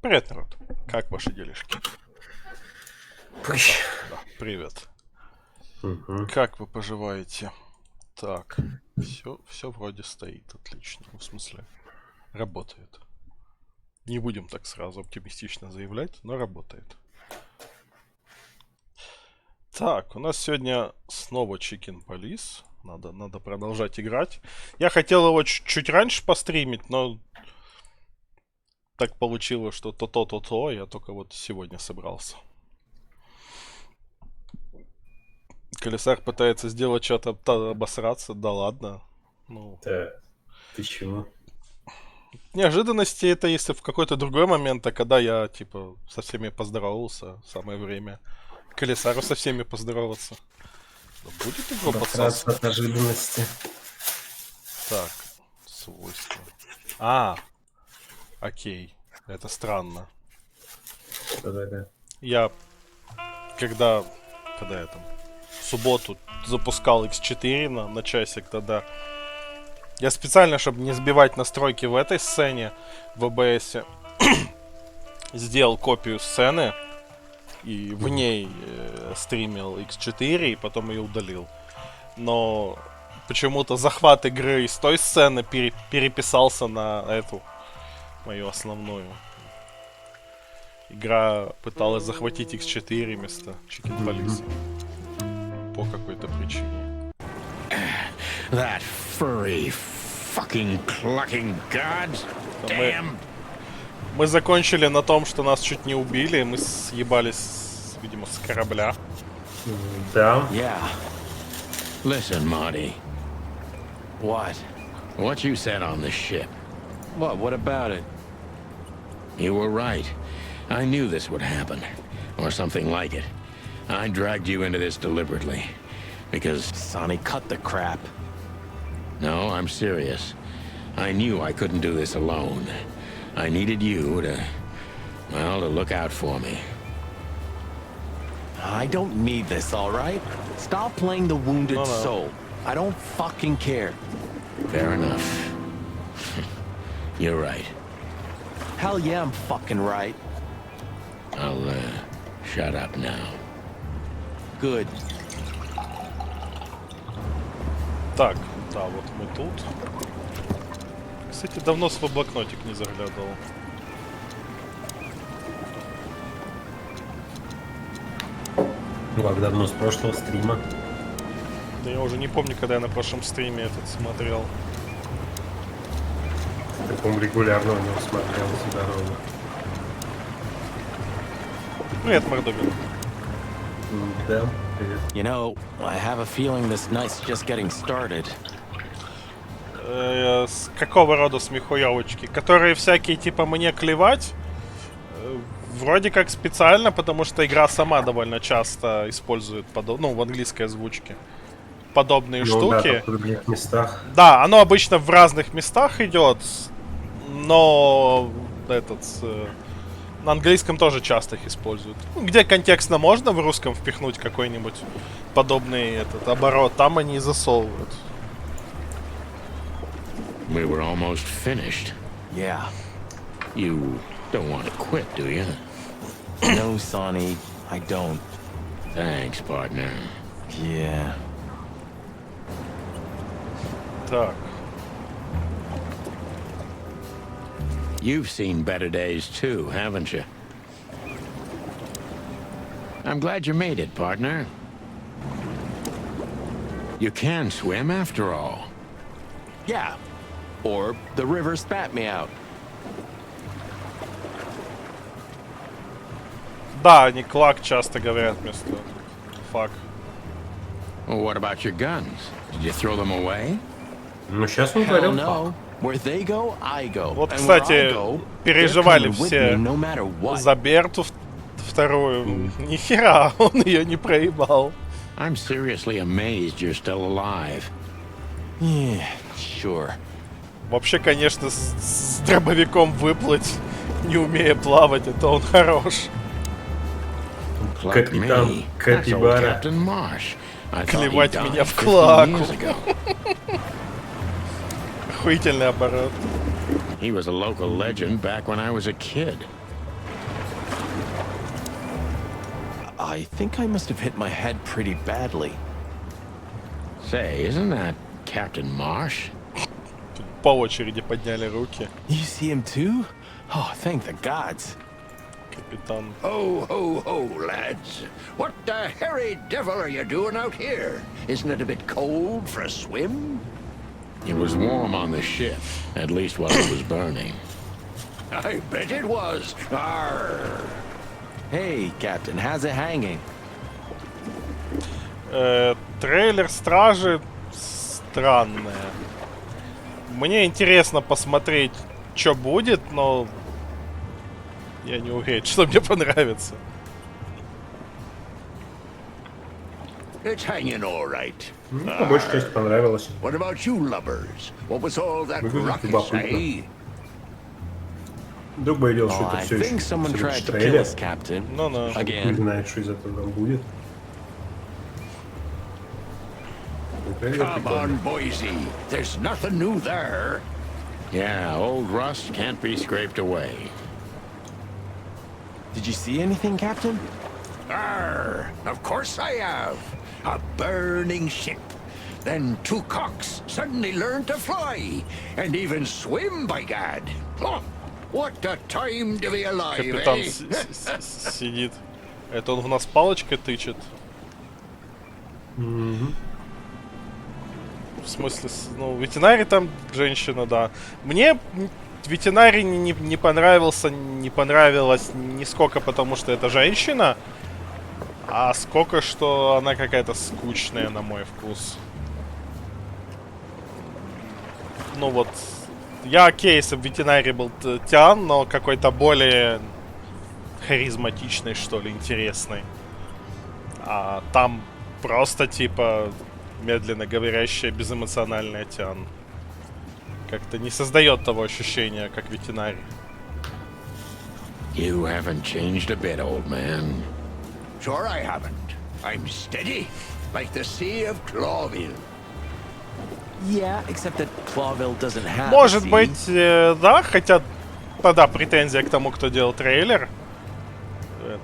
Привет, народ. Как ваши делишки? Да, привет. Как вы поживаете? Так, все вроде стоит отлично. В смысле, работает. Не будем так сразу оптимистично заявлять, но работает. Так, у нас сегодня снова Chicken Police. Надо продолжать играть. Я хотел его чуть раньше постримить, но так получилось, что то-то. Я только вот сегодня собрался. Колесар пытается сделать что-то, обосраться. Да ладно. Ну. Да. Ты чего? Неожиданности это если в какой-то другой момент, а когда я, типа, со всеми поздоровался, самое время Колесару со всеми поздороваться. Будет игру подсос? От ожиданности. Так, свойства. Окей. Это странно. Да. Я, когда я там в субботу запускал X4 на часик, тогда я специально, чтобы не сбивать настройки в этой сцене в OBS, сделал копию сцены и в ней стримил X4 и потом ее удалил. Но почему-то захват игры из той сцены переписался на эту мою основную. Игра пыталась захватить X4 вместо Chicken Police по какой-то причине. That furry fucking clucking god. Damn. Мы закончили на том, что нас чуть не убили, мы съебались, видимо, с корабля. Да. Yeah. Listen, Marty. What? What you said on the ship. What about it? You were right. I knew this would happen. Or something like it. I dragged you into this deliberately. Because... Sonny, cut the crap. No, I'm serious. I knew I couldn't do this alone. I needed you to look out for me. I don't need this, all right? Stop playing the wounded soul. I don't fucking care. Fair enough. You're right. Hell yeah, I'm fucking right. I'll, shut up now. Good. Так, да, вот мы тут. Кстати, давно свой блокнотик не заглядывал. Ну как давно, с прошлого стрима? Да я уже не помню, когда я на прошлом стриме этот смотрел. Я, по-моему, регулярно у него смотрел, здорово. Привет, Мордобин. Да, привет. You know, I have a feeling this night's just getting started. С какого рода смехуёвочки? Которые всякие, типа, мне клевать? Вроде как специально, потому что игра сама довольно часто использует в английской озвучке подобные штуки. Да, в других местах. Да, оно обычно в разных местах идет, но на английском тоже часто их используют. Где контекстно можно в русском впихнуть какой-нибудь подобный оборот, там они и засовывают. We were almost finished. Yeah. You don't want to quit, do you? No, Sonny, I don't. Thanks, partner. Yeah. Так. You've seen better days too, haven't you? I'm glad you made it, partner. You can swim after all. Yeah. Or the river spat me out. Да, они клак часто говорят вместо фак. Well, what about your guns? Did you throw them away? Ну сейчас он Hell говорил. no. Where they go, I go. Вот, And where кстати, I go, переживали they're coming with все me no matter what. за Берту вторую. Нихера, он ее не проебал. I'm seriously amazed you're still alive. Yeah, sure. Вообще, конечно, с дробовиком выплыть, не умея плавать, это он хорош. Pluck Капитан me. That's old Капибара. Captain Marsh. I thought he Клевать died меня в 15 клаку. years ago. Охуительный оборот. He was a local legend back when I was a kid. I think I must have hit my head pretty badly. Say, isn't that Captain Marsh? Тут по очереди подняли руки. You see him too? Oh, thank the gods. Капитан. Ho, ho, ho, lads. What the hairy devil are you doing out here? Isn't it a bit cold for a swim? It was warm on the ship, at least while it was burning. I bet it was. Arr. Hey, Captain, how's it hanging? Трейлер Стражи странная. Мне интересно посмотреть, что будет, но я не уверен, что мне понравится. It's hanging all right. Ну, по большей части понравилось. What about you, lubbers? What was all that Выглядит ruckus, любопытно. eh? Вдруг бы видел, что Oh, это I все еще think someone всего лишь tried to kill трейлер. us, Captain. Ну-ну. Не Again. знает, что из этого там будет. Ну, трейлер Come прикольный. on, Boise. There's nothing new there. Yeah, old rust can't be scraped away. Did you see anything, Captain? Arr, of course I have. A burning ship. Then two cocks suddenly learned to fly. And even swim, by gad. Oh, what a time to be alive, Капитан eh? сидит. Это он в нас палочкой тычет. В смысле, ну, ветеринарий там женщина, да. Мне ветеринарий не понравился, не понравилось не сколько потому, что это женщина, а сколько, что она какая-то скучная на мой вкус. Ну вот, я окей, если бы ветеринарий был Тиан, но какой-то более харизматичный, что ли, интересный. А там просто типа медленно говорящая, безэмоциональная Тиан. Как-то не создает того ощущения, как ветеринарий. You haven't changed a bit, old man. Sure I haven't. I'm steady, like the Sea of Clawville. Yeah, except that Clawville doesn't have Может a sea. быть, да, хотя тогда претензия к тому, кто делал трейлер. Этот.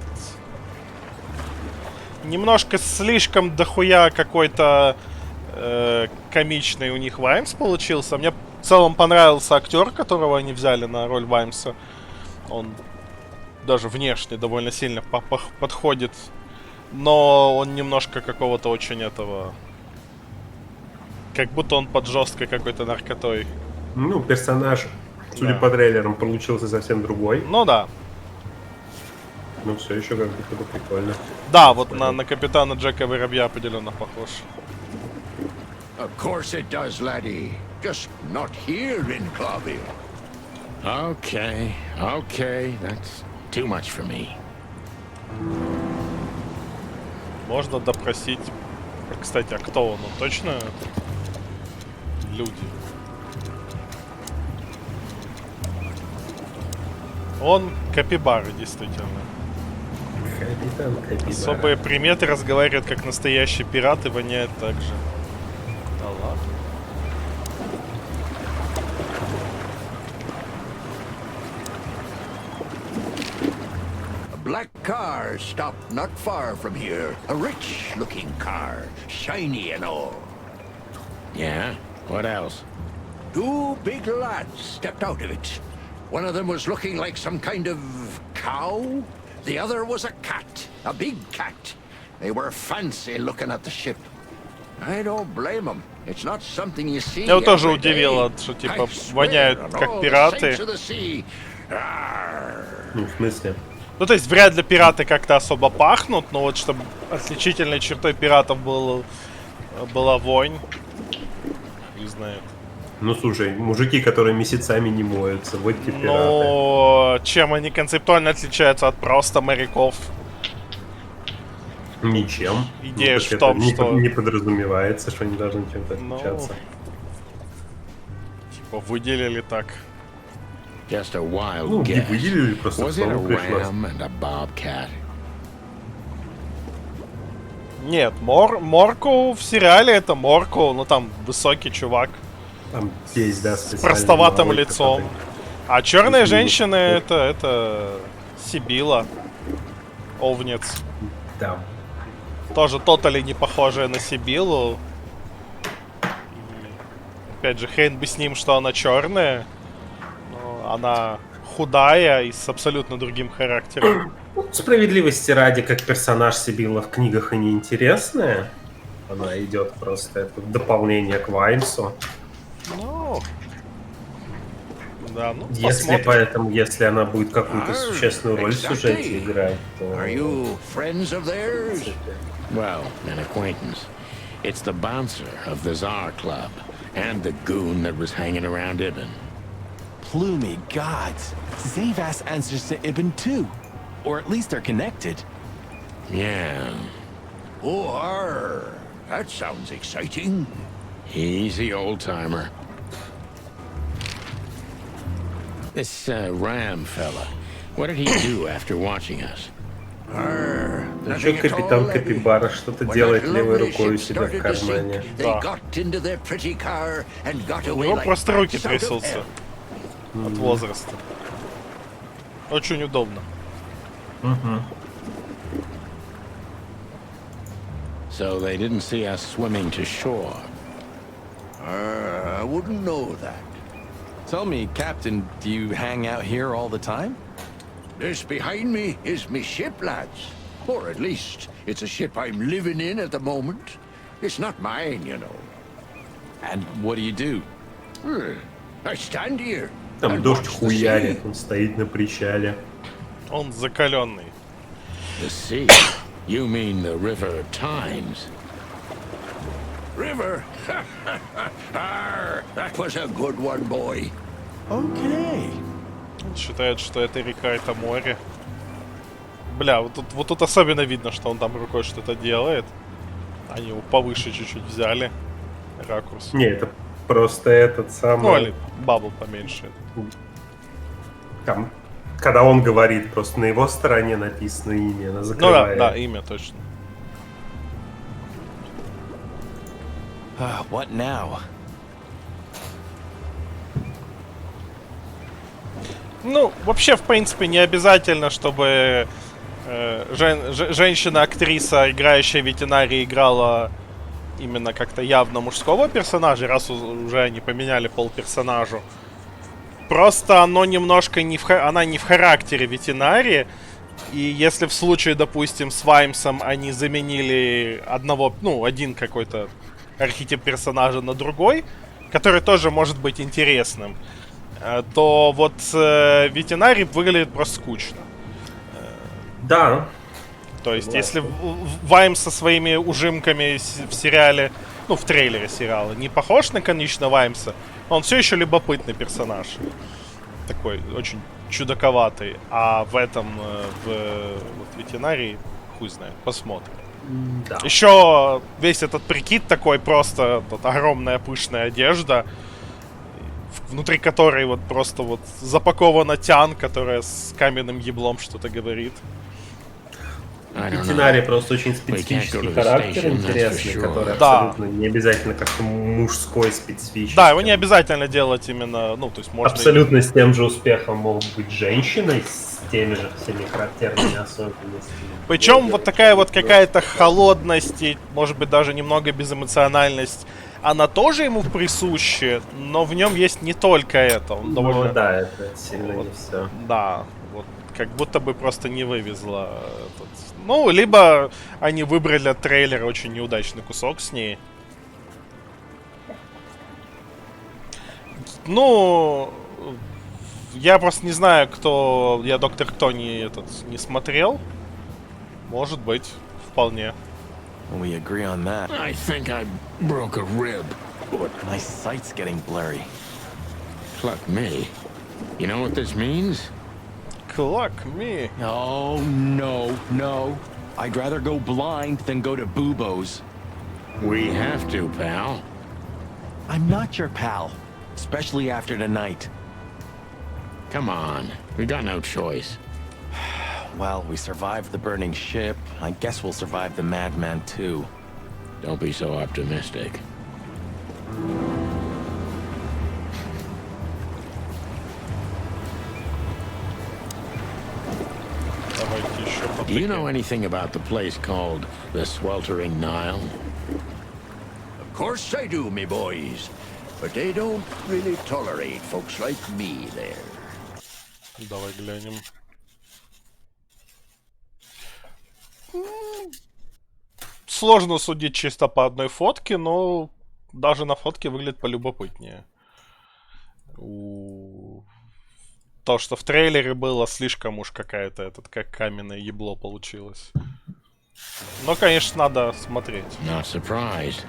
Немножко слишком дохуя какой-то комичный у них Ваймс получился. Мне в целом понравился актер, которого они взяли на роль Ваймса. Он даже внешне довольно сильно подходит. Но он немножко какого-то очень этого... Как будто он под жесткой какой-то наркотой. Ну, персонаж, судя Да. по трейлерам, получился совсем другой. Ну да. Но все еще как будто бы прикольно. Да, вот на капитана Джека Воробья определенно похож. Of course it does, laddie. Just not here in Clawville. Okay, okay, that's too much for me. Можно допросить. Кстати, а кто он? Он точно люди? Он капибара, действительно. Капитан Капибара. Особые приметы, разговаривает как настоящий пират и воняет так же. Да ладно. A black car stopped not far from here. A rich-looking car, shiny and all. Yeah? What else? Two big lads stepped out of it. One of them was looking like some kind of cow. The other was a cat, a big cat. They were fancy looking at the ship. I don't blame them. It's not something you see. Меня тоже every day. удивило, что типа I swear воняют on как all the пираты. saints of the sea. Arr. Ну, в смысле? Ну, то есть, вряд ли пираты как-то особо пахнут, но вот чтобы отличительной чертой пиратов была вонь. Не знаю. Ну, слушай, мужики, которые месяцами не моются, вот те пираты. Но чем они концептуально отличаются от просто моряков? Ничем. Идея Ну, ж так в том, это что- не подразумевается, что они должны чем-то Ну, отличаться. Типа, выделили так. Just a wild Ну, не guess. выделили, просто в Was it a слово пришлось. ram and a bobcat? Нет, Морку в сериале это Морку, ну там высокий чувак Там есть, да, с специальный простоватым малой, лицом. который- А черная Сибила. женщина это Сибила. Овнец. Да. Тоже тотали не похожая на Сибилу. Опять же, хрен бы с ним, что она черная. Но она худая и с абсолютно другим характером. Справедливости ради, как персонаж Сибилла в книгах и неинтересная. Она идет просто, это дополнение к Ваймсу. Ну... Да, ну, Если посмотрим. поэтому, если она будет какую-то существенную роль в сюжете играть, то... Are you friends of theirs? Well, an acquaintance. It's the bouncer of the Tsar Club and the goon that was hanging around Ibn. Plumey gods. Zavas answers to Ibn too. Or at least they're connected. Yeah, Oh, that sounds exciting. easy, old-timer. This Ram fella, what did he do after watching us? Ну что, капитан Капибара что-то делает левой рукой у себя в кармане. У него просто руки трясутся от возраста. Очень удобно. So they didn't see us swimming to shore. I wouldn't know that. Tell me, Captain, do you hang out here all the time? This behind me is me ship, lads. Or at least, it's a ship I'm living in at the moment. It's not mine, you know. And what do you do? I stand here. Там and дождь watch the sea. хуярит, он стоит на причале. Он закаленный. The sea? You mean the River Times? River? That was a good one, boy. Okay. Он считает, что эта река это море. Бля, вот тут особенно видно, что он там рукой что-то делает. Они его повыше чуть-чуть взяли. Ракурс. Не, это просто этот самый... Ну, или бабл поменьше. Там, когда он говорит, просто на его стороне написано имя, она Ну да, закрывает. да, имя точно. What now? Ну, вообще, в принципе, не обязательно, чтобы женщина-актриса, играющая ветеринария, играла именно как-то явно мужского персонажа, раз уже они поменяли пол персонажу. Просто оно немножко она не в характере ветеринарии. И если в случае, допустим, с Ваймсом они заменили один какой-то архетип персонажа на другой, который тоже может быть интересным, то вот ветеринарий выглядит просто скучно. Да. То есть, если Ваймс со своими ужимками в сериале, ну, в трейлере сериала, не похож на каноничного Ваймса, он все еще любопытный персонаж. Такой, очень чудаковатый. А в этом, в ветеринарии, хуй знает, посмотрим. Да. Еще весь этот прикид такой, просто вот, огромная пышная одежда, внутри которой вот просто вот запакована Тян, которая с каменным еблом что-то говорит. Ветеринарий просто очень специфический характер, интересный, который абсолютно не обязательно как-то мужской специфический. Да, его не обязательно делать именно, ну, то есть можно... Абсолютно с тем же успехом могут быть женщиной, с теми же всеми характерными особенностями. Причем вот такая вот какая-то холодность и, может быть, даже немного безэмоциональность, она тоже ему присуща, но в нем есть не только это. Он довольно... Ну да, это сильно вот, не все. Да, вот как будто бы просто не вывезла этот... Ну, либо они выбрали для трейлера очень неудачный кусок с ней. Ну, я просто не знаю, кто... Я Доктор Кто не смотрел. Может быть, вполне. We agree on that. I think I broke a rib. My sight's getting blurry. Fuck me. You know what this means? Clock me. Oh, no. I'd rather go blind than go to Bubo's. We have to, pal. I'm not your pal, especially after tonight. Come on. We got no choice. Well, we survived the burning ship. I guess we'll survive the madman too. Don't be so optimistic. Давайте еще Do you know таки. anything about the place called the Sweltering Nile? Of course I do, me boys. But they don't really tolerate folks like me there. Давай глянем. Сложно судить чисто по одной фотке, но даже на фотке выглядит полюбопытнее. То, что в трейлере было, слишком уж какая-то как каменное ебло получилось. Но, конечно, надо смотреть. Not surprised.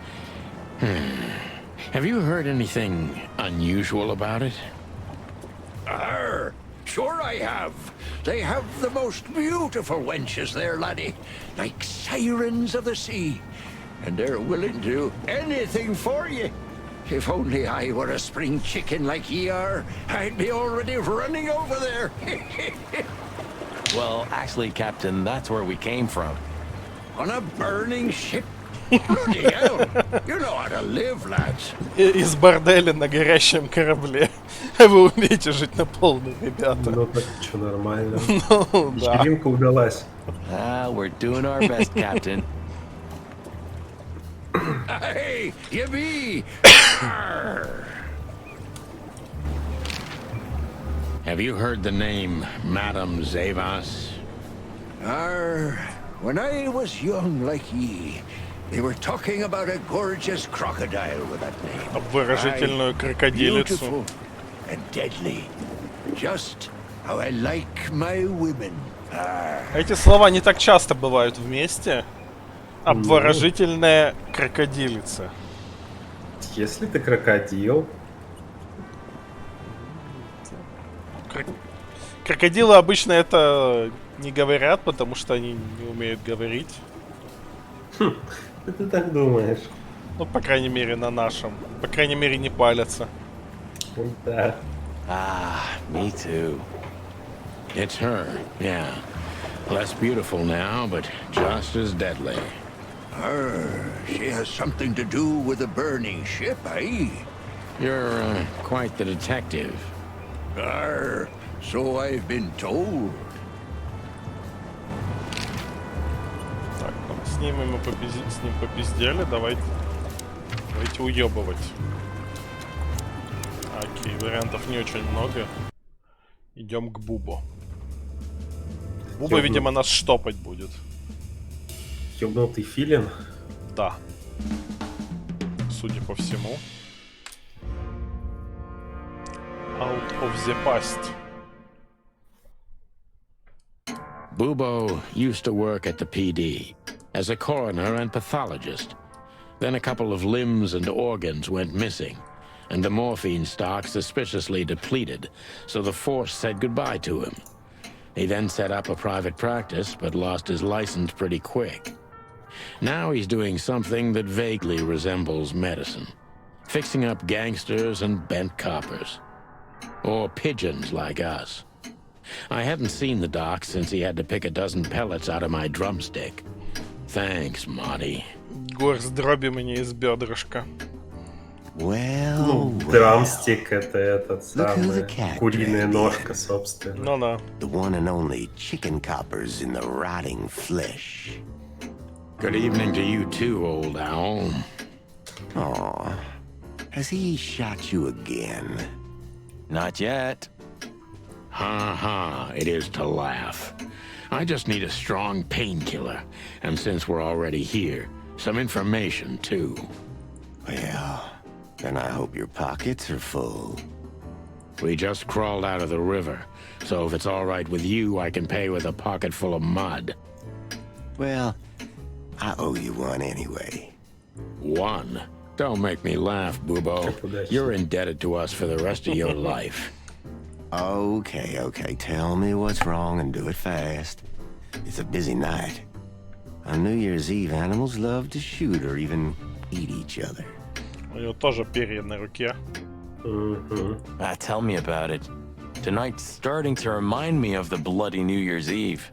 Have you heard anything unusual about it? Arr, sure I have. They have the most beautiful wenches there, laddie. Like sirens of the sea. And they're willing to do anything for you. If only I were a spring chicken like ye are, I'd be already running over there. Well, actually, Captain, that's where we came from. On a burning ship? Bloody hell. You know how to live, lads. Из борделя на горящем корабле. Вы умеете жить на полную, ребята. Ну так что, нормально. Ну, да. Вечеринка удалась. We're doing our best, Captain. Hey, you be. Arr. Have you heard the name Madame Zavas? When I was young like ye, they were talking about a gorgeous crocodile with that name. Обворожительную Aye, крокодилицу. beautiful and deadly. Just how I like my women. Эти слова не так часто бывают вместе. Обворожительная крокодилица. Если ты крокодил, Крокодилы обычно это не говорят, потому что они не умеют говорить. ты так думаешь? Ну, по крайней мере, на нашем. По крайней мере, не палятся. Да. Me too. It's her, yeah. Less beautiful now, but just as deadly. She has something to do with the burning ship, eh? You're quite the detective. So I've been told. Так, ну, с ним мы с ним попиздели. Давайте уебывать. Окей, вариантов не очень много. Идем к Бубо. Буба, видимо, нас штопать будет. Ёбнутый филин. Да. Судя по всему. Out of the past. Bubo used to work at the PD as a coroner and pathologist. Then a couple of limbs and organs went missing, and the morphine stock suspiciously depleted, so the force said goodbye to him. He then set up a private practice, but lost his license pretty quick. Now he's doing something that vaguely resembles medicine, fixing up gangsters and bent coppers. Or pigeons like us. I hadn't seen the doc since he had to pick a dozen pellets out of my drumstick. Thanks, Marty. Горсть дроби мне из бедрышка. Ну, драмстик это этот самый куриная ножка, собственно. Ну да. The one and only chicken coppers in the rotting flesh. Good evening to you too, old owl. Aw, has he shot you again? Not yet. Ha ha, it is to laugh. I just need a strong painkiller, and since we're already here, some information too. Well, then I hope your pockets are full. We just crawled out of the river, so if it's all right with you, I can pay with a pocket full of mud. Well, I owe you one anyway. One? Don't make me laugh, Bubo. You're indebted to us for the rest of your life. Okay, tell me what's wrong and do it fast. It's a busy night. On New Year's Eve, animals love to shoot or even eat each other. У него тоже перья на руке. Tell me about it. Tonight's starting to remind me of the bloody New Year's Eve.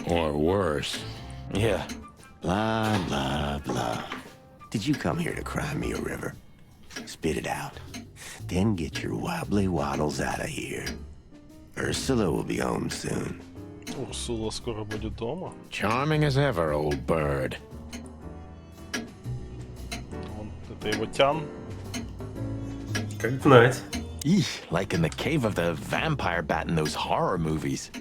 Or worse. Yeah. Blah, blah, blah. Did you come here to cry me a river? Spit it out. Then get your wobbly waddles out of here. Ursula will be home soon. Урсула скоро будет дома. Charming as ever, old bird. Вон, это его тян. Как знать. Eesh, like in the cave of the vampire bat in those horror movies.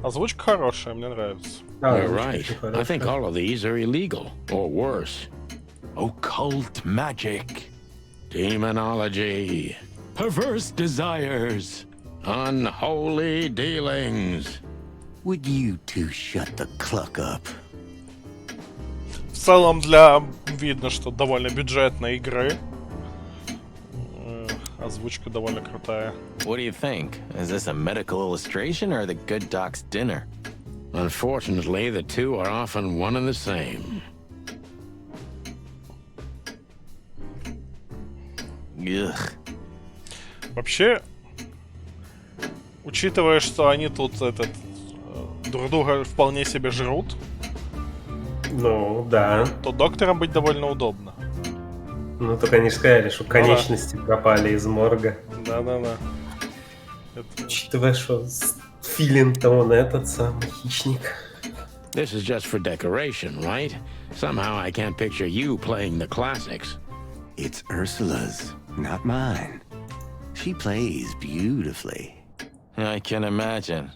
Озвучка хорошая, мне нравится. You're right. I think all of these are illegal, or worse. Occult magic. Demonology. Perverse desires. Unholy dealings. Would you two shut the cluck up? В целом, видно, что довольно бюджетной игры. Озвучка довольно крутая. What do you think? Is this a medical illustration or the good doc's dinner? Unfortunately, the two are often one and the same. Ugh. Вообще, учитывая, что они тут друг друга вполне себе жрут, Ну, да. то доктором быть довольно удобно. Ну, только они же сказали, что конечности пропали из морга. Да-да-да. Учитывая, что Филин-то он этот самый хищник. This is just for decoration, right? Somehow I can't picture you playing the classics. It's Ursula's, not mine. She plays beautifully. I can imagine.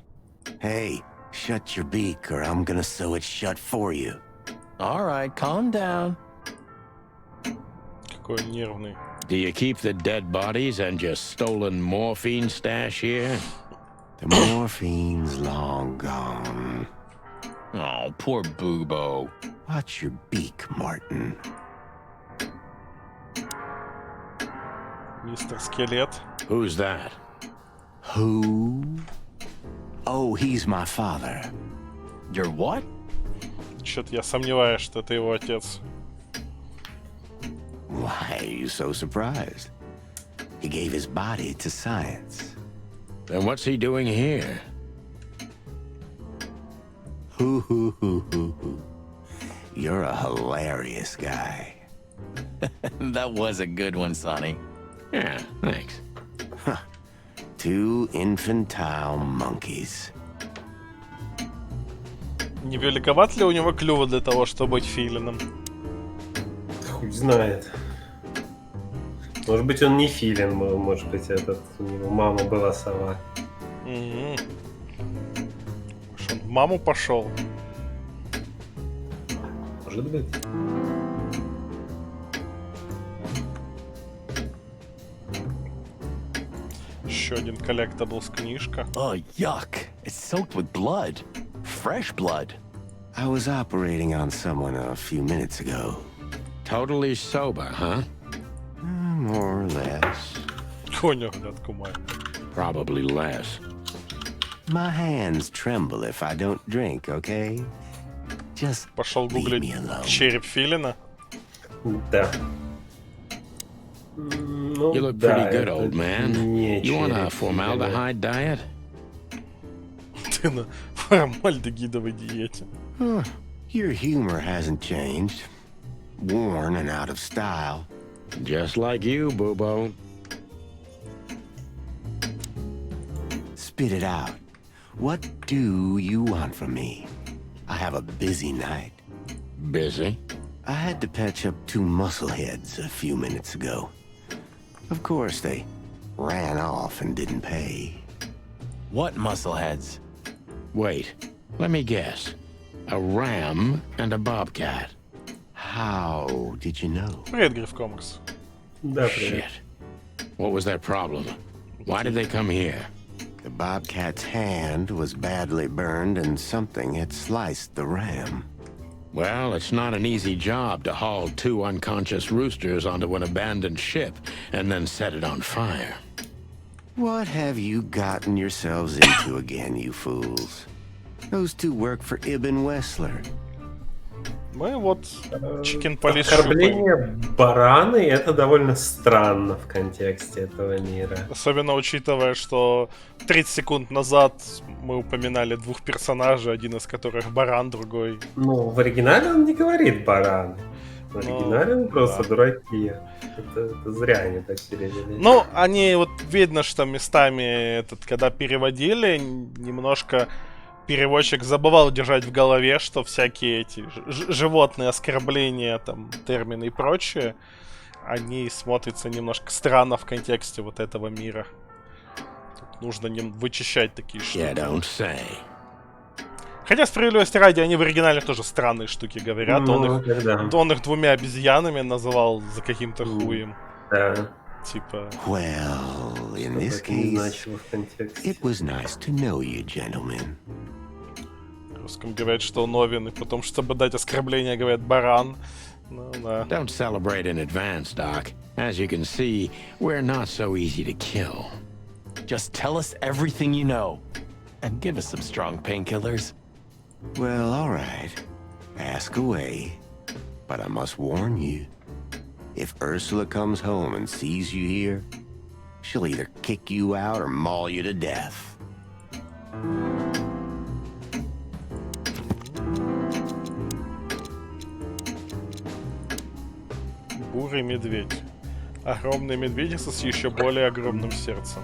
Hey, shut your beak or I'm gonna sew it shut for you. All right, calm down. Какой нервный. Do you keep the dead bodies and your stolen morphine stash here? The morphine's long gone. Oh, poor Boobo. Watch your beak, Martin. Мистер Скелет. Who's that? Who? Oh, he's my father. Your what? Чё-то я сомневаюсь, что это его отец. Why are you so surprised? He gave his body to science. Then what's he doing here? Hoo. You're a hilarious guy. That was a good one, Sonny. Yeah, thanks. Two infantile monkeys. Не великоват ли у него клюва для того, чтобы быть филином? Хуй знает. Может быть, он не Филин был, может быть, у него мама была сова. Может, он в маму пошел? Может быть. Еще один коллектаблс книжка. Oh, yuck. It's soaked with blood. Fresh blood. I was operating on someone a few minutes ago. Totally sober, huh? More or less. Коня, блядь, кумай. Probably less. My hands tremble if I don't drink, okay? Just Пошел leave гуглить me alone. череп филина. Да. Ну, You look да, pretty good, это old man. не You want a череп formaldehyde diet? Ты на формальдегидовой диете. Your humor hasn't changed. Worn and out of style. Just like you, Boobo. Spit it out. What do you want from me? I have a busy night. Busy? I had to patch up two muscleheads a few minutes ago. Of course, they ran off and didn't pay. What muscleheads? Wait, let me guess. A ram and a bobcat. How did you know? Привет, Гриф Комикс. Да, привет. Shit. What was their problem? Why did they come here? The bobcat's hand was badly burned and something had sliced the ram. Well, it's not an easy job to haul two unconscious roosters onto an abandoned ship and then set it on fire. What have you gotten yourselves into again, you fools? Those two work for Ibn Wessler. Мы вот Chicken Police щупаем. Оскорбление бараны — это довольно странно в контексте этого мира. Особенно учитывая, что 30 секунд назад мы упоминали двух персонажей, один из которых баран, другой... Ну, в оригинале он не говорит бараны. В оригинале он просто да. дураки. Это зря они так перевели. Ну, они вот видно, что местами когда переводили, немножко переводчик забывал держать в голове, что всякие эти животные оскорбления, там, термины и прочее, они смотрятся немножко странно в контексте вот этого мира. Тут нужно вычищать такие штуки. You don't say. Хотя, справедливости ради, они в оригинале тоже странные штуки говорят. Ну, он их двумя обезьянами называл за каким-то хуем. Да. Типа... Well, in this Это не case, значило в контексте. it was nice to know you, gentlemen. В русском говорят, что он овен, и потом, чтобы дать оскорбление, говорят баран. Ну, да. Don't celebrate in advance, Doc. As you can see, we're not so easy to kill. Just tell us everything you know. And give us some strong painkillers. Well, all right. Ask away. But I must warn you. If Ursula comes home and sees you here, she'll either kick you out or maul you to death. Бурый медведь. Огромный медведица с еще более огромным сердцем.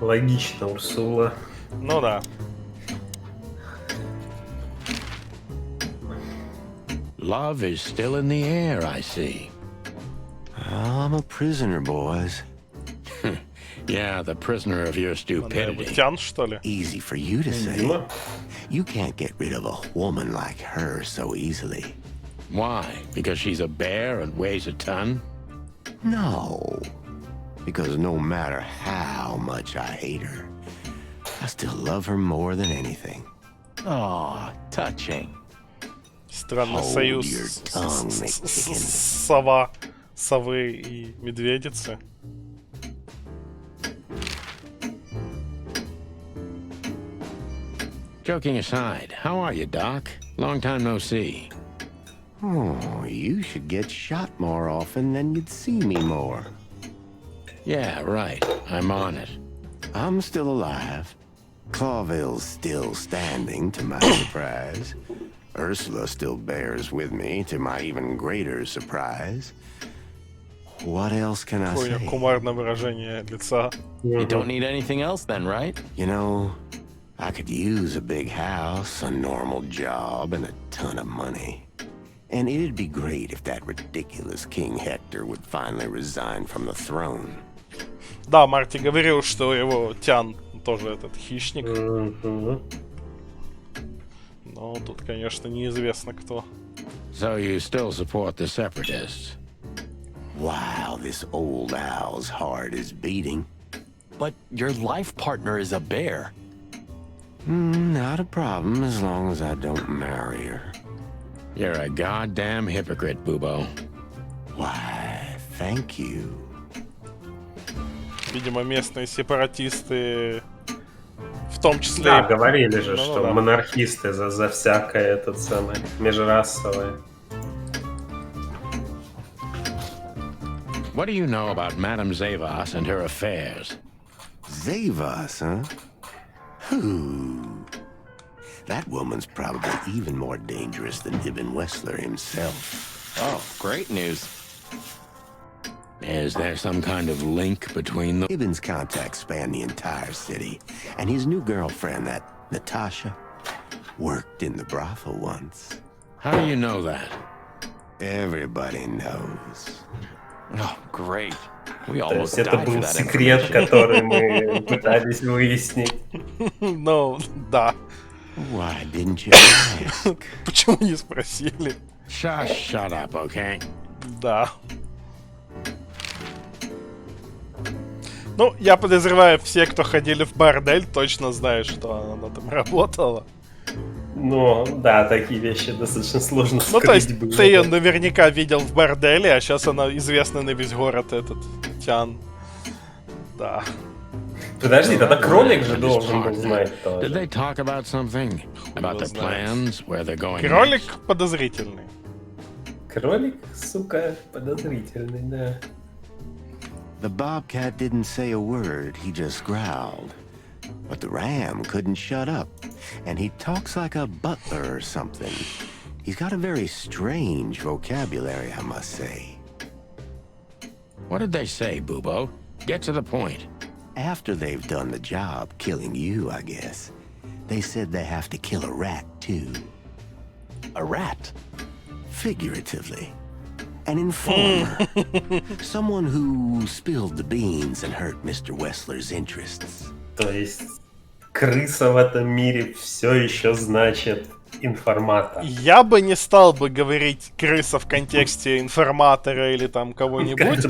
Логично, Урсула. Ну да. Love is still in the air, I see. I'm a prisoner, boys. Yeah, the prisoner of your stupidity. Тян, что ли? Easy for you to say. Видимо. You can't get rid of a woman like her so easily. Why? Because she's a bear and weighs a ton? No. Because no matter how much I hate her, I still love her more than anything. Aw, touching. Странный Hold союз your tongue, McChicken. совы и медведицы. Joking aside, how are you, Doc? Long time no see. Oh, you should get shot more often, then you'd see me more. Yeah, right. I'm on it. I'm still alive. Clawville's still standing, to my surprise. Ursula still bears with me, to my even greater surprise. What else can I Какое say? кумарное выражение лица. You don't need anything else then, right? You know, I could use a big house, a normal job, and a ton of money. And it'd be great if that ridiculous King Hector would finally resign from the throne. Да, Марти говорил, что его Тян тоже этот хищник. Но тут, конечно, неизвестно кто. So you still support the separatists? Wow, this old owl's heart is beating. But your life partner is a bear. Not a problem as long as I don't marry her. You're a goddamn hypocrite, Bubo. Why, thank you. Видимо, местные сепаратисты, в том числе... Да, говорили же, Ну, что да. монархисты за всякое этот самое межрасовое. What do you know about Madame Zavas and her affairs? Zavas, huh? Who? That woman's probably even more dangerous than Ibn Wessler himself. Oh, great news. Is there some kind of link between them? Ibn's contacts span the entire city, and his new girlfriend, that Natasha, worked in the brothel once. How do you know that? Everybody knows. Oh, great. We То almost есть это died for был that секрет, information. который мы пытались выяснить. Ну, да. Why didn't you ask? Почему не спросили? Shush, shut up, okay? Да. Ну, я подозреваю, все, кто ходили в бордель, точно знают, что она там работала. Ну, да, такие вещи достаточно сложно Ну, то есть, скрыть было. ты ее наверняка видел в борделе, а сейчас она известна на весь город, этот Тян. Да. Подожди, тогда кролик же I just должен был talked. знать Did тоже. they talk about something? About его their знает. plans, where they're going Кролик next? подозрительный. Кролик, сука, подозрительный, да. The bobcat didn't say a word, he just growled. But the ram couldn't shut up, and he talks like a butler or something. He's got a very strange vocabulary, I must say. What did they say, Bubo? Get to the point. After they've done the job killing you, I guess, they said they have to kill a rat, too. A rat? Figuratively. An informer. Someone who spilled the beans and hurt Mr. Wessler's interests. То есть крыса в этом мире все еще значит информатор. Я бы не стал бы говорить крыса в контексте информатора или там кого-нибудь,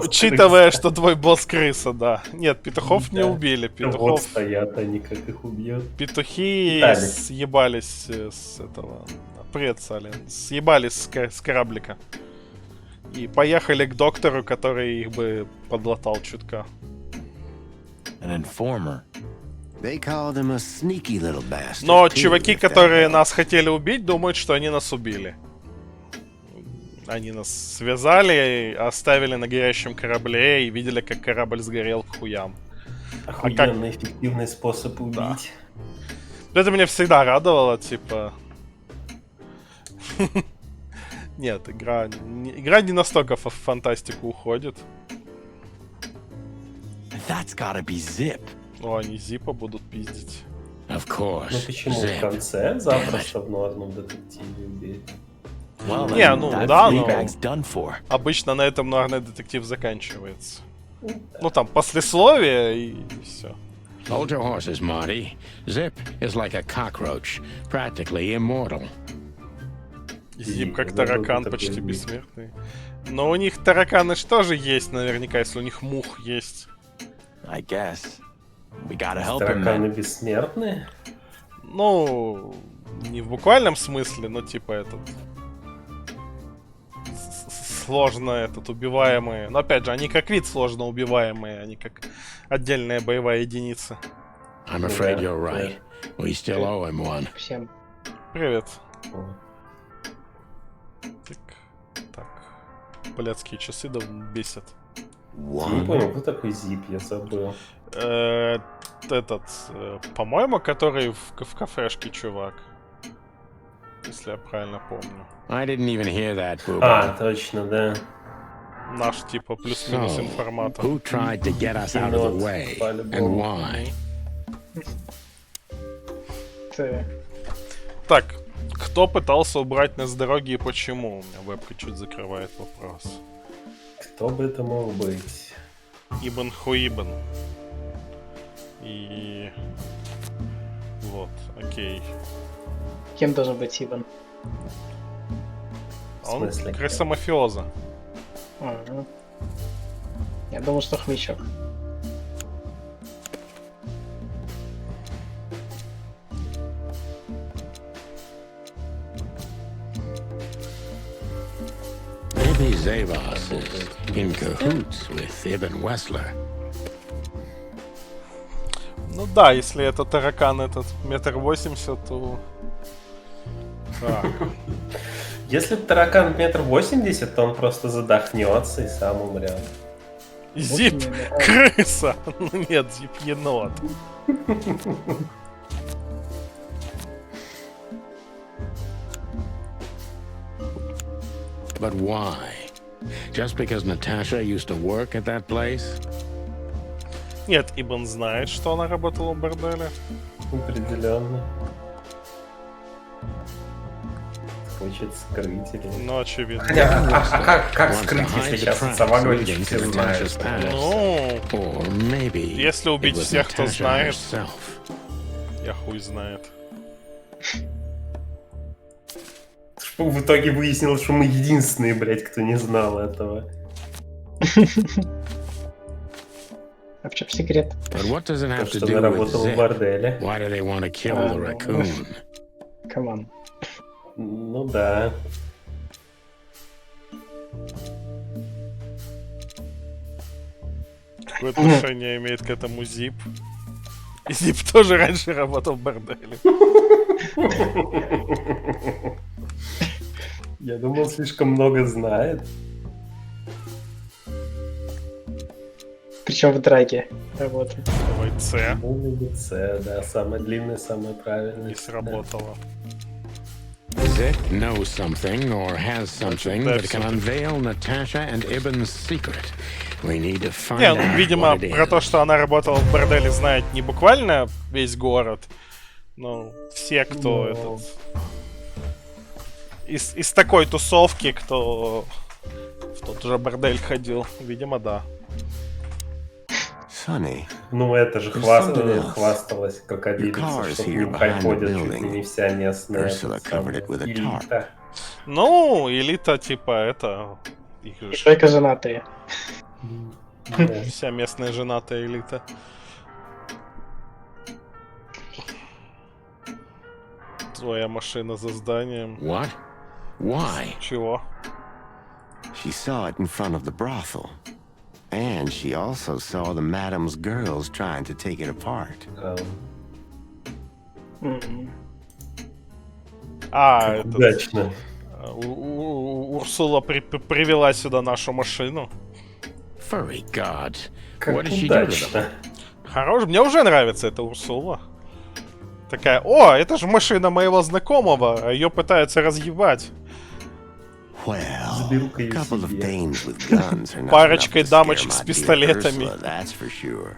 учитывая, что твой босс крыса, да. Нет, петухов не убили. Вот Петухов... стоят они, как их убьют. Петухи съебались с этого... Привет, Салин. Съебались с кораблика. И поехали к доктору, который их бы подлатал чутка. An informer. They called him a sneaky little bastard. Но too, чуваки, if that которые helps. нас хотели убить, думают, что они нас убили. Они нас связали, оставили на горящем корабле и видели, как корабль сгорел к хуям. Охуенно эффективный способ убить. Да. Это меня всегда радовало, типа... Нет, игра не настолько в фантастику уходит. That's gotta be Zip. Ну, они Зипа будут пиздить. Of course. Ну почему в конце запросто в нормальном детективе убить? Well, Не, then, ну that да, но Fleabag's done for. обычно на этом нуарный детектив заканчивается. Ну там послесловие и все. Hold your horses, Marty. Zip is like a cockroach, practically immortal. Зип как забыл, таракан, кто такой почти Зип. бессмертный. Но у них тараканы ж тоже есть наверняка, если у них мух есть. I guess. We gotta help him, Тараканы man. бессмертные? Ну, не в буквальном смысле, но типа этот... Сложно этот убиваемые. Но опять же, они как вид сложно убиваемые, они как отдельная боевая единица. I'm afraid Yeah, you're right. We still owe him one. Всем. Привет. О. Так. Блядские часы да бесят. Я не понял, кто такой Зип, я забыл. Этот, по-моему, который в кафешке чувак. Если я правильно помню. I didn't even hear that, Booba. А, точно, да. Наш типа плюс-минус So, информатор. who tried to get us out of the way, and why? Ты. Так, кто пытался убрать нас с дороги и почему? У меня вебка чуть закрывает вопрос. Кто бы это мог быть? Ибн Хуибн. И... Вот, окей. Кем должен быть Ибн? В А он смысле? крыса-мафиоза. Ага. Я думал, что хомячок. Maybe Zavos is in cahoots with Ibn Wessler. Ну да, если это таракан этот 1,80 м, то... Так. Если таракан 1,80 м, то он просто задохнется и сам умрет. Зип крыса! Ну нет, Зип енот. But why? Just because Natasha used to work at that place? Нет, Ибн знает, что она работала в борделе. Определенно. Хочет скрыть или... Ну, очевидно. Хотя, как Wants скрыть, to если hide the сейчас tracks сама говорит, leading что to все Natasha's знают? past. Ну, Or maybe если убить it was всех, кто Natasha знает, herself. я хуй знает. В итоге выяснилось, что мы единственные, блядь, кто не знал этого. А в чем секрет? But what does it То, have to что do она with работала в Zip? борделе. Why do they want to kill the raccoon? Камон. Ну да. Какое отношение имеет к этому Зип? И Зип тоже раньше работал в борделе. Я думал, слишком много знает. Причем в драге работает. Давай С. Ну, любит С, да, самое длинное, самое правильное. Не сработало. Zip knows something or has something that can unveil Natasha and Ibn's secret. We need to find Не, ну, out видимо, what it про то, is. что она работала в борделе, знает не буквально весь город, Ну, все, кто этот... Из такой тусовки, кто в тот же бордель ходил. Видимо, да. Sonny, Ну, это же There's something else. хвасталась, как Your обидится, car's что к here ним behind the приходит чуть ли building. не вся местная Ursula covered it with a tarp. элита. Ну, элита, типа, это... Их И же только женатые. Да. вся местная женатая элита. Твоя машина за зданием. What? Why? Чего? She saw it in front of the brothel. And she also saw the madam's girls trying to take it apart. Мгм. А, это... Удачно. Урсула привела сюда нашу машину. Furry gods. Как What did she do to them? удачно. Хорош, мне уже нравится эта Урсула. Такая, о, это же машина моего знакомого, а ее пытаются разъебать. Well, Заберу-ка a её couple of себе. dames with guns are not Парочкой enough to дамочек scare с my dear пистолетами. Ursula, that's for sure.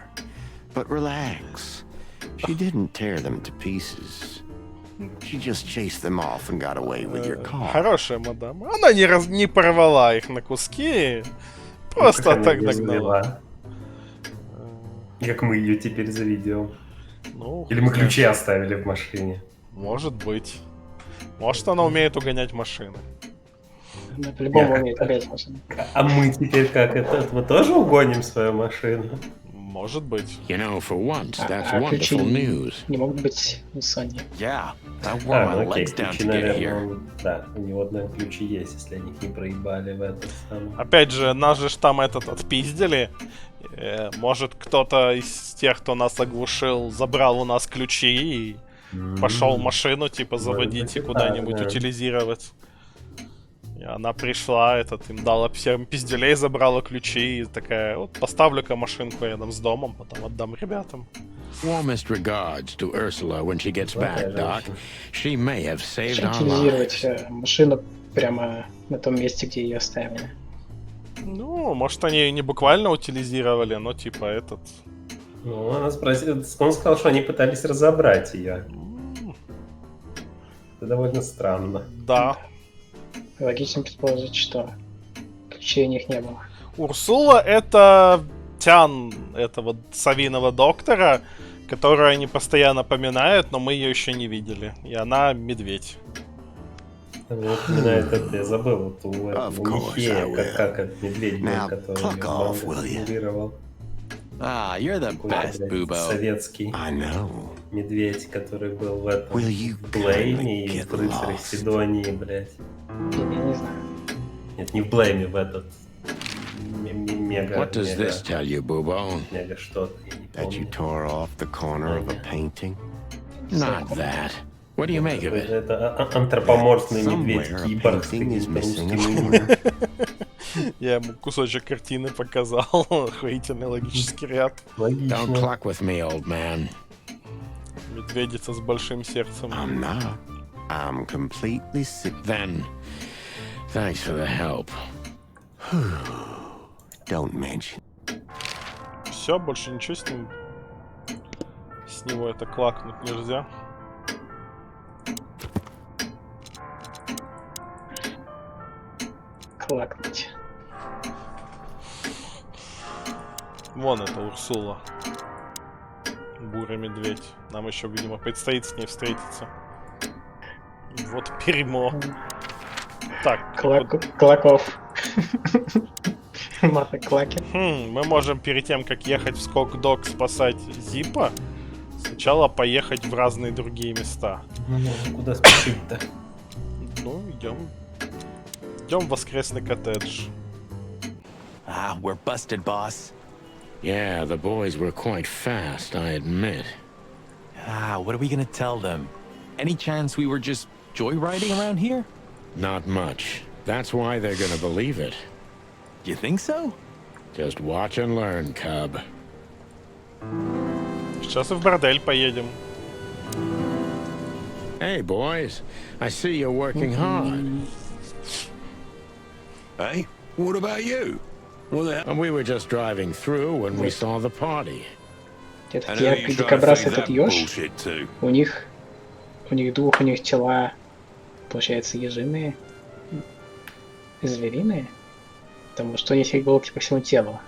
But relax. She didn't tear them to pieces. She just chased them off and got away with your car. Хорошая мадам. Она не порвала их на куски. Просто Как она так её догнала. завела. Как мы ее теперь заведем? Ну, Или мы знаешь, ключи оставили в машине? Может быть. Может, она умеет угонять машины. Она по-любому Я умеет угонять машину. А мы теперь как это? Мы тоже угоним свою машину? Может быть. You know, for once, that's А ключи wonderful news. не могут быть у Сони. Yeah, I wore my Ну окей, legs down ключи, to get наверное, here. да, у него, наверное, ключи есть, если они их не проебали в этот самый. Опять же, нас же ж там этот отпиздили. Может, кто-то из тех, кто нас оглушил, забрал у нас ключи и пошел машину, типа, заводить и быть и куда-нибудь так, да. утилизировать. И она пришла, им дала всем пизделей, забрала ключи и такая, вот поставлю-ка машинку рядом с домом, потом отдам ребятам. Warmest regards to Ursula when she gets back, Doc. She may have saved Зачем our утилизировать lives. машину прямо на том месте, где ее оставили? Ну, может, они не буквально утилизировали, но типа этот... Ну, она спросила, он сказал, что они пытались разобрать ее. Это довольно странно. Да. Логично предположить, что ключей у них не было. Урсула — это тян этого совиного доктора, которую они постоянно поминают, но мы ее еще не видели. И она медведь. Мне напоминает это, я забыл, вот у Of course I Михея, will. как этот медведь был, Now, который pluck off, will you? игнорировал. Ah, you're the Какой-то, best, блядь, Boobo. советский I know. медведь, который был в этом Will you Блейме kindly и get в рыцарях lost? Сидонии, блядь. Я не знаю. Нет, не в Блейме, в этот мега. What does this tell you, Boobo? Мега что-то, я не That you помню. tore off the corner of a painting? Not that. What do you make of it? Это антропоморфный Somewhere медведь a киборг с painting is каким-то missing a русским meaning. Я ему кусочек картины показал. Охуительный логический ряд. Don't Логично. cluck with me, old man. Медведица с большим сердцем. I'm not. I'm completely sick. Then, thanks for the help. Don't mention. Все, больше ничего с ним. С него это клакнуть нельзя. Клакнуть. Вон это Урсула. Бурый медведь. Нам еще, видимо, предстоит с ней встретиться. Вот перемо. Так, Клаков. Мата клаки. мы можем перед тем, как ехать в Скок-Док спасать Зипа, сначала поехать в разные другие места. Ну, куда спешить-то? Ну, идем. Идем в воскресный коттедж. Ah, we're busted, boss. Yeah, the boys were quite fast, I admit. Ah, what are we gonna tell them? Any chance we were just joyriding around here? Not much. That's why they're gonna believe it. You think so? Just watch and learn, cub. Сейчас и в бордель поедем. Hey, boys. I see you're working hard. Hey, what about you? Well, And we were just driving through when we saw the party. Этот дикобраз, этот еж, у них у них дух, у них тела, получается, ежиные, звериные. Потому что у них иголки по всему телу,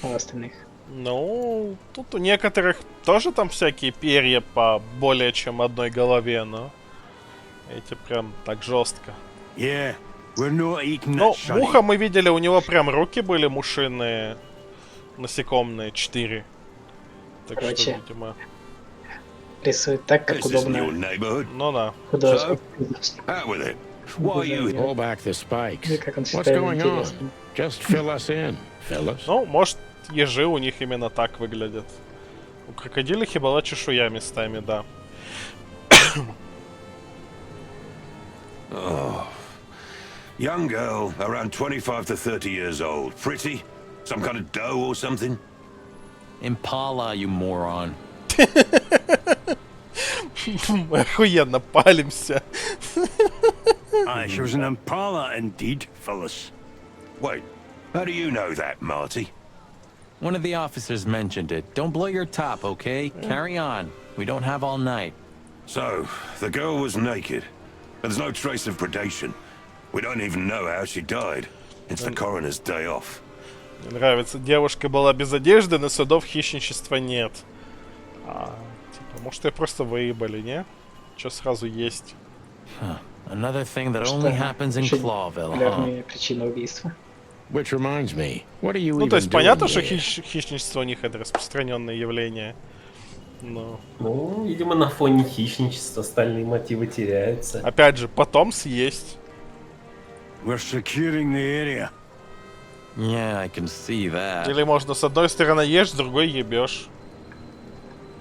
а у остальных. Ну, тут у некоторых тоже там всякие перья по более чем одной голове, но эти прям так жестко. Yeah, we're not eating Ну, that shiny. муха мы видели, у него прям руки были мушиные, насекомые, 4. Так что, Короче. видимо, Рисует так, как This isn't your удобно neighborhood. ну да. художник. Out with it. Why are you here? Pull back the spikes. И как он What's считает going on? интересным. Just fill us in, fellas. Ну, может, ежи у них именно так выглядят. У крокодилихи была чешуя местами, да. Young girl, around 25 to 30 years old. Pretty? Some kind of doe or something? Impala, you moron. Мы охуенно палимся. Aye, she was an impala indeed, fellas. Wait, how do you know that, Marty? One of the officers mentioned it. Don't blow your top, okay? Carry on. We don't have all night. So, the girl was naked. But there's no trace of predation. We don't even know how she died. It's the coroner's day off. Мне нравится, девушка была без одежды, но следов хищничества нет. Типа, может, ее просто выебали, не? Че сразу есть? Another thing that Что only happens in очень Clawville, huh? популярные причины убийства. Which reminds me, what are you Ну, even то есть doing понятно, что here? хищничество у них это распространенное явление. Но, Ну, видимо, на фоне хищничества остальные мотивы теряются. опять же, потом съесть. We're securing the area. Yeah, I can see that. Или можно с одной стороны ешь, с другой ебешь.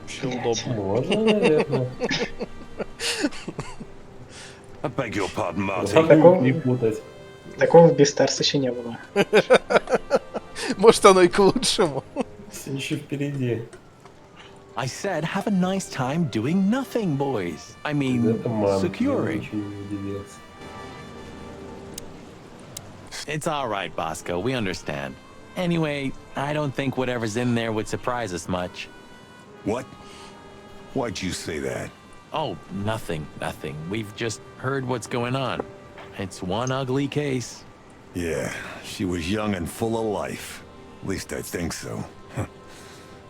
Вообще удобно. Можно, наверное. I beg your pardon, Marty. Такого- Не путать. Такого в Beastars еще не было. Может, оно и к лучшему. Все еще впереди. I said, have a nice time doing nothing, boys. I mean, Это мама. securing. Ничего не удивится. It's all right, Bosco. We understand. Anyway, I don't think whatever's in there would surprise us much. What? Why'd you say that? Oh, nothing. We've just heard what's going on. It's one ugly case. Yeah, she was young and full of life. At least I think so.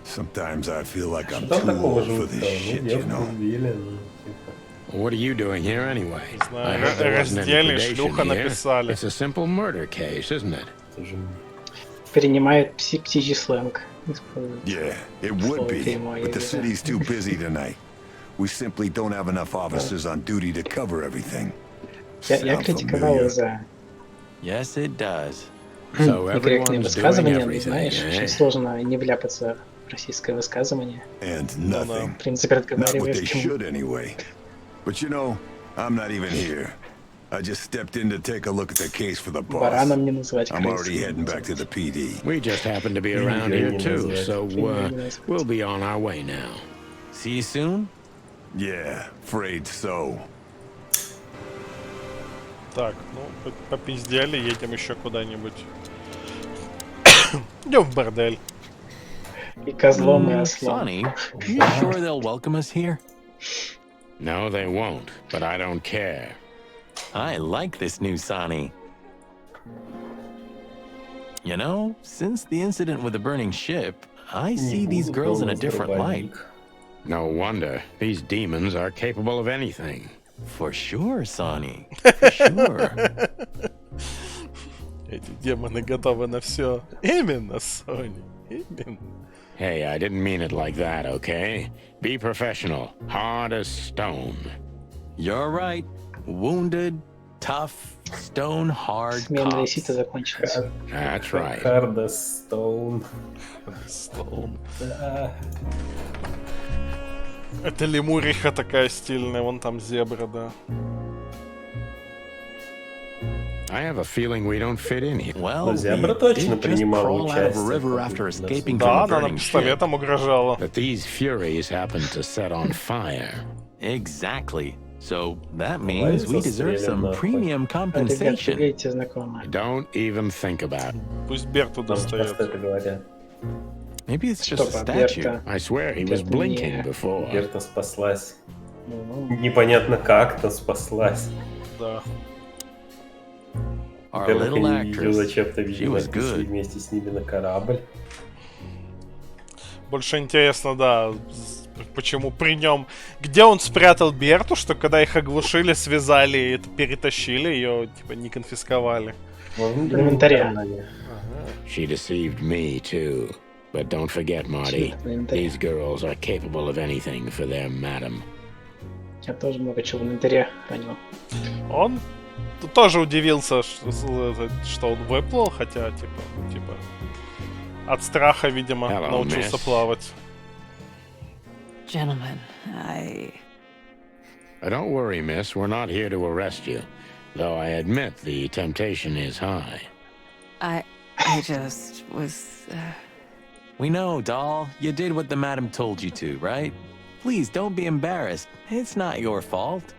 Sometimes I feel like I'm Что too такого old for жуткого? this Ну, shit, you девку know. убили, ну, типа. What are you doing here anyway? знаю, I heard there wasn't any раздельный, predation шлюха here. написали. It's a simple murder case, isn't it? Тоже Перенимает птичий сленг. Использует. Yeah, it would be, but the city's too busy tonight. We simply don't have enough officers on duty to cover everything. Я Sound критиковал familiar? за Yes, it does. So некорректные everyone's doing высказывания, но everything, знаешь, eh? очень сложно не вляпаться в российское высказывание. And nothing. В принципе, Not what разговариваешь they с кем. should anyway. But you know, I'm not even here. I just stepped in to take a look at the case for the boss. Бараном не называть I'm already heading крысой. back to the PD. We just happen to be around here too, so we'll be on our way now. See you soon? Yeah, afraid so. Так, ну, попиздели, едем еще куда-нибудь. Идем в бордель. И козлом, и ослом. Sonny, you sure they'll welcome us here? No, they won't, but I don't care. I like this new Sonny. You know, since the incident with the burning ship, I see these girls in a different light. No wonder. These demons are capable of anything. For sure, Sonny. For sure. Эти демоны готовы на все. Именно, Сони. Именно. Hey, I didn't mean it like that, okay? Be professional. Hard as stone. You're right. Wounded, tough, stone hard Смена cops. висита закончилась. That's right. Харда Стоун. Стоун. Да. Это лемуриха такая стильная, вон там зебра, да. I have a feeling we don't fit in here. Well, Но we зебра точно did just принимала crawl out of a участие. river after escaping Да, from the она burning ship. пистолетом угрожала. But these furies happened to set on fire. Exactly. So that means we Давай deserve застрелим some нахуй. premium Ребята, compensation. видите, знакомые. Don't even think about it. Пусть Берту Там часто достает. это говорят. Maybe it's just a Стоп, а statue. Берта? I swear he was Just blinking me. before. Берта спаслась. Непонятно как-то спаслась. Да. Our Во-первых, little они ее actress. зачем-то, She видимо, was отнесли good. вместе с ними на корабль. Больше интересно, да, почему при нем... Где он спрятал Берту, что когда их оглушили, связали и перетащили, ее, типа, не конфисковали? В инвентаре. She deceived me, too. But don't forget, Marty, В инвентаре. these girls are capable of anything for their madam. Я тоже много чего в инвентаре хранил. Он тоже удивился, что он выплыл, хотя, типа, от страха, видимо, Hello, научился miss. плавать. Gentlemen, Don't worry, miss. We're not here to arrest you. Though I admit the temptation is high. I just was, We know, doll. You did what the madam told you to, right? Please don't be embarrassed. It's not your fault.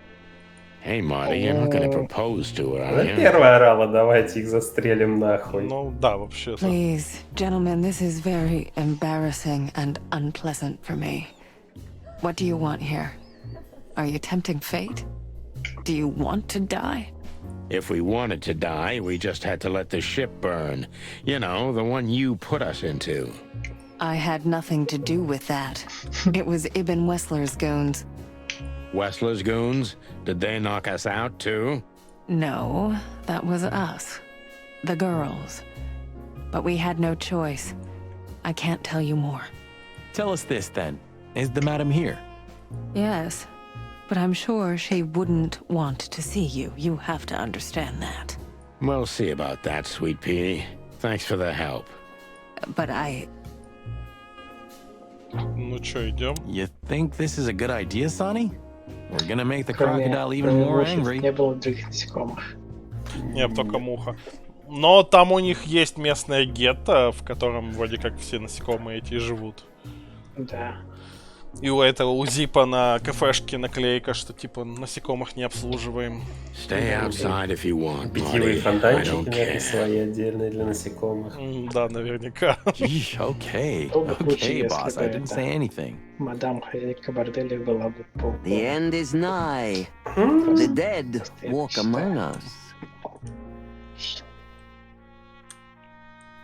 Hey, Marty, you're not going to propose to her, are Она you? первая орала, давайте их застрелим нахуй. Ну, да, вообще-то. please, gentlemen, this is very embarrassing and unpleasant for me. What do you want here? Are you tempting fate? Do you want to die? If we wanted to die, we just had to let the ship burn. You know, the one you put us into. I had nothing to do with that. It was Ibn Wessler's goons. Wessler's goons? Did they knock us out, too? No, that was us. The girls. But we had no choice. I can't tell you more. Tell us this, then. Is the madam here? Yes, but I'm sure she wouldn't want to see you. You have to understand that. We'll see about that, sweet pea. Thanks for the help. But I... Ну чё, идем? You think this is a good idea, Sonny? We're gonna make the Кроме crocodile even more мухи angry. не было других насекомых. Нет, только муха. Но там у них есть местное гетто, в котором вроде как все насекомые эти и живут. Да. И у этого у Зипа на кафешке наклейка, что типа насекомых не обслуживаем. Stay outside if you want, Питьевые Marty. I фонтанчики, don't наверное, care. свои отдельные для насекомых. Да, наверняка. Yeesh, okay. Было бы круче, Okay, если boss, бы I didn't это say anything. мадам хозяйка борделя была бы по... The end is nigh. The dead walk among us.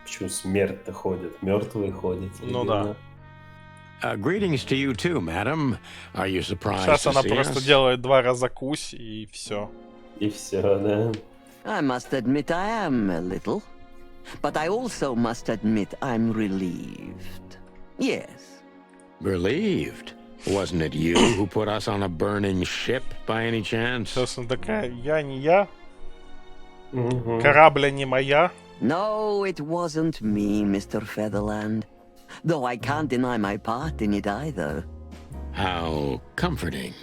Почему смерть-то ходит? Мертвые ходят. Ну да. Greetings to you too, madam. Are you surprised Сейчас to она see просто us? делает 2 раза кусь и все. И все, да. I must admit I am a little. But I also must admit I'm relieved. Yes. Relieved? Wasn't it you who put us on a burning ship by any chance? Сейчас она такая, я не я, корабля не моя. No, it wasn't me, Mr. Featherland. Though I can't deny my part in it either. How comforting.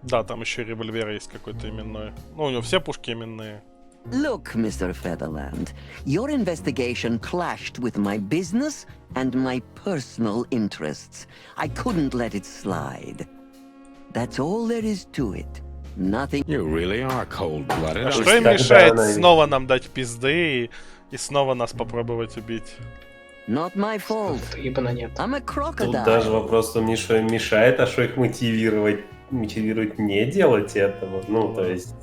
Да, там еще револьвер есть какой-то именной. Ну, у него все пушки именные. Look, Mr. Featherland, your investigation clashed with my business and my personal interests. I couldn't let it slide. That's all there is to it. Nothing. You really are cold-blooded. А aren't что им тогда мешает она- снова нам дать пизды и снова нас попробовать убить? Not my fault. Ибо нет. I'm a Тут crocodile. даже вопрос в том, не что им мешает, а что их мотивировать не делать этого. Ну, то есть,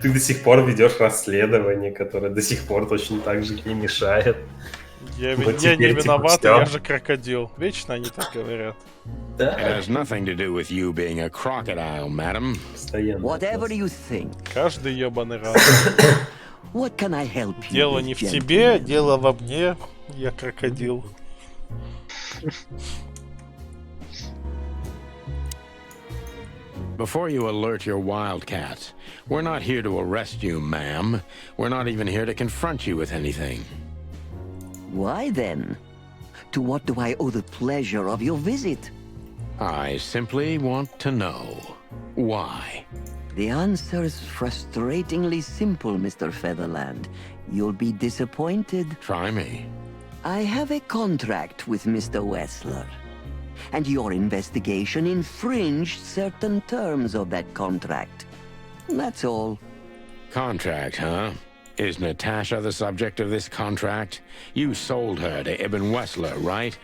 ты до сих пор ведешь расследование, которое до сих пор точно так же не мешает. Я Вот не теперь, типа, виноват, всё. я же крокодил. Вечно они так говорят. It Да, has nothing to do with you being a crocodile, madam. постоянно. Whatever you think. Каждый ебаный раз. What can I help you Дело with, не в gentlemen? тебе, дело во мне. Я крокодил. Before you alert your wildcats, we're not here to arrest you, ma'am. We're not even here to confront you with anything. Why then? To what do I owe the pleasure of your visit? I simply want to know why. The answer's frustratingly simple, Mr. Featherland. You'll be disappointed. Try me. I have a contract with Mr. Wessler, and your investigation infringed certain terms of that contract. That's all. Contract, huh? Is Natasha the subject of this contract? You sold her to Ibn Wessler, right?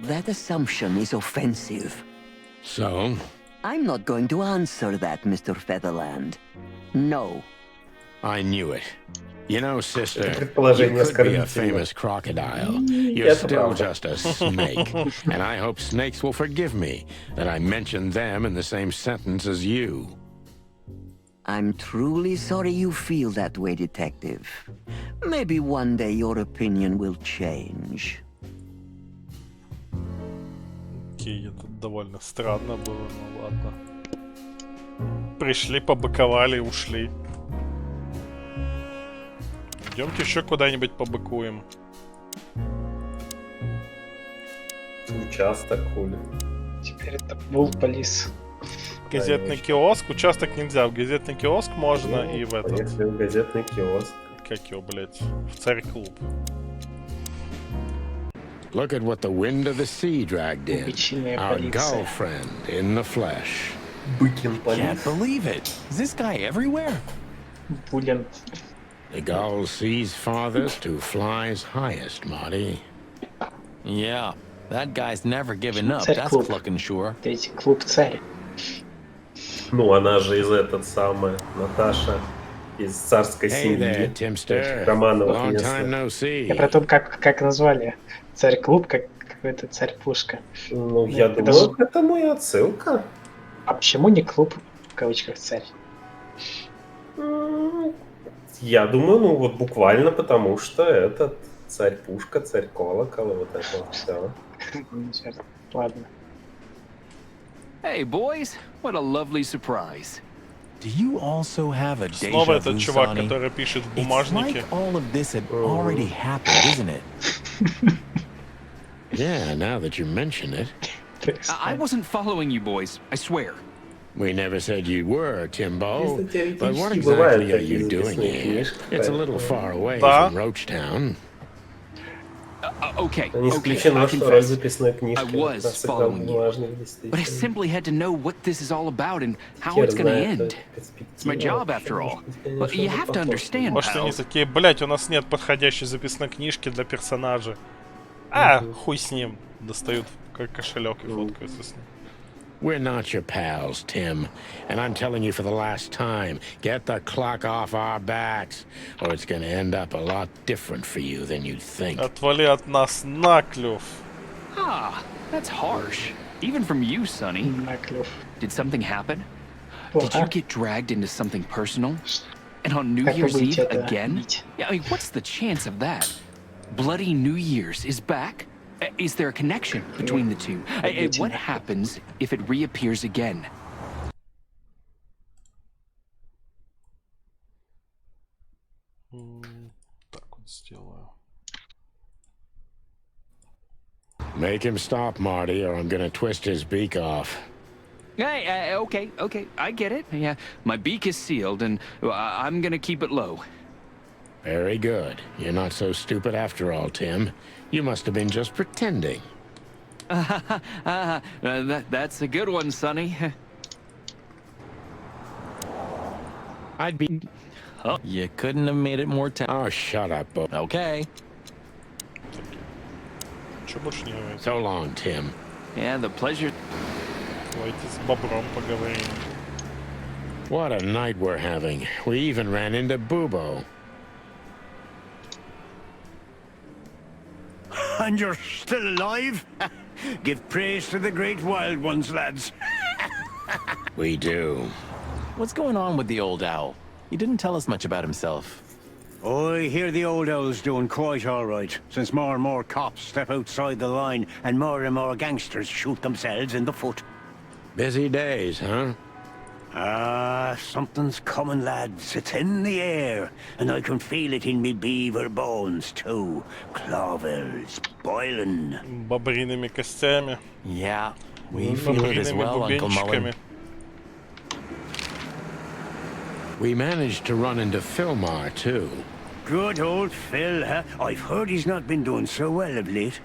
That assumption is offensive. So? I'm not going to answer that, Mr. Featherland. No. I knew it. You know, sister, you Предположение could be a оскорбительное. famous crocodile. You're Это still правда. just a snake. And I hope snakes will forgive me that I mentioned them in the same sentence as you. I'm truly sorry you feel that way, Detective. Maybe one day your opinion will change. Окей, это довольно странно было, ну ладно. Пришли, побыковали, ушли. Идемте еще куда-нибудь побыкуем. Участок хули. Теперь это был полис. Газетный киоск. Участок нельзя. В газетный киоск можно и в этот. Поехали в газетный киоск. Как его, блять? В царь-клуб. Look at what the wind of the sea dragged in. Обычная Our полиция. girlfriend in the flesh. Быкин полис. Can't believe it. Is this guy everywhere? Булин. The gull sees farthest who flies highest, Marty. Yeah, that guy's never given up, Царь that's клуб. fucking sure. Третий клуб царь. Ну, она же из этот самый, Наташа, из царской Hey there, семьи. Timster. Романовых Long time местных. no see. Я про то, как назвали. Царь-клуб, как какой-то царь-пушка. Ну, я Это думаю, же- к этому и отсылка. А почему не клуб, в кавычках, царь? Я думаю, ну вот буквально потому, что этот царь-пушка, царь-колокол, и вот это вот все. Черт, ладно. Hey, boys, what a lovely surprise. Do you also have a Снова deja этот vu, чувак, Sonny? который пишет в It's бумажнике. like all of this had already happened, isn't it? Yeah, now that you mention it. I wasn't following you boys, I swear. We never said you were, Timbo. Если But what теоретически бывают exactly are такие you doing записные here? книжки, It's a little поэтому far away Да. from Roachtown. Okay, Не okay, исключено, I что роль confess. записной книжки I was как раз сыграл following you. бумажник, But I действительно. simply had to know what this is all about and how Хер it's gonna знает, end. It's my job, after all. But you have to understand, Может, они pals. такие, блять, у нас нет подходящей записной книжки для персонажа. А, хуй с ним. Достают кошелек и фоткаются с ним. We're not your pals, Tim. And I'm telling you for the last time, get the clock off our backs, or it's gonna end up a lot different for you than you'd think. Отвали от нас на клюв. Ah, that's harsh. Even from you, Sonny. На клюв. Did something happen? Did you Плохо. get dragged into something personal? And on New Как вы Year's будете Eve это again? бить? Yeah, I mean, what's the chance of that? Bloody New Year's is back? Is there a connection between the two? What happens if it reappears again? Так вот сделаю. Make him stop, Marty, or I'm gonna twist his beak off. Hey, okay, I get it. Yeah, my beak is sealed, and I'm gonna keep it low. Very good. You're not so stupid after all, Tim. You must have been just pretending. That's a good one, Sonny. I'd be... You couldn't have made it more Oh, shut up, Bo. Okay. Чё больше не говорить? So long, Tim. Yeah, the pleasure. Давайте с бобром поговорим. What a night we're having. We even ran into Bubo. And you're still alive? Give praise to the great wild ones, lads. We do. What's going on with the old owl? He didn't tell us much about himself. I hear the old owl's doing quite all right, since more and more cops step outside the line and more gangsters shoot themselves in the foot. Busy days, huh? Ah, something's coming, lads. It's in the air, and I can feel it in me beaver bones, too. Clovels boiling. Бобриными костями. Yeah, we feel it as Бобриными well, Uncle Mullen. бубенчиками. We managed to run into Philmar, too. Good old Phil, huh? I've heard he's not been doing so well of late.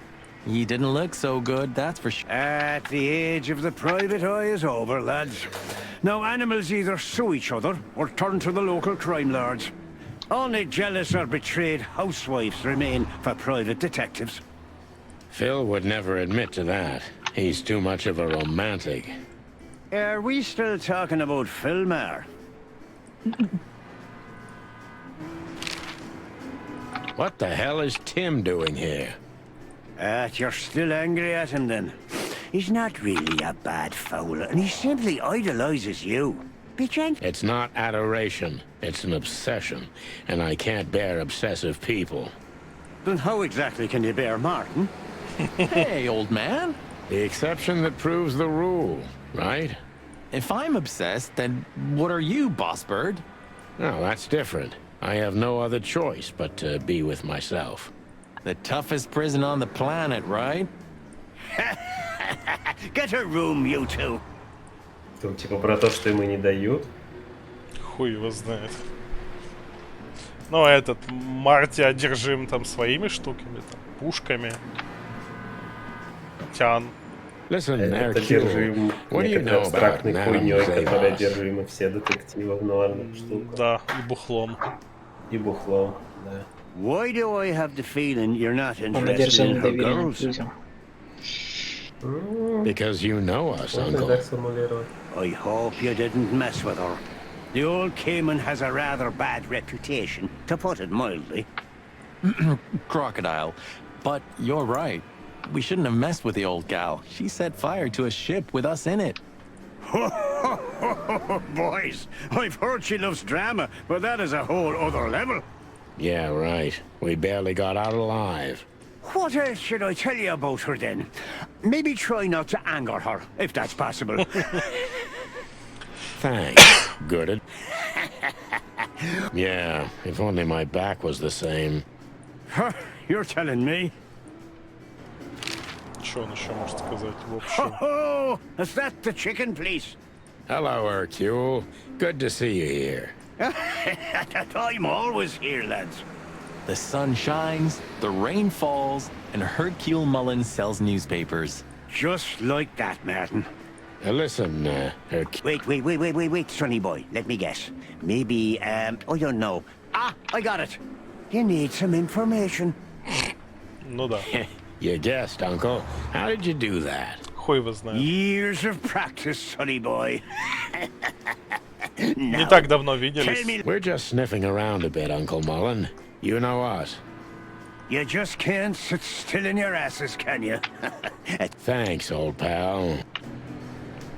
He didn't look so good, that's for sure. At the age of the private eye is over, lads. Now animals either sue each other or turn to the local crime lords. Only jealous or betrayed housewives remain for private detectives. Phil would never admit to that. He's too much of a romantic. Are we still talking about Filmar? What the hell is Tim doing here? You're still angry at him then? He's not really a bad fowler, and he simply idolizes you. Be gentle. It's not adoration. It's an obsession. And I can't bear obsessive people. Then how exactly can you bear Martin? Hey, old man. The exception that proves the rule, right? If I'm obsessed, then what are you, boss bird? No, that's different. I have no other choice but to be with myself. The toughest prison on the planet, right? Get a room, you two. Там типа про то, что ему не дают. Хуй его знает. Ну, этот Марти одержим там своими штуками, там, пушками. Тян. Listen, Это Hercule, одержим what do you некоторой know about абстрактной хуйней, Madame которой Zaybas? одержимы все детективы в нормальных штуках. Да, и бухлом. И бухло, да. Why do I have the feeling you're not Он interested одержим in her доверием girls? к людям. Because you know us, Можно Uncle. так сформулировать. I hope you didn't mess with her. The old Cayman has a rather bad reputation, to put it mildly. Crocodile. But you're right. We shouldn't have messed with the old gal. She set fire to a ship with us in it. Boys, I've heard she loves drama, but that is a whole other level. Yeah, right. We barely got out alive. What else should I tell you about her then? Maybe try not to anger her, if that's possible. Thanks, Gooded. Yeah, if only my back was the same. You're telling me? Что он еще может сказать в общем? Oh, is that the chicken, please? Hello, Hercule. Good to see you here. I'm always here, lads. The sun shines, the rain falls, and Hercule Mullins sells newspapers. Just like that, Martin. Listen, Hercule. Wait, sonny boy. Let me guess. Maybe, I don't know. Ah, I got it. You need some information. Ну да. You guessed, Uncle. How did you do that? Хуй его знает. Years of practice, sonny boy. Не так давно виделись. We're just sniffing around a bit, Uncle Mullen. You know us. You just can't sit still in your asses, can you? Thanks, old pal.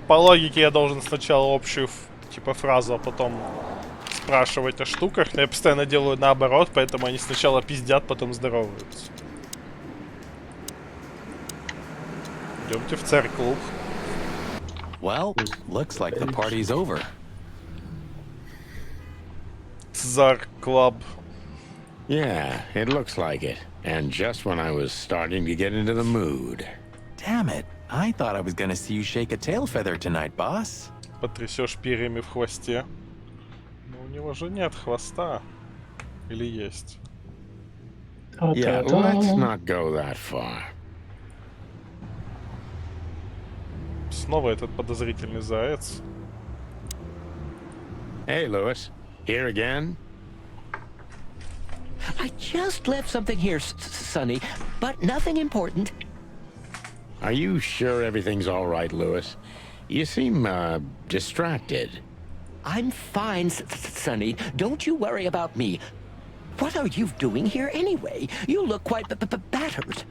По логике я должен сначала общую типа фразу, а потом спрашивать о штуках. Но я постоянно делаю наоборот, поэтому они сначала пиздят, потом здороваются. Идемте в церковь. Well, looks like the party's over. Tsar Club. Yeah, it looks like it. And just when I was starting to get into the mood. Damn it. I thought I was gonna see you shake a tail feather tonight, boss. Потрясешь перьями в хвосте. Но у него же нет хвоста. Или есть? Yeah, let's not go that far. Снова этот подозрительный заяц. Hey, Louis. Here again? I just left something here, Sonny, but nothing important. Are you sure everything's all right, Louis? You seem, distracted. I'm fine, Sonny. Don't you worry about me. What are you doing here anyway? You look quite battered.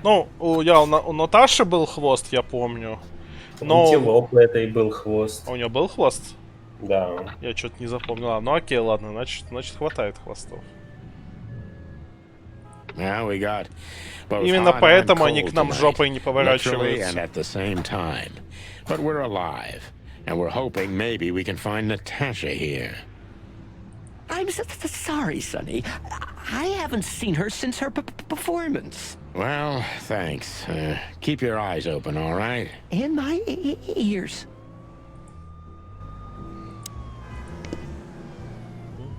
Ну, у Наташи был хвост, я помню. Но... У Антилопы этой был хвост. У нее был хвост? Да. Я что-то не запомнил. Ну окей, ладно, значит хватает хвостов. Well, we got both Именно hot поэтому and они cold к нам tonight, жопой не literally поворачиваются. and at the same time. But we're alive, and we're hoping maybe we can find Natasha here. I'm sorry, Sonny. I haven't seen her since her performance. Well, thanks. Keep your eyes open, all right? And my ears.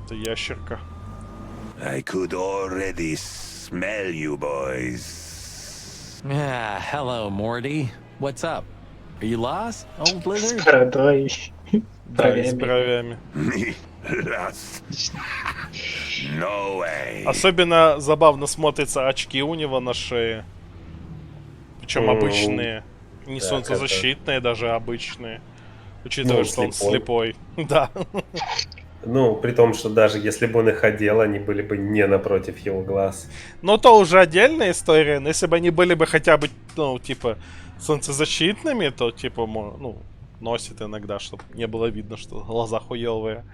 Это ящерка. I could already smell you boys. Ah, hello, Morty. What's up? Are you lost, old lizard? Бородой. Да, и с бровями. Me lost. No way. Особенно забавно смотрятся очки у него на шее. Причем обычные. Не Так, солнцезащитные, даже обычные. Учитывая, Ну, что он слепой. слепой. Да. Ну, при том, что даже если бы он их одел, они были бы не напротив его глаз. Но то уже отдельная история. Но если бы они были бы хотя бы, ну, типа, солнцезащитными, то, типа, ну, носит иногда, чтобы не было видно, что глаза хуёвые.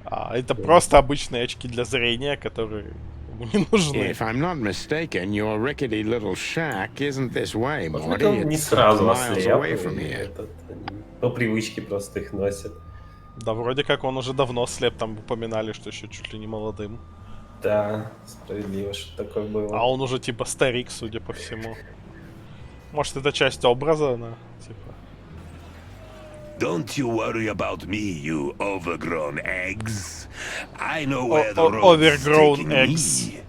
А это просто обычные очки для зрения, которые ему не нужны. If I'm not mistaken, your rickety little shack isn't this way, Может, Morty. он не It's сразу miles ослеп. away from here. Они по привычке просто их носят. Да, вроде как он уже давно слеп, там упоминали, что еще чуть ли не молодым. Да, справедливо, что такое было. А он уже типа старик, судя по всему. Может, это часть образа, она, типа. Don't you worry about me, you overgrown eggs. I know where the road's Overgrown taking eggs. me.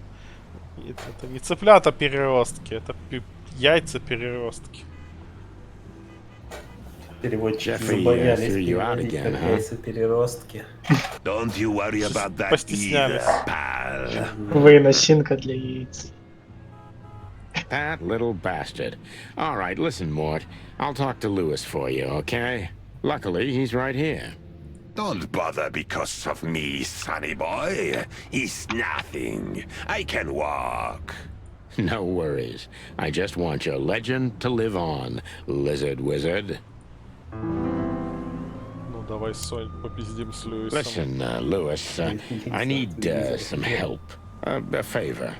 Это не цыплята переростки, это яйца переростки. Переводчики Jeffrey, забоялись threw you out переводить again, как huh? яйца-переростки. Don't you worry about that Постеснялись. either, pal. Вы носинка для яиц. That little bastard. All right, listen, Mort. I'll talk to Lewis for you, okay? Luckily, he's right here. Don't bother because of me, sonny boy. It's nothing. I can walk. No worries. I just want your legend to live on, lizard wizard. Ну давай, Сонь, попиздим с Льюисом. Listen, Lewis, I need some help. A favor.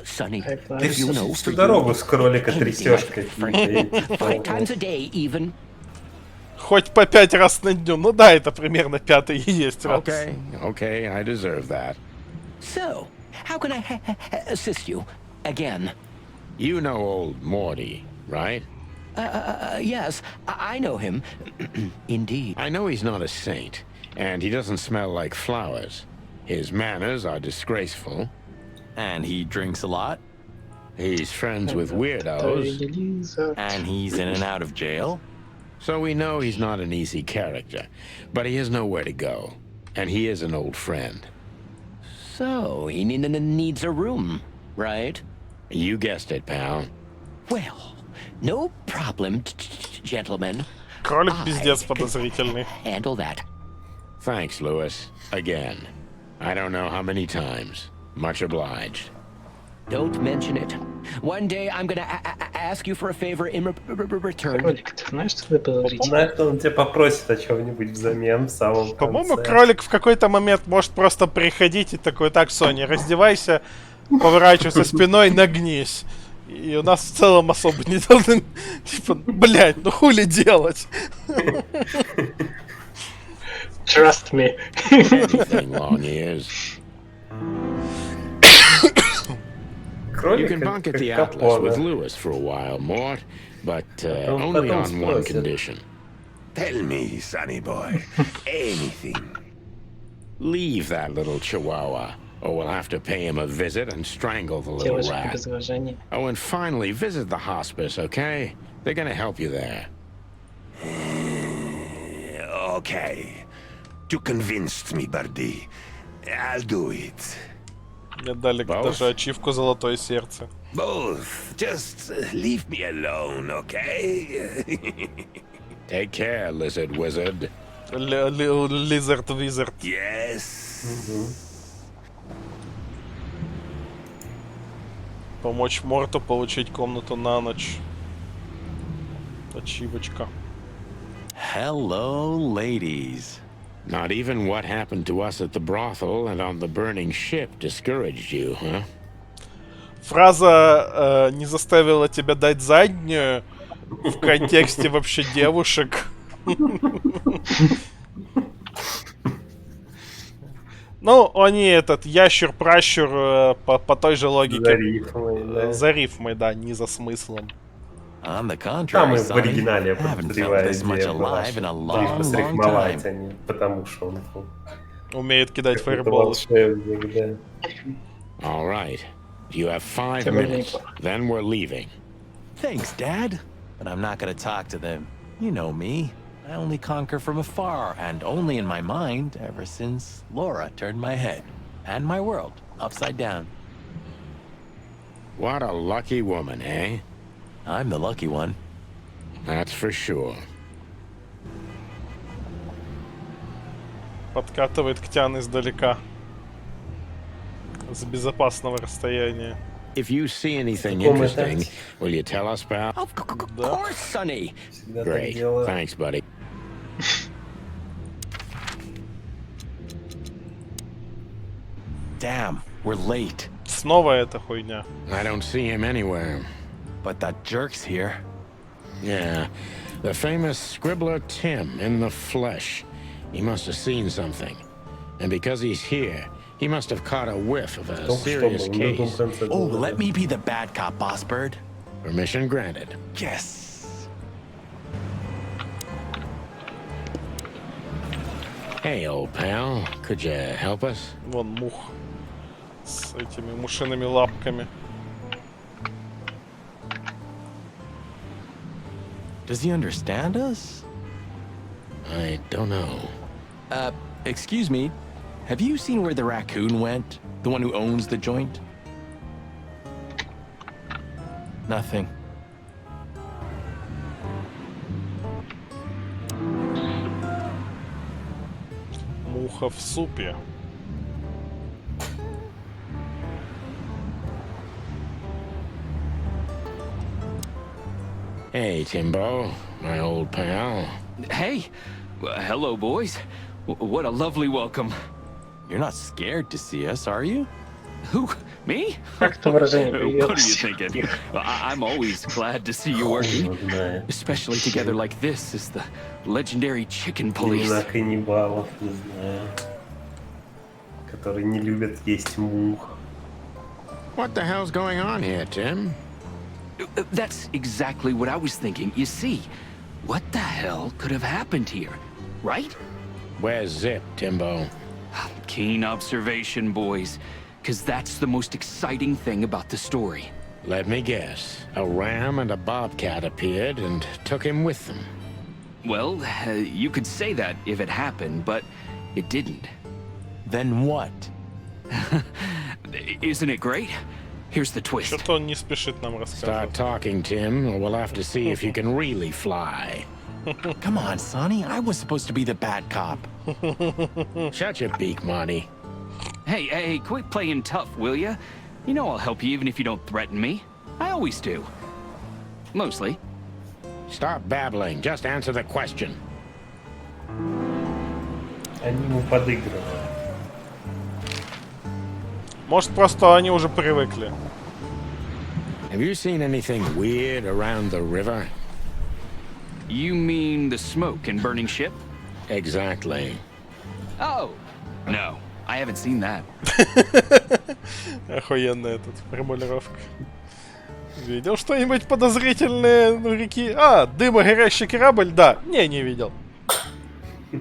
Sonny, Ты you know, всю for дорогу you, с кролика anything трясешь like какие-то. 5 times a day even. Хоть по 5 раз на дню. Ну да, это примерно 5-й и есть раз. Okay, I deserve that. So, how can I assist you again? You know old Morty, right? Yes, I know him. Indeed. I know he's not a saint, and he doesn't smell like flowers. His manners are disgraceful. And he drinks a lot. He's friends with weirdos. And he's in and out of jail. So we know he's not an easy character, but he has nowhere to go. And he is an old friend. So, he needs a room, right? You guessed it, pal. Well, no problem, gentlemen. Кролик пиздец подозрительный. Handle that. Thanks, Lewis. Again. I don't know how many times. Much obliged. Don't mention it. One day I'm gonna ask you for a favor in return. Кролик, ты знаешь, что надо говорить? Знаешь, он тебя попросит о чем-нибудь взамен в самом конце. По-моему, кролик в какой-то момент может просто приходить и такой: так, Соня, раздевайся, поворачивайся спиной, нагнись. И у нас в целом особо не должны... Типа, блядь, ну хули делать? Trust me. Anything, long ears. Кролик You can bunk at the как Atlas Капона. with Lewis for a while, Mort, but only потом on one спросит. condition. Tell me, sonny boy. Anything. Leave that little chihuahua, or we'll have to pay him a visit and strangle the little Девушка rat. без уважения. Oh, and finally, visit the hospice, okay? They're gonna help you there. Okay. You convinced me, Birdie. I'll do it. Мне дали даже ачивку «Золотое сердце». Both. Just leave me alone, okay? Take care, lizard wizard. Lizard Wizard. Yes. Помочь Морту получить комнату на ночь. Ачивочка. Hello, ladies. Not even what happened to us at the brothel and on the burning ship discouraged you, huh? Фраза «не заставила тебя дать заднюю» в контексте вообще девушек. Ну, они этот ящур-пращур по той же логике. За рифмой, да. За рифмой, да, не за смыслом. On the Там contrary, и в Sonny, оригинале I haven't felt подозреваю this much идея была, alive in a что long, рифмы long срифмовать, time. а не потому что он Умеет кидать какой-то фаерболы. волшебник, да. All right. You have 5 Тебе minutes. неплохо. Then we're leaving. Thanks, Dad. But I'm not gonna talk to them. You know me. I only conquer from afar, and only in my mind, ever since Laura turned my head and my world upside down. What a lucky woman, eh? I'm the lucky one. That's for sure. Подкатывает к Тян издалека. С безопасного расстояния. If you see anything interesting, will you tell us, pal? Of course, Sonny. Great. Thanks, buddy. Damn, we're late. Снова эта хуйня. I don't see him anywhere. But that jerk's here. Yeah, the famous scribbler Tim in the flesh. He must have seen something. And because he's here, he must have caught a whiff of a serious case. Oh, let me be the bad cop, Boss Bird. Permission granted. Yes. Hey, old pal, could you help us? Вон мух. С этими мушиными лапками. Does he understand us? I don't know. Excuse me. Have you seen where the raccoon went? The one who owns the joint? Nothing. Муха в супе. Hey, Timbo, my old pal. Hey, hello, boys. What a lovely welcome. You're not scared to see us, are you? Who? Me? Как-то выражение What are you появилось. thinking? I'm always glad to see you working. Especially together like this as the legendary chicken police. Имена каннибалов, не знаю. Которые не любят есть мух. What the hell's going on here, Tim? That's exactly what I was thinking. You see, what the hell could have happened here, right? Where's Zip, Timbo? Keen observation, boys. Because that's the most exciting thing about the story. Let me guess. A ram and a bobcat appeared and took him with them. Well, you could say that if it happened, but it didn't. Then what? Isn't it great? Here's the twist. Что-то он не спешит нам Start рассказывать. talking, Tim, or we'll have to see if you can really fly. Come on, Sonny. I was supposed to be the bad cop. Shut your beak, Marty. Hey, quit playing tough, will ya? You know I'll help you even if you don't threaten me. I always do. Mostly. Stop babbling. Just answer the question. Они ему подыгрывают. Может, просто они уже привыкли. Have you seen anything weird around the river? You mean the smoke and burning ship? Exactly. Oh, no. I haven't seen that. Охуенная тут формулировка. Видел что-нибудь подозрительное у реки? А, дымогорящий корабль? Да. Не видел. Ну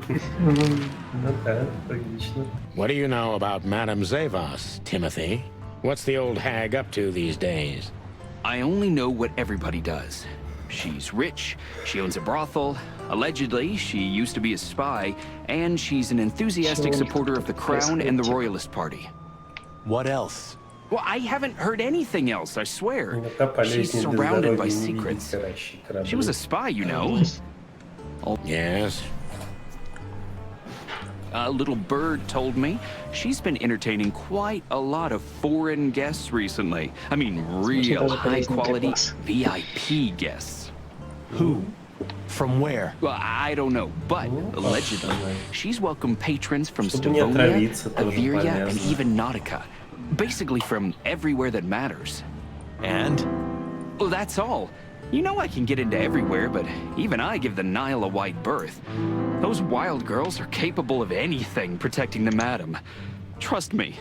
да, логично. What do you know about Madame Zavas, Timothy? What's the old hag up to these days? I only know what everybody does. She's rich, she owns a brothel, allegedly she used to be a spy, and she's an enthusiastic supporter of the crown and the royalist party. What else? Well, I haven't heard anything else, I swear. Иногда по She's лестнице без surrounded дороги by не видеть secrets. горящий корабль. She was a spy, you know. Yes. A little bird told me she's been entertaining quite a lot of foreign guests recently. I mean, real high-quality VIP guests. Who? From where? Well, I don't know, but allegedly, she's welcomed patrons from Чтобы не Stavonia, отравиться, тоже Averia, and полезно. even Nautica. Basically from everywhere that matters. And? Well, that's all. You know I can get into everywhere, but even I give the Nile a wide berth. Those wild girls are capable of anything protecting the madam. Trust me.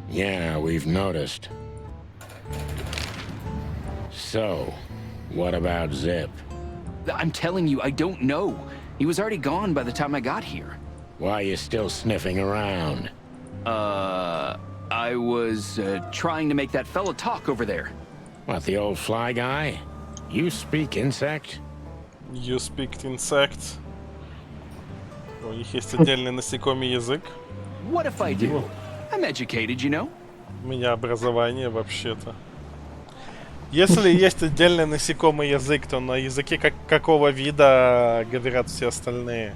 Yeah, we've noticed. So, what about Zip? I'm telling you, I don't know. He was already gone by the time I got here. Why are you still sniffing around? I was trying to make that fella talk over there. What, the old fly guy? You speak insect? You speak insect. У них есть отдельный насекомый язык. What if I do? I'm educated, you know? У меня образование вообще-то. Если есть отдельный насекомый язык, то на языке какого вида говорят все остальные?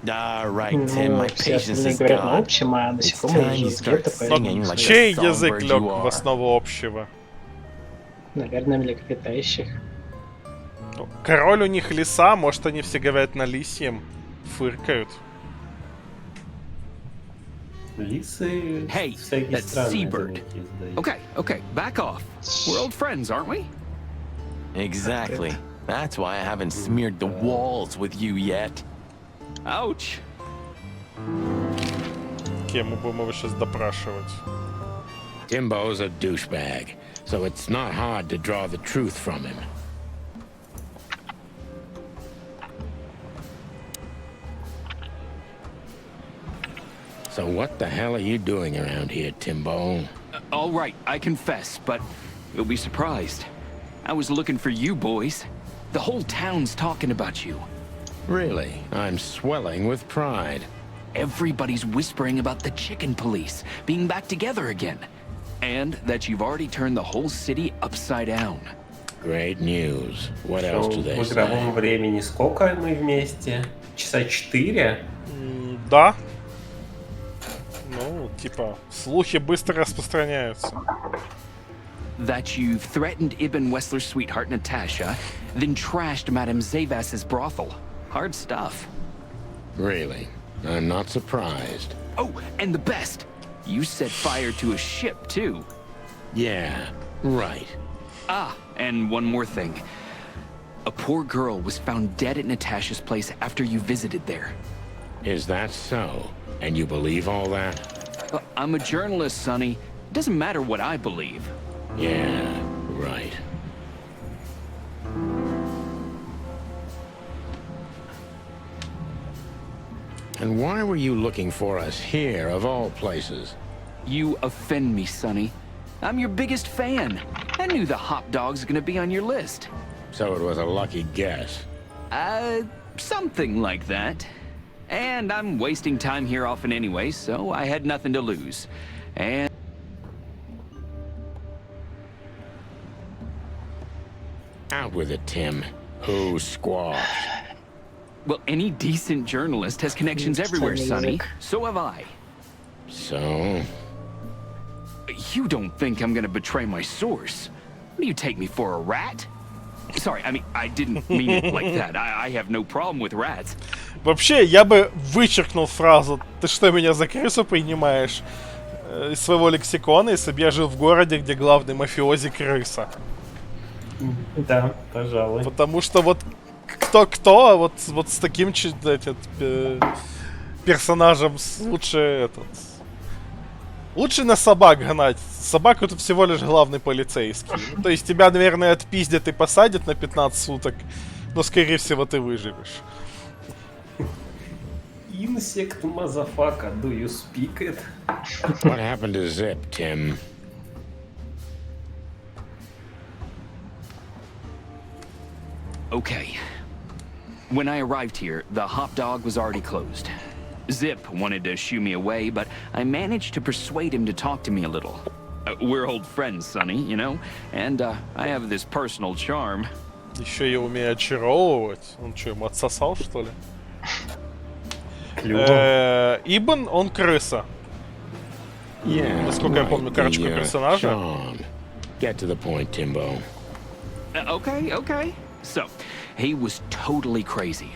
Right, Tim, my Все patience остальные is говорят на gone. общем, а It's насекомые time you есть start где-то, singing поэтому... like Чей the язык songbird лег you в are. основу общего? Наверное, млекопитающих. Ну, король у них лиса, может они все говорят на лисьем, фыркают. Лисы Hey, всякие that's странные seabird. звуки издают. Okay, back off. We're old friends, aren't we? Exactly. That's why I haven't smeared the walls with you yet. Ouch. Кем мы будем его сейчас допрашивать? Timbo's a douchebag, so it's not hard to draw the truth from him. So what the hell are you doing around here, Timbo? All right, I confess, but you'll be surprised. I was looking for you boys. The whole town's talking about you. Really? I'm swelling with pride. Everybody's whispering about the chicken police being back together again. And that you've already turned the whole city upside down. Great news. What else do they В игровом say? времени сколько мы вместе? Часа 4? Да. Ну, типа, слухи быстро распространяются. That you've threatened Ibn Wessler's sweetheart Natasha, then trashed Madame Zavas's brothel. Hard stuff. Really? I'm not surprised. Oh, and the best! You set fire to a ship, too. Yeah, right. Ah, and one more thing. A poor girl was found dead at Natasha's place after you visited there. Is that so? And you believe all that? I'm a journalist, Sonny. It doesn't matter what I believe. Yeah, right. And why were you looking for us here, of all places? You offend me, Sonny. I'm your biggest fan. I knew the hop dog's gonna be on your list. So it was a lucky guess. Something like that. And I'm wasting time here often anyway, so I had nothing to lose. And... Out with it, Tim. Who squawked? Well, any decent journalist has connections everywhere, Sonny. So have I. So? You don't think I'm gonna betray my source? What do you take me for, a rat? Sorry, I mean, I didn't mean it like that. I have no problem with rats. Вообще, я бы вычеркнул фразу «Ты что, меня за крысу принимаешь?» из своего лексикона, если бы я жил в городе, где главный мафиози крыса. Да, пожалуй. Потому что вот кто-кто, а вот с таким персонажем лучше на собак гнать. Собаку это всего лишь главный полицейский. Ну, то есть тебя, наверное, отпиздят и посадят на 15 суток, но скорее всего ты выживешь. Insect motherfucker, do you speak it? What happened to Zip, Tim? Okay. When I arrived here, the hop dog was already closed. Zip wanted to shoo me away, but I managed to persuade him to talk to me a little. We're old friends, Sonny, you know? And I have this personal charm. Еще я умею очаровывать. Он что, ему отсосал, что ли? Ибн, он крыса. Насколько я помню карточку персонажа. Get to the point, Timbo. Okay. So, he was totally crazy.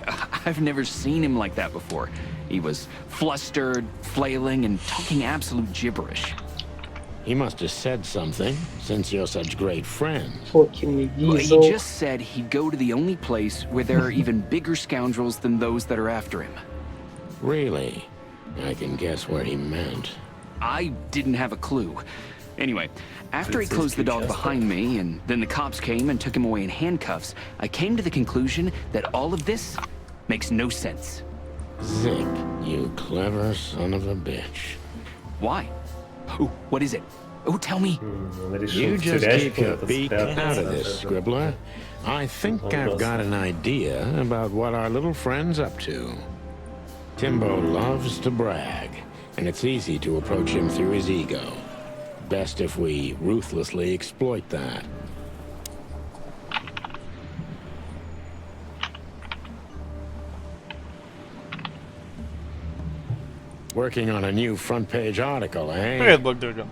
I've never seen him like that before. He was flustered, flailing, and talking absolute gibberish. He must have said something, since you're such great friends. Well, he just said he'd go to the only place where there are even bigger scoundrels than those that are after him. Really? I can guess where he meant. I didn't have a clue. Anyway, after he closed the dog behind me, and then the cops came and took him away in handcuffs, I came to the conclusion that all of this makes no sense. Zip, you clever son of a bitch. Why? What is it? Oh, tell me. Он решил You в just keep тюрячку your этот beak out спрятаться. of this, Scribbler. I think I've got an idea about what our little friend's up to. Timbo loves to brag, and it's easy to approach him through his ego. Best if we ruthlessly exploit that. Working on a new front-page article, eh? Привет, Блэкдрэгон.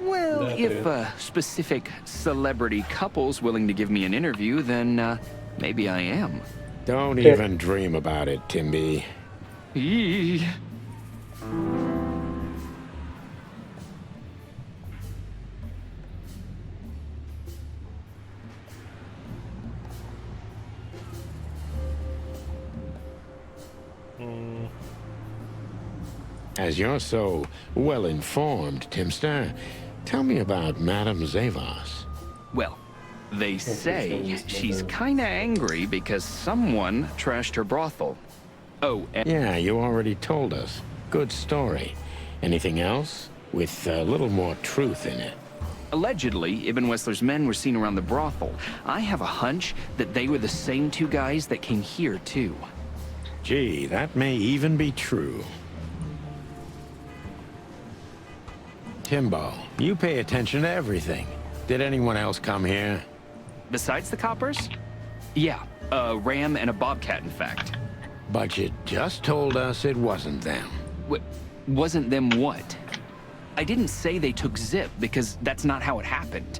Well, if specific celebrity couple's willing to give me an interview, then maybe I am. Don't even dream about it, Timby. Eee. As you're so well-informed, Timster, tell me about Madame Zavos. Well, they say she's kinda angry because someone trashed her brothel. Oh, and Yeah, you already told us. Good story. Anything else? With a little more truth in it. allegedly, Ibn Wessler's men were seen around the brothel. I have a hunch that they were the same two guys that came here, too. Gee, that may even be true. Timbo, you pay attention to everything. Did anyone else come here? Besides the coppers? Yeah, a ram and a bobcat, in fact. But you just told us it wasn't them. Wasn't them what? I didn't say they took Zip, because that's not how it happened.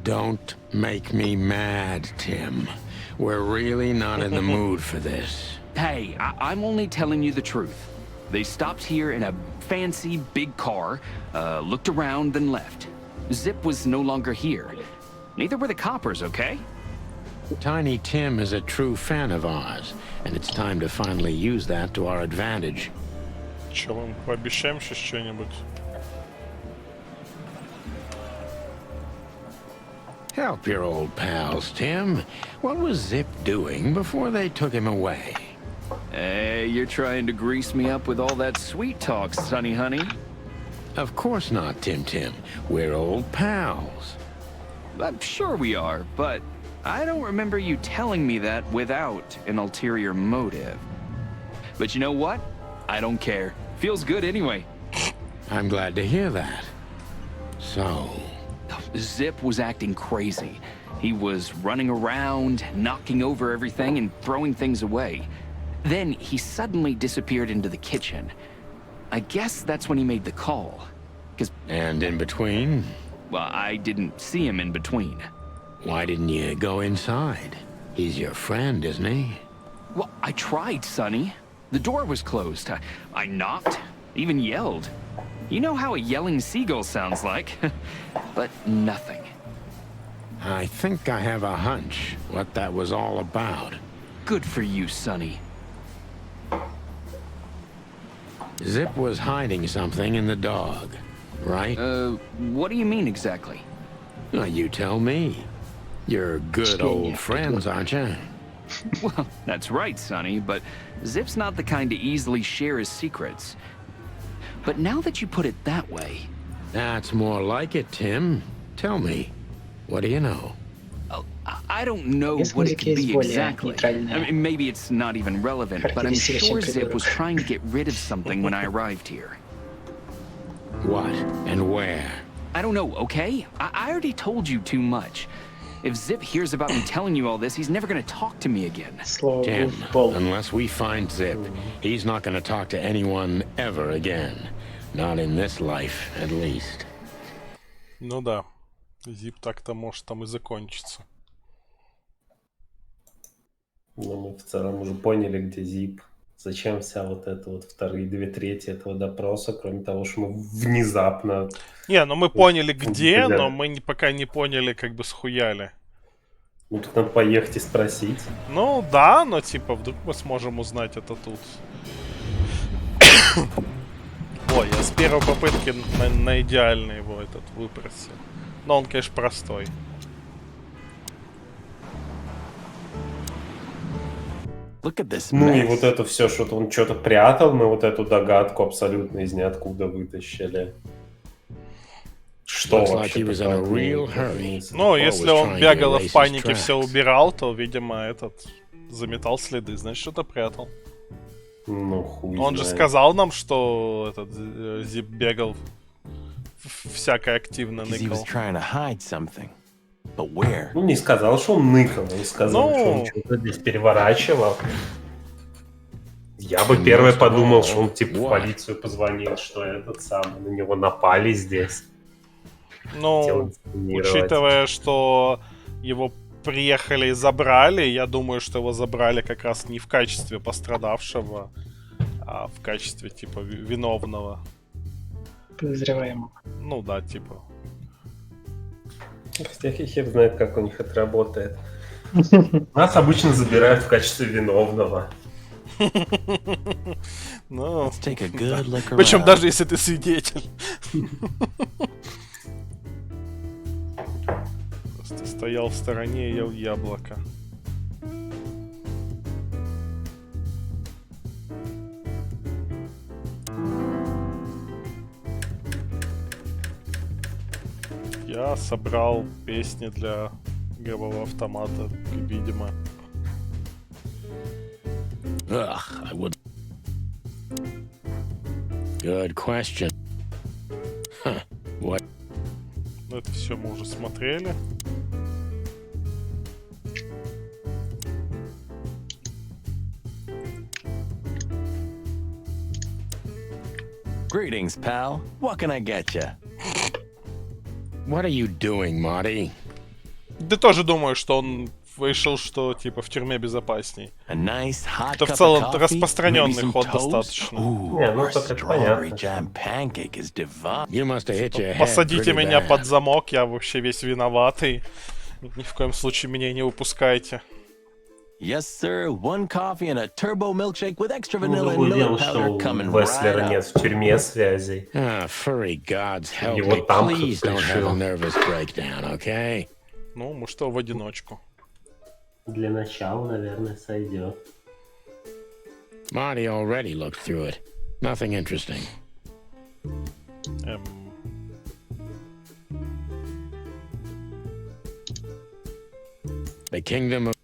Don't make me mad, Tim. We're really not in the mood for this. Hey, I'm only telling you the truth. They stopped here in a fancy big car, looked around, then left. Zip was no longer here. Neither were the coppers, okay? Tiny Tim is a true fan of ours, and it's time to finally use that to our advantage. Че, вам пообещаем сейчас что-нибудь? Help your old pals, Tim. What was Zip doing before they took him away? Hey, you're trying to grease me up with all that sweet talk, sonny honey. Of course not, Tim. We're old pals. I'm sure we are, but I don't remember you telling me that without an ulterior motive. But you know what? I don't care. Feels good anyway. I'm glad to hear that. So... Zip was acting crazy. He was running around, knocking over everything and throwing things away. Then he suddenly disappeared into the kitchen. I guess that's when he made the call. And in between? Well, I didn't see him in between. Why didn't you go inside? He's your friend, isn't he? Well, I tried, Sonny. The door was closed. I knocked, even yelled. You know how a yelling seagull sounds like. But nothing. I think I have a hunch what that was all about. Good for you, Sonny. Zip was hiding something in the dog, right? What do you mean exactly? Well, you tell me. You're good old friends, aren't you? Well, that's right, Sonny, but Zip's not the kind to easily share his secrets. But now that you put it that way... That's more like it, Tim. Tell me, what do you know? Oh, I don't know what it could be exactly. I mean, maybe it's not even relevant, but I'm sure Zip was trying to get rid of something when I arrived here. What and where? I don't know, okay? I already told you too much. If Zip hears about me telling you all this, he's never gonna talk to me again. Tim, unless we find Zip, he's not gonna talk to anyone ever again. Not in this life, at least. Ну да. Зип так-то может там и закончится. Ну, мы в целом уже поняли, где Зип. Зачем вся вот эта вот вторые 2/3 этого допроса, кроме того, что мы внезапно... Не, ну мы поняли где, но мы пока не поняли, как бы схуяли. Ну тут надо поехать и спросить. Ну да, но типа вдруг мы сможем узнать это тут. Ой, я с первой попытки на идеальный его этот выпросил. Но он, конечно, простой. Look at this Ну и mess. вот это все, что он что-то прятал, мы вот эту догадку абсолютно из ниоткуда вытащили. Что Looks like вообще he was in a такое real не hurry. изменится? Ну, Or если was он trying to бегал и erase в панике his все tracks. убирал, то, видимо, этот заметал следы, значит, что-то прятал. Ну, хуй Он же знает. сказал нам, что этот Зип бегал всякое активно Because he was ныкал. trying to hide something. But where? Ну, не сказал, что он ныкал, он сказал, Ну. что он что-то здесь переворачивал. Я бы первый подумал, что он типа в полицию позвонил, что этот самый, на него напали здесь. Ну, Хотел инсценировать. учитывая, что его приехали и забрали, я думаю, что его забрали как раз не в качестве пострадавшего, а в качестве, типа, виновного. Подозреваемого. Ну да, типа. Хотя хер знает, как у них это работает. Нас обычно забирают в качестве виновного. Ну, Let's take a good look причем around. даже если ты свидетель. Просто стоял в стороне и ел яблоко. Я собрал песни для игрового автомата, видимо. Ugh, I would. Good question. Huh. What? Ну, это все мы уже смотрели. Greetings, pal. What can I get you? What are you doing, Marty? Ты тоже думаешь, что он вышел, что типа в тюрьме безопасней. A nice hot Это в cup целом of coffee, распространенный maybe some ход toast? достаточно. Ooh, Не, ну our так это strawberry понятно. jam pancake is divine. You must have hit your head Посадите pretty меня bad. под замок, я вообще весь виноватый. Ни в коем случае меня не упускайте. Yes, sir. One coffee and a turbo milkshake with extra Ну, vanilla and другое дело, milk что powder у coming right Веслера up. нет в тюрьме связей. Ah, furry gods help Его me. там Please кто-то don't have a решил. nervous breakdown, okay? Ну, может, что в одиночку. Для начала, наверное, сойдет. Marty already looked through it. Nothing interesting. The kingdom of...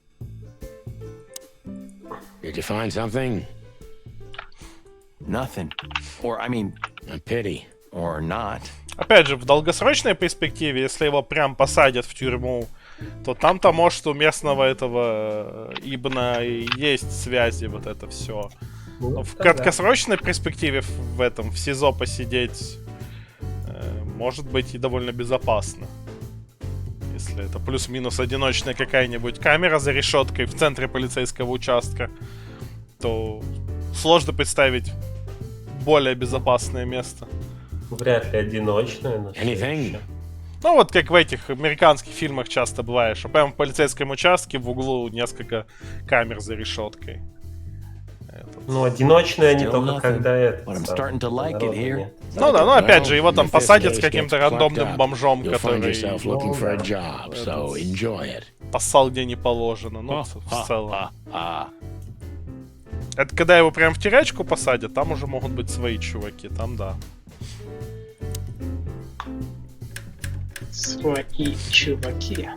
Did you find something? Nothing. Or, I mean, A pity. or not. Опять же, в долгосрочной перспективе, если его прям посадят в тюрьму, то там-то, может, у местного этого Ибна и есть связи, вот это все. Но в краткосрочной перспективе в этом, в СИЗО посидеть, может быть и довольно безопасно. Если это плюс-минус одиночная какая-нибудь камера за решеткой в центре полицейского участка, то сложно представить более безопасное место. Вряд ли одиночная, но Anything? Ну вот как в этих американских фильмах часто бывает, что прямо в полицейском участке в углу несколько камер за решеткой. Ну, одиночные они Still только nothing, когда это. but I'm starting to like it here. Ну да, ну опять же, его там If this посадят с case каким-то gets рандомным fucked up, бомжом, you'll find который yourself looking for a job, so enjoy it. поссал где не положено, ну в целом. Ah. Это когда его прям в тюрячку посадят, там уже могут быть свои чуваки, там да. Свои чуваки.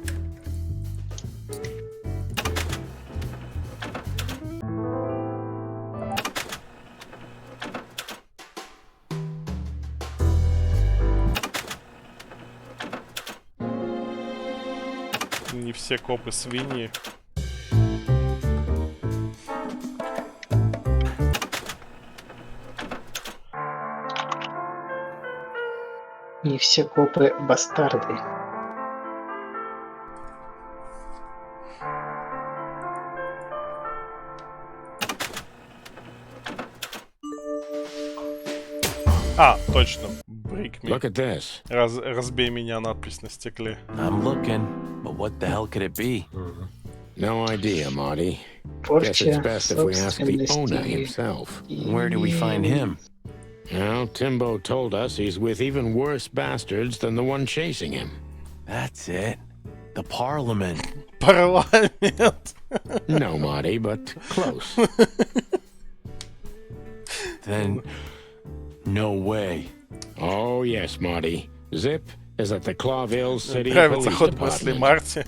Не все копы свиньи. Не все копы бастарды. А, точно. Break me. Look at this. Разбей меня, надпись на стекле. I'm looking, but what the hell could it be? No idea, Marty. Guess Порча it's best if we ask the owner собственности. himself. Where do we find him? Well, Timbo told us he's with even worse bastards than the one chasing him. That's it. The Parliament. Парламент. No, Marty, but close. Then, no way. Oh, yes, Marty. Zip, is at the Clawville City Нравится Police ход мысли Department. Марти.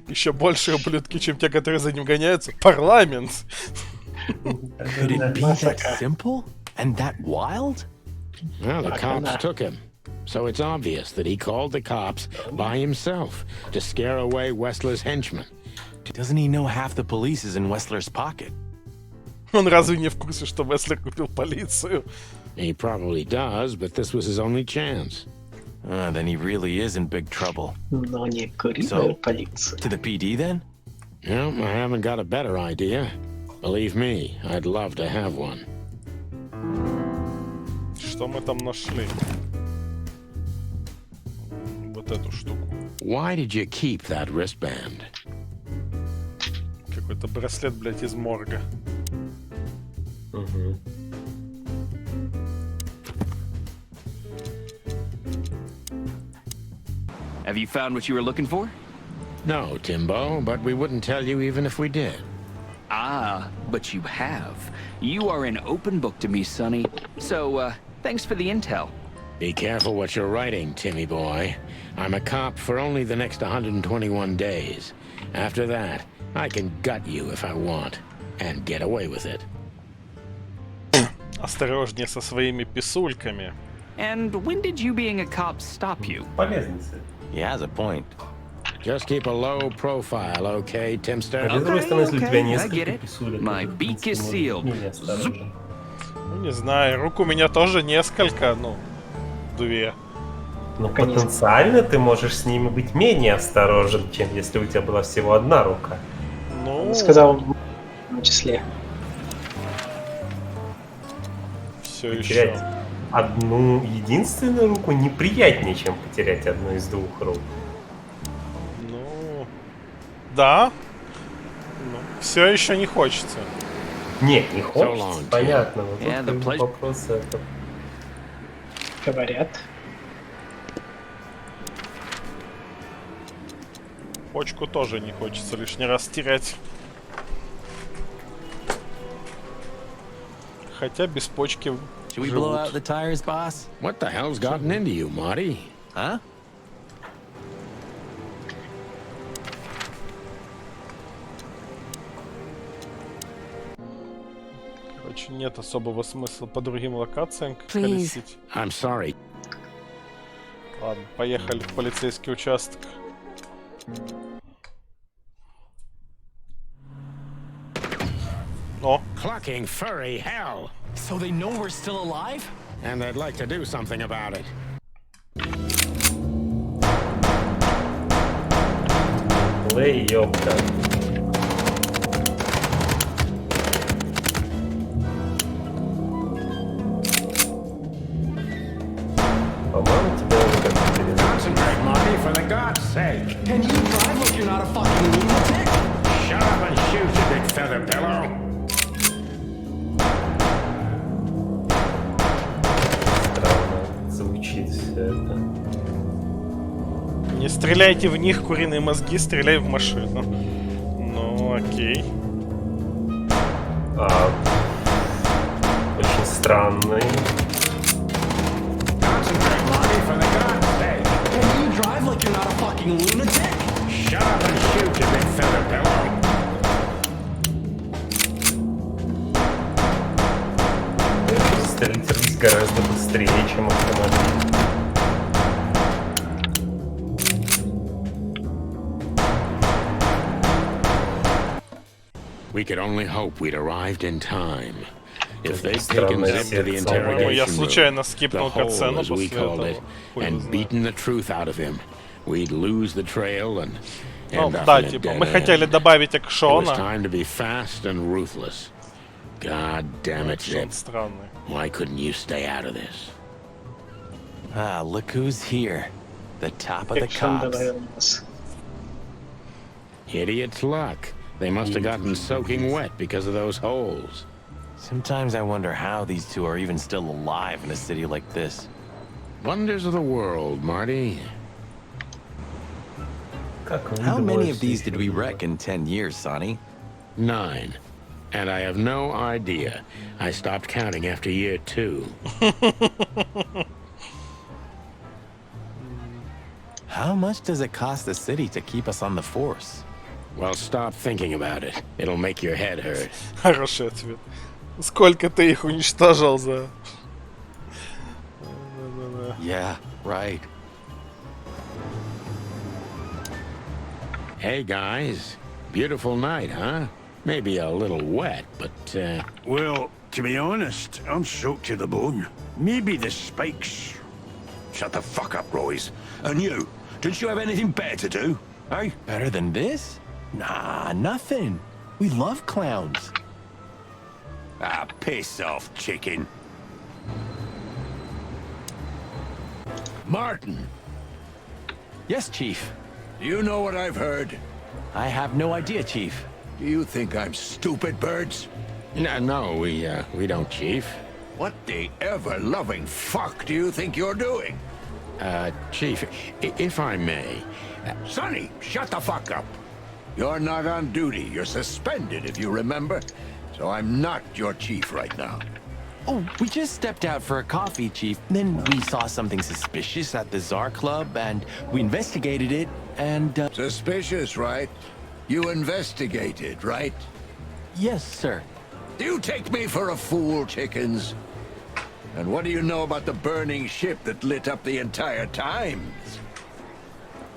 Еще больше ублюдки, чем те, которые за ним гоняются. Парламент. Could it be that simple? And that wild? Well, the cops took him. So it's obvious that he called the cops by himself to scare away Wessler's henchmen. Doesn't he know half the police is in Wessler's pocket? Он разве не в курсе, что Веслер купил полицию? He probably does, but this was his only chance. Then he really is in big trouble. Но не куриная So, полиция. to the PD then? No, I haven't got a better idea. Believe me, I'd love to have one. Что мы там нашли? Вот эту штуку. Why did you keep that wristband? Какой-то браслет, блядь, из морга. Have you found what you were looking for? No, Timbo, but we wouldn't tell you even if we did. Ah, but you have. You are an open book to me, Sonny. So, thanks for the intel. Be careful what you're writing, Timmy boy. I'm a cop for only the next 121 days. After that, I can gut you if I want, and get away with it. Осторожнее со своими писульками. And when did you being a cop stop you? Полезный. He has a point. Just keep a low profile, okay, Timster? А с другой стороны, если у тебя I get несколько it. писулек, My то, в beak принципе, is можно sealed. менее осторожно. Ну, не знаю, рук у меня тоже несколько, ну, две. Но потенциально ты можешь с ними быть менее осторожен, чем если у тебя была всего одна рука. Ну, Он сказал в том числе. все Потерять еще. одну единственную руку неприятнее, чем потерять одну из двух рук. Ну, да. Ну, все еще не хочется. Не хочется, long, понятно. Вот Yeah, тут the как бы pleasure- вопрос это. Говорят. Почку тоже не хочется лишний раз терять. Хотя без почки Should we blow out живут. the tires, boss? What the hell's gotten into you, Marty? Huh? Короче, нет особого смысла по другим локациям Please. колесить. I'm sorry. Ладно, поехали в полицейский участок. О, Clucking furry hell! So they know we're still alive? And they'd like to do something about it. Лей, ёпта. По-моему, тебе надо как-то перезагрузить. Concentrate, Marty, for the God's sake! Can you drive like you're not a fucking lunatic? Shut up and shoot, you big feather pillow! Странно звучит все это. не стреляйте в них, куриные мозги, стреляй в машину. Ну, окей. Очень странный. Concentrate, Marty, for the God's sake! Can you drive like you're not a fucking lunatic? Shut up and shoot, you big feather pillow! Стрелять гораздо быстрее, чем автомобиль. We could only hope we'd arrived in time. If they'd Странная taken Zip to the секция. По-моему, я interrogation случайно room, the скипнул hole, катсцену as we после called этого. it, Хуй его and знает. beaten the truth out of him, we'd lose the trail and Ну, end up да, in a типа, dead мы хотели end. добавить It was экшона. time to be fast and ruthless. God damn it, Zip. Экшон странный. Why couldn't you stay out of this? Ah, look who's here. The top of the Экшен cops. добавил нас. Idiot's luck. They must have gotten soaking wet because of those holes. Sometimes I wonder how these two are even still alive in a city like this. Wonders of the world, Marty. How many of these did we wreck in 10 years, Sonny? 9. And I have no idea. I stopped counting after year 2. How much does it cost the city to keep us on the force? Well, stop thinking about it. It'll make your head hurt. Хороший ответ. Сколько ты их уничтожил за... Yeah, right. Hey, guys. Beautiful night, huh? Maybe a little wet, but, Well, to be honest, I'm soaked to the bone. Maybe the spikes. Shut the fuck up, Royce. And you, didn't you have anything better to do? Eh? Better than this? Nah, nothing. We love clowns. Ah, piss off, chicken. Martin, Yes, Chief. do you know what I've heard? I have no idea, Chief. Do you think I'm stupid, birds? no, we don't, Chief. What the ever-loving fuck do you think you're doing? Chief, if I may, Sonny, shut the fuck up. You're not on duty. You're suspended, if you remember. So I'm not your chief right now. Oh, we just stepped out for a coffee, Chief. Then we saw something suspicious at the Czar Club, and we investigated it, and, Suspicious, right? You investigated, right? Yes, sir. Do you take me for a fool, chickens? And what do you know about the burning ship that lit up the entire Times?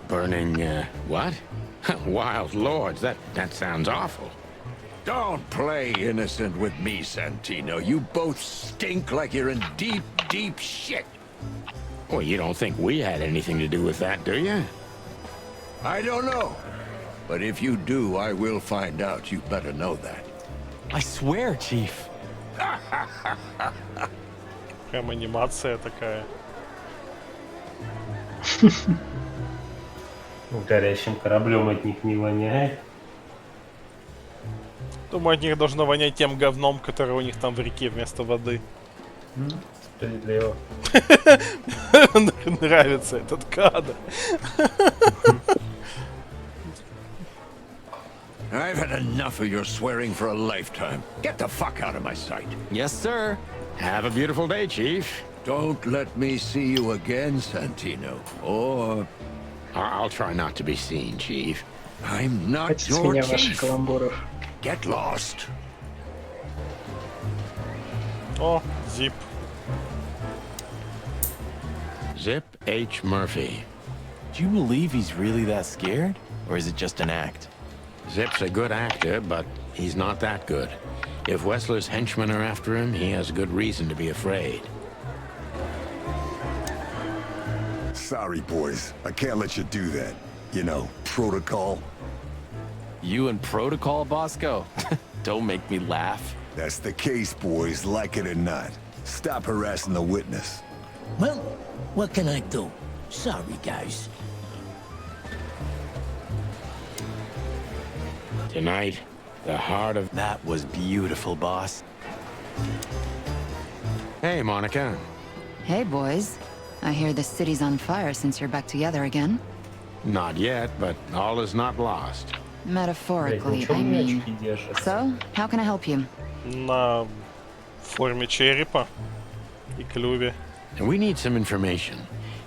burning, what? Wild lords, that sounds awful. Don't play innocent with me, Santino. You both stink like you're in deep, deep shit. Well, you don't think we had anything to do with that, do you? I don't know. But if you do, I will find out. You better know that. I swear, Chief. Прям анимация такая. Горящим кораблем от них не воняет. Думаю, от них должно вонять тем говном, который у них там в реке вместо воды. Справедливо. Нравится этот кадр. I've had enough of your swearing for a lifetime. Get the fuck out of my sight. Yes, sir. Have a beautiful day, Chief. Don't let me see you again, Santino. Or I'll try not to be seen, Chief. I'm not Хватит с your меня ваших chief. каламбуров. Get lost. О, Зип. Zip H. Murphy. Do you believe he's really that scared? Or is it just an act? Zip's a good actor, but he's not that good. If Wessler's henchmen are after him, he has good reason to be afraid. Sorry, boys. I can't let you do that. You know, protocol. You and Protocol, Bosco? Don't make me laugh. That's the case, boys, like it or not. Stop harassing the witness. Well, what can I do? Sorry, guys. Tonight, the heart of... That was beautiful, boss. Hey, Monica. Hey, boys. I hear the city's on fire since you're back together again. Not yet, but all is not lost. Metaphorically, I mean. So, how can I help you? На форме черепа и клюве. And we need some information.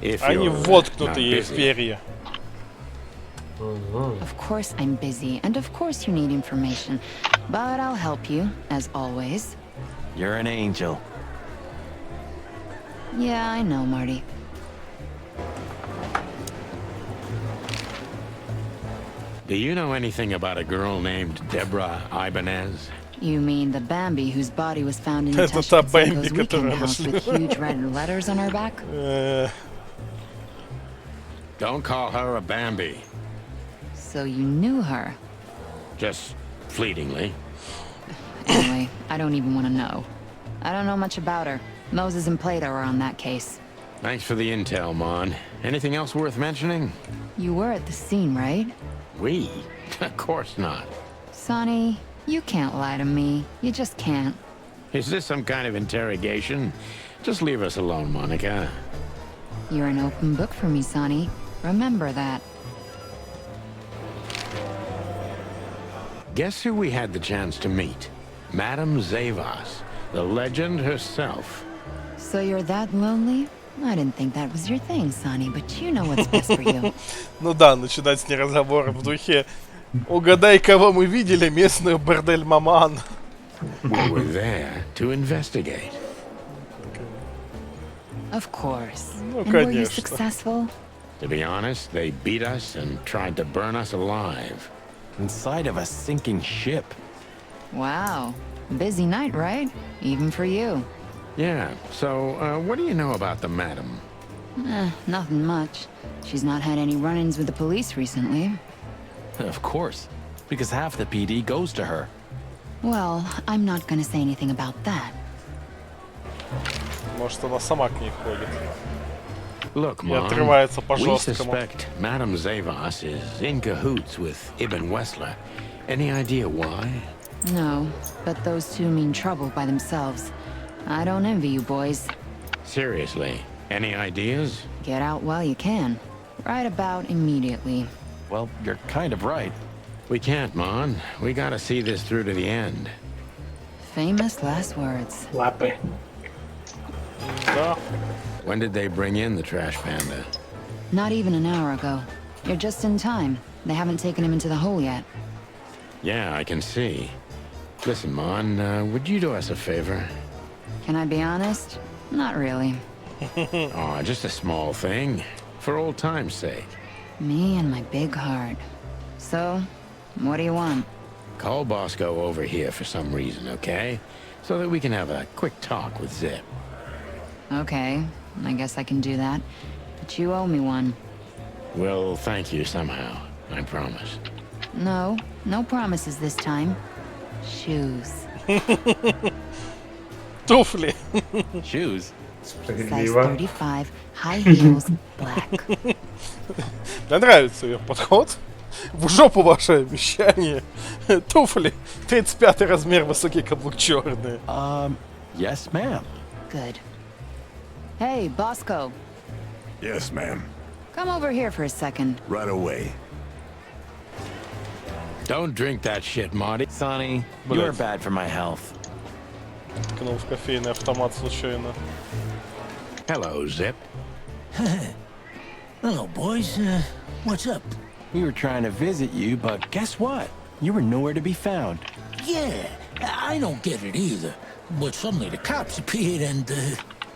If Они you're, not воткнутые в busy. перья. Of course I'm busy, and of course you need information. But I'll help you, as always. You're an angel. Yeah, I know, Marty. Do you know anything about a girl named Deborah Ibanez? You mean the Bambi whose body was found in Это Natasha та Бэмби, Kitsenko's weekend которую house нашли. with huge red letters on her back? Don't call her a Bambi. So you knew her. Just fleetingly. Anyway, I don't even want to know. I don't know much about her. Moses and Plato are on that case. Thanks for the intel, Mon. Anything else worth mentioning? You were at the scene, right? We? Of course not. Sonny, you can't lie to me. You just can't. Is this some kind of interrogation? Just leave us alone, Monica. You're an open book for me, Sonny. Remember that. Guess who we had the chance to meet? Madame Zavas, the legend herself. So you're that lonely? I didn't think that was your thing, Sonny, but you know what's best for you. Ну да, начинать с ней разговора в духе «Угадай, кого мы видели, местную бордель-маман». We were there to investigate. Of course. Ну, And were you конечно. successful? To be honest, they beat us and tried to burn us alive. Inside of a sinking ship. Wow. Busy night, right? Even for you. Yeah, so what do you know about the madam? Nothing much. She's not had any run-ins with the police recently. Of course, because half the PD goes to her. Well, I'm not gonna say anything about that. Может, она сама к ней ходит. Look, И Mom, отрывается we по-жесткому. suspect Madame Zavas is in cahoots with Ibn Wessler. Any idea why? No, but those two mean trouble by themselves. I don't envy you boys. Seriously, any ideas? Get out while you can. Right about immediately. Well, you're kind of right. We can't, Mon. We gotta see this through to the end. Famous last words. Лапы. Да. When did they bring in the trash panda? Not even an hour ago. You're just in time. They haven't taken him into the hole yet. Yeah, I can see. Listen, Mon, would you do us a favor? Can I be honest? Not really. Aw, just a small thing. For old time's sake. Me and my big heart. So, what do you want? Call Bosco over here for some reason, okay? So that we can have a quick talk with Zip. Okay, I guess I can do that. But you owe me one. We'll thank you somehow, I promise. No, no promises this time. Shoes. Туфли. Shoes. Size Справедливо. 35, high heels, black. Мне нравится ее подход. В жопу ваше обещание. Туфли. 35 размер, высокий каблук черные. Yes, ma'am. Good. Hey, Bosco. Yes, ma'am. Come over here for a second. Right away. Don't drink that shit, Marty. Sonny, Блядь. you're bad for my health. Ткнул в кофейный автомат случайно. Hello, Zip. Hello, boys. What's up? We were trying to visit you, but guess what? You were nowhere to be found. Yeah, I don't get it either. But suddenly the cops appeared and,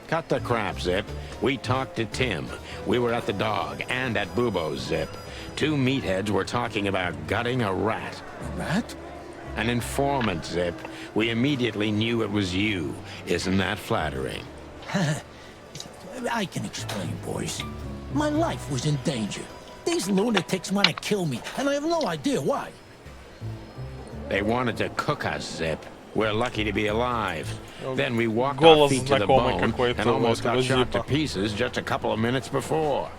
Cut the crap, Zip. We talked to Tim. We were at the dog and at Bubo's, Zip. Two meatheads were talking about gutting a rat. A rat? An informant, Zip. We immediately knew it was you. Isn't that flattering? I can explain, boys. My life was in danger. These lunatics want to kill me, and I have no idea why. They wanted to cook us, Zip. We're lucky to be alive. Then we walked our Голос feet to the знакомый bone какой-то and у almost этого got shot to Зипа. pieces just a couple of minutes before.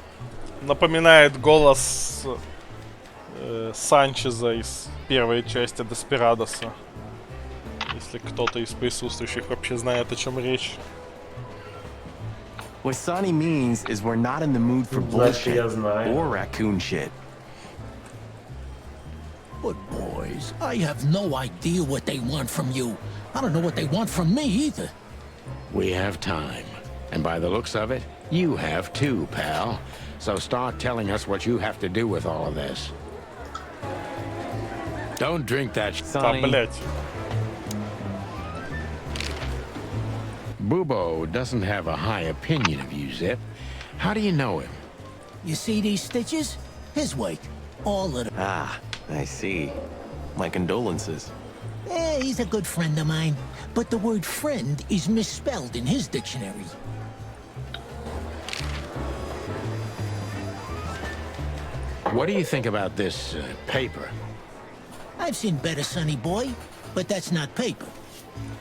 Напоминает голос Санчеза из первой части Деспирадоса. Если кто-то из присутствующих вообще знает, о чем речь. What Sonny means is we're not in the mood for Значит, bullshit я знаю. or raccoon shit. But boys, I have no idea what they want from you. I don't know what they want from me either. We have time. And by the looks of it, you have too, pal. So start telling us what you have to do with all of this. Don't drink that Да, Sonny, блять. Bubo doesn't have a high opinion of you, Zip. How do you know him? You see these stitches? His weight. All of them. ah, I see. My condolences. He's a good friend of mine. But the word friend is misspelled in his dictionary. What do you think about this paper? I've seen better, Sonny boy, but that's not paper.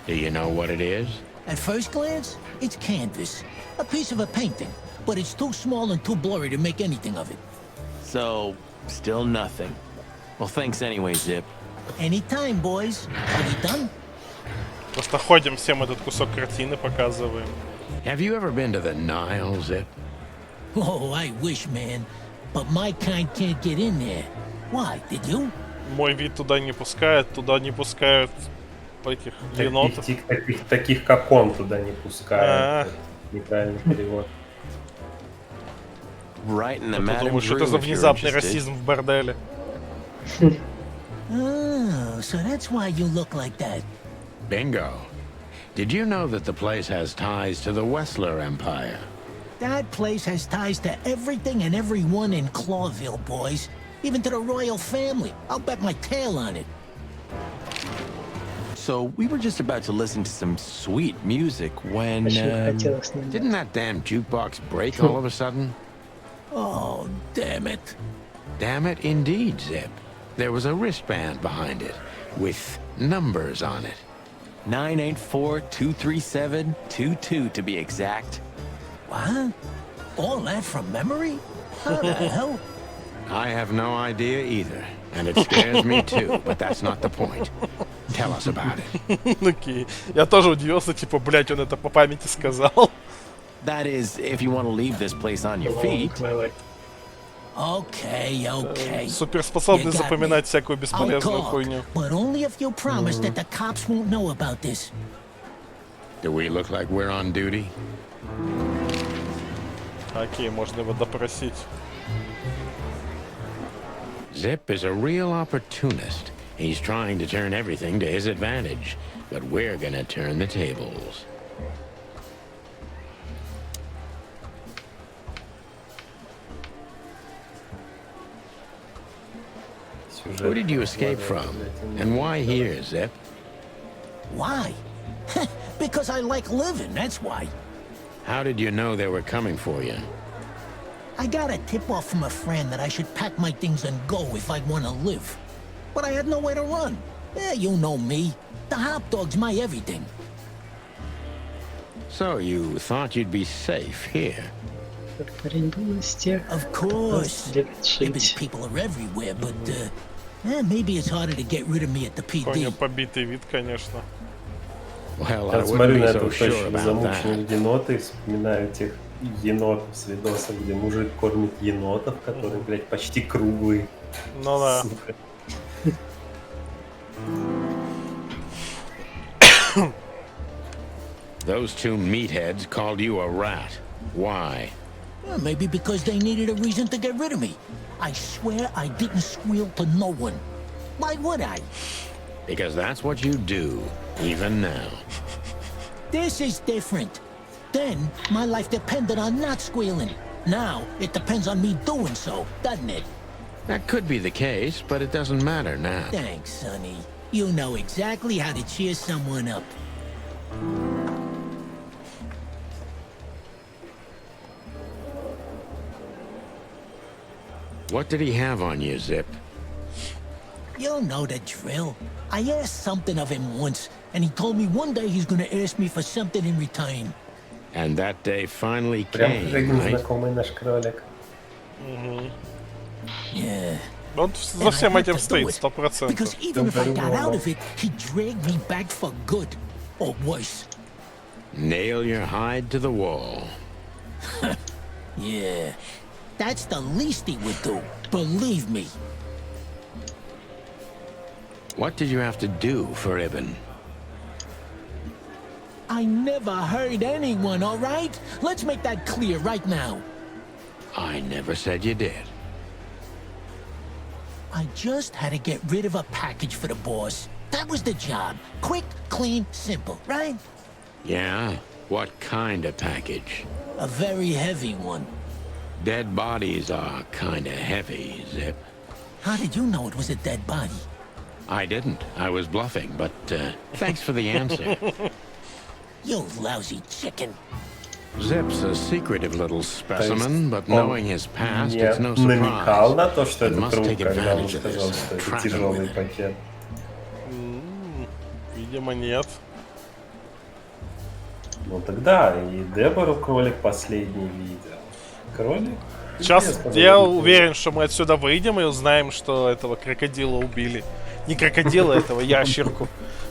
Do you know what it is? At first glance, it's canvas. A piece of a painting. But it's too small and too blurry to make anything of it. So, still nothing. Well, thanks anyway, Zip. Anytime, boys. Are we done? Просто ходим, всем этот кусок картины показываем. Have you ever been to the Nile, Zip? Oh, I wish, man. But my kind can't get in there. Why, did you? Мой вид туда не пускают этих енотов. Таких, как он, туда не пускают. Неправильный перевод. Right in the Я Madam думаю, что Drew, это за if you're внезапный interested. расизм в борделе. Oh, so that's why you look like that. Bingo. Did you know that the place has ties to the Wessler Empire? That place has ties to everything and everyone in Clawville, boys. Even to the royal family. I'll bet my tail on it. So we were just about to listen to some sweet music when Didn't that damn jukebox break all of a sudden? Oh, damn it. Damn it, indeed, Zip. There was a wristband behind it, with numbers on it. 984-237-22 to be exact. What? All that from memory? How the hell? I have no idea either, and it scares me too, but that's not the point. Tell us about it. Окей. Я тоже удивился, типа, блять, он это по памяти сказал. That is, if you want to leave this place on your feet. Okay, okay. Суперспособный запоминать всякую I'll бесполезную talk, хуйню. but only if you promise that the cops won't know about this. Do we look like we're on duty? Окей, можно его допросить. Zip is a real opportunist. He's trying to turn everything to his advantage, but we're gonna turn the tables. Who did you escape from? And why here, Zip? Why? Because I like living, that's why. How did you know they were coming for you? I got a tip-off from a friend that I should pack my things and go if I want to live. But I had nowhere to run. Yeah, you know me. The hot dog's my everything. So you thought you'd be safe here? Of course. Maybe people are everywhere, but maybe it's harder to get rid of me at the У него PD. побитый вид, конечно. Well, I Я смотрю wouldn't на be этого so sure точно about замученных that. енотов и вспоминаю тех енотов с видосов, где мужик кормит енотов, которые, блядь, почти круглые. Ну да. Сука. Those two meatheads called you a rat. Why? Maybe because they needed a reason to get rid of me. I swear I didn't squeal to no one. Why would I? Because that's what you do, even now. This is different. Then, my life depended on not squealing. Now, it depends on me doing so, doesn't it? That could be the case, but it doesn't matter now. Thanks, Sonny. You know exactly how to cheer someone up. What did he have on you, Zip? You'll know the drill. I asked something of him once, and he told me one day he's gonna ask me for something in return. And that day finally Прям came, как один right? знакомый наш кролик. Yeah. Он за всем этим стоит, 100%. Because even if I got out of it, he dragged me back for good. Or worse. Nail your hide to the wall. Yeah. That's the least he would do. Believe me. What did you have to do for Ibn? I never hurt anyone, all right? Let's make that clear right now. I never said you did. I just had to get rid of a package for the boss. That was the job. Quick, clean, simple, right? Yeah? What kind of package? A very heavy one. Dead bodies are kinda heavy, Zip. How did you know it was a dead body? I didn't. I was bluffing, but thanks for the answer. You lousy chicken. Zip's a secretive little specimen, but knowing his past, Я it's no намекал на то, surprise. что And это must труп, take когда он advantage of сказал, this что and это trap him тяжелый with it. пакет. Видимо, нет. Ну тогда и Дебору кролик последний видел. Кролик? Сейчас я уверен, что мы отсюда выйдем и узнаем, что этого крокодила убили. Не крокодила, этого ящерку.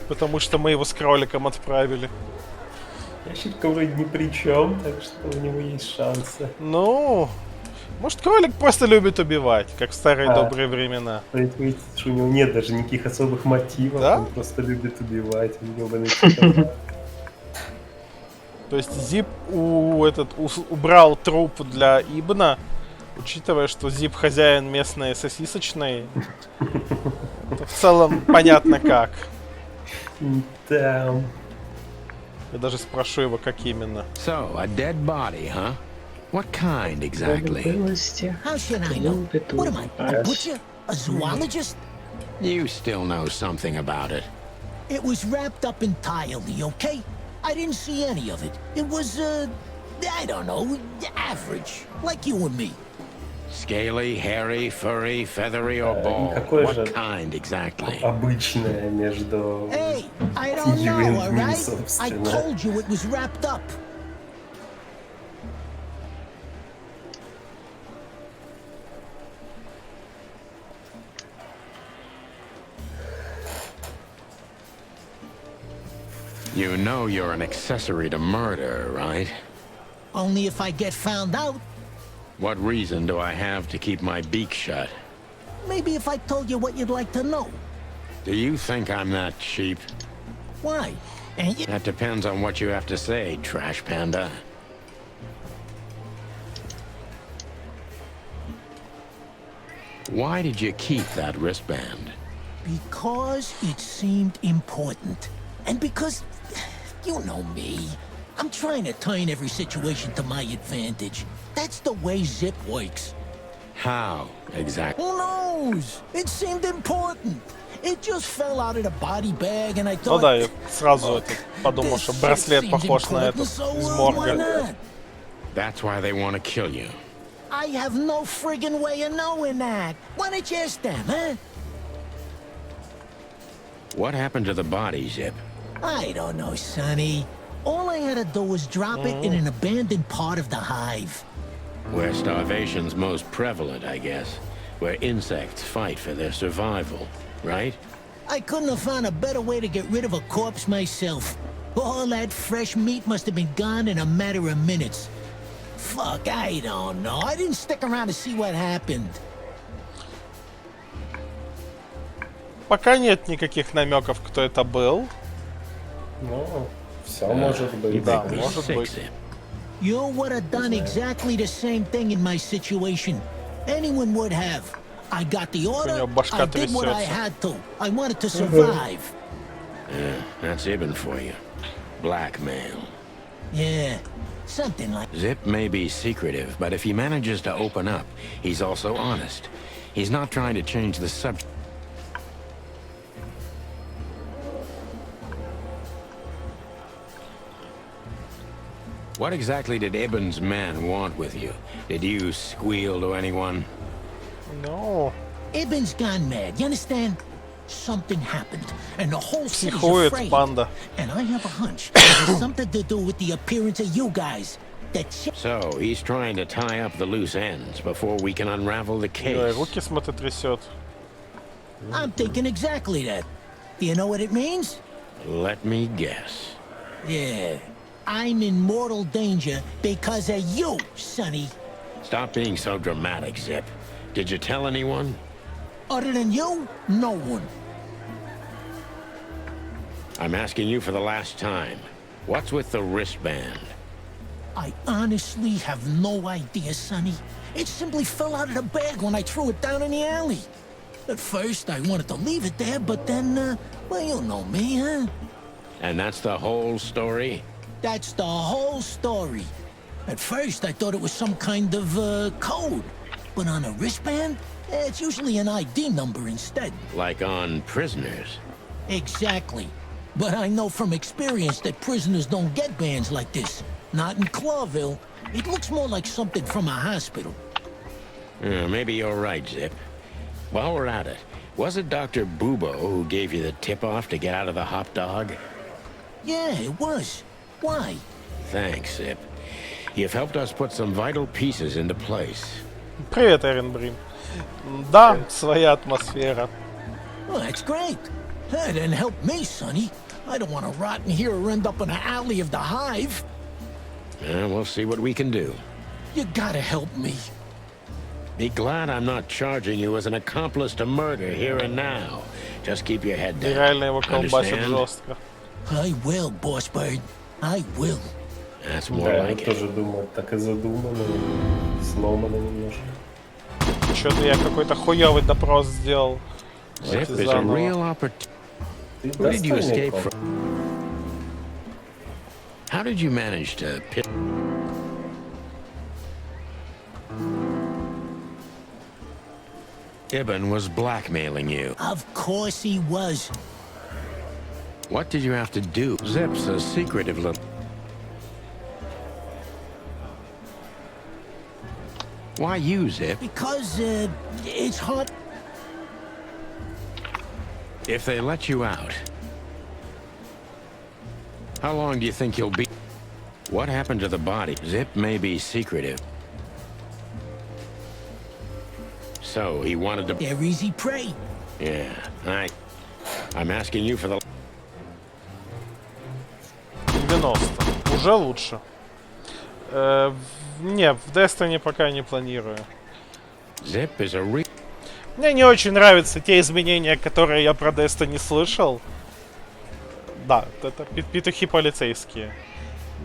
Потому что мы его с кроликом отправили. Ящерка вроде ни при чем, так что у него есть шансы. Ну, может, кролик просто любит убивать, как в старые добрые времена. Видите, что у него нет даже никаких особых мотивов, Да? он просто любит убивать, он ёбаный психопат. То есть Зип убрал труп для Ибна, учитывая, что Зип хозяин местной сосисочной. Это в целом понятно как. Да. Я даже спрошу его, как именно. So, a dead body, huh? What kind exactly? How should I know? What am I, a butcher? A zoologist? You still know something about it. It was wrapped up entirely, okay? I didn't see any of it. It was, I don't know, average, like you and me. Scaly, hairy, furry, feathery, or bald? What kind exactly? Обычное между Hey, I don't you know, and all me, right? I собственно. told you it was wrapped up. You know you're an accessory to murder, right? Only if I get found out. What reason do I have to keep my beak shut? Maybe if I told you what you'd like to know. Do you think I'm that cheap? Why? And you... That depends on what you have to say, trash panda. Why did you keep that wristband? Because it seemed important. And because, you know me, I'm trying to turn every situation to my advantage. That's the way Zip works. How, exactly? Who knows? It seemed important. It just fell out of the body bag, and I Ну thought... да, я сразу подумал, что браслет похож на этот из морга. That's why they want to kill you. I have no friggin' way of knowing that. Why don't you ask them, huh? What happened to the body, Zip? I don't know, Sonny. All I had to do was drop it in an abandoned part of the hive. Where starvation's most prevalent, I guess. Where insects fight for their survival, right? I couldn't have found a better way to get rid of a corpse myself. All that fresh meat must have been gone in a matter of minutes. Fuck, I don't know. I didn't stick around to see what happened. Пока нет никаких намеков, кто это был. Ну, все может быть. Да, может быть. You would have done exactly the same thing in my situation. Anyone would have. I got the order, I did what I had to. I wanted to survive. Yeah, that's Ibn for you. Blackmail. Yeah, something like... Zip may be secretive, but if he manages to open up, he's also honest. He's not trying to change the subject. What exactly did Ibn's men want with you? Did you squeal to anyone? No. Ibn's gone mad, you understand? Something happened, and the whole city's Психует, afraid. панда. And I have a hunch it has something to do with the appearance of you guys. So, he's trying to tie up the loose ends before we can unravel the case. Руки, смотри, трясет. I'm thinking exactly that. Do you know what it means? Let me guess. Yeah. I'm in mortal danger because of you, Sonny. Stop being so dramatic, Zip. Did you tell anyone? Other than you, no one. I'm asking you for the last time. What's with the wristband? I honestly have no idea, Sonny. It simply fell out of the bag when I threw it down in the alley. At first, I wanted to leave it there, but then, well, you know me, huh? And that's the whole story? That's the whole story. At first, I thought it was some kind of, code. But on a wristband, it's usually an ID number instead. Like on prisoners? Exactly. But I know from experience that prisoners don't get bands like this. Not in Clawville. It looks more like something from a hospital. Maybe you're right, Zip. While we're at it, was it Dr. Bubo who gave you the tip-off to get out of the hot dog? Yeah, it was. Why? Thanks, Zip. You've helped us put some vital pieces into place. Привет, Эренбрин. Да, своя атмосфера. Well, that's great. That didn't help me, Sonny. I don't want to rot in here or end up in an alley of the hive. We'll see what we can do. You gotta help me. Be glad I'm not charging you as an accomplice to murder here and now. Just keep your head down. Реально его колбасит Understand? жестко. I will, Boss Bird. I will. That's more Да, я like it. тоже думал, так и задумано, сломано немножко. Что-то я какой-то хуёвый допрос сделал. Zip is a Заново. real opportunity. Ты Who did you достойный escape коп. from? How did you manage to pick? Ibn was blackmailing you. Of course he was. What did you have to do? Zip's a secretive little... Why you, Zip? Because, it's hard. If they let you out, how long do you think you'll be? What happened to the body? Zip may be secretive. So, he wanted to... They're easy prey. Yeah, I'm asking you for the... 90. Уже лучше. Не, в Destiny пока не планирую. Zip is a real... Мне не очень нравятся те изменения, которые я про Destiny слышал. Да, это петухи полицейские.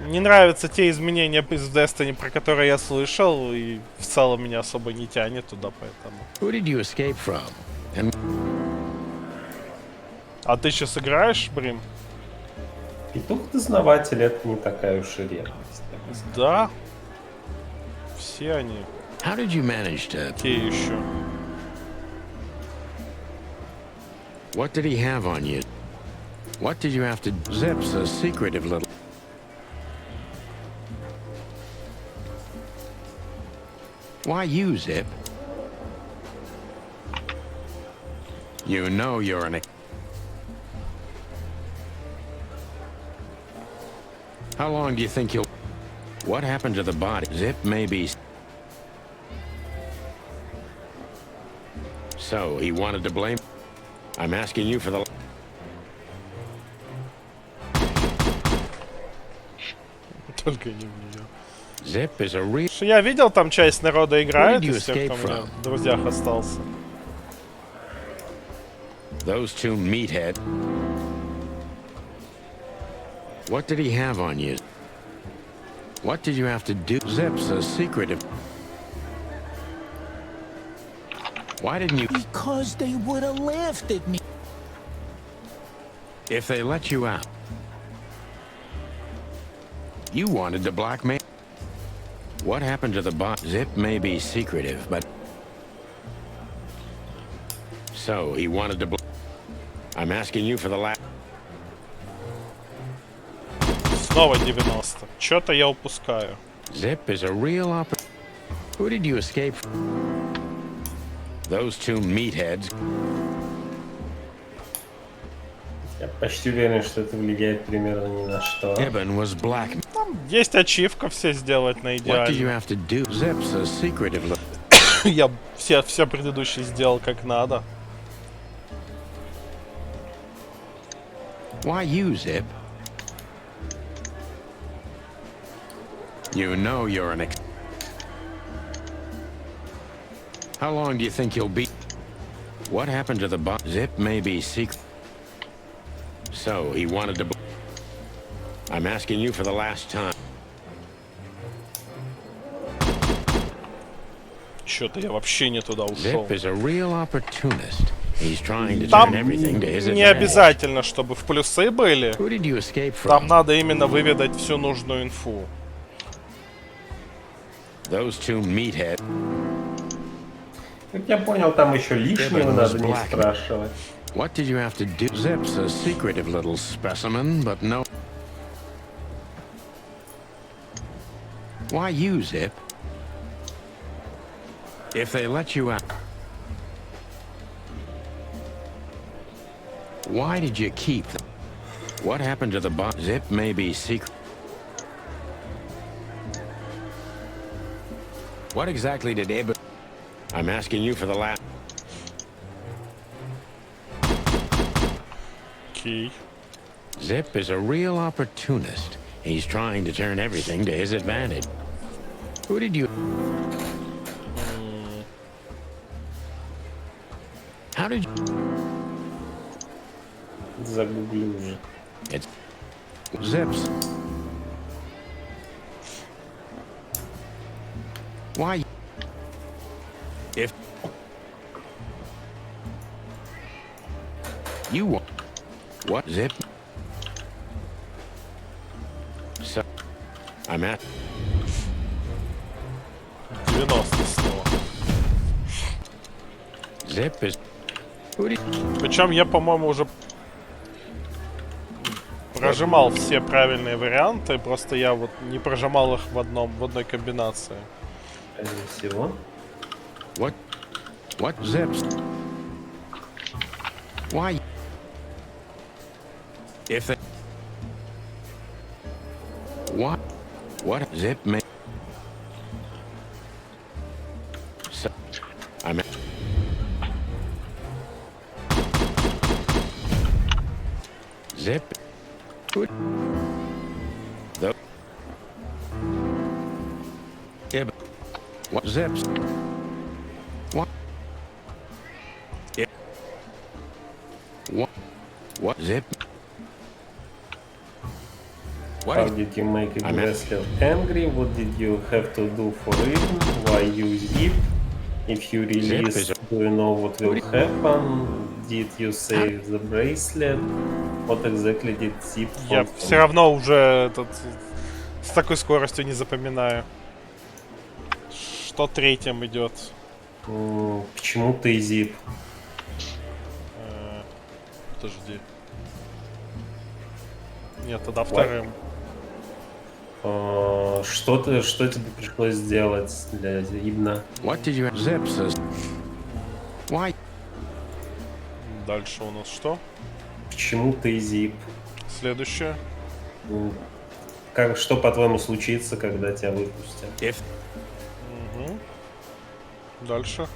Не нравятся те изменения из Destiny, про которые я слышал, и в целом меня особо не тянет туда, поэтому. Who did you escape from? And... А ты сейчас играешь, Брим? Петух-дознаватель — это не такая уж и редкость. Да. Все они. How did you manage to... Те еще. What did he have on you? What did you have to... Zip's a secretive little... Why you, Zip? You know you're an... How long do you think you'll... What happened to the body? Zip may be... So, he wanted to blame... I'm asking you for the... Только не в нее. Zip is a real... Я видел, там часть народа играет, Where did you из тех, кто escape у меня from? в друзьях остался. Those two meatheads. What did he have on you? What did you have to do? Zip's a secretive... Why didn't you... Because they would have laughed at me. If they let you out, you wanted to blackmail. What happened to the bot? Zip may be secretive, but... So, he wanted to... I'm asking you for the last... Снова 90. Что-то я упускаю. Zip is a real Who did you escape from? Those two meatheads. Я почти уверен, что это влияет примерно ни на что. Ibn was black. Там есть ачивка все сделать на What did you идеально. have to do? Zip's a secretive... Я все предыдущие сделал как надо. Why you, Zip? You know you're an How long do you think you'll be? What happened to the bot? Zip may be secret. So, he wanted to... I'm asking you for the last time. Что-то я вообще не туда ушел. Zip is a real opportunist. He's trying to Там turn everything to his не advantage. обязательно, чтобы в плюсы были. Who did you escape Там from? надо именно выведать всю нужную инфу. Those two meatheads. Как я понял, там еще лишнего Ibn надо was не black. спрашивать. What did you have to do? Zip's a secretive little specimen, but no... Why you, Zip? If they let you out... Why did you keep them? What happened to the bot? Zip may be secret... What exactly did Ibn... I'm asking you for the last... Окей. Zip is a real opportunist. He's trying to turn everything to his advantage. Who did you... How did you... Загуглю уже. It's... Zips. If you want what zip? So I'm at 90 снова. zip is. Причем я, по-моему, уже прожимал все правильные варианты, просто я вот не прожимал их в одной комбинации. Скорее всего. What zips? Why? If they what zip me? So I'm at zip. Good. The yeah, but what zips? What? Yeah. What zip? What How is- did you make a I'm at- wrestler angry? What did you have to do for it? Why you zip? If you release, is- do you know what will happen? Did you save the bracelet? What exactly did zip Я want все from- равно уже с такой скоростью не запоминаю. Что третьим идет? Почему ты zip? Подожди. Нет, тогда вторым. Что тебе пришлось сделать для Зибна? What did you zip says? Why? Дальше у нас что? Почему ты zip? Следующее. Что, по-твоему, случится, когда тебя выпустят? Угу. Дальше.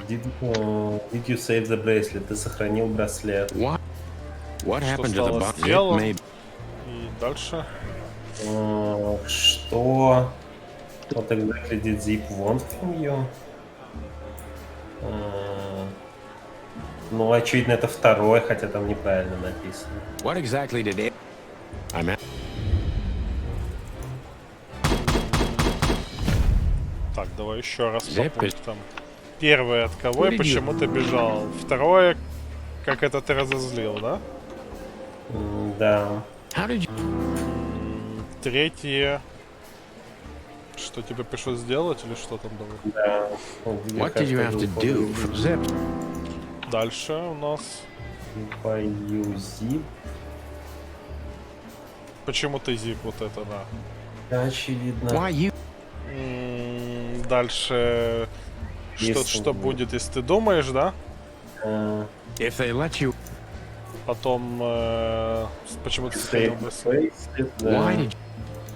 Did you save the bracelet? Ты сохранил браслет. What happened to the стало box? с Zip телом? maybe. И дальше. Что? What exactly did Zip want from you? Ну, очевидно, это второй, хотя там неправильно написано. What exactly did it? I'm at. Так, давай еще раз по Zip is- пунктам. Первое, от кого What и did you- почему ты бежал. Второе, как это ты разозлил, да? Да. How did you? Третье, что тебе пришлось сделать или что там было? Да. What did you have to do for zip? Дальше у нас. Why you zip? Почему ты зип, вот это, да. Да, очевидно. Why you? Дальше, Если что вы- будет, если ты думаешь, да? If they let you, Потом, почему ты Save сохранил the браслет? bracelet, да. why did?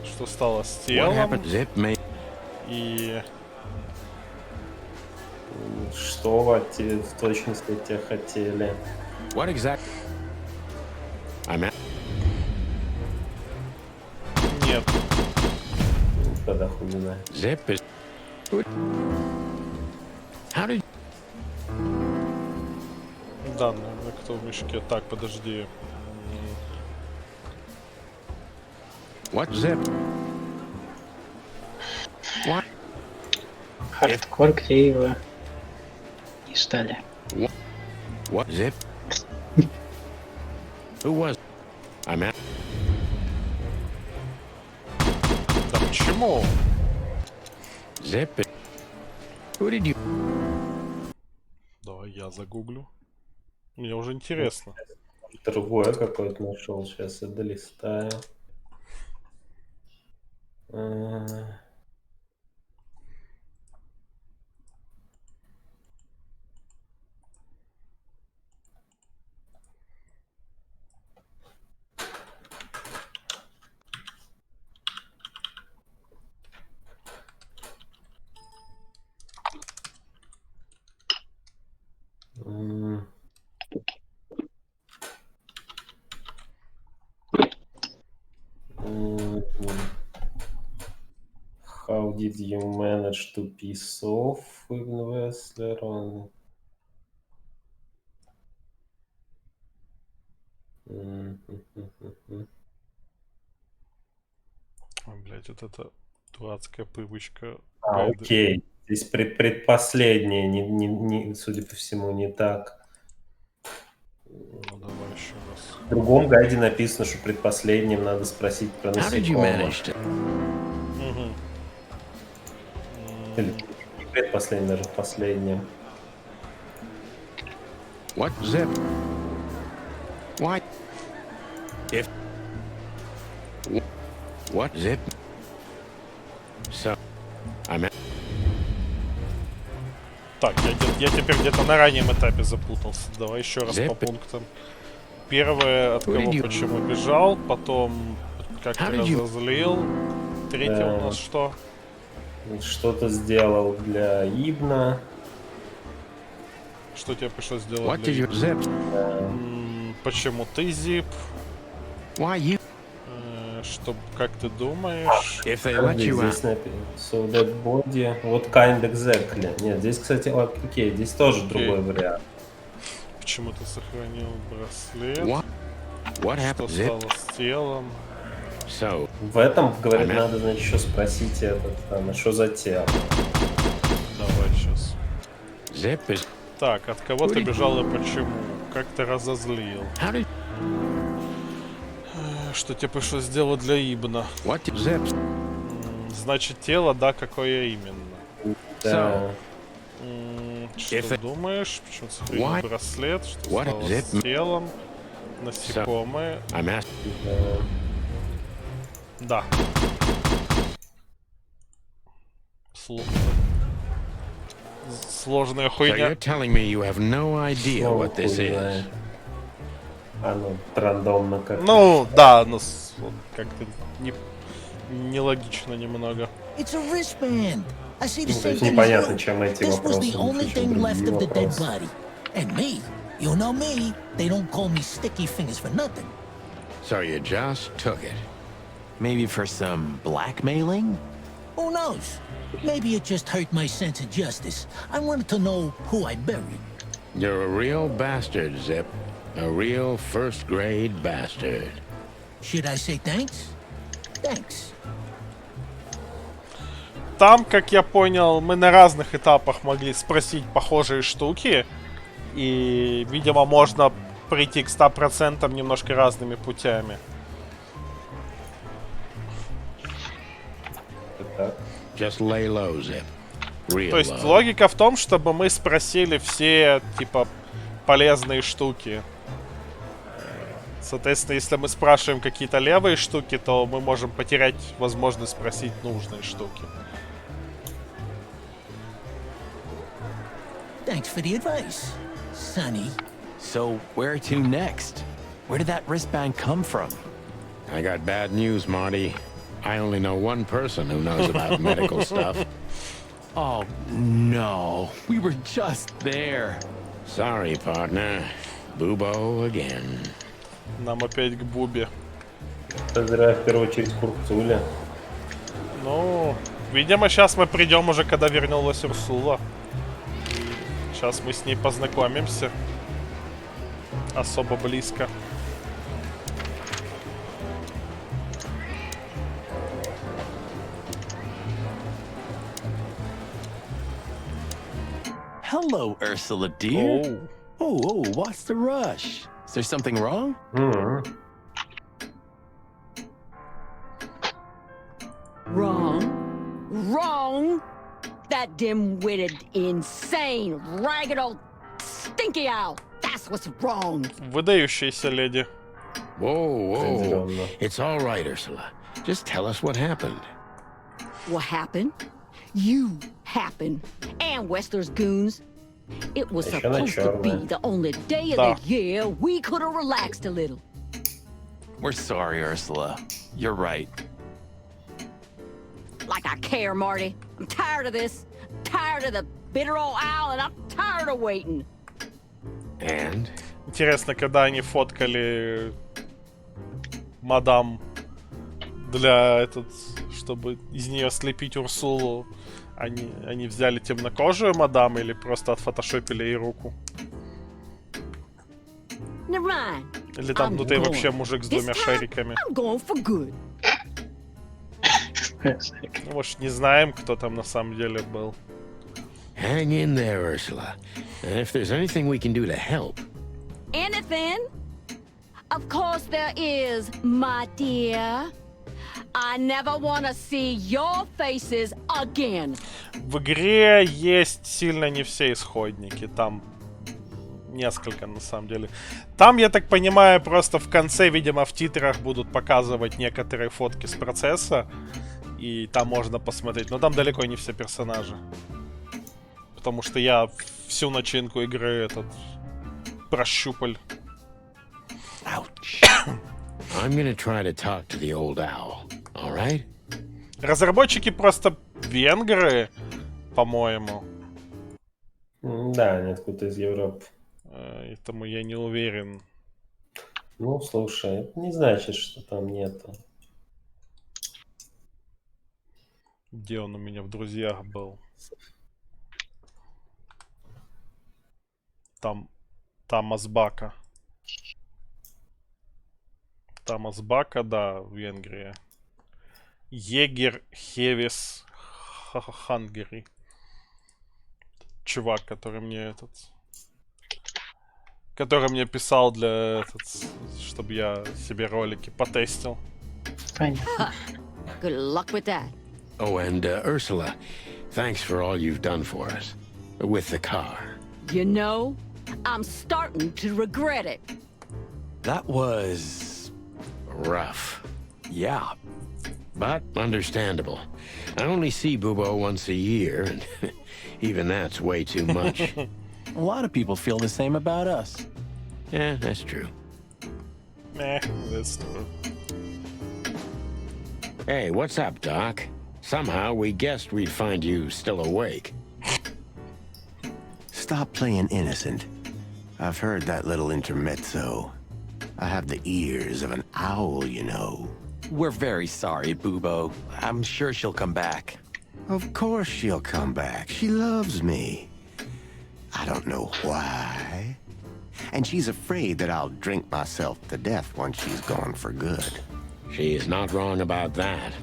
Что стало с What телом? happened? Zip made. И Что в точности от тебя хотели? What exactly? I'm at. нет. Тогда хуй знает. Zip is. How did? Да, наверное, кто в мешке. Так, подожди. What zip? What? Хардкор, где его не ждали. What zip? Who was? I'm at. Да почему? Zip is. Who did you? Давай я загуглю. Мне уже интересно. Другое какое-то нашел. Сейчас я долистаю. How did you manage to piss off Wrestler on... Ой, блядь, вот эта дурацкая привычка окей. Здесь предпоследнее, судя по всему, не так. Ну, давай еще раз. В другом гайде написано, что предпоследним надо спросить про How did you насекомых. manage to... Или не предпоследним, даже последним. What? Zip. What? If... What? Zip. So... I'm... Так, я теперь где-то на раннем этапе запутался. Давай еще раз по пунктам. Первое, от кого почему бежал, потом как ты разозлил. Третье у нас что? Что-то сделал для Ибна. Что тебе пришлось сделать для Ибна? Почему ты Зип? Что, как ты думаешь? Здесь написано so that body. Вот kind exactly. Нет, здесь, кстати, окей, здесь тоже другой вариант. Почему ты сохранил браслет? What Что стало с телом? So, в этом, говорит, надо, значит, еще спросить что за тело. Давай сейчас. Zip is... Так, от кого ты бежал и почему? Как ты разозлил? Что тебе пришлось сделать для Ибна? Значит, тело, да, какое именно? Да. Что думаешь? Почему сохранил браслет? Что стало с телом? Насекомые? Да. Сложная хуйня. So you're telling me you have no idea what this is? Оно рандомно как-то. Ну, да, но как-то нелогично немного. It's a wristband. I see the То same есть thing as непонятно, you. чем эти This was вопросы the only лучше, чем thing left другие of the dead вопросы. body. And me, you know me, they don't call me Sticky Fingers for nothing. So you just took it. Maybe for some blackmailing? Who knows? Maybe it just hurt my sense of justice. I wanted to know who I buried. You're a real bastard, Zip. A real first-grade bastard. Should I say thanks? Thanks. Там, как я понял, мы на разных этапах могли спросить похожие штуки. И, видимо, можно прийти к 100% немножко разными путями. Just lay low, Zip. Real То есть low. логика в том, чтобы мы спросили все, типа, полезные штуки. Соответственно, если мы спрашиваем какие-то левые штуки, то мы можем потерять возможность спросить нужные штуки. Thanks for the advice, Sonny. So, where to next? Where did that wristband come from? I got bad news, Marty. I only know one person who knows about medical stuff. Oh, no. We were just there. Sorry, partner. Bubo again. Нам опять к Бубе. Поздравляю в первую очередь Курцуля. Ну, видимо, сейчас мы придем уже, когда вернулась Урсула. Сейчас мы с ней познакомимся. Особо близко. Hello, Ursula, dear. Oh, what's the rush? Is there something wrong? Wrong? That dim-witted, insane, ragged old stinky owl. That's what's wrong. Выдающаяся леди. Whoa. It's all right, Ursula. Just tell us what happened. What happened? You happened. And Westler's goons. It was supposed to be the only day of the year we could have relaxed a little. We're sorry, Ursula. You're right. Like I care, Marty. I'm tired of this. I'm tired of the bitter old owl, and I'm tired of waiting. And? Интересно, когда они фоткали мадам для чтобы из нее слепить Урсулу, они взяли темнокожую мадам или просто отфотошопили ей руку? Never mind. Или там внутри вообще мужик с двумя шариками? I'm going for good. Ну, может, не знаем, кто там на самом деле был. Hang in there, Ursula. And if there's anything we can do to help. Anything? Of course there is, my dear. I never want to see your faces again. В игре есть сильно не все исходники. Там несколько, на самом деле. Там, я так понимаю, просто в конце, видимо, в титрах будут показывать некоторые фотки с процесса. И там можно посмотреть. Но там далеко не все персонажи. Потому что я всю начинку игры этот прощупал. I'm gonna try to talk to the old owl. All right? Разработчики просто венгры, по-моему. Да, они откуда-то из Европы. Поэтому я не уверен. Ну, слушай, это не значит, что там нету. Где он у меня в друзьях был? Там Тамас-Бака. Тамас-Бака, да, в Венгрии. Егер Хевис Хангери. Чувак, который мне который мне писал для чтобы я себе ролики потестил. Huh. Good luck with that. Oh, and Ursula, thanks for all you've done for us. With the car. You know, I'm starting to regret it. That was rough. Yeah. But understandable. I only see Bubo once a year, and even that's way too much. A lot of people feel the same about us. Yeah, that's true. That's true. Hey, what's up, Doc? Somehow we guessed we'd find you still awake. Stop playing innocent. I've heard that little intermezzo. I have the ears of an owl, you know. We're very sorry, Bubo. I'm sure she'll come back. Of course she'll come back. She loves me. I don't know why. And she's afraid that I'll drink myself to death once she's gone for good. She's not wrong about that.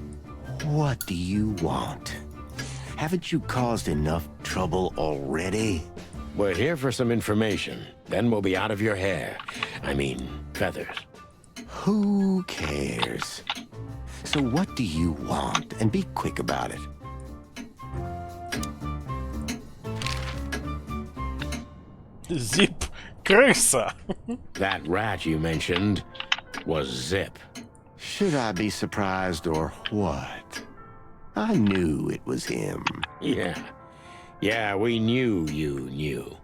What do you want? Haven't you caused enough trouble already? We're here for some information. Then we'll be out of your hair. I mean, feathers. Who cares? So what do you want? And be quick about it. Zip крыса. That rat you mentioned was Zip. Should I be surprised or what? I knew it was him. Yeah, we knew you knew.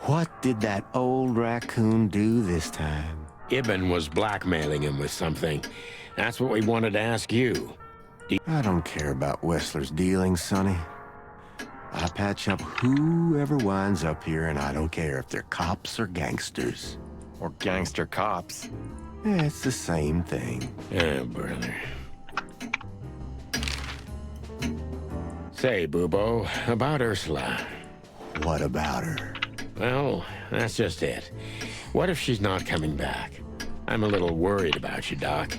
What did that old raccoon do this time? Ibn was blackmailing him with something. That's what we wanted to ask you. I don't care about Wessler's dealings, Sonny. I patch up whoever winds up here, and I don't care if they're cops or gangsters. Or gangster cops. It's the same thing. Oh, brother. Say, Bubo, about Ursula. What about her? Well, that's just it. What if she's not coming back? I'm a little worried about you, Doc.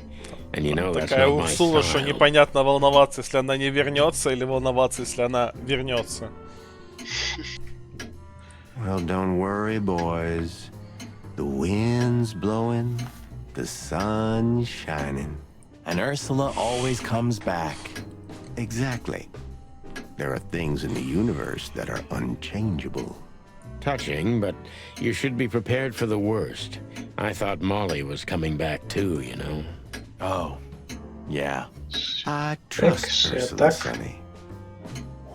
And you know that's Такая not my Урсула, что style. непонятно волноваться, если она не вернется, или волноваться, если она вернется. Well, don't worry, boys. The wind's blowing, the sun's shining. And Ursula always comes back. Exactly. There are things in the universe that are unchangeable. Touching, but you should be prepared for the worst. I thought Molly was coming back too, you know. Oh, yeah. I trust Ursula, Sonny.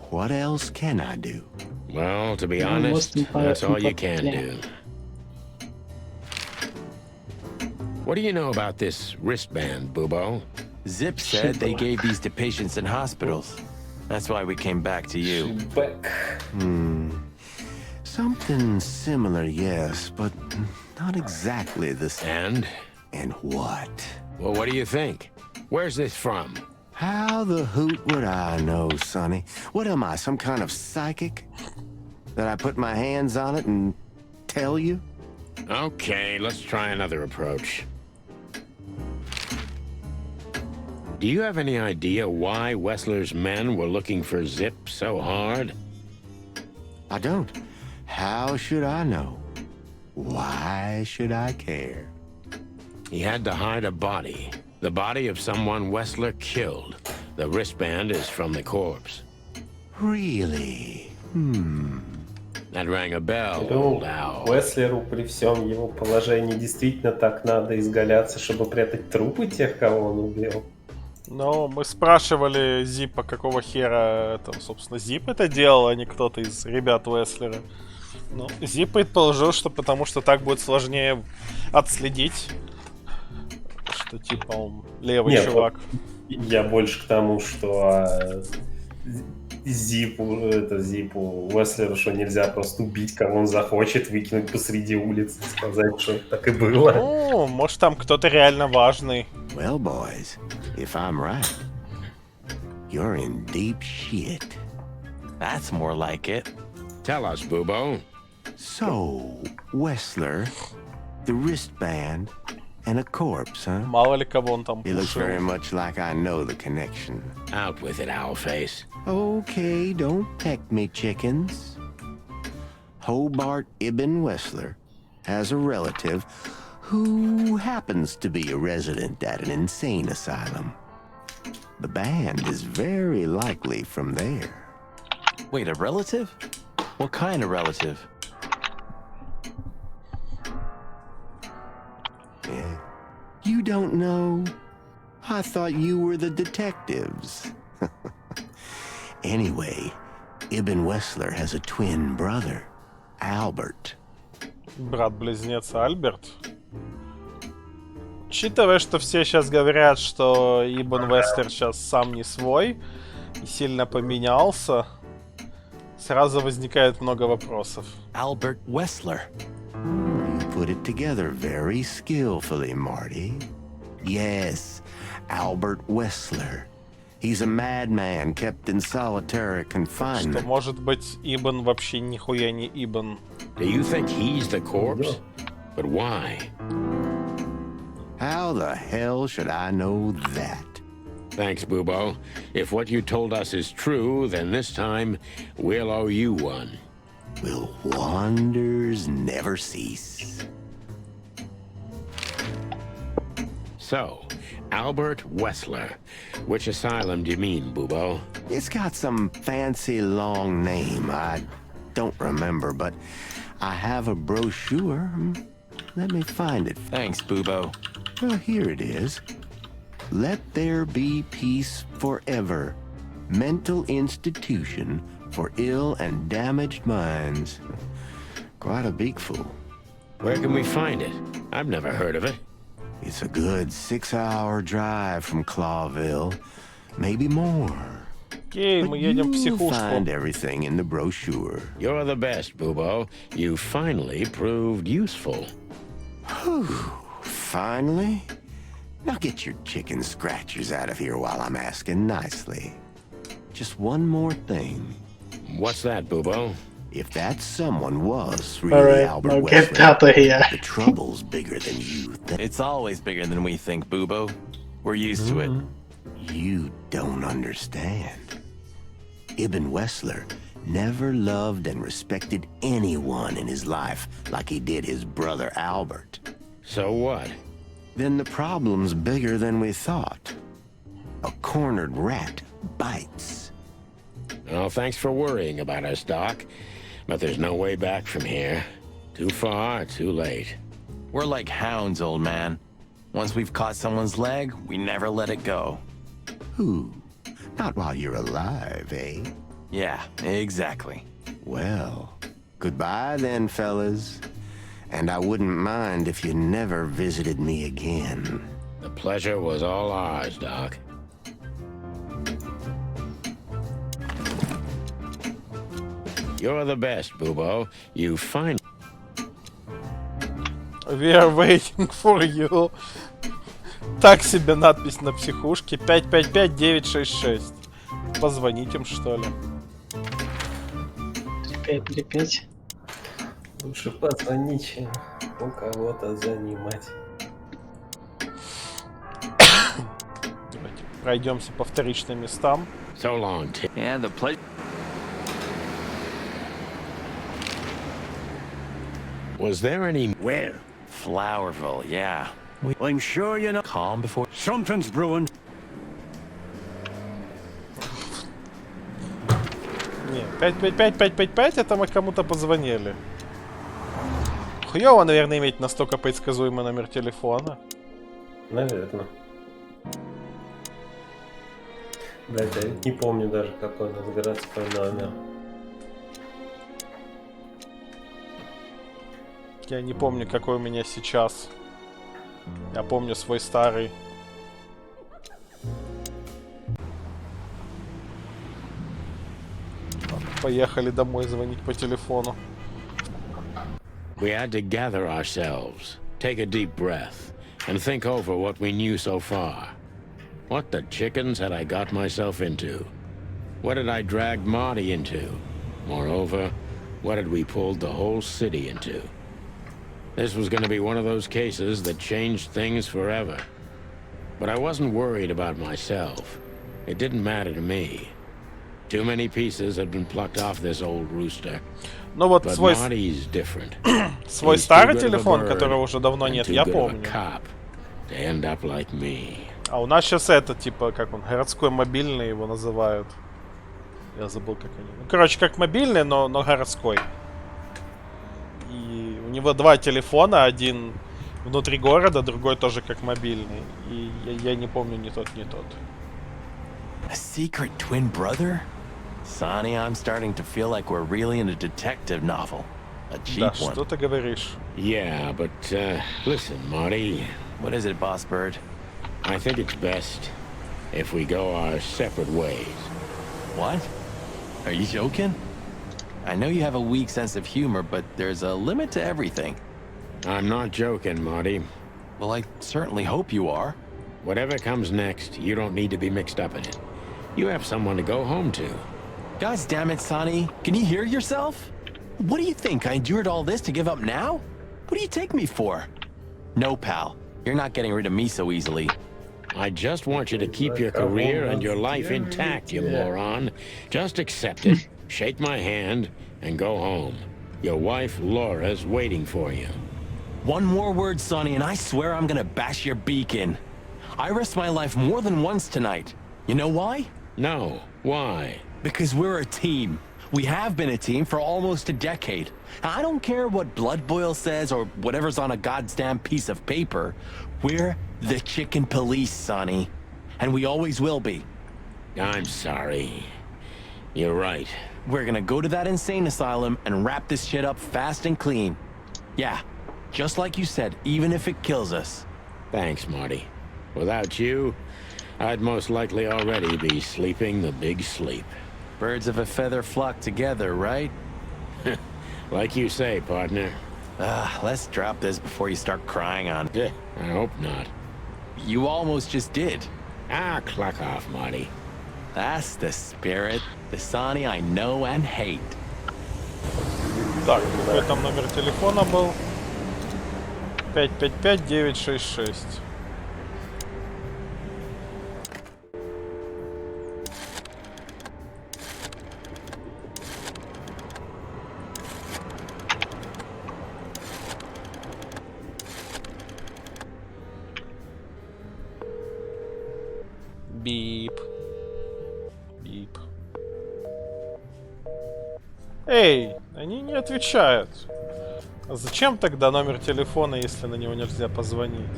What else can I do? Well, to be honest, that's all you can do. What do you know about this wristband, Bubo? Zip said they gave these to patients in hospitals. That's why we came back to you. Something similar, yes, but not exactly the same. And what? Well, what do you think? Where's this from? How the hoot would I know, Sonny? What am I, some kind of psychic? That I put my hands on it and tell you? Okay, let's try another approach. Do you have any idea why Wessler's men were looking for Zip so hard? I don't. How should I know? Why should I care? He had to hide a body. The body of someone Wessler killed. The wristband is from the corpse. Really? That rang a bell, Ну, old owl. Уэслеру при всем его положении действительно так надо изгаляться, чтобы прятать трупы тех, кого он убил. Но мы спрашивали Зипа, какого хера это, собственно, Зип это делал, а не кто-то из ребят Уэслера. Ну, Зип предположил, что потому что так будет сложнее отследить, что типа он левый Нет, чувак. Я больше к тому, что Зипу Уэслеру, что нельзя просто убить, кого он захочет, выкинуть посреди улицы и сказать, что так и было. Ну, может там кто-то реально важный. Well, boys, if I'm right, you're in deep shit. That's more like it. Tell us, Bubo. So, Wessler, the wristband, and a corpse, huh? Мало ли кого он там It looks пушил. very much like I know the connection. Out with it, Owlface. Okay, don't peck me, chickens. Hobart Ibn Wessler has a relative who happens to be a resident at an insane asylum. The band is very likely from there. Wait, a relative? What kind of relative? You don't know? I thought you were the detectives. Anyway, Ibn Wessler has a twin brother, Albert. Брат-близнец Альберт. Учитывая, что все сейчас говорят, что Ибн Вестлер сейчас сам не свой и сильно поменялся, сразу возникает много вопросов. Albert Wessler. You put it together very skillfully, Marty. Yes, Albert Wessler. He's a madman kept in solitary Что, confinement. может быть, Ибн вообще нихуя не Ибн. Do you think he's the corpse? But why? How the hell should I know that? Thanks, Bubo. If what you told us is true, then this time we'll owe you one. Will wonders never cease? So, Albert Wessler. Which asylum do you mean, Bubo? It's got some fancy long name. I don't remember, but I have a brochure. Let me find it. Thanks, Bubo. Well, here it is. Let there be peace forever. Mental institution for ill and damaged minds. Quite a big fool. Where can we find it? I've never heard of it. It's a good 6-hour drive from Clawville. Maybe more. Окей, мы едем в You'll find психушку. everything in the brochure. You're the best, Bubo. You finally proved useful. Finally? Now get your chicken scratchers out of here while I'm asking nicely. Just one more thing. What's that, Bubo? If that someone was really Alright, Albert now get Wessler, out of here. the trouble's bigger than you think. It's always bigger than we think, Bubo. We're used to it. You don't understand. Ibn Wessler never loved and respected anyone in his life like he did his brother Albert. So what? Then the problem's bigger than we thought. A cornered rat bites. Well, thanks for worrying about us, Doc. But there's no way back from here. Too far, too late. We're like hounds, old man. Once we've caught someone's leg, we never let it go. Who? Not while you're alive, eh? Yeah, exactly. Well, goodbye then, fellas. And I wouldn't mind if you never visited me again. The pleasure was all ours, Doc. You're the best, Bubo. You finally... We are waiting for you. Так себе надпись на психушке. 555-966. Позвонить им, что ли? 535. Лучше позвонить, чем у кого-то занимать. Давайте пройдемся по вторичным местам. So long, Yeah, the pleasure. Was there any... Well, Flowerville, yeah. I'm sure you know. Calm before. Something's brewing. Не, 55555 это мы кому-то позвонили. Хуёво, наверное, иметь настолько предсказуемый номер телефона. Наверное. Блять, я не помню даже, какой у нас городской номер. Я не помню, какой у меня сейчас. Я помню свой старый. Поехали домой звонить по телефону. We had to gather ourselves, take a deep breath, and think over what we knew so far. What the chickens had I got myself into? What had I dragged Marty into? Moreover, what had we pulled the whole city into? This was going to be one of those cases that changed things forever. But I wasn't worried about myself. It didn't matter to me. Too many pieces had been plucked off this old rooster. Ну вот But свой, Marty's different. свой He's старый too good of a телефон, bird которого уже давно and нет, too я good of a помню. cop to end up like me. А у нас сейчас это, типа, как он, городской мобильный его называют. Я забыл, как они. Ну, короче, как мобильный, но городской. И у него два телефона, один внутри города, другой тоже как мобильный. И я не помню ни тот, ни тот. A secret twin brother? Sonny, I'm starting to feel like we're really in a detective novel. A cheap Да, one. что ты говоришь? Yeah, but listen, Marty. What is it, Boss Bird? I think it's best if we go our separate ways. What? Are you joking? I know you have a weak sense of humor, but there's a limit to everything. I'm not joking, Marty. Well, I certainly hope you are. Whatever comes next, you don't need to be mixed up in it. You have someone to go home to. God damn it, Sonny. Can you hear yourself? What do you think? I endured all this to give up now? What do you take me for? No, pal. You're not getting rid of me so easily. I just want you to keep your career and your life intact, you moron. Just accept it, shake my hand, and go home. Your wife, Laura's waiting for you. One more word, Sonny, and I swear I'm gonna bash your beak in. I risked my life more than once tonight. You know why? No. Why? Because we're a team. We have been a team for almost a decade. I don't care what Blood Boil says or whatever's on a goddamn piece of paper. We're the chicken police, Sonny. And we always will be. I'm sorry. You're right. We're gonna go to that insane asylum and wrap this shit up fast and clean. Yeah, just like you said, even if it kills us. Thanks, Marty. Without you, I'd most likely already be sleeping the big sleep. Birds of a feather flock together, right? Like you say, partner. Let's drop this before you start crying on. I hope not. You almost just did. Clock off, Marty. That's the spirit. The Sonny I know and hate. Так, какой там номер телефона был? 555-966. Бип. Бип. Эй, они не отвечают. А зачем тогда номер телефона, если на него нельзя позвонить?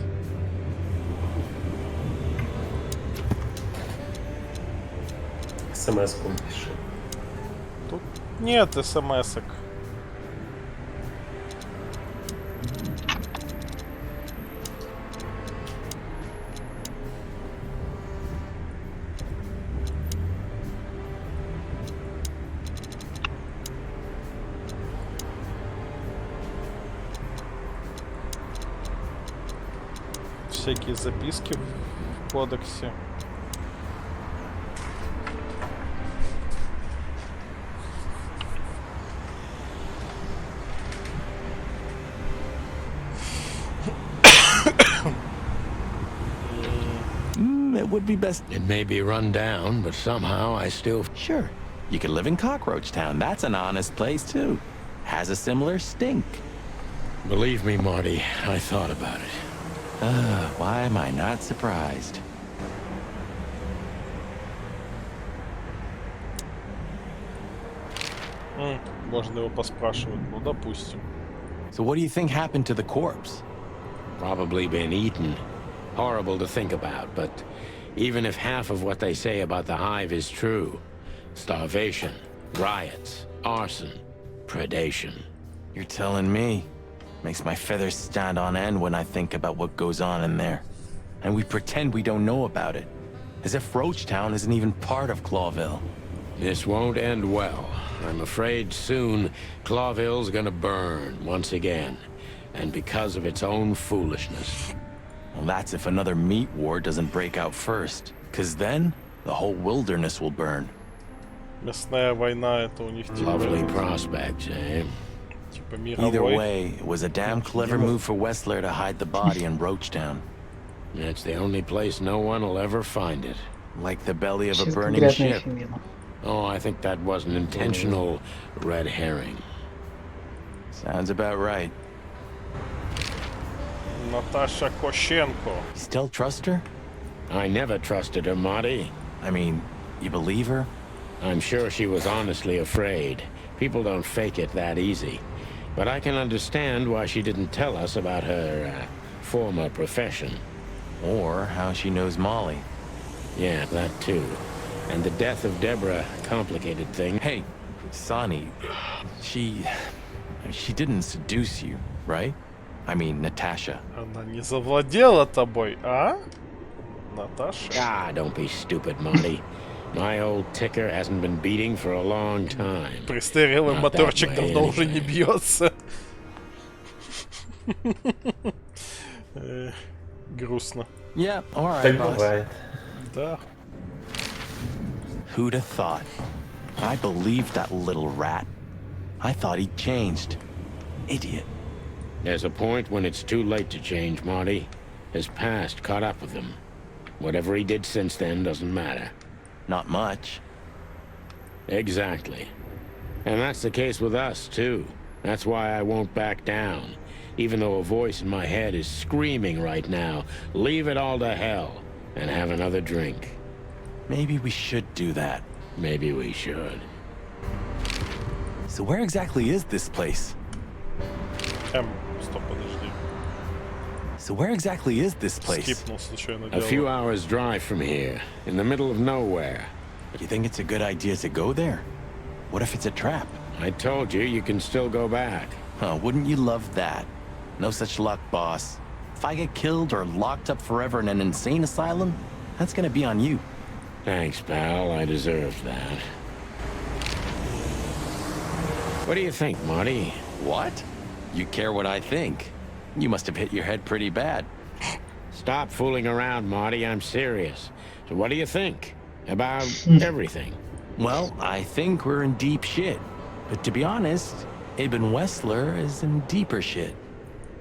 СМС-ку пиши. Тут нет смс-ок. Всякие записки в кодексе. it would be best. It may be run down, but somehow I still... Sure, you could live in Cockroach Town. That's an honest place, too. Has a similar stink. Believe me, Marty, I thought about it. Why am I not surprised? Можно его поспрашивать, ну допустим. So what do you think happened to the corpse? Probably been eaten. Horrible to think about, but even if half of what they say about the hive is true, starvation, riots, arson, predation. You're telling me. Makes my feathers stand on end when I think about what goes on in there. And we pretend we don't know about it. As if Roachtown isn't even part of Clawville. This won't end well. I'm afraid soon Clawville's gonna burn once again. And because of its own foolishness. Well, that's if another meat war doesn't break out first. Cause then, the whole wilderness will burn. Мясная война, это у них типа... Lovely prospects, eh? Типа мировой. Either way, it was a damn clever move for Wessler to hide the body in Roachtown. It's the only place no one will ever find it. Like the belly of a burning ship. Oh, I think that was an intentional red herring. Sounds about right. Natasha Koshenko. You still trust her? I never trusted her, Marty. I mean, you believe her? I'm sure she was honestly afraid. People don't fake it that easy. But I can understand why she didn't tell us about her former profession. Or how she knows Molly. Yeah, that too. And the death of Deborah complicated things. Hey, Sonny, she didn't seduce you, right? I mean, Natasha. Она не завладела тобой, а? Наташа? Ah, don't be stupid, Marty. My old ticker hasn't been beating for a long time. Престарелый моторчик давно уже не бьется. Грустно. Yeah, alright, boss. Бывает. Да. Who'd have thought? I believed that little rat. I thought he'd changed. Idiot. There's a point when it's too late to change, Marty. His past caught up with him. Whatever he did since then doesn't matter. Not much. Exactly. And that's the case with us, too. That's why I won't back down. Even though a voice in my head is screaming right now, leave it all to hell and have another drink. Maybe we should do that. Maybe we should. So where exactly is this place? Стоп, подожди. So where exactly is this place? Скипнул случайно A few hours drive from here, in the middle of nowhere. You think it's a good idea to go there? What if it's a trap? I told you, you can still go back. Wouldn't you love that? No such luck, boss. If I get killed or locked up forever in an insane asylum, that's gonna be on you. Thanks, pal. I deserved that. What do you think, Marty? What? You care what I think? You must have hit your head pretty bad. Stop fooling around, Marty. I'm serious. So what do you think? About everything? Well, I think we're in deep shit. But to be honest, Ibn Wessler is in deeper shit.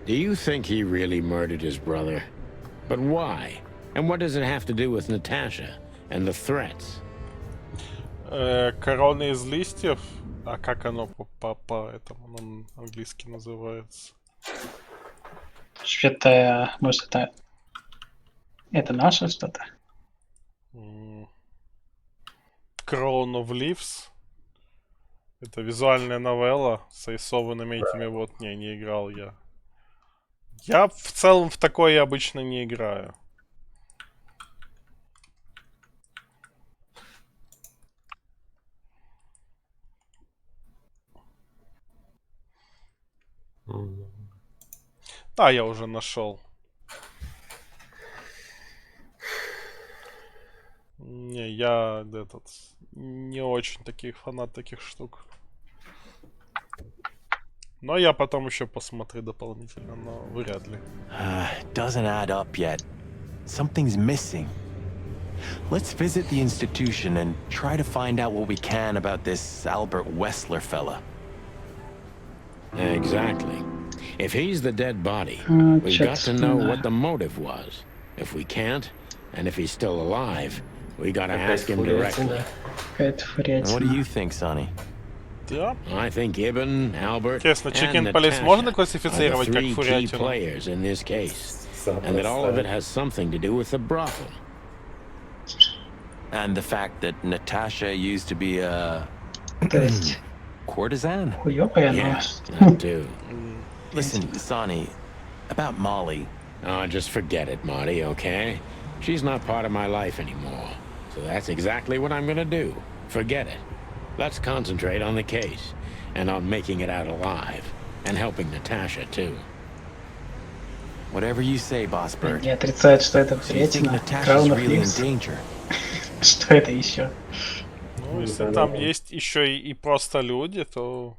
Do you think he really murdered his brother? But why? And what does it have to do with Natasha and the threats? Корона из листьев. А как оно по этому на английски называется? Это, может, это наше что-то? Crown of Leaves. Это визуальная новелла с рисованными этими вот... Не играл я. Я в целом в такое обычно не играю. Да, я уже нашел. Не, я не очень фанат таких штук. Но я потом еще посмотрю дополнительно, но вряд ли. Doesn't add up yet. Something's missing. Let's visit the institution and try to find out what we can about this Albert Wessler fella. Exactly. If he's the dead body, we've got to know what the motive was. If we can't, And if he's still alive, we gotta ask him directly. What do you think, Sonny? Да. I think Ibn, Albert, Интересно, and Chicken Palace можно Natasha are классифицировать the как three key фурятину? players in this case, and that all of it has something to do with the brothel. And the fact that Natasha used to be a courtesan? Yeah, that too. Listen, Sonny, about Molly. Oh, just forget it, Marty, okay? She's not part of my life anymore. So that's exactly what I'm gonna do. Forget it. Let's concentrate on the case, and on making it out alive, and helping Natasha, too. Whatever you say, Boss Bird. Не отрицает, что это So you think вредно. Natasha's Crown of really in Leaves. danger? Что это еще? Ну, если там есть еще и просто люди, то...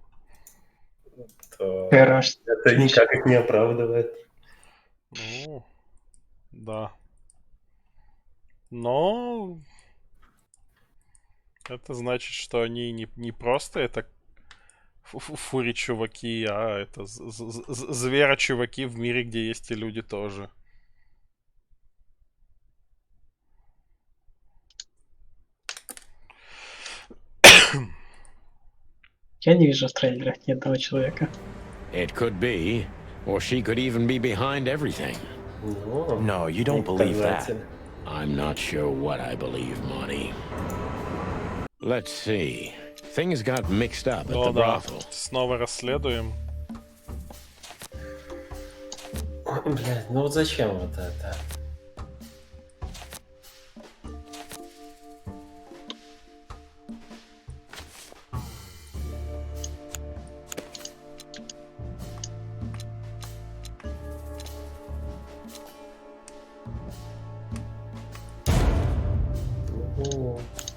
Хорош. Это никак их не оправдывает. Ну, да. Но... Это значит, что они не просто это фури-чуваки, а это звера-чуваки в мире, где есть и люди тоже. Я не вижу в трейлерах ни одного человека. It could be, or she could even be behind everything. No, you don't believe that. I'm not sure what I believe, Marty. Let's see. Things got mixed up at the brothel. Снова расследуем. Блядь, ну вот зачем вот это?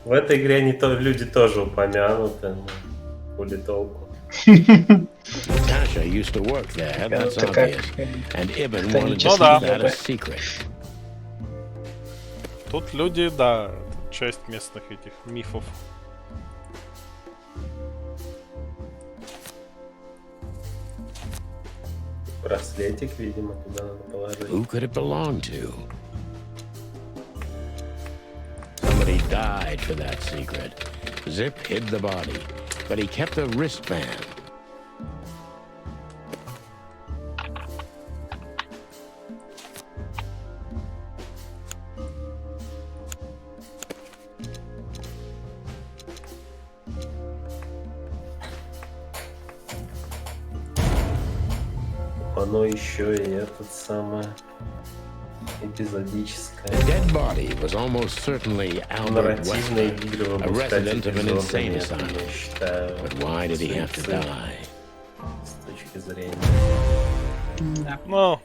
В этой игре люди тоже упомянуты, но хули толку. Natasha used to work there, that's obvious. And Ibn wanted to keep that a secret. Тут люди, да, часть местных этих мифов. Браслетик, видимо, куда надо положить. Who could it belong to? Somebody died for that secret. Zip hid the body, but he kept a wristband. Оно еще и этот самое эпизодическое. The dead body was almost certainly Albert Wester, a resident of an insane asylum. But why did he have to die? С точки зрения Ну,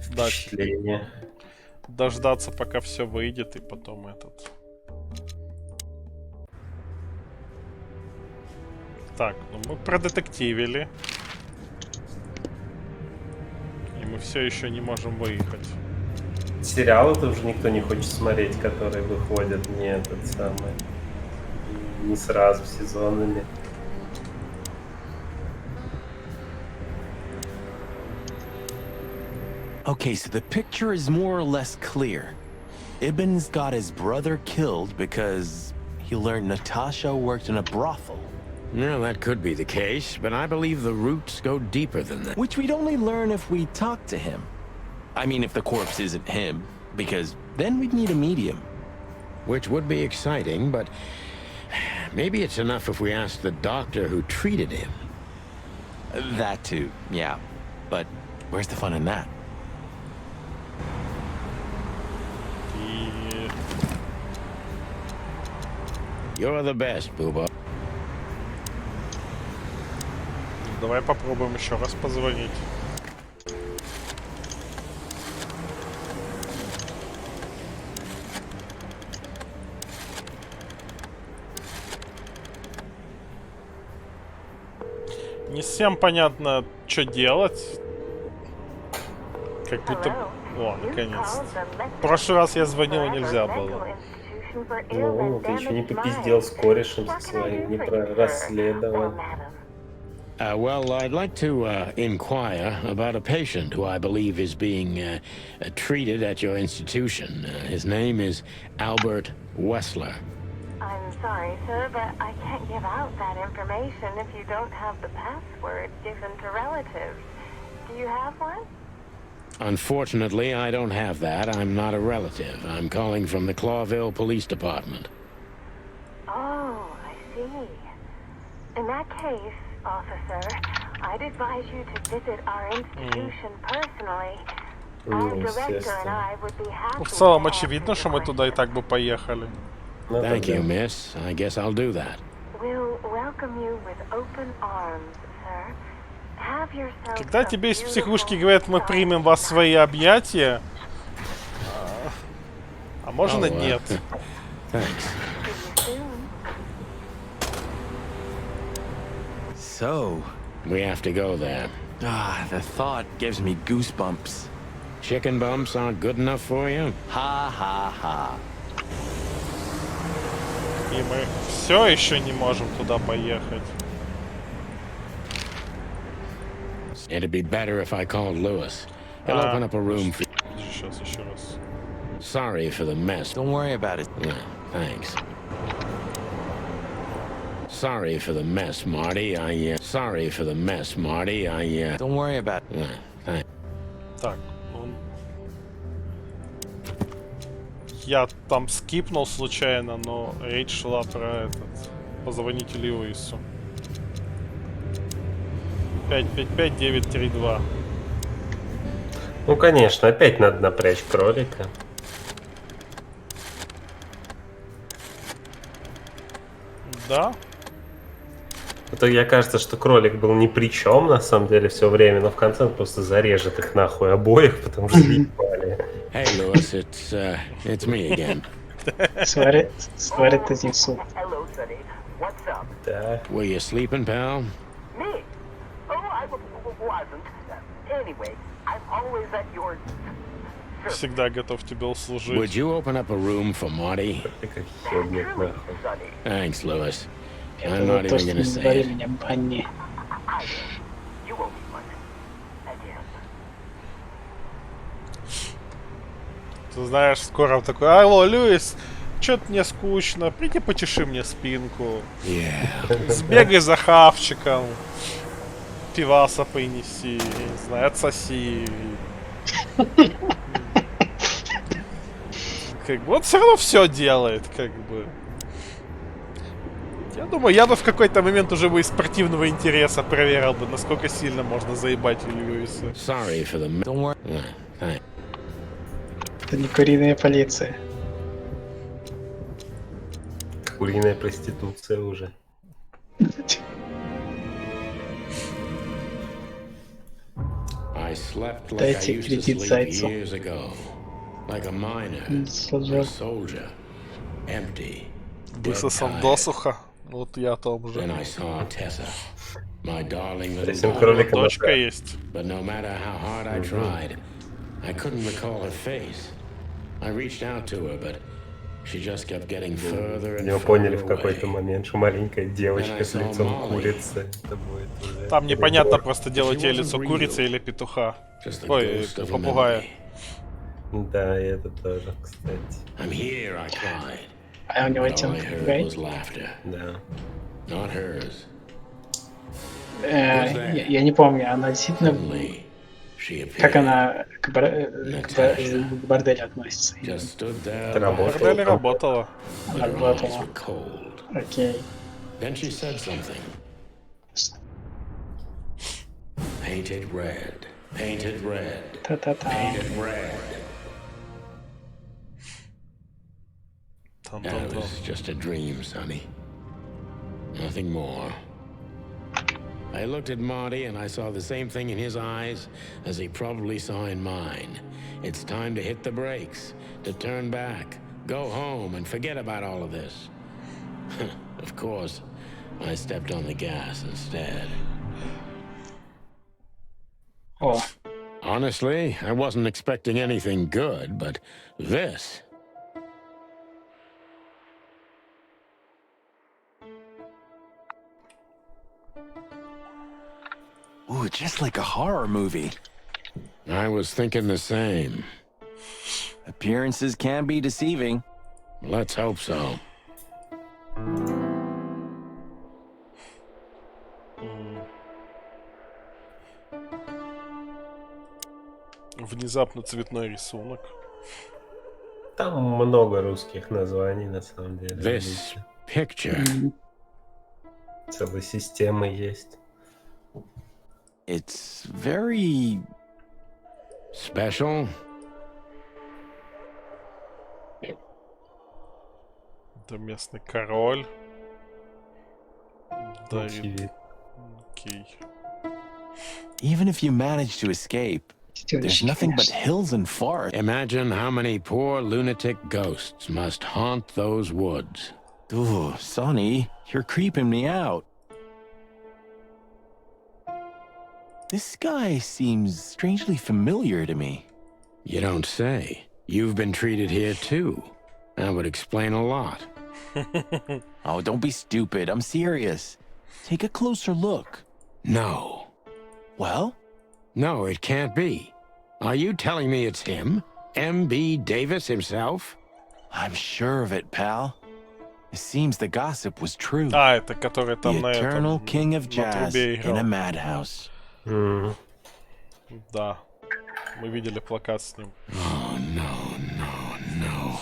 впечатления. Дождаться, пока все выйдет, и потом этот. Так, ну мы продетективили. И мы все еще не можем выехать. Сериалы-то уже никто не хочет смотреть, которые выходят не этот самый. Не сразу сезонами. Okay, so the picture is more or less clear. Ibn's got his brother killed because he learned Natasha worked in a brothel. No, that could be the case, but I believe the roots go deeper than that. Which we'd only learn if we talked to him. I mean, if the corpse isn't him, because then we'd need a medium. Which would be exciting, but maybe it's enough if we ask the doctor who treated him. That too, yeah. But where's the fun in that? You're the best, Booba. Давай попробуем еще раз позвонить. Не всем понятно, что делать. Как будто... О, наконец. В прошлый раз я звонил, нельзя было. Ну, ты еще не попиздел с корешем со своим, не прорасследовал. Well, I'd like to inquire about a patient who I believe is being treated at your institution. His name is Albert Wessler. I'm sorry, sir, but I can't give out that information if you don't have the password given to relatives. Do you have one? Unfortunately, I don't have that. I'm not a relative. I'm calling from the Clawville Police Department. Oh, I see. In that case, officer, I'd advise you to visit our institution personally. Our director and I would be happy В целом to очевидно, что мы туда и так бы поехали. Thank you, miss. I guess I'll do that. We'll welcome you with open arms, sir. Have yourself Когда тебе из психушки говорят, мы примем вас в свои объятия, а можно нет. Thanks. So, we have to go there. The thought gives me goosebumps. Chicken bumps aren't good enough for you? Ha ha ha. И мы все еще не можем туда поехать. It'd be better if I called Lewis. He'll open up a room for... Сейчас еще раз. Sorry for the mess. Don't worry about it. Thanks. Sorry for the mess, Marty. Sorry for the mess, Marty. Don't worry about it. Thanks. Так, ну... Я там скипнул случайно, но речь шла про этот... Позвоните Льюису. 555-932. Ну, конечно, опять надо напрячь кролика. Да? В итоге кажется, что кролик был ни при чем на самом деле все время, но в конце он просто зарежет их нахуй обоих, потому что ебали. Hey, Lewis, it's me again. Сварит один суп. Hello, Sonny. What's up? Да. Were you sleeping, pal? Me? Oh, I wasn't. Anyway, I'm always at your... Всегда готов тебе услужить. Would you open up a room for Marty? Ты как ебник нахуй. Thanks, Lewis. Это I'm вот not то, even что gonna не say звали it. меня Банни. You owe me one. Again. Ты знаешь, скоро он такой: алло, Льюис, чё-то мне скучно, приди почеши мне спинку. Сбегай за хавчиком. Пиваса принеси, я не знаю, отсоси. Как бы он все равно все делает, как бы. Я думаю, я бы в какой-то момент уже бы из спортивного интереса проверил бы, насколько сильно можно заебать Льюиса. Sorry for the... Don't worry. Это не куриная полиция. Куриная проституция уже. I slept like I Дайте used to кредит sleep зайцу. years ago. Like a miner, a soldier, empty. Высосал досуха. Вот я о том же. Then I saw Tessa, my darling little Этим daughter. кроликом Дочка есть. But no matter how hard I tried, I couldn't recall her face. I reached out to her, but she just kept getting further and Его поняли в further какой-то away. момент, что маленькая девочка с лицом курицы. Это будет уже Там непонятно перебор. просто делать тебе лицо курицы или петуха. Ой, попугая. Да, и это тоже, кстати. I'm here, I cried. А у него But all I тем heard попугай. was laughter, Да. not hers. Я не помню, она действительно... Suddenly, she Как appeared. она к борделю относится? Just stood there. Бордель работала. Her eyes Работала. were cold. Окей. Then she said something. Painted red. Painted red. Та-та-та. Painted red. That was just a dream, Sonny. Nothing more. I looked at Marty and I saw the same thing in his eyes as he probably saw in mine. It's time to hit the brakes, to turn back, go home and forget about all of this. Of course, I stepped on the gas instead. О, Honestly, I wasn't expecting anything good, but this... Ooh, just like a horror movie. I was thinking the same. Appearances can be deceiving. Let's hope so. Внезапно цветной рисунок. Там много русских названий, на самом деле. This picture. Целая система есть. It's very... special. Это местный король. Дарит. Окей. Even if you manage to escape, there's nothing but hills and forests. Imagine how many poor lunatic ghosts must haunt those woods. Ooh, Sonny, you're creeping me out. This guy seems strangely familiar to me. You don't say. You've been treated here too. That would explain a lot. Oh, don't be stupid. I'm serious. Take a closer look. No. Well? No, it can't be. Are you telling me it's him? M.B. Davis himself? I'm sure of it, pal. It seems the gossip was true. А, это который там The на eternal этом, king of на jazz трубе in a играл. madhouse. Да. Мы видели плакат с ним. Oh, no, no, no.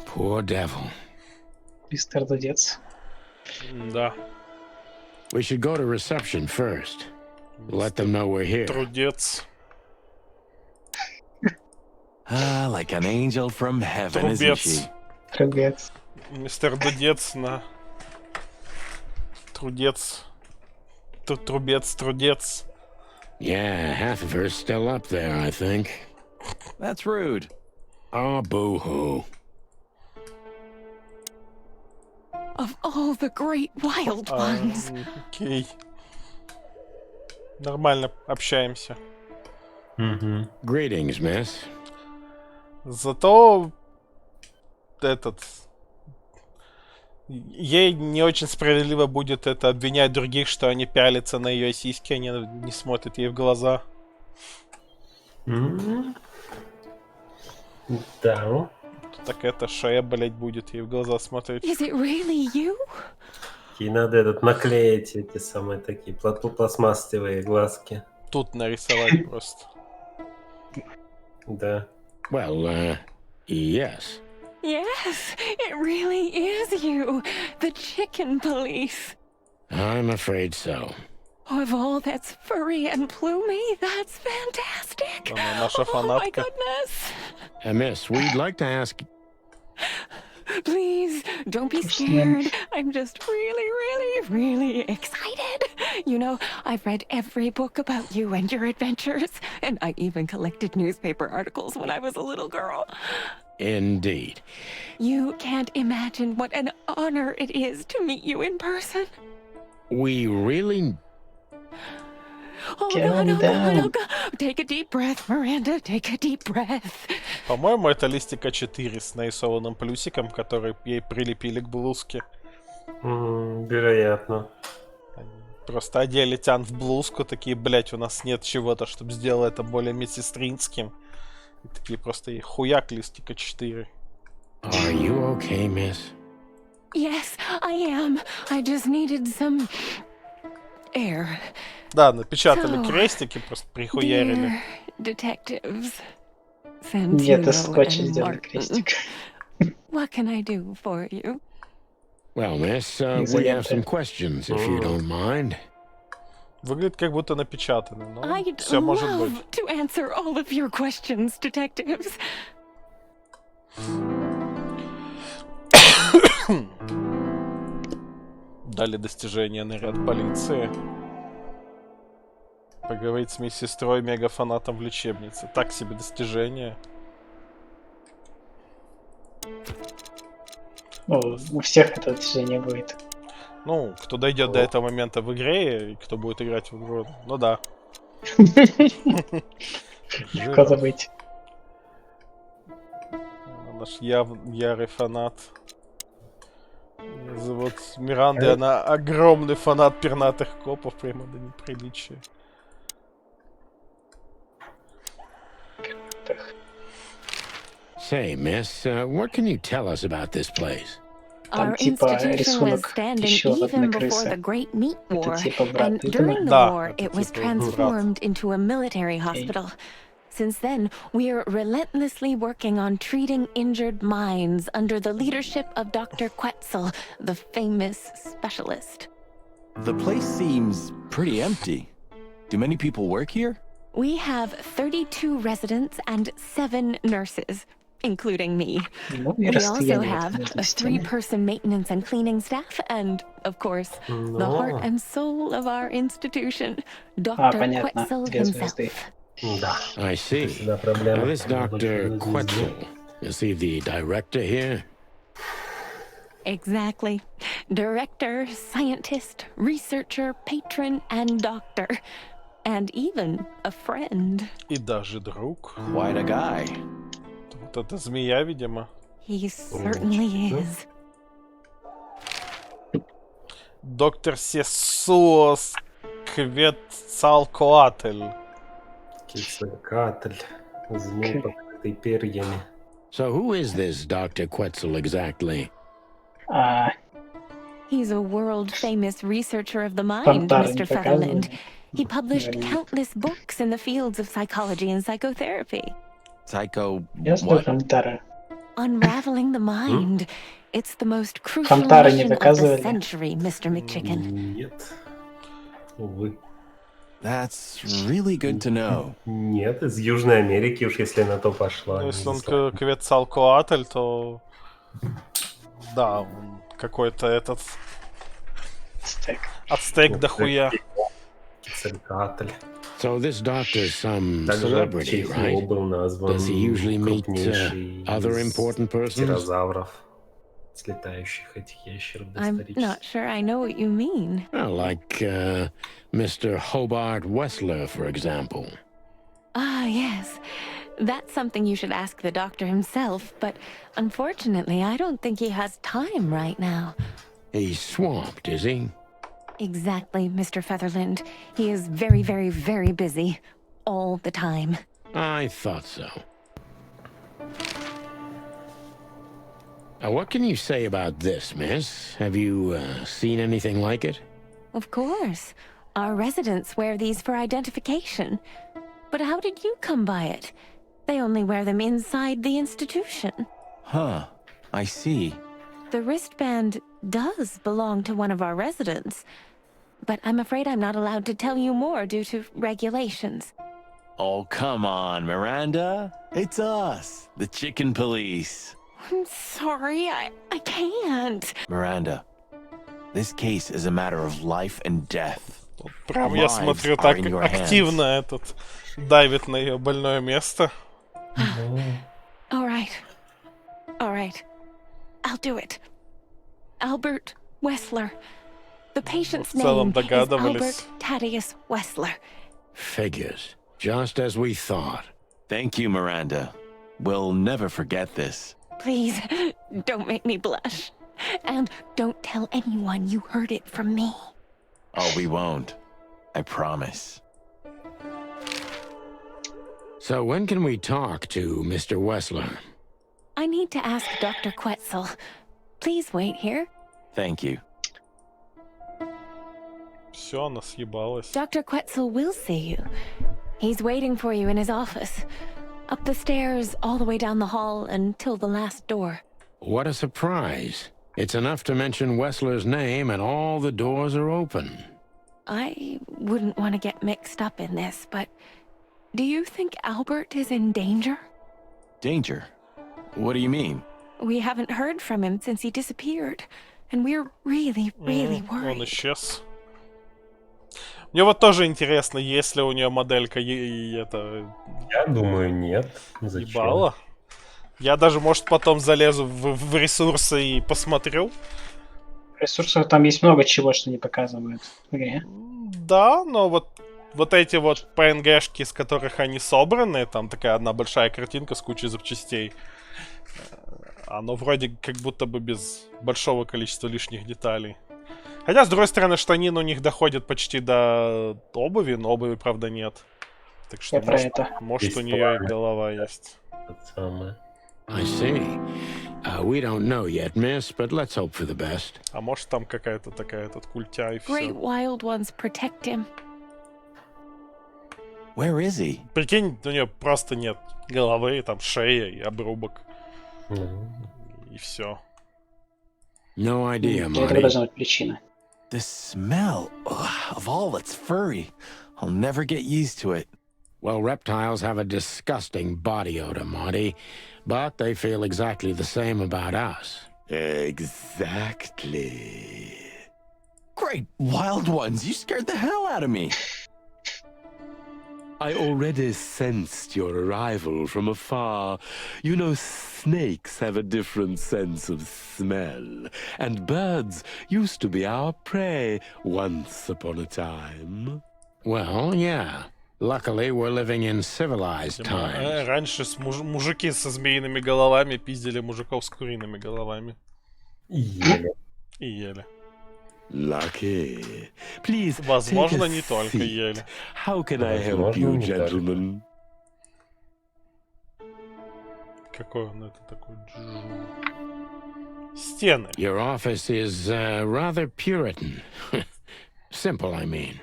Poor devil. Мистер Дудец. Да. We should go to reception first. Let them know we're here. Трудец. Ah, like an angel from heaven, isn't she? Трубец. Мистер Дудец на... Трудец. Трубец, трудец. Yeah, half of her's still up there, I think. That's rude. Oh, boo-hoo. Of all the great wild ones. Окей. Нормально общаемся. Greetings, miss. Зато этот... Ей не очень справедливо будет это обвинять других, что они пялятся на ее сиськи, они не смотрят ей в глаза. Да. Так это шея, блять, будет ей в глаза смотреть. Is it really you? Ей надо наклеить эти самые такие пластмассовые глазки. Тут нарисовать просто. Да. Well, yes. Yes, it really is you. The chicken police. I'm afraid so. Of all that's furry and plumey, that's fantastic. Она наша Oh my фанатка. goodness. Miss, we'd like to ask... Please, don't be scared. I'm just really excited. You know, I've read every book about you and your adventures, and I even collected newspaper articles when I was a little girl. Indeed. You can't imagine what an honor it is to meet you in person. We really... Oh, no. Take a deep breath, Miranda. Take a deep breath. По-моему, это листик А4 с нарисованным плюсиком, который ей прилепили к блузке. Вероятно. Просто одели тян в блузку, такие, блять, у нас нет чего-то, чтобы сделать это более медсестринским. И такие просто ей хуяк листик А4. Are you okay, miss? Yes, I am. I just needed some air. Да, напечатали So, крестики, просто прихуярили. Dear detectives, Где-то Santino скотч and сделали Martin, крестик. what can I do for you? Well, miss, we have some questions, if you don't mind. Выглядит как будто напечатано, но I'd все может быть. love to answer all of your questions, detectives. Дали достижение наряд полиции. Поговорить с медсестрой, мегафанатом в лечебнице. Так себе достижение. Ну, у всех это достижение будет. Ну, кто дойдет до этого момента в игре, и кто будет играть в игру, ну да. Легко забыть. Наш ярый фанат. Её зовут Миранда, и она огромный фанат пернатых копов, прямо до неприличия. продуктах. Say, miss, what can you tell us about this place? Our institution was standing even before the Great Meat War, and during the war, it was transformed into a military hospital. Since then, we're relentlessly working on treating injured minds under the leadership of Dr. Quetzal, the famous specialist. The place seems pretty empty. Do many people work here? We have 32 residents and 7 nurses, including me. We also have a 3-person maintenance and cleaning staff, and, of course, the heart and soul of our institution, Dr. Quetzal himself. I see. Now, this Dr. Quetzal, is he the director here? Exactly. Director, scientist, researcher, patron, and doctor. And even a friend. И даже друг. Quite a guy. Вот это змея, видимо. He certainly is. Доктор Сесуос Квецалкоатль. Кицалькатль. Змей, покрытый перьями. So who is this Dr. Quetzal exactly? He's a world-famous researcher of the mind, Mr. Featherland. He published countless books in the fields of psychology and psychotherapy. What? Unraveling the mind. It's the most crucial mission of the century, Mr. McChicken. Нет. Увы. That's really good to know. Нет, из Южной Америки уж если на то пошло. Ну, если он Квецалкоатль, то... Да, какой-то этот... Ацтек дохуя. Кицалькатль. So this doctor's some celebrity, right? Does he usually meet other important persons? Птерозавров, слетающих этих ящеров доисторических. I'm not sure I know what you mean. Well, like Mr. Hobart Wessler, for example. Ah, yes. That's something you should ask the doctor himself, but unfortunately, I don't think he has time right now. He's swamped, is he? Exactly, Mr. Featherland. He is very, very, very busy. All the time. I thought so. What can you say about this, miss? Have you seen anything like it? Of course. Our residents wear these for identification. But how did you come by it? They only wear them inside the institution. Huh. I see. The wristband does belong to one of our residents, but I'm afraid I'm not allowed to tell you more due to regulations. Oh, come on, Miranda. It's us, the Chicken Police. I'm sorry, I can't. Miranda, this case is a matter of life and death. Прям я смотрю, так активно этот давит на ее больное место. All right. I'll do it. Albert Wessler. The patient's name is Albert Thaddeus Wessler. Figures. Just as we thought. Thank you, Miranda. We'll never forget this. Please, don't make me blush. And don't tell anyone you heard it from me. Oh, we won't. I promise. So when can we talk to Mr. Wessler? I need to ask Dr. Quetzal. Please wait here. Thank you. Все, она съебалась. Dr. Quetzal will see you. He's waiting for you in his office. Up the stairs, all the way down the hall, until the last door. What a surprise. It's enough to mention Wessler's name and all the doors are open. I wouldn't want to get mixed up in this, but do you think Albert is in danger? Danger? What do you mean? We haven't heard from him since he disappeared, and we're really, really worried. Он исчез. Мне вот тоже интересно, есть ли у нее моделька это... Я думаю, нет. Зачем? Ебало. Я даже, может, потом залезу в ресурсы и посмотрю. В ресурсах там есть много чего, что не показывают в игре. Да, но вот эти вот PNG-шки, из которых они собраны, там такая одна большая картинка с кучей запчастей. Оно вроде как будто бы без большого количества лишних деталей. Хотя, с другой стороны, штанин у них доходит почти до обуви, но обуви, правда, нет. Так что, Я про это. может у Есть нее и пламя. голова есть. Это самое. I see. We don't know yet, miss, but let's hope for the best. А может там какая-то такая этот культя и Great все. wild ones protect him. Where is he? Прикинь, у нее просто нет головы, там шея и обрубок. И все. No idea, Для этого Marty. должна быть причина. The smell of all that's furry. I'll never get used to it. Well, reptiles have a disgusting body odor, Marty, but they feel exactly the same about us. Exactly. Great wild ones, you scared the hell out of me. I already sensed your arrival from afar. You know, snakes have a different sense of smell, and birds used to be our prey once upon a time. Well, yeah. Luckily, we're living in civilized times. Раньше мужики со змеиными головами пиздили мужиков с куриными головами. И ели. Lucky. Please, Возможно, take a не только seat. ели. How can I help you, gentlemen? Какой он это такой? Стены. Your office is rather Puritan. Simple, I mean.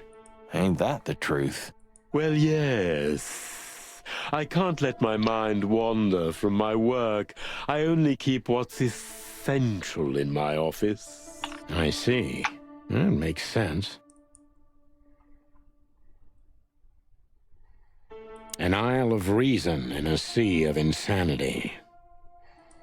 Ain't that the truth? Well, yes. I can't let my mind wander from my work. I only keep what's essential in my office. I see. That makes sense. An isle of reason in a sea of insanity.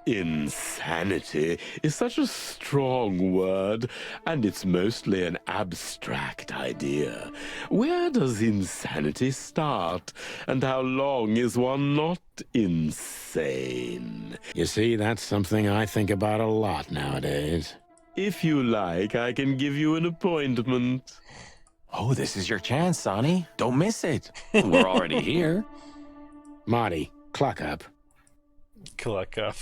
Insanity is such a strong word, and it's mostly an abstract idea. Where does insanity start, and how long is one not insane? You see, that's something I think about a lot nowadays. If you like, I can give you an appointment. Oh, this is your chance, Sonny. Don't miss it. We're already here. Marty, clock up. Clock up.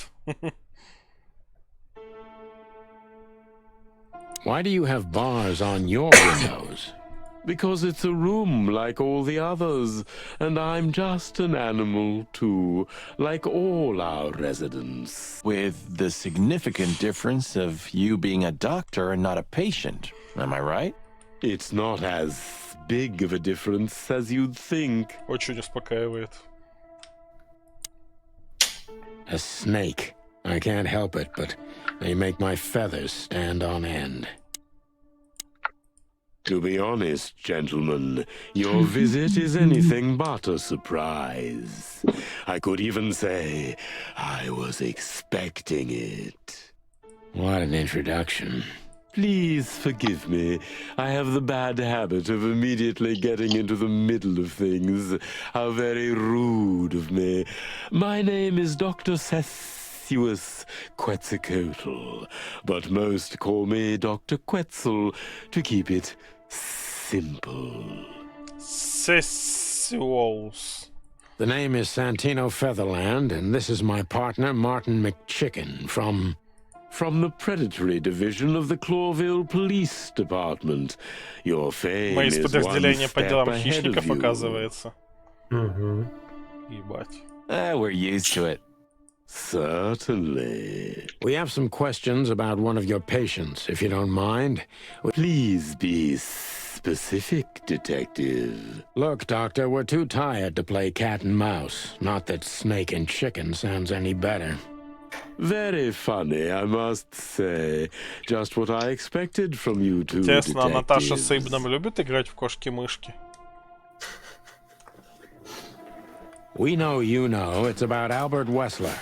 Why do you have bars on your windows? Because it's a room like all the others, and I'm just an animal too, like all our residents. With the significant difference of you being a doctor and not a patient, am I right? It's not as big of a difference as you'd think. Очень успокаивает. A snake. I can't help it, but they make my feathers stand on end. To be honest, gentlemen, your visit is anything but a surprise. I could even say I was expecting it. What an introduction. Please forgive me. I have the bad habit of immediately getting into the middle of things. How very rude of me. My name is Dr. Quetzalcoatl, but most call me Dr. Quetzal to keep it simple. Sessuals. The name is Santino Featherland, and this is my partner, Martin McChicken, from the predatory division of the Clawville Police Department. Your fame Мои из is подразделения one по step делам ahead of хищников, you. оказывается. Ебать. We're used to it. Certainly. We have some questions about one of your patients, if you don't mind. Please be specific, Detective. Look, Doctor, we're too tired to play cat and mouse. Not that snake and chicken sounds any better. Very funny, I must say. Just what I expected from you two Интересно, а Наташа detectives. с Ибном любит играть в кошки-мышки? We know you know it's about Albert Wessler,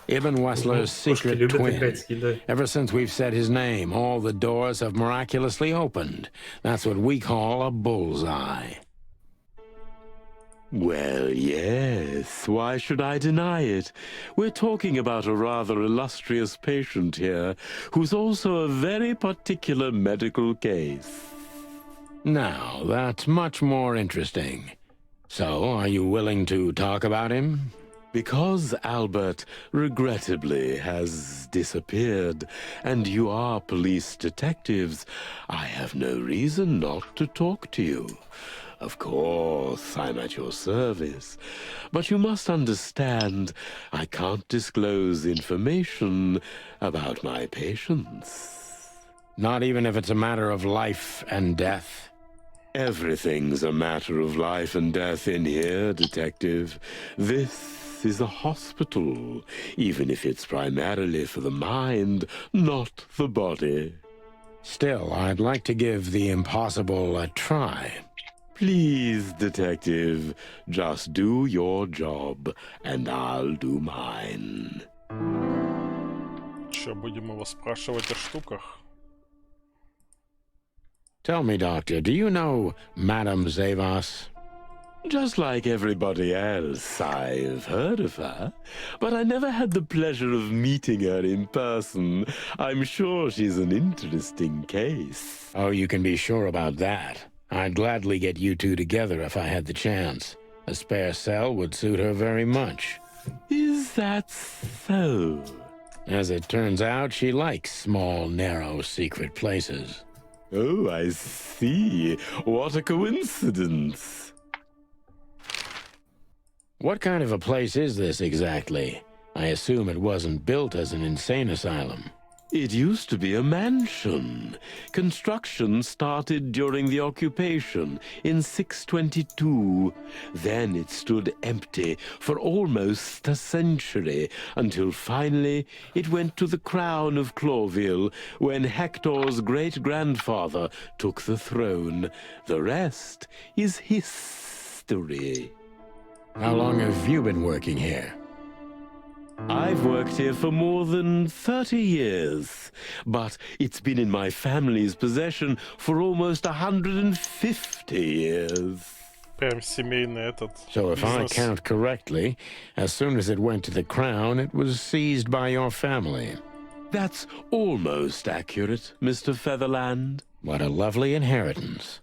Ibn Wessler's secret twin. Ever since we've said his name, all the doors have miraculously opened. That's what we call a bullseye. Well, yes. Why should I deny it? We're talking about a rather illustrious patient here, who's also a very particular medical case. Now, that's much more interesting. So, are you willing to talk about him? Because Albert, regrettably, has disappeared, and you are police detectives, I have no reason not to talk to you. Of course, I'm at your service. But you must understand, I can't disclose information about my patients. Not even if it's a matter of life and death? Everything's a matter of life and death in here, Detective. This is a hospital, even if it's primarily for the mind, not the body. Still, I'd like to give the impossible a try. Please, Detective, just do your job, and I'll do mine. Чё, будем его спрашивать о штуках? Tell me, Doctor, do you know Madame Zavas? Just like everybody else, I've heard of her, but I never had the pleasure of meeting her in person. I'm sure she's an interesting case. Oh, you can be sure about that. I'd gladly get you two together if I had the chance. A spare cell would suit her very much. Is that so? As it turns out, she likes small, narrow, secret places. Oh, I see. What a coincidence. What kind of a place is this exactly? I assume it wasn't built as an insane asylum. It used to be a mansion. Construction started during the occupation in 622. Then it stood empty for almost a century, until finally it went to the crown of Clawville when Hector's great-grandfather took the throne. The rest is history. How long have you been working here? I've worked here for more than 30 years, but it's been in my family's possession for almost 150 years. Прям семейный этот. So if I бизнес. count correctly, as soon as it went to the crown, it was seized by your family. That's almost accurate, Mr. Featherland. What a lovely inheritance.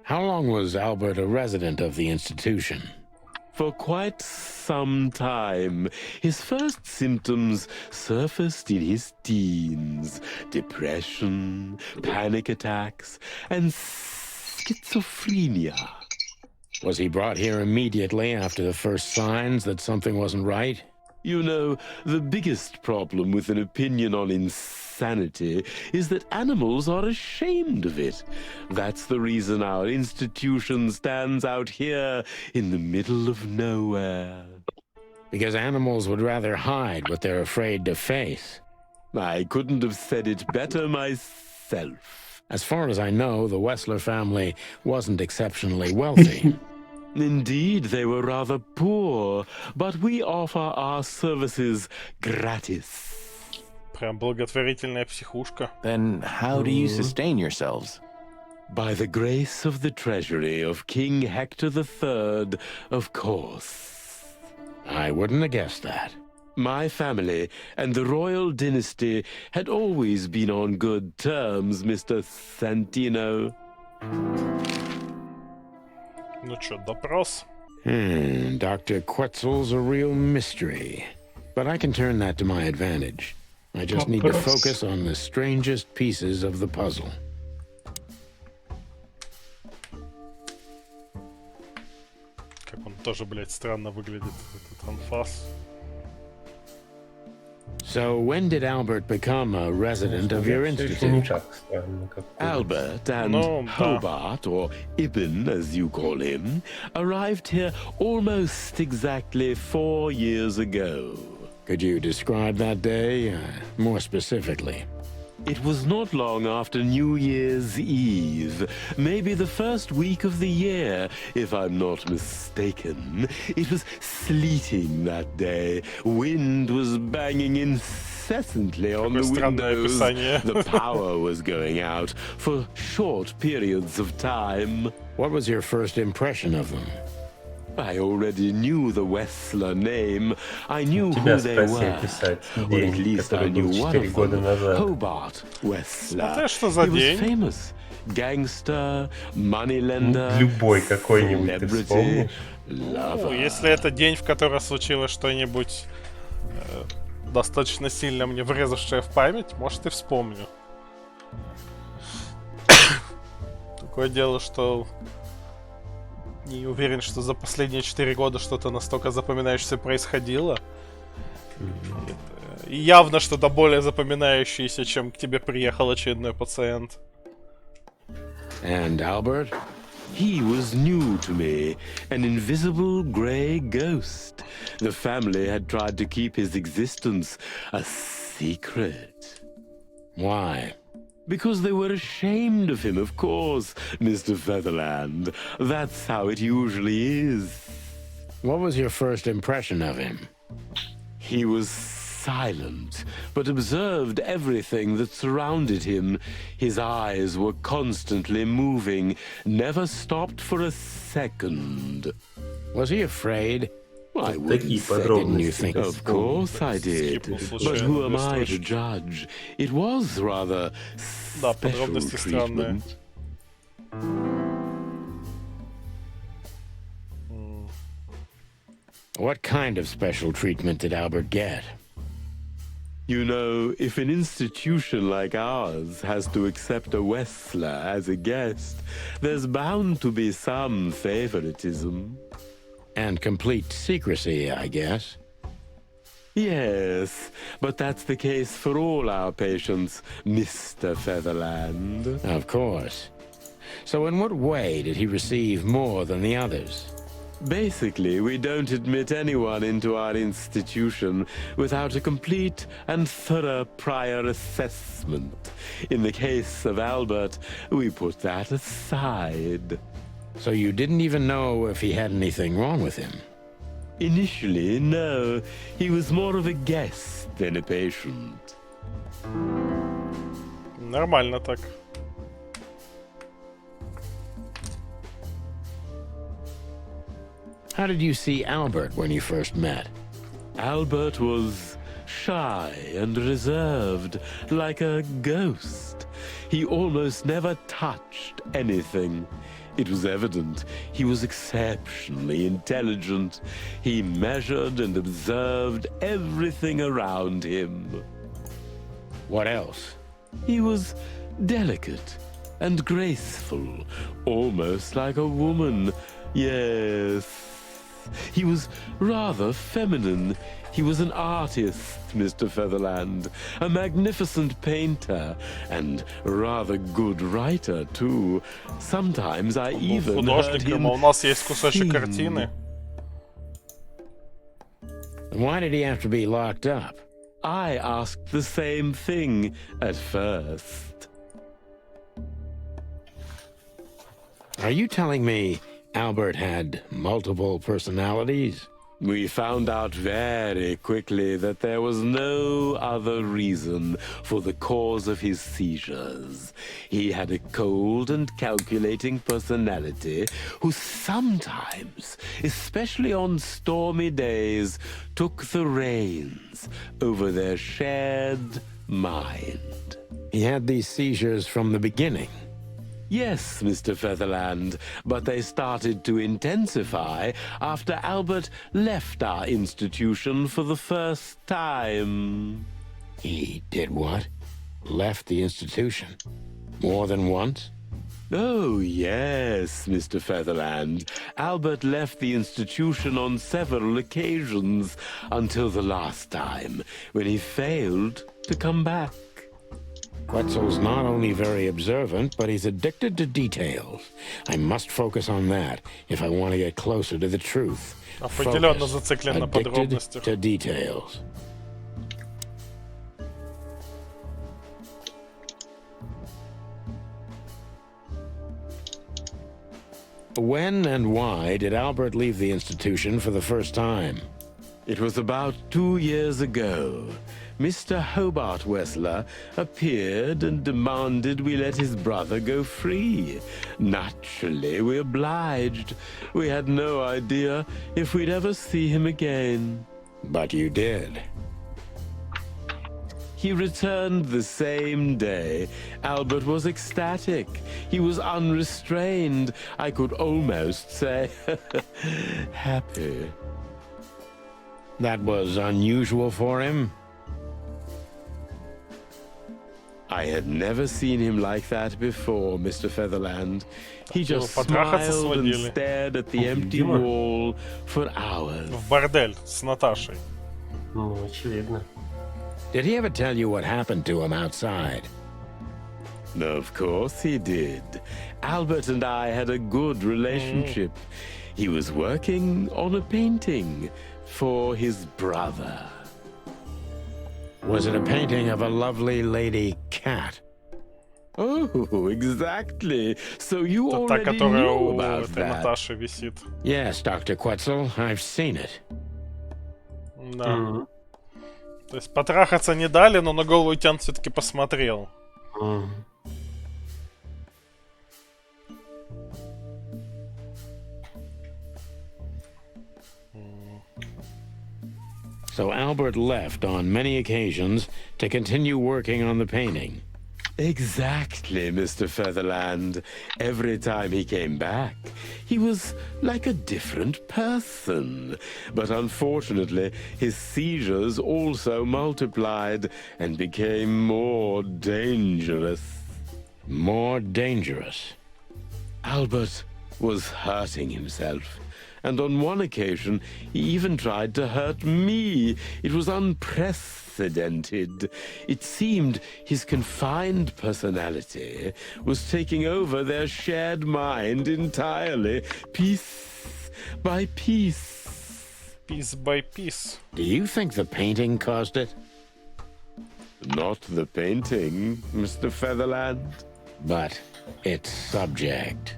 How long was Albert a resident of the institution? For quite some time. His first symptoms surfaced in his teens. Depression, panic attacks, and schizophrenia. Was he brought here immediately after the first signs that something wasn't right? You know, the biggest problem with an opinion on insanity is that animals are ashamed of it. That's the reason our institution stands out here in the middle of nowhere. Because animals would rather hide what they're afraid to face. I couldn't have said it better myself. As far as I know, the Wessler family wasn't exceptionally wealthy. Indeed, they were rather poor, but we offer our services gratis. Прям благотворительная психушка. Then how do you sustain yourselves? By the grace of the treasury of King Hector III, of course. I wouldn't have guessed that. My family and the royal dynasty had always been on good terms, Mr. Santino. Ну чё, допрос? Dr. Quetzal's a real mystery. But I can turn that to my advantage. I just need to focus on the strangest pieces of the puzzle. Как он тоже, блядь, странно выглядит, этот анфас. So when did Albert become a resident of your institute? Albert and Hobart, or Ibn as you call him, arrived here almost exactly 4 years ago. Could you describe that day more specifically? It was not long after New Year's Eve, maybe the first week of the year, if I'm not mistaken. It was sleeting that day. Wind was banging incessantly on the windows. The power was going out for short periods of time. What was your first impression of them? I already knew the Wessler name. I knew who they were. Or at least I knew one of them. Hobart Wessler. He was famous. Gangster, moneylender, celebrity, lover. Ну, если это день, в который случилось что-нибудь достаточно сильно мне врезавшее в память, может и вспомню. Такое дело, что не уверен, что за последние 4 года что-то настолько запоминающееся происходило. И явно что-то более запоминающееся, чем к тебе приехал очередной пациент. And Albert? He was new to me, an invisible gray ghost. The family had tried to keep his existence a secret. Why? Because they were ashamed of him, of course, Mr. Featherland. That's how it usually is. What was your first impression of him? He was silent, but observed everything that surrounded him. His eyes were constantly moving, never stopped for a second. Was he afraid? I wouldn't say, didn't you think? Of course I did. But who am I to judge? It was rather special treatment. What kind of special treatment did Albert get? You know, if an institution like ours has to accept a Wessler as a guest, there's bound to be some favoritism. And complete secrecy, I guess. Yes, but that's the case for all our patients, Mr. Featherland. Of course. So in what way did he receive more than the others? Basically, we don't admit anyone into our institution without a complete and thorough prior assessment. In the case of Albert, we put that aside. So you didn't even know if he had anything wrong with him? Initially, no. He was more of a guest than a patient. Нормально так. How did you see Albert when you first met? Albert was shy and reserved, like a ghost. He almost never touched anything. It was evident he was exceptionally intelligent. He measured and observed everything around him. What else? He was delicate and graceful, almost like a woman. Yes. He was rather feminine. He was an artist, Mr. Featherland, a magnificent painter, and rather good writer, too. Sometimes I even heard him у нас есть кусочек картины. Why did he have to be locked up? I asked the same thing at first. Are you telling me Albert had multiple personalities? We found out very quickly that there was no other reason for the cause of his seizures. He had a cold and calculating personality who sometimes, especially on stormy days, took the reins over their shared mind. He had these seizures from the beginning. Yes, Mr. Featherland, but they started to intensify after Albert left our institution for the first time. He did what? Left the institution? More than once? Oh, yes, Mr. Featherland. Albert left the institution on several occasions until the last time, when he failed to come back. Quetzal's not only very observant, but he's addicted to details. I must focus on that if I want to get closer to the truth. Определенно зациклен на Addicted подробностях. to details. When and why did Albert leave the institution for the first time? It was about 2 years ago. Mr. Hobart Wessler appeared and demanded we let his brother go free. Naturally, we obliged. We had no idea if we'd ever see him again. But you did. He returned the same day. Albert was ecstatic. He was unrestrained. I could almost say happy. That was unusual for him? I had never seen him like that before, Mr. Featherland. He just потрахаться smiled and сводили. stared at the empty wall for hours. В бордель с Наташей. Ну, очевидно. Did he ever tell you what happened to him outside? Of course he did. Albert and I had a good relationship. He was working on a painting for his brother. Was it a painting of a lovely lady cat? Oh, exactly. So you Та, already которая knew у about этой that. Наташи висит. Yes, Dr. Quetzal, I've seen it. Да. То есть потрахаться не дали, но на голову Тян все-таки посмотрел. So Albert left on many occasions to continue working on the painting. Exactly, Mr. Featherland. Every time he came back, he was like a different person. But unfortunately, his seizures also multiplied and became more dangerous. More dangerous? Albert was hurting himself. And on one occasion, he even tried to hurt me. It was unprecedented. It seemed his confined personality was taking over their shared mind entirely, piece by piece. Piece by piece. Do you think the painting caused it? Not the painting, Mr. Featherland, but its subject.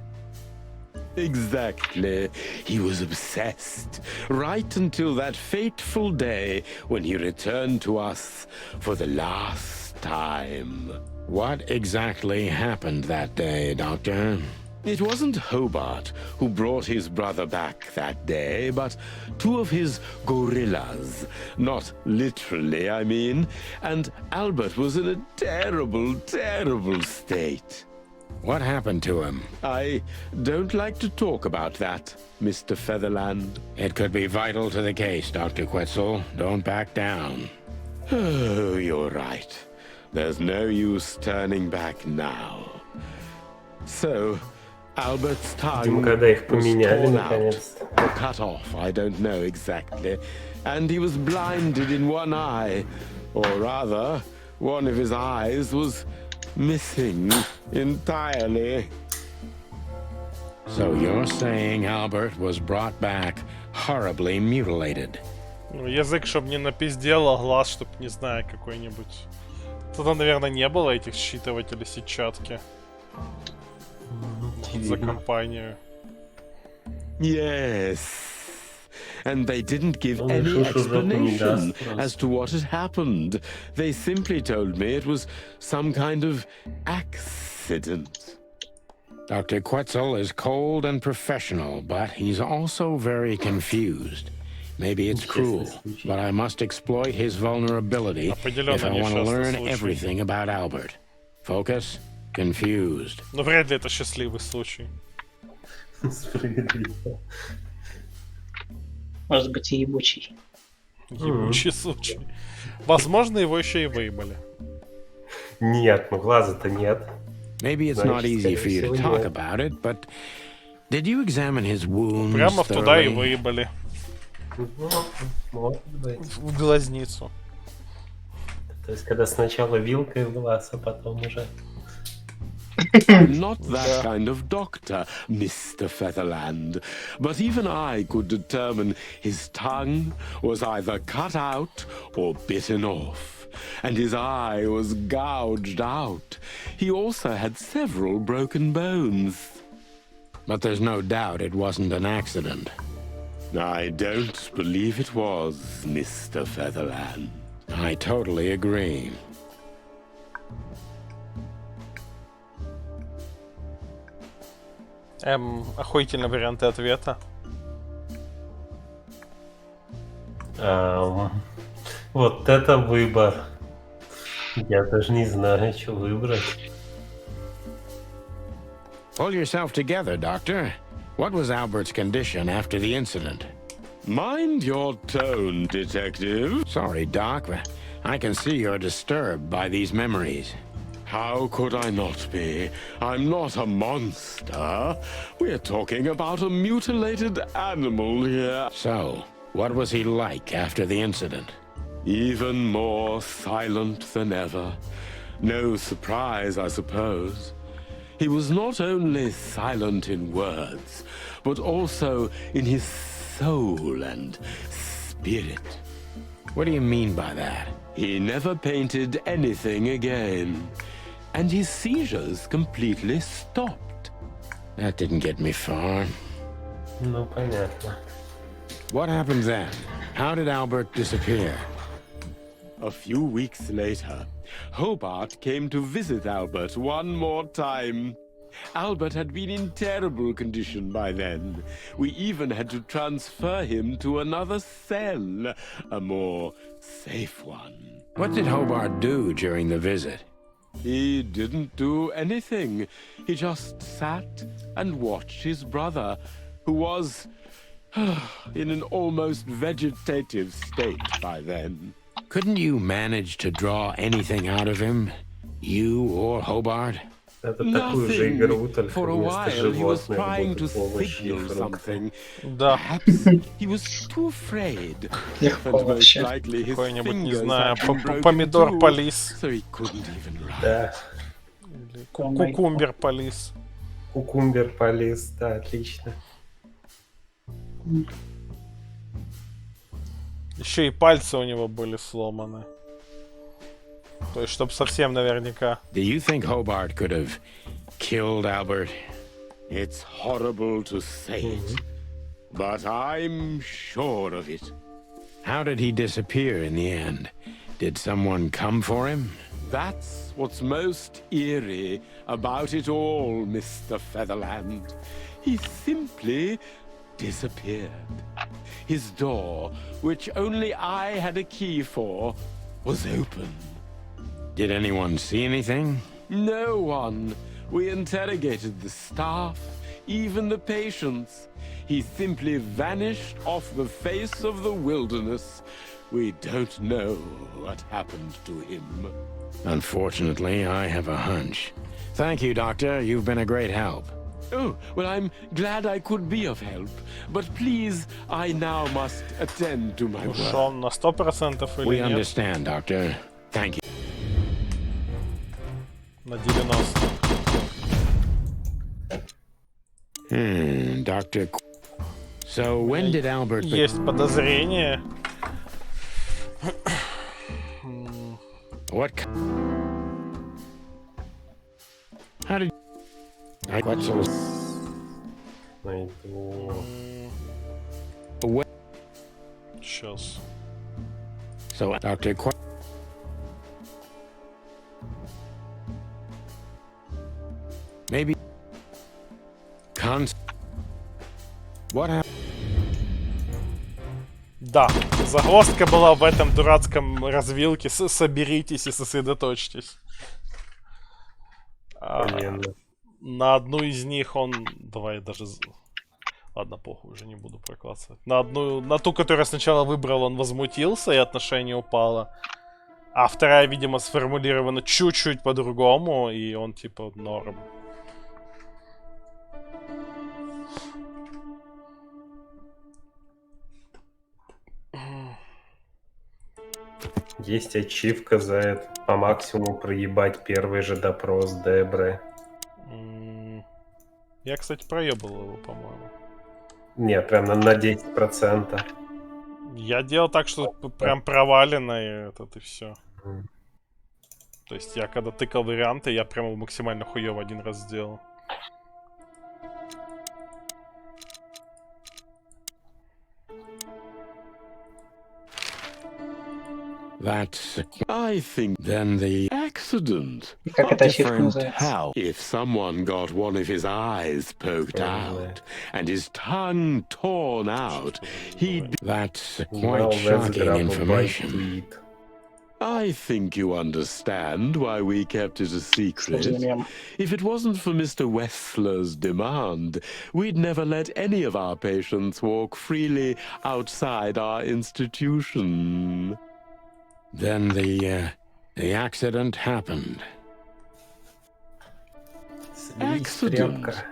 Exactly. He was obsessed, right until that fateful day when he returned to us for the last time. What exactly happened that day, Doctor? It wasn't Hobart who brought his brother back that day, but two of his gorillas. Not literally, I mean. And Albert was in a terrible, terrible state. What happened to him? I don't like to talk about that, Mr. Featherland. It could be vital to the case, Dr. Quetzal. Don't back down. Oh, you're right. There's no use turning back now. So, Albert's tongue Когда их was поменяли, torn out наконец-то. or cut off, I don't know exactly. And he was blinded in one eye. Or rather, one of his eyes was missing entirely. So you're saying Albert was brought back horribly mutilated? Ну, язык, чтобы не напиздел, а глаз, чтобы, не знаю, какой-нибудь. Тогда, наверное, не было этих считывателей сетчатки. За компанию. Yes. And they didn't give any explanation as to what had happened. They simply told me it was some kind of accident. Dr. Quetzal is cold and professional, but he's also very confused. Maybe it's cruel, but I must exploit his vulnerability if I want to learn everything about Albert. Focus, confused. Но вряд ли это счастливый случай. Справедливо. Может быть, и ебучий. Ебучий случай. Возможно, его еще и выебали. Нет, ну глаза-то нет. Maybe it's not easy for you to talk about it, but did you examine his wounds Прямо туда и thoroughly? выебали. Может быть. В глазницу. То есть, когда сначала вилкой в глаз, а потом уже... Not that kind of doctor, Mr. Featherland. But even I could determine his tongue was either cut out or bitten off, and his eye was gouged out. He also had several broken bones. But there's no doubt it wasn't an accident. I don't believe it was, Mr. Featherland. I totally agree. Охуительные варианты ответа. Вот это выбор. Я даже не знаю, что выбрать. Pull yourself together, Doctor. What was Albert's condition after the incident? Mind your tone, Detective. Sorry, Doc, but I can see you're disturbed by these memories. How could I not be? I'm not a monster. We're talking about a mutilated animal here. So, what was he like after the incident? Even more silent than ever. No surprise, I suppose. He was not only silent in words, but also in his soul and spirit. What do you mean by that? He never painted anything again, and his seizures completely stopped. That didn't get me far. Ну, понятно. What happened then? How did Albert disappear? A few weeks later, Hobart came to visit Albert one more time. Albert had been in terrible condition by then. We even had to transfer him to another cell, a more safe one. What did Hobart do during the visit? He didn't do anything. He just sat and watched his brother, who was in an almost vegetative state by then. Couldn't you manage to draw anything out of him? You or Hobart? Nothing. For a while, he was trying to signal something. Да. Perhaps he was too afraid. And most likely his Какой-нибудь, не fingers знаю, had been broken помидор too, полис. so he couldn't even write. Да. Кукумбер полис. Кукумбер полис, да, отлично. Еще и пальцы у него были сломаны. То есть, чтобы совсем наверняка. Do you think Hobart could have killed Albert? It's horrible to say it, but I'm sure of it. How did he disappear in the end? Did someone come for him? That's what's most eerie about it all, Mr. Featherland. He simply disappeared. His door, which only I had a key for, was open. Did anyone see anything? No one. We interrogated the staff, even the patients. He simply vanished off the face of the wilderness. We don't know what happened to him. Unfortunately, I have a hunch. Thank you, Doctor. You've been a great help. Oh, well, I'm glad I could be of help. But please, I now must attend to my work. Ушел на 100% или We нет? understand, Doctor. Thank you. На 90. Doctor. So when did Albert... Есть подозрение. What? How did... What's all... Сейчас. So, Doctor... Maybe... What happened? Да, загвоздка была в этом дурацком развилке. Соберитесь и сосредоточьтесь. На одну из них он... Давай даже... Ладно, похуй, уже не буду прокладывать. На ту, которую сначала выбрал, он возмутился, и отношение упало. А вторая, видимо, сформулирована чуть-чуть по-другому, и он типа норм. Есть ачивка за это. По максимуму проебать первый же допрос Дебры. Я, кстати, проебал его, по-моему. Не, прям на 10%. Я делал так, что прям провалено, и и все. То есть я когда тыкал варианты, я прямо максимально хуёво один раз сделал. That's, I think, then the accident. Как эта ачивка называется? How? If someone got one of his eyes poked out and his tongue torn out, he'd be... That's quite shocking information. I think you understand why we kept it a secret. If it wasn't for Mr. Wessler's demand, we'd never let any of our patients walk freely outside our institution. Then the accident happened. Excellent.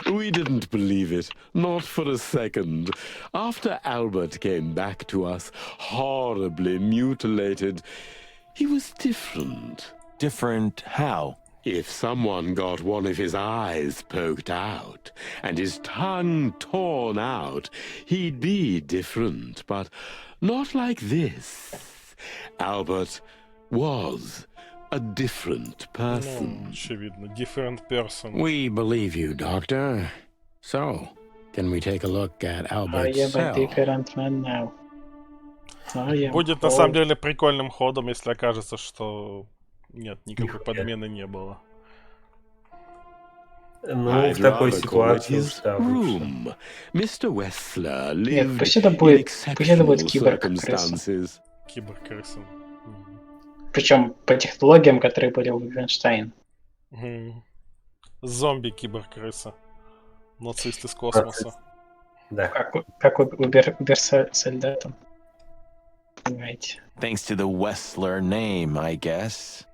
We didn't believe it, not for a second. After Albert came back to us, horribly mutilated, he was different. Different how? If someone got one of his eyes poked out and his tongue torn out, he'd be different, but not like this. Albert was a different person. Очевидно, different person. We believe you, Doctor. So, can we take a look at I Albert's am a cell? different man now. Будет на самом деле прикольным ходом, если окажется, что нет, никакой подмены не было. Ну, в такой ситуации room. Mr. Wessler Нет, lived пусть это in будет exceptional киборг-крыса. circumstances. Киборг-крыса. Причем по технологиям, которые были у Венштейн. Зомби-киборг-крыса. Нацист из космоса. Да. Как Убер-солдатам. Понимаете? Thanks to the Wessler name, I guess.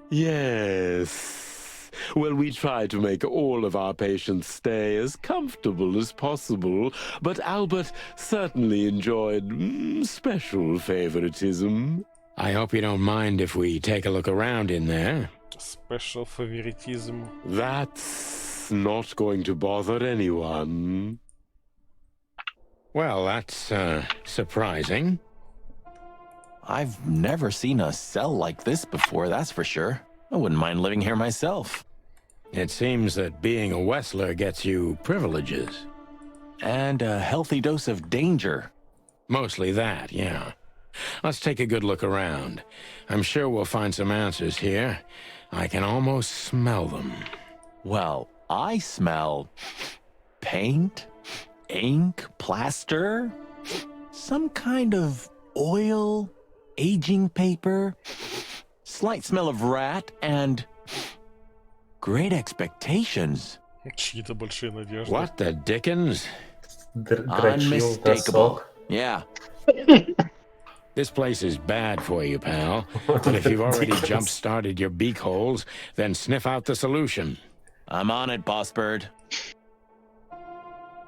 Yes. Well, we try to make all of our patients stay as comfortable as possible, but Albert certainly enjoyed special favoritism. I hope you don't mind if we take a look around in there. Special favoritism. That's not going to bother anyone. Well, that's surprising. I've never seen a cell like this before, that's for sure. I wouldn't mind living here myself. It seems that being a Wessler gets you privileges. And a healthy dose of danger. Mostly that, yeah. Let's take a good look around. I'm sure we'll find some answers here. I can almost smell them. Well, I smell paint, ink, plaster, some kind of oil, aging paper, slight smell of rat, and great expectations. Чьи-то большие надежды. What the dickens? Unmistakable. Yeah. This place is bad for you, pal. But if you've already jump-started your beak holes, then sniff out the solution. I'm on it, boss bird.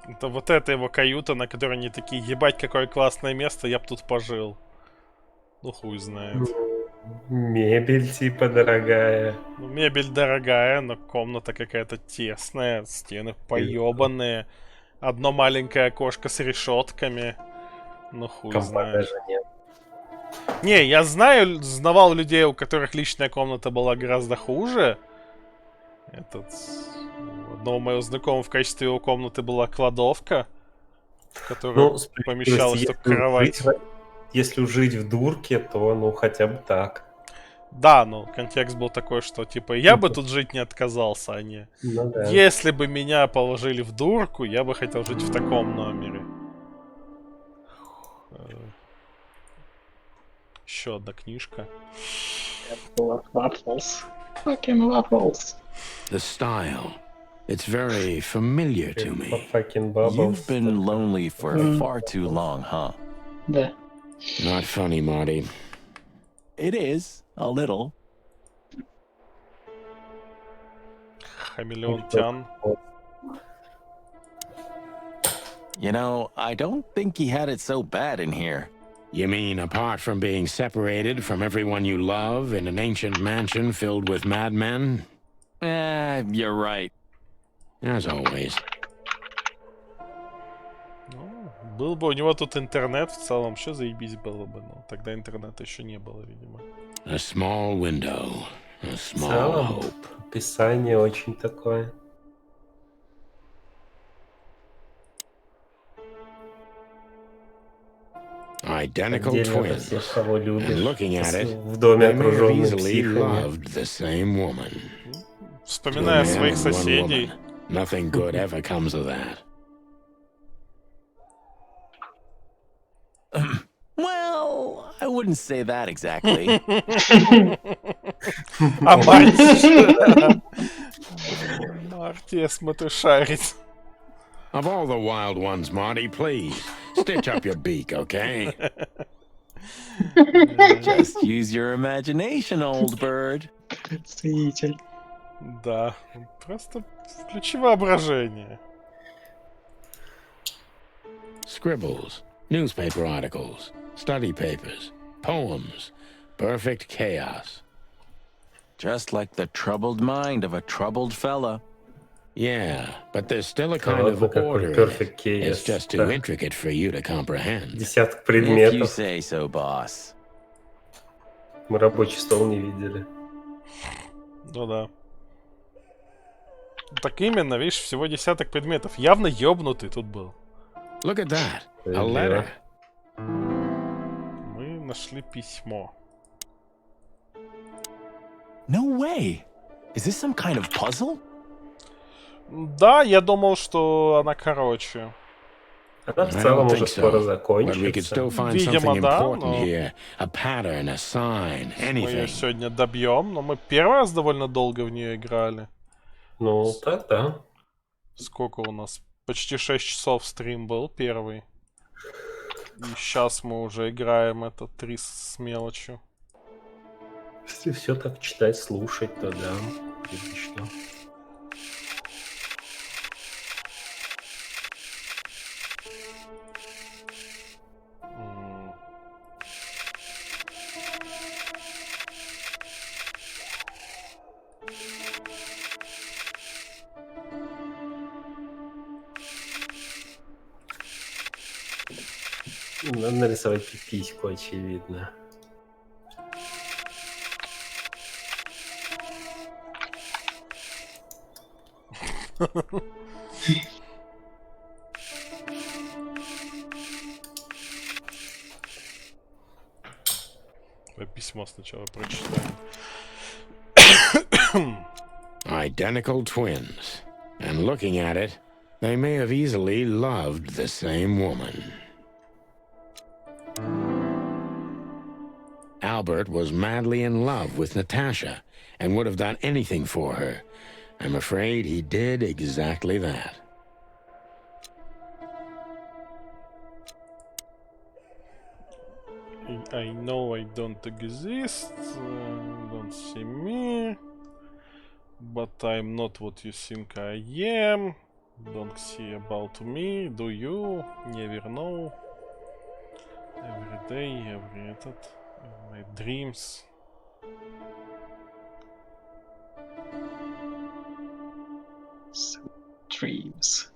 Это вот эта его каюта, на которой они такие, ебать, какое классное место, я б тут пожил. Ну, хуй знает. Мебель типа дорогая. Ну, мебель дорогая, но комната какая-то тесная, стены поёбанные. Одно маленькое окошко с решетками. Ну, хуй знает. Даже нет. Не, я знавал людей, у которых личная комната была гораздо хуже. У одного моего знакомого в качестве его комнаты была кладовка, в которую помещалась только кровать. Если жить в дурке, то ну хотя бы так. Да, но контекст был такой, что типа я бы тут жить не отказался, а не... Ну, да. Если бы меня положили в дурку, я бы хотел жить в таком номере. Еще одна книжка. Waffles. Fucking waffles. The style. It's very familiar to me. You've been lonely for far too long, huh? Да. Not funny, Marty. It is, a little. Хамелеон Тян. You know, I don't think he had it so bad in here. You mean apart from being separated from everyone you love in an ancient mansion filled with madmen? You're right. As always. Ну, был бы у него тут интернет в целом, все заебись было бы, но тогда интернета еще не было, видимо. A small window, a small hope. Описание очень такое. Identical twins. And looking at it, в доме they may have окружённый easily психами. loved the same woman. Вспоминая своих Two men and one соседей. woman. Nothing good ever comes of that. Well, I wouldn't say that exactly. А Марти... Марти, я смотрю, шарит. Of all the wild ones, Marty, please, stitch up your beak, okay? Just use your imagination, old bird. Представитель. Да, просто включи воображение. Scribbles, newspaper articles, study papers, poems, perfect chaos. Just like the troubled mind of a troubled fella. Yeah, but there's still a kind of order in it. It's just too intricate for you to comprehend. Десяток If you предметов. say so, boss. Мы рабочий стол не видели. Ну да. Так именно, видишь, всего десяток предметов. Явно ёбнутый тут был. Look at that. A letter. Мы нашли письмо. No way. Is this some kind of puzzle? Да, я думал, что она короче. Она в целом уже скоро закончится. Видимо, да, но мы ее сегодня добьем, но мы первый раз довольно долго в нее играли. Ну, так да. Сколько у нас? Почти 6 часов стрим был первый. И сейчас мы уже играем это 3 с мелочью. Если все так читать, слушать, то да. Отлично. Надо нарисовать пипиську, очевидно. Письмо сначала прочитаем. Identical twins. And looking at it, they may have easily loved the same woman. Albert was madly in love with Natasha and would have done anything for her. I'm afraid he did exactly that. I know I don't exist, don't see me, but I'm not what you think I am. Don't see about me, do you? Never know. Every day, every my dreams. Dreams.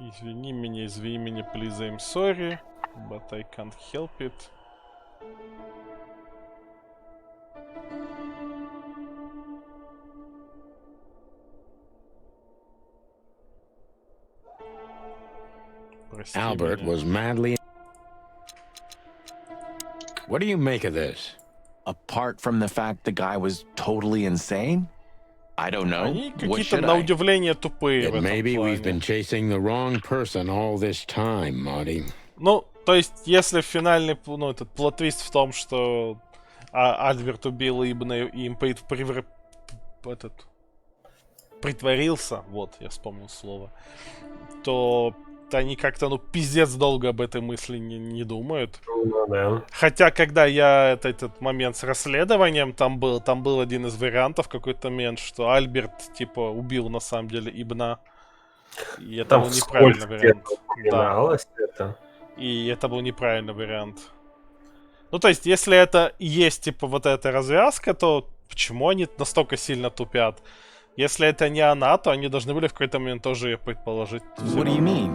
Извини меня, please, I'm sorry, but I can't help it. Прости Albert меня. was madly... What do you make of this? Apart from the fact the guy was totally insane? I don't know. Они What какие-то should на I? удивление тупые в этом Maybe we've плане. been chasing the wrong person all this time, Marty. Ну, то есть, если финальный, ну, этот плот-твист в том, что Альберт убил Ибна и им притворился, вот, я вспомнил слово, то они как-то, ну, пиздец долго об этой мысли не думают. Ну, да. Хотя, когда я этот момент с расследованием, там был один из вариантов, какой-то момент, что Альберт, типа, убил на самом деле Ибна. И это Там был неправильный вариант. упоминалось это. И это был неправильный вариант. Ну, то есть, если это и есть, типа, вот эта развязка, то почему они настолько сильно тупят? Если это не она, то они должны были в какой-то момент тоже ее предположить. What do you mean?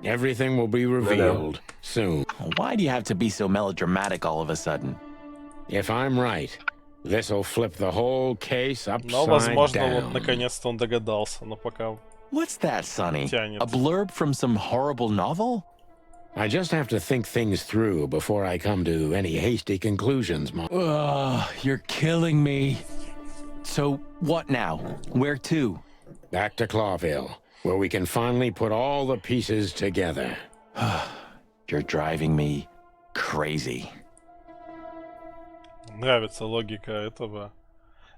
Everything will be revealed soon. Why do you have to be so melodramatic all of a sudden? If I'm right, this'll flip the whole case upside Но, возможно, down. вот наконец-то он догадался, но пока What's that, Sonny? тянет. A blurb from some horrible novel? I just have to think things through before I come to any hasty conclusions, Mom. Ugh, you're killing me. So, what now? Where to? Back to Clawville, where we can finally put all the pieces together. You're driving me crazy. Нравится логика этого.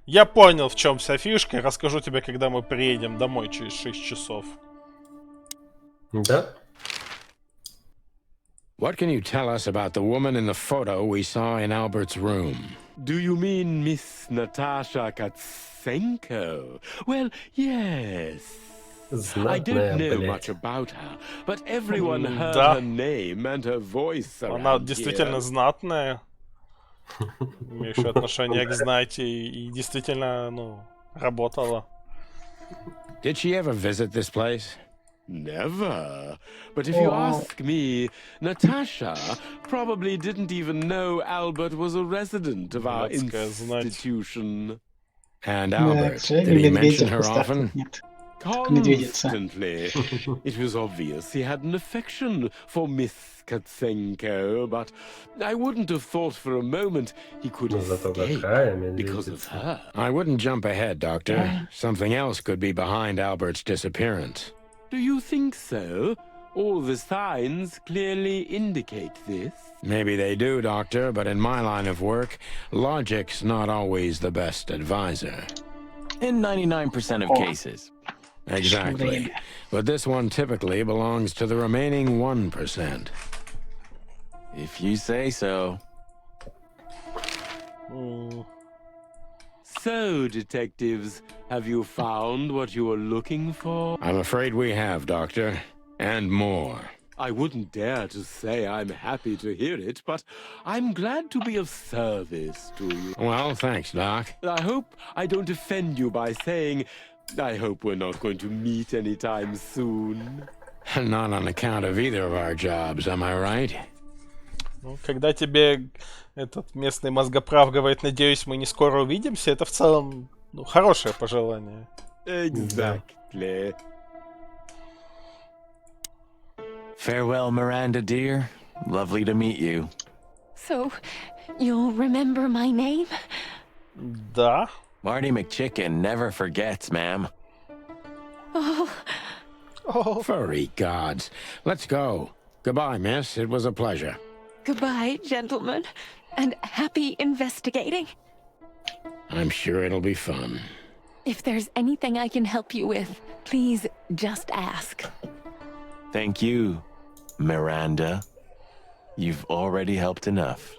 Я понял, в чем вся фишка. Расскажу тебе, когда мы приедем домой через 6 часов. Да? What can you tell us about the woman in the photo we saw in Albert's room? Do you mean Miss Natasha Katsenko? Well, yes. I don't know much about her, but everyone heard her name and her voice Она around действительно here. знатная, имеющая отношение к знати, и действительно, ну, работала. Did she ever visit this place? Never. But if you ask me, Natasha probably didn't even know Albert was a resident of our institution. And Albert, did he mention her often? Constantly. It was obvious he had an affection for Miss Katsenko, but I wouldn't have thought for a moment he could escape because of her. I wouldn't jump ahead, Doctor. Something else could be behind Albert's disappearance. Do you think so? All the signs clearly indicate this. Maybe they do, Doctor, but in my line of work, logic's not always the best advisor. In 99% of cases. Exactly. But this one typically belongs to the remaining 1%. If you say so. So, detectives, have you found what you were looking for? I'm afraid we have, Doctor. And more. I wouldn't dare to say I'm happy to hear it, but I'm glad to be of service to you. Well, thanks, Doc. I hope I don't offend you by saying I hope we're not going to meet anytime soon. Not on account of either of our jobs, am I right? Ну, когда тебе этот местный мозгоправ говорит, надеюсь, мы не скоро увидимся, это в целом, ну, хорошее пожелание. Exactly. Farewell, Miranda, dear. Lovely to meet you. So, you'll remember my name? Да. Marty McChicken never forgets, ma'am. Oh. Furry gods. Let's go. Goodbye, miss. It was a pleasure. Goodbye, gentlemen, and happy investigating. I'm sure it'll be fun. If there's anything I can help you with, please just ask. Thank you, Miranda. You've already helped enough.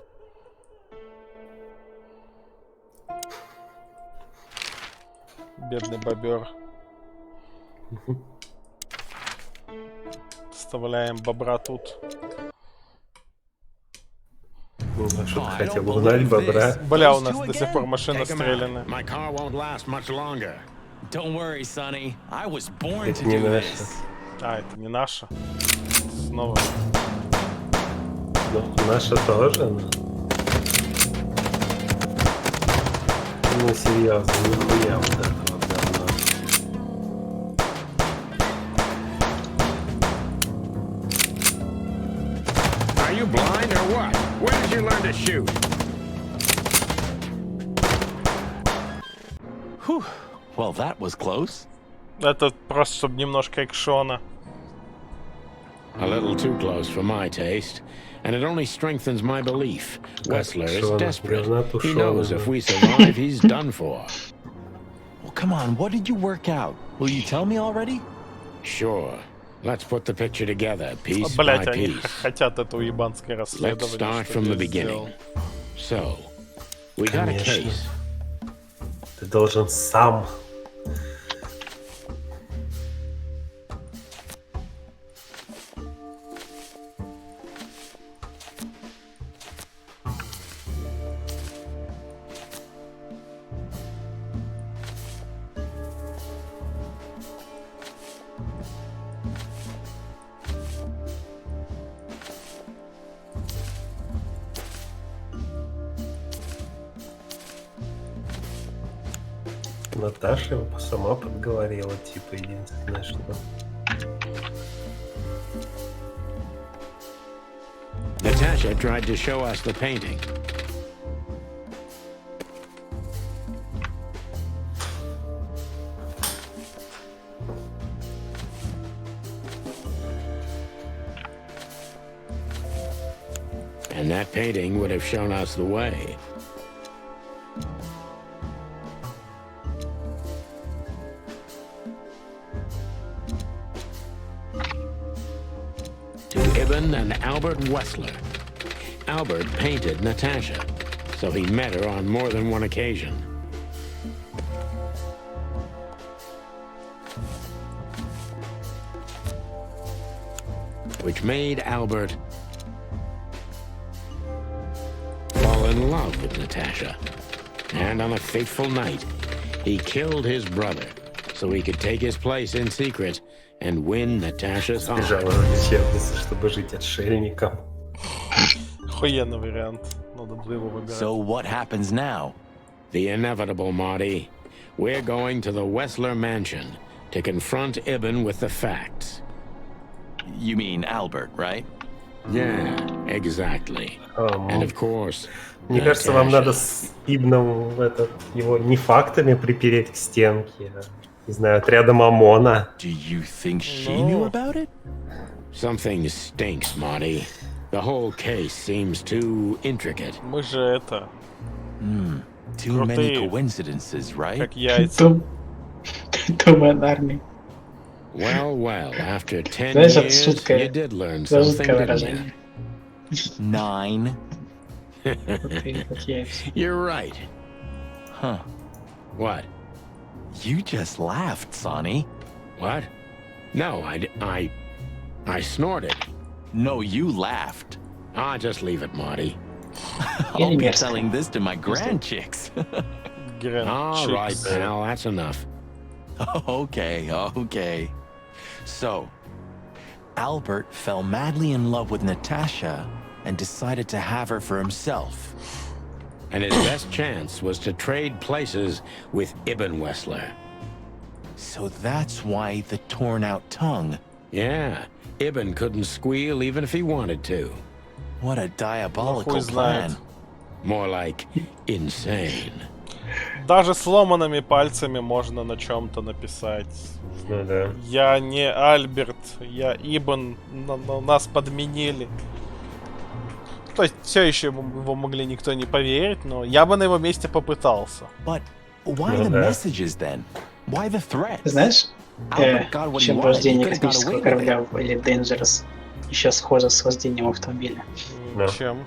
Бедный бобер. Вставляем бобра тут. Ну, а что ты хотел узнать, бобра? Бля, у нас до сих пор машина стреляна. My car won't last much longer. Don't worry, Sonny. I was born Это to не do наше. this. А, это не наша. Снова. Ну, наша тоже, но... Ну, серьезно, нихуя вот этого говна. Are you blind or what? Where did you learn to shoot? Whew. Well, that was close. Это просто, чтобы немножко экшона. A little too close for my taste, and it only strengthens my belief. Wessler is desperate. He knows if we survive, he's done for. Well, come on, what did you work out? Will you tell me already? Sure. Let's put the picture together, piece by Блять, они piece. хотят это уебанское Let's расследование. start from the beginning. So, we got a case. Ты должен сам. Наташа его сама подговорила, типа, единственное, что... Natasha tried to show us the painting. And that painting would have shown us the way. to Ibn and Albert Wessler. Albert painted Natasha, so he met her on more than one occasion. Which made Albert fall in love with Natasha. And on a fateful night, he killed his brother so he could take his place in secret and win Natasha's heart. Сбежал из лечебницы, чтобы жить отшельником. Охуенный вариант. Надо было его выбирать. So what happens now? The inevitable, Marty. We're going to the Wessler mansion to confront Ibn with the facts. You mean Albert, right? Yeah, exactly. And of course, Мне кажется, вам надо с Ибном его не фактами припереть к стенке, а, не знаю, отрядом ОМОНа. Do you think she knew about it? Something stinks, Marty. The whole case seems too intricate. Мы же это... Too many coincidences, right? Как яйца. Думаю, армии. Well, after 10 Знаешь, это years, шутка. you did learn Это something, жуткое didn't you? выражение. 9. Крутые, как яйца. You're right. Huh. What? You just laughed, Sonny. What? No, I snorted. No, you laughed. Just leave it, Marty. I'll be telling this to my grandchicks. All right, pal, that's enough. Okay. So, Albert fell madly in love with Natasha and decided to have her for himself. And his best chance was to trade places with Ibn Wessler. So that's why the torn out tongue. Yeah, Ibn couldn't squeal even if he wanted to. What a diabolical Who's plan. that? More like insane. Даже сломанными пальцами можно на чем-то написать. Ну да. Я не Альберт, я Ибн, нас подменили. То есть все еще его могли никто не поверить, но я бы на его месте попытался. But why the messages then? Why the threats? Знаешь, Albert got what he чем wanted. He вождение could have got космического away with корабля it. или Dangerous еще схоже с вождением автомобиля? Чем?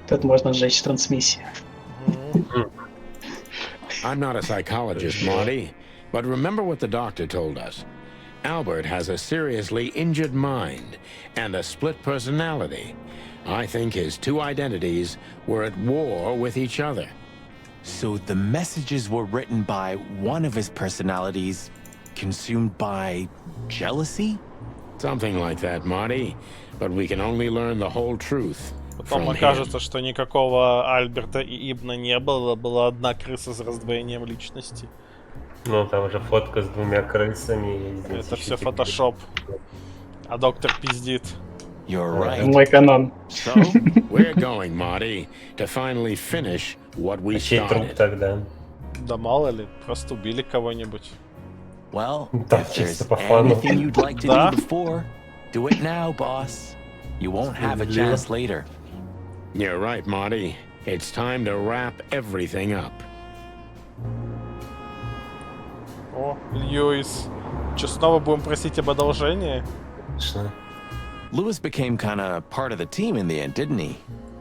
Тут можно сжечь трансмиссию. I'm not a psychologist, Marty, but remember what the doctor told us. Albert has a seriously injured mind and a split personality. I think his two identities were at war with each other. So the messages were written by one of his personalities, consumed by jealousy? Something like that, Marty. But we can only learn the whole truth Потом from him. окажется, что никакого Альберта и Ибна не было, была одна крыса с раздвоением личности. Ну, там уже фотка с двумя крысами. Это все фотошоп. А доктор пиздит. You're right. Мой канон. So, we're going, Marty, to finally finish what we чей труп started. тогда? Да мало ли, просто убили кого-нибудь. Well, Да, if чисто there's по фану. anything you'd like to Да. do before, do it now, boss. You won't have a chance later. You're right, Marty. It's time to wrap everything up. О, Льюис. Че, снова будем просить об одолжении? Конечно. Lewis became kind of part of the team in the end, didn't he?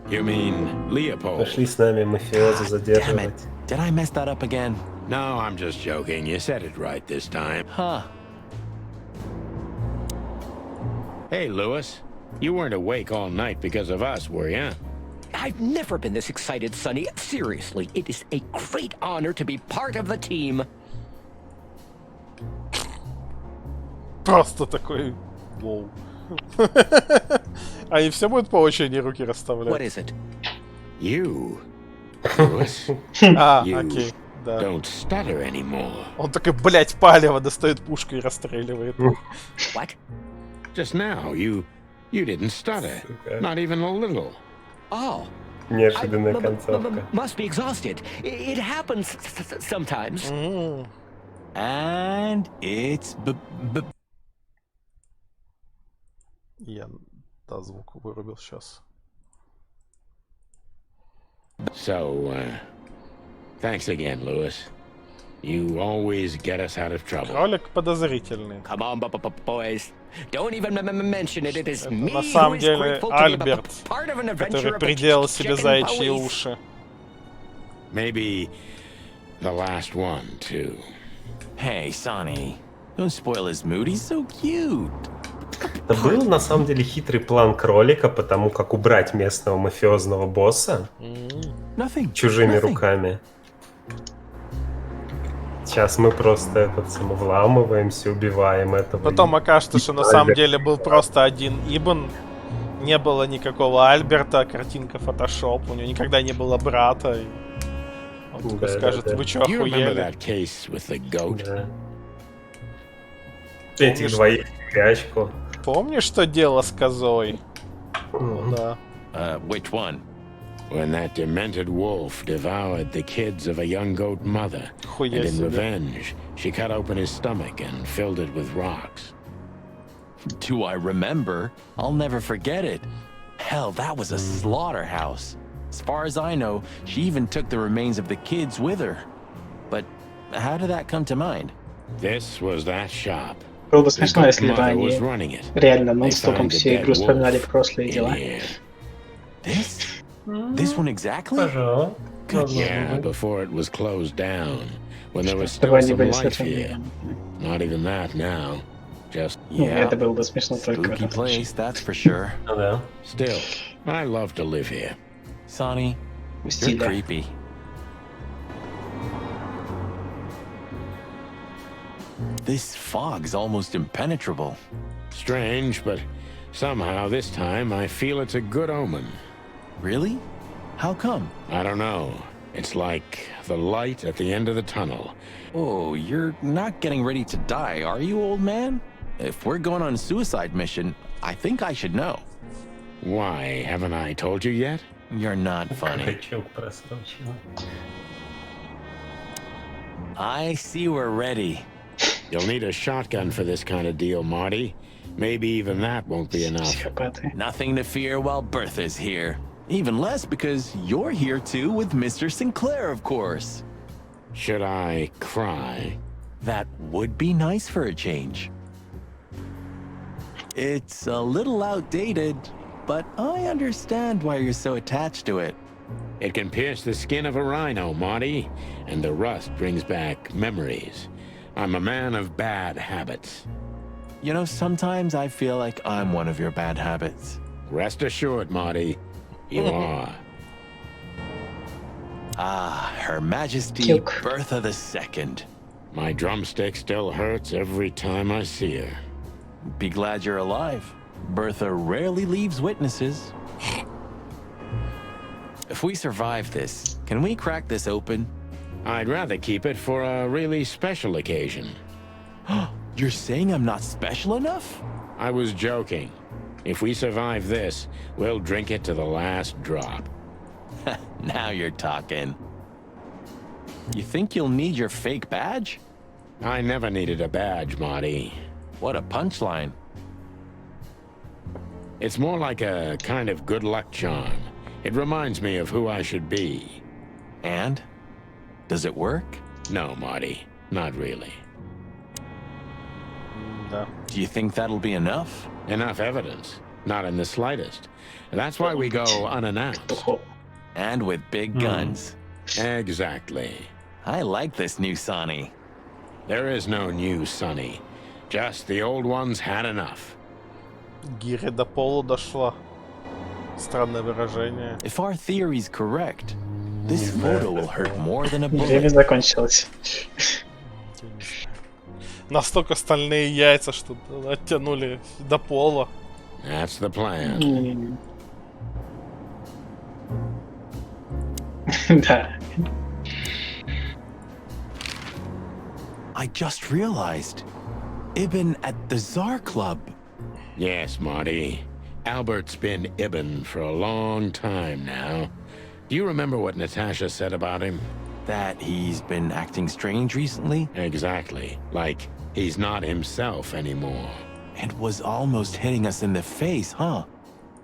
You mean Leopold? Пошли с нами мафиоза Damn задерживать. it. Did I mess that up again? No, I'm just joking. You said it right this time. Huh. Hey, Lewis. You weren't awake all night because of us, were you? I've never been this excited, Sonny. Seriously, it is a great honor to be part of the team. Просто такой... Воу. Они все будут по очереди руки расставлять? What is it? You, Lewis. You окей, да. don't stutter anymore. Он такой, блять, палево, достает пушку и расстреливает. What? Just now, you didn't stutter. Not even a little. Oh. Неожиданная концовка. Must be exhausted. It happens sometimes. And it's Я, да, звук вырубил сейчас. So, thanks again, Lewis. You always get us out of trouble. Кролик подозрительный. Come on, boys. Don't even mention it. It is me На who самом is деле grateful to be Альберт, part of an adventure который of the приделал себе chicken заячьи police. уши. Maybe the last one, too. Hey, Sonny. Don't spoil his mood. He's so cute. Это был на самом деле хитрый план кролика, потому как убрать местного мафиозного босса чужими руками. Сейчас мы просто вламываемся, убиваем этого. Потом окажется, что на самом деле был просто один Ибн. Не было никакого Альберта, картинка фотошоп, у него никогда не было брата. И он такой скажет, вы чё, охуели? Этих двоих в спячку. Помнишь, что дело с козой? Да. Which one? When that demented wolf devoured the kids of a young goat mother, and in revenge, she cut open his stomach and filled it with rocks. Do I remember? I'll never forget it. Hell, that was a slaughterhouse. As far as I know, she even took the remains of the kids with her. But how did that come to mind? This was that shop. Было бы смешно, если бы они реально нон-стопом всю игру вспоминали прошлые дела. This one exactly? Yeah, before it was closed down. When there was still some life here. Not even that now. Just это было бы смешно только в этом случае. Place, that's for sure. Still, I love to live here. Sonny, you're creepy. This fog's almost impenetrable. Strange, but somehow this time I feel it's a good omen. Really? How come? I don't know. It's like the light at the end of the tunnel. Oh, you're not getting ready to die, are you, old man? If we're going on a suicide mission, I think I should know. Why, haven't I told you yet? You're not funny. I see we're ready. You'll need a shotgun for this kind of deal, Marty. Maybe even that won't be enough. Nothing to fear while Bertha's here. Even less because you're here too with Mr. Sinclair, of course. Should I cry? That would be nice for a change. It's a little outdated, but I understand why you're so attached to it. It can pierce the skin of a rhino, Marty, and the rust brings back memories. I'm a man of bad habits. You know, sometimes I feel like I'm one of your bad habits. Rest assured, Marty, you are. Ah, Her Majesty Bertha II. My drumstick still hurts every time I see her. Be glad you're alive. Bertha rarely leaves witnesses. If we survive this, can we crack this open? I'd rather keep it for a really special occasion. You're saying I'm not special enough? I was joking. If we survive this, we'll drink it to the last drop. Now you're talking. You think you'll need your fake badge? I never needed a badge, Marty. What a punchline. It's more like a kind of good luck charm. It reminds me of who I should be. And? Does it work? No, Marty. Not really. Do you think that'll be enough? Enough evidence. Not in the slightest. That's why we go unannounced. And with big guns. Exactly. I like this new Sonny. There is no new Sonny. Just the old ones had enough. Гири до пола дошла. Странное выражение. If our theory's correct, this photo will hurt more than a Время bullet. закончилось. Настолько стальные яйца, что оттянули до пола. That's the plan. Да. I just realized. Ibn at the Tsar Club. Yes, Marty. Albert's been Ibn for a long time now. Do you remember what Natasha said about him? That he's been acting strange recently? Exactly. Like, he's not himself anymore. And was almost hitting us in the face, huh?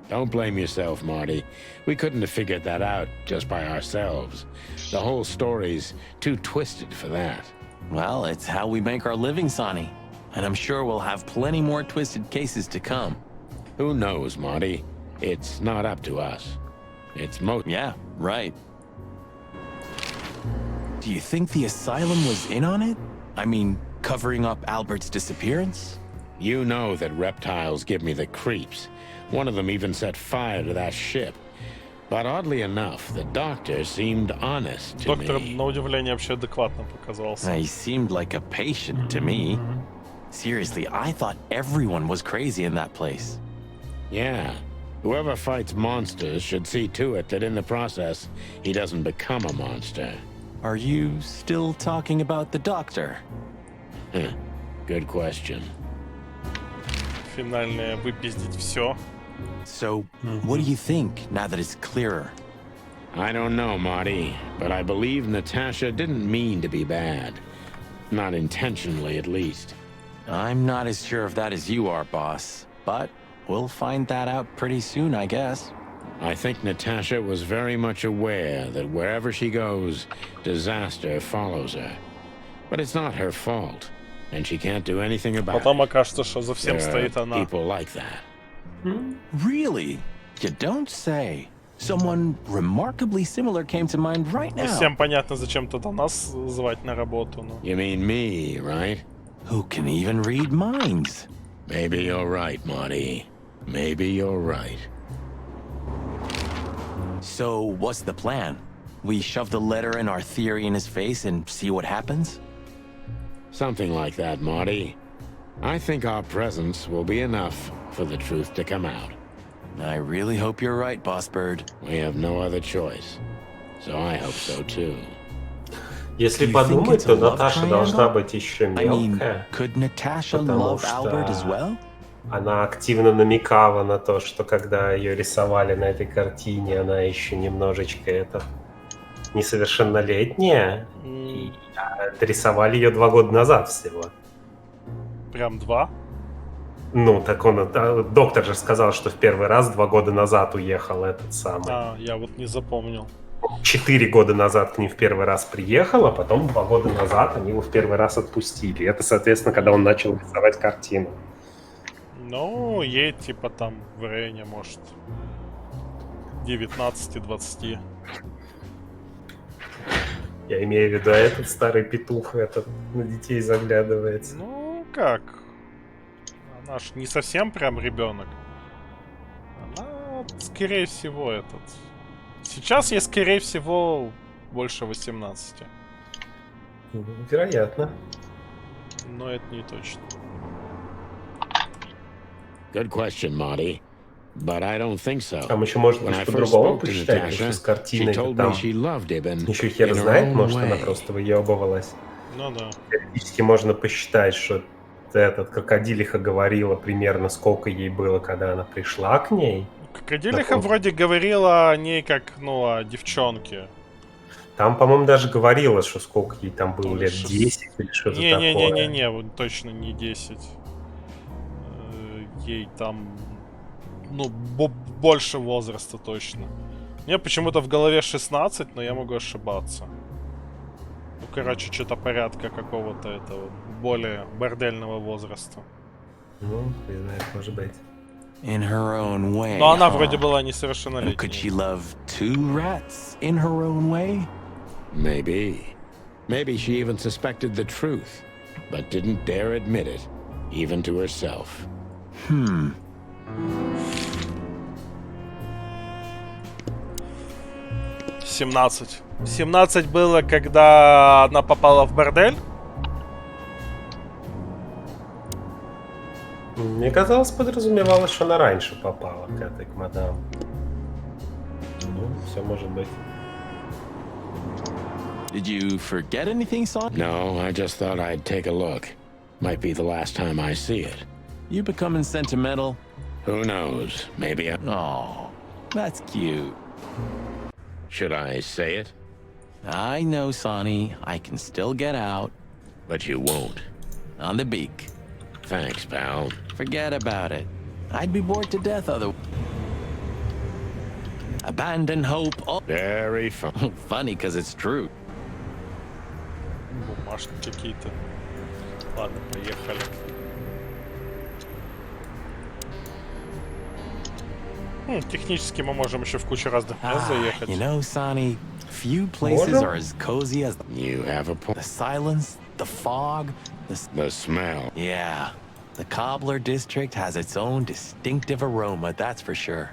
Don't blame yourself, Marty. We couldn't have figured that out just by ourselves. The whole story's too twisted for that. Well, it's how we make our living, Sonny. And I'm sure we'll have plenty more twisted cases to come. Who knows, Marty? It's not up to us. It's Yeah, right. Do you think the asylum was in on it? I mean, covering up Albert's disappearance? You know that reptiles give me the creeps. One of them even set fire to that ship. But oddly enough, the doctor seemed honest to Доктор, me. на удивление, вообще адекватно показался. He seemed like a patient to me. Seriously, I thought everyone was crazy in that place. Yeah. Whoever fights monsters should see to it that in the process, he doesn't become a monster. Are you still talking about the doctor? Good question. Финальное выпиздить все. So, what do you think, now that it's clearer? I don't know, Marty, but I believe Natasha didn't mean to be bad. Not intentionally, at least. I'm not as sure of that as you are, boss. But we'll find that out pretty soon, I guess. I think Natasha was very much aware that wherever she goes, disaster follows her. But it's not her fault, and she can't do anything about Потом it. окажется, что за всем стоит она. People like that. Really? You don't say. Someone remarkably similar came to mind right now. Всем понятно, зачем тогда нас звать на работу. Но... You mean me, right? Who can even read minds? Maybe you're right, Marty. Maybe you're right. So, what's the plan? We shove the letter and our theory in his face and see what happens? Something like that, Marty. I think our presence will be enough for the truth to come out. I really hope you're right, Boss Bird. We have no other choice. So I hope so too. Если подумать, то Наташа должна быть еще мелкая. Could Natasha love Albert as well? Она активно намекала на то, что когда ее рисовали на этой картине, она еще немножечко несовершеннолетняя. И рисовали ее 2 года назад всего. Прям 2? Ну, так доктор же сказал, что в первый раз 2 года назад уехал этот самый. А, я вот не запомнил. 4 года назад к ним в первый раз приехал, а потом 2 года назад они его в первый раз отпустили. Это, соответственно, когда он начал рисовать картину. Ну, ей типа там в районе, может, 19-20. Я имею в виду, этот старый петух этот на детей заглядывается. Ну, как? Она ж не совсем прям ребенок. Она, скорее всего, Сейчас ей, скорее всего, больше 18. Вероятно. Но это не точно. Good question, Marty. But I don't think so. Там еще может быть по-другому посчитать, потому что с картиной там еще хер знает, может она просто выебывалась. Ну да. Теоретически можно посчитать, что этот крокодилиха говорила примерно сколько ей было, когда она пришла к ней. Крокодилиха вроде говорила о ней как, о девчонке. Там, по-моему, даже говорила, что сколько ей там было, лет 10 или что-то такое. Не-не-не, вот точно не 10. Ей там, больше возраста точно. Мне почему-то в голове 16, но я могу ошибаться. Ну, короче, что-то порядка какого-то этого более бордельного возраста. Ну, не знаю, может быть. In her own way. Но она вроде была несовершеннолетней. Could she love 2 rats in her own way? Maybe. Maybe she even suspected the truth, but didn't dare admit it, even to herself. 17. 17 было, когда она попала в бордель? Мне казалось, подразумевалось, что она раньше попала к этой, к мадам. Ну, все может быть. Did you forget anything, son? No, I just thought I'd take a look. Might be the last time I see it. You becoming sentimental? Who knows? Maybe I... Oh, that's cute. Should I say it? I know, Sonny. I can still get out. But you won't. On the beak. Thanks, pal. Forget about it. I'd be bored to death otherwise. Abandon hope. Very fun. Funny, because it's true. домашние какие-то. Ладно, поехали. Технически мы можем еще в кучу разных мест заехать. You know, Sonny, few places are as cozy as You have a point. the silence, the fog, The smell. Yeah, the Cobbler District has its own distinctive aroma, that's for sure.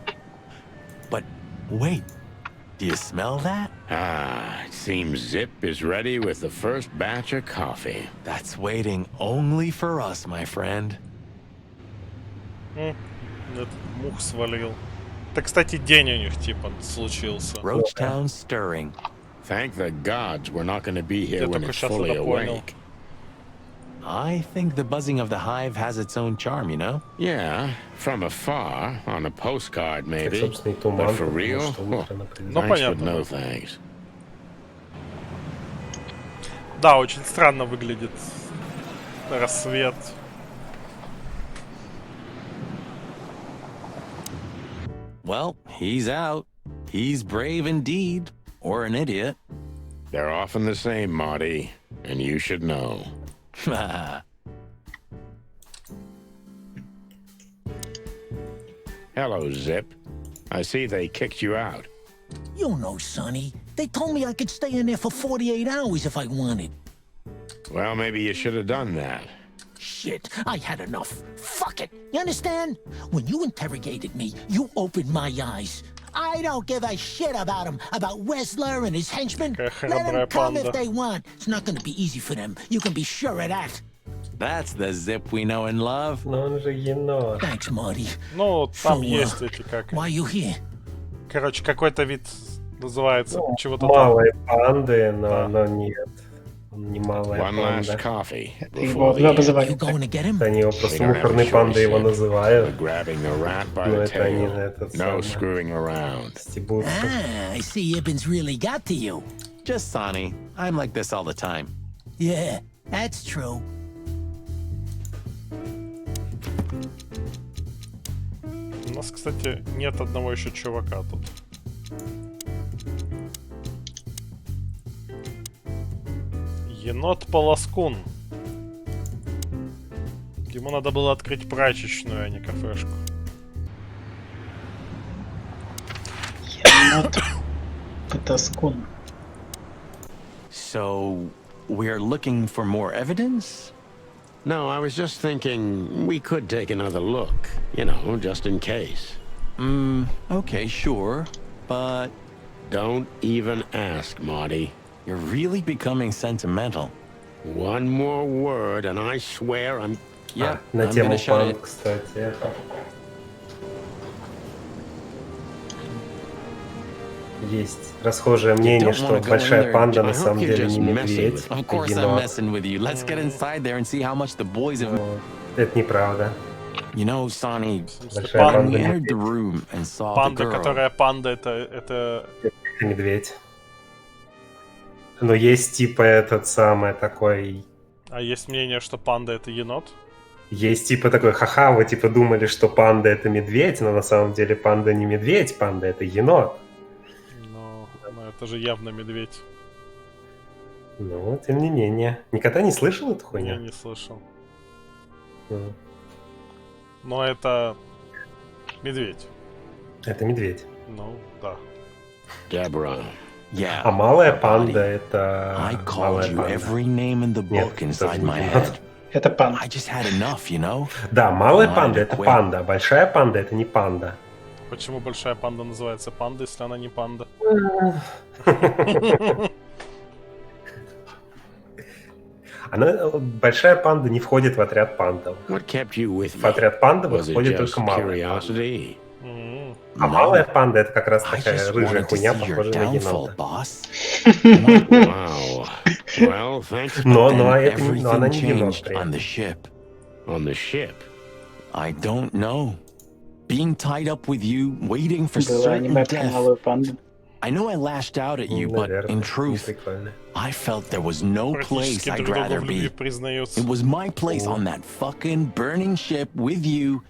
But wait, do you smell that? Ah, it seems Zip is ready with the first batch of coffee. That's waiting only for us, my friend. Этот мух свалил. Это, кстати, день у них типа случился. Roachtown stirring. Thank the gods we're not going to be here Я when только it's сейчас fully это понял. awake. I think the buzzing of the hive has its own charm, you know? Yeah, from afar, on a postcard maybe. собственно, и туман, But for потому real? что утро, например. Ну, Thanks, but понятно. no thanks. Да, очень странно выглядит рассвет. Well, he's out. He's brave indeed, or an idiot. They're often the same, Marty, and you should know. Hello, Zip. I see they kicked you out. You know, Sonny, they told me I could stay in there for 48 hours if I wanted. Well, maybe you should have done that. Shit, I had enough. Fuck it. You understand? When you interrogated me, you opened my eyes. I don't give a shit about him, about Wessler and his henchmen. Let them come if they want. It's not gonna be easy for them. You can be sure of that. That's the Zip we know and love. Но он же енот. Thanks, Marty. Ну, там So, есть эти как. Why you here? Короче, какой-то вид называется чего-то Малые панды, но нет. Не малая One last панда. coffee Ты его before the end. обзывали. You going to get him? Они его просто мусорной пандой его We're называют. grabbing the rat by Но the это они tail. этот No самый screwing around. стебутся. Ah, I see Ibben's really got to you. Just Sonny. I'm like this all the time. Yeah, that's true. У нас, кстати, нет одного еще чувака тут. Енот-полоскун. Ему надо было открыть прачечную, а не кафешку. Енот-потаскун. So, we're looking for more evidence? No, I was just thinking we could take another look. You know, just in case. Okay, sure. But Don't even ask, Marty. you're really becoming sentimental. One more word and I swear I'm... Yeah, На I'm тему gonna shut панд, it. кстати. Есть расхожее мнение, что большая панда на самом деле не медведь, Of а course I'm енот. messing with you. Let's get inside there and see how much the boys have... Это неправда. You know, Sonny, Большая when панда we не entered the медведь. room and saw the Панда, girl... которая панда, это... Это медведь. Но есть типа этот самый такой... А есть мнение, что панда это енот? Есть типа такой, ха-ха, вы типа думали, что панда это медведь, но на самом деле панда не медведь, панда это енот. Но это же явно медведь. Ну, тем не менее. Никогда не слышал эту Я хуйню? не слышал. Ну, Но это... медведь. это медведь. Ну, да. Deborah. Yeah. А малая панда это... I called малая you панда. every name in the book Нет, inside это my не head. Это панда. I just had enough, you know? Да, малая Wanted панда to это quit. панда, а большая панда это не панда. Почему большая панда называется панда, если она не панда? Большая панда не входит в отряд пандов. What kept you with В me? отряд пандов Was it входит just только малая панда. curiosity? А малая панда это как раз I такая just рыжая wanted to хуйня, see your похожая на downfall, енота. boss. Wow. Well, thanks. Но Then это не- но она everything не енот changed при on этом. the ship. On the ship. I don't know. Being tied up with you, waiting for Было certain аниме про death. малую панду. I know I lashed out at you, but Наверное, in не truth, прикольно. I felt there was no place Практически I'd друг другу rather в любви be. признаются. It was my place on that fucking burning ship with you,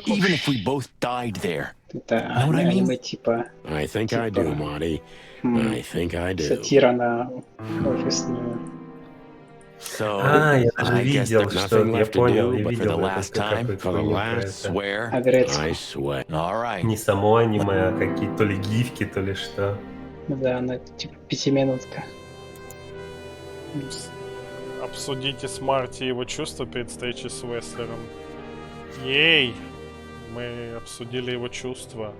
even if we both died there. Это Know what I mean? аниме типа I think I do, Marty. I think I do. сатира на офисную So, я даже I guess видел, there's что nothing я left to понял, do, я but for the видел last time, какую-то for the хуйню про last это. swear, Агрецкий. I swear. All right. Не само аниме, а какие-то то ли гифки, то ли что. Да, она типа 5-минутка. Обсудите с Марти его чувства перед встречей с Уэслером. Ей! Мы обсудили его чувства.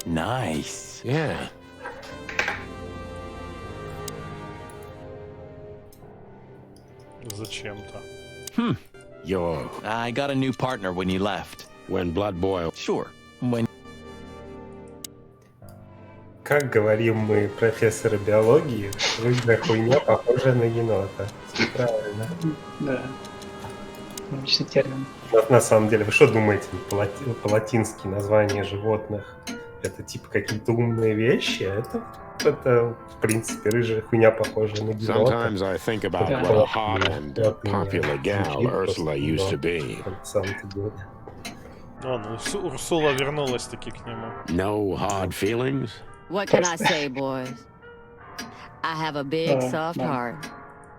Nice. Yeah. Зачем-то. I got a new partner when you left. When blood boiled. Sure. When Как говорим мы, профессоры биологии, рыжая хуйня похожа на енота. Всё правильно. Да. Научный термин. На самом деле, вы что думаете, по-латински название животных это типа какие-то умные вещи? Это в принципе, рыжая хуйня похожа на енота. Sometimes I think about what a hot and popular gal Ursula used to be. На самом-то деле. Урсула вернулась таки к нему. No hard feelings? What can I say, boys? I have a big, soft heart.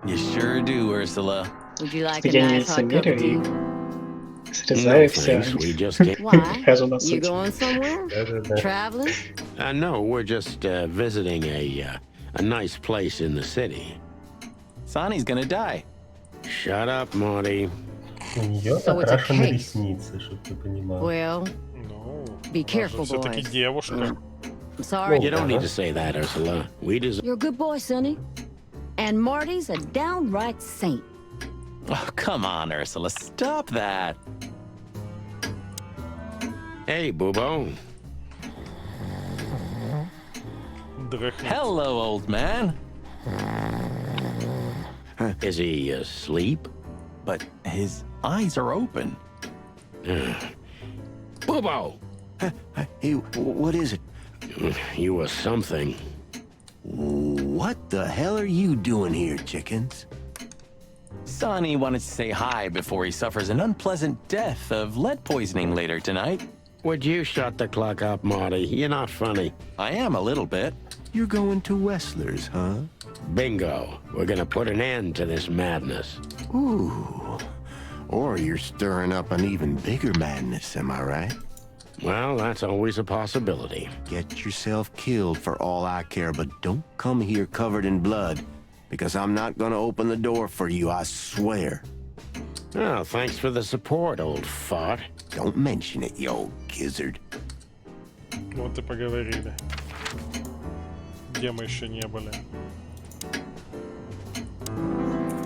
You sure do, Ursula. Would you like a Я не nice hot cup лицемерю of и tea? срезаю все. We just can't. Why? Хожу на You суть. going somewhere? Traveling? No, we're just visiting a nice place in the city. Sonny's gonna die. Shut up, Marty. У нее So it's a накрашены case. ресницы, чтобы ты понимал. Well, be careful, Все-таки boys. девушка. I'm sorry. You don't need to say that, Ursula. We deserve. You're a good boy, Sonny. And Marty's a downright saint. Oh, come on, Ursula. Stop that. Hey, Boobo. Hello, old man. Is he asleep? But his eyes are open. Boobo! Hey, what is it? You were something. What the hell are you doing here, chickens? Sonny wanted to say hi before he suffers an unpleasant death of lead poisoning later tonight. Would you shut the clock up, Marty? You're not funny. I am a little bit. You're going to Wessler's, huh? Bingo. We're gonna put an end to this madness. Ooh. Or you're stirring up an even bigger madness, am I right? Well, that's always a possibility. Get yourself killed for all I care, but don't come here covered in blood, because I'm not gonna open the door for you, I swear. Oh, thanks for the support, old fart. Don't mention it, you old gizzard. Вот и поговорили. Где мы еще не были?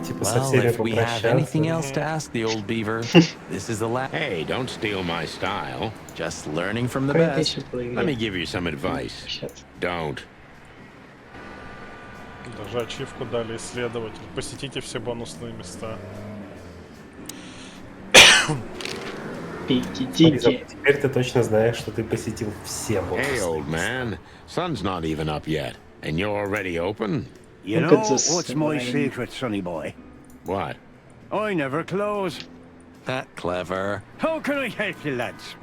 Типа со Well, всеми if we have anything else попрощаться. to ask the old beaver, this is the last. Hey, don't steal my style. Just learning from the Какая best. еще была игра? Let me give you some advice. Сейчас. Don't. Даже ачивку дали исследователь. Посетите все бонусные места. Пикки-тики. Теперь ты точно знаешь, что ты посетил все Hey, бонусы. old man. Sun's not even up yet, and you're already open? You Look know at this what's my line. secret, sonny boy? What? I never close. That clever. How can I help you, lads?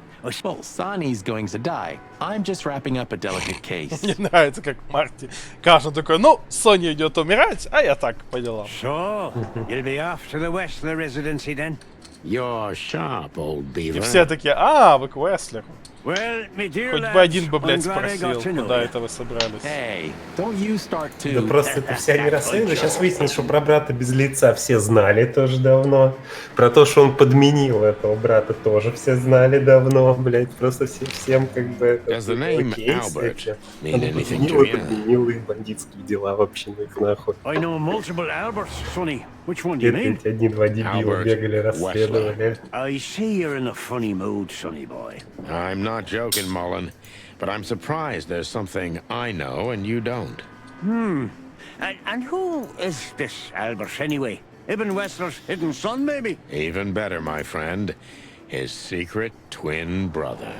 Well, Sonny's going to die. I'm just wrapping up a delicate case. Мне нравится, как Марти каждый такой, ну, Соня идет умирать, а я так по делам. So, you'll be off to the Westler residency then? You're sharp, old beaver. И все такие, а, вы к Уэслеру. Well, me dear Хоть lads, бы один бы, I'm блядь, glad I got спросил, to know куда you. это вы собрались. Hey, don't you start Да to. просто это вся не расследование. Сейчас выяснилось, что про брата без лица все знали тоже давно. Про то, что он подменил этого брата, тоже все знали давно, блядь. Просто всем как бы это... Does the name окей, Albert кстати. mean Он anything подменил to и you? подменил их бандитские дела вообще, ну их нахуй. I know multiple Alberts, sonny. Which one do you mean? Эти один-два дебила Albert бегали, расследовали. I see you're in a funny mood, sonny boy. I'm not joking, Mullen, but I'm surprised there's something I know and you don't. And who is this Albert anyway? Ibn Wessler's hidden son, maybe? Even better, my friend. His secret twin brother.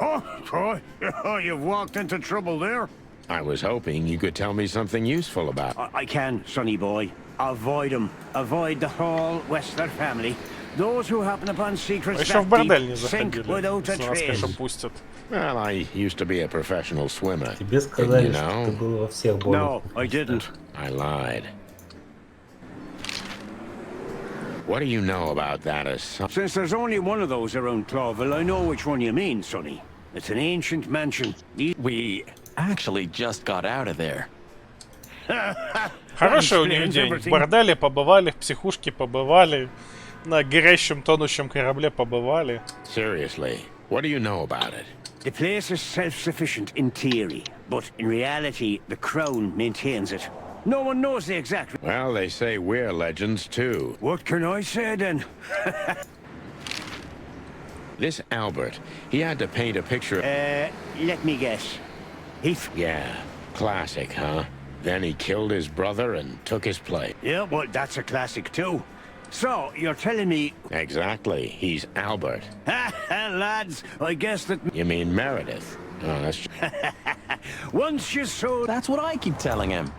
Oh, you've walked into trouble there. I was hoping you could tell me something useful about. I can, sonny boy. Avoid him. Avoid the whole Wessler family. Those who happen upon secrets Еще в that бордель не deep sink заходили, without a если нас, конечно, trace. пустят. Well, I used to be a professional swimmer. Тебе сказали, You что know? ты был во всех No, бонусах. I didn't. I lied. What do you know about that assumption? Since there's only one of those around Clawville, I know which one you mean, Sonny. It's an ancient mansion. We actually just got out of there. Хороший у них день. В борделе побывали, в психушке побывали, на горящем, тонущем корабле побывали. Seriously, what do you know about it? The place is self-sufficient in theory, but in reality, the Crown maintains it. No one knows the exact... Well, they say we're legends, too. What can I say, then? This Albert, he had to paint a picture... let me guess. Yeah, classic, huh? Then he killed his brother and took his place. Yeah, well, that's a classic, too. So, you're telling me... Exactly, he's Albert. Lads, I guess that... You mean Meredith? Oh, that's... Once you saw... That's what I keep telling him.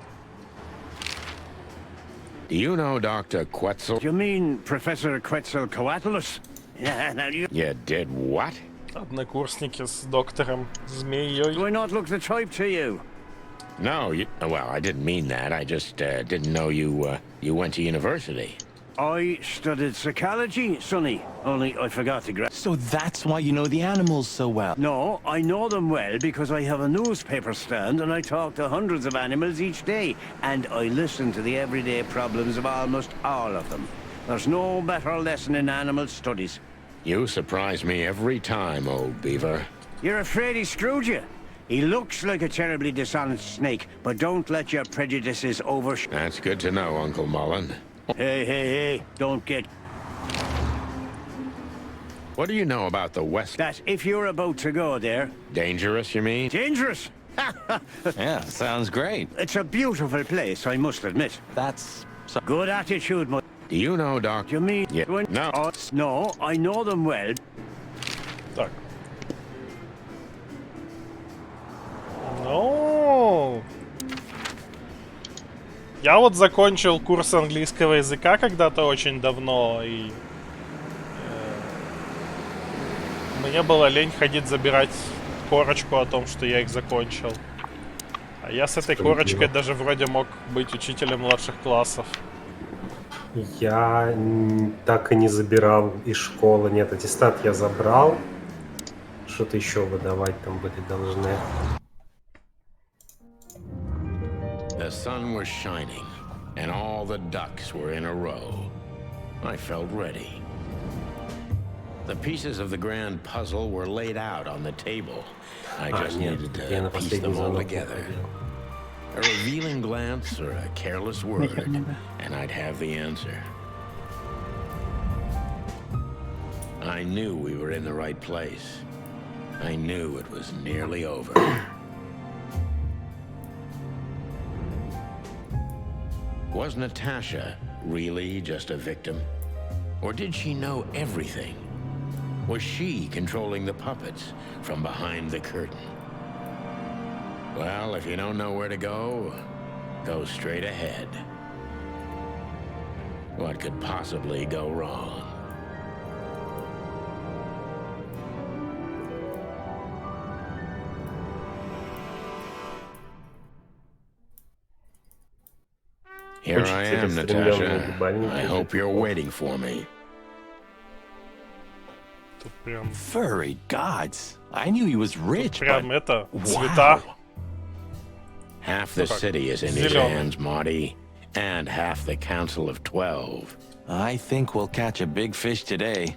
Do you know Dr. Quetzal? You mean Professor Quetzalcoatlus? You did what? Однокурсники с доктором Змеей. Do I not look the type to you? No, well, I didn't mean that. I just didn't know you went to university. I studied psychology, Sonny. Only I forgot to grab... So that's why you know the animals so well? No, I know them well because I have a newspaper stand and I talk to hundreds of animals each day. And I listen to the everyday problems of almost all of them. There's no better lesson in animal studies. You surprise me every time, old beaver. You're afraid he screwed you? He looks like a terribly dishonest snake, but don't let your prejudices That's good to know, Uncle Mullen. Hey, don't get... What do you know about the West? That if you're about to go there... Dangerous, you mean? Dangerous? Yeah, sounds great. It's a beautiful place, I must admit. That's... Good attitude, Do you know, Doc? You mean... Yeah. No. No, I know them well. Так. Ну... Я вот закончил курс английского языка когда-то очень давно, и мне было лень ходить забирать корочку о том, что я их закончил. А я с этой корочкой даже вроде мог быть учителем младших классов. Я так и не забирал из школы. Нет, аттестат я забрал. Что-то еще выдавать там были должны. The sun was shining, and all the ducks were in a row. I felt ready. The pieces of the grand puzzle were laid out on the table. I just needed to piece them all together. A revealing glance or a careless word, and I'd have the answer. I knew we were in the right place. I knew it was nearly over. Was Natasha really just a victim? Or did she know everything? Was she controlling the puppets from behind the curtain? Well, if you don't know where to go, go straight ahead. What could possibly go wrong? Here I am, Natasha. I hope you're waiting for me. Furry gods. I knew he was rich, but... Wow. Half the city is in his hands, Marty. And half the Council of 12. I think we'll catch a big fish today.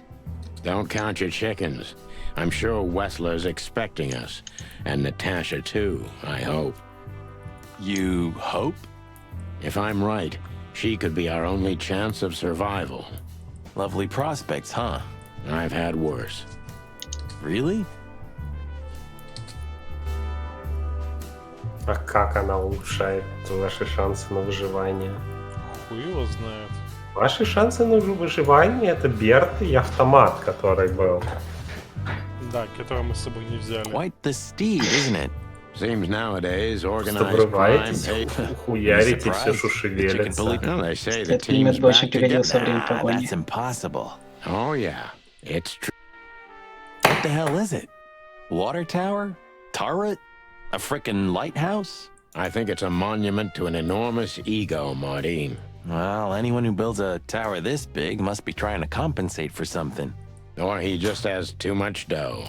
Don't count your chickens. I'm sure Wessler's expecting us. And Natasha, too, I hope. You hope? If I'm right, she could be our only chance of survival. Lovely prospects, huh? I've had worse. Really? А как она улучшает ваши шансы на выживание? Хуй его знает. Ваши шансы на выживание — это Берт и автомат, который был. Да, который мы с собой не взяли. Quite the steed, isn't it? Seems nowadays organized crime. Хуярите, все шушевелится. They say the Этот элемент team's больше back пригодился во together. время погони. That's impossible. Oh yeah, it's true. What the hell is it? Water tower? Turret? A frickin' lighthouse? I think it's a monument to an enormous ego, Marty. Well, anyone who builds a tower this big must be trying to compensate for something. Or he just has too much dough.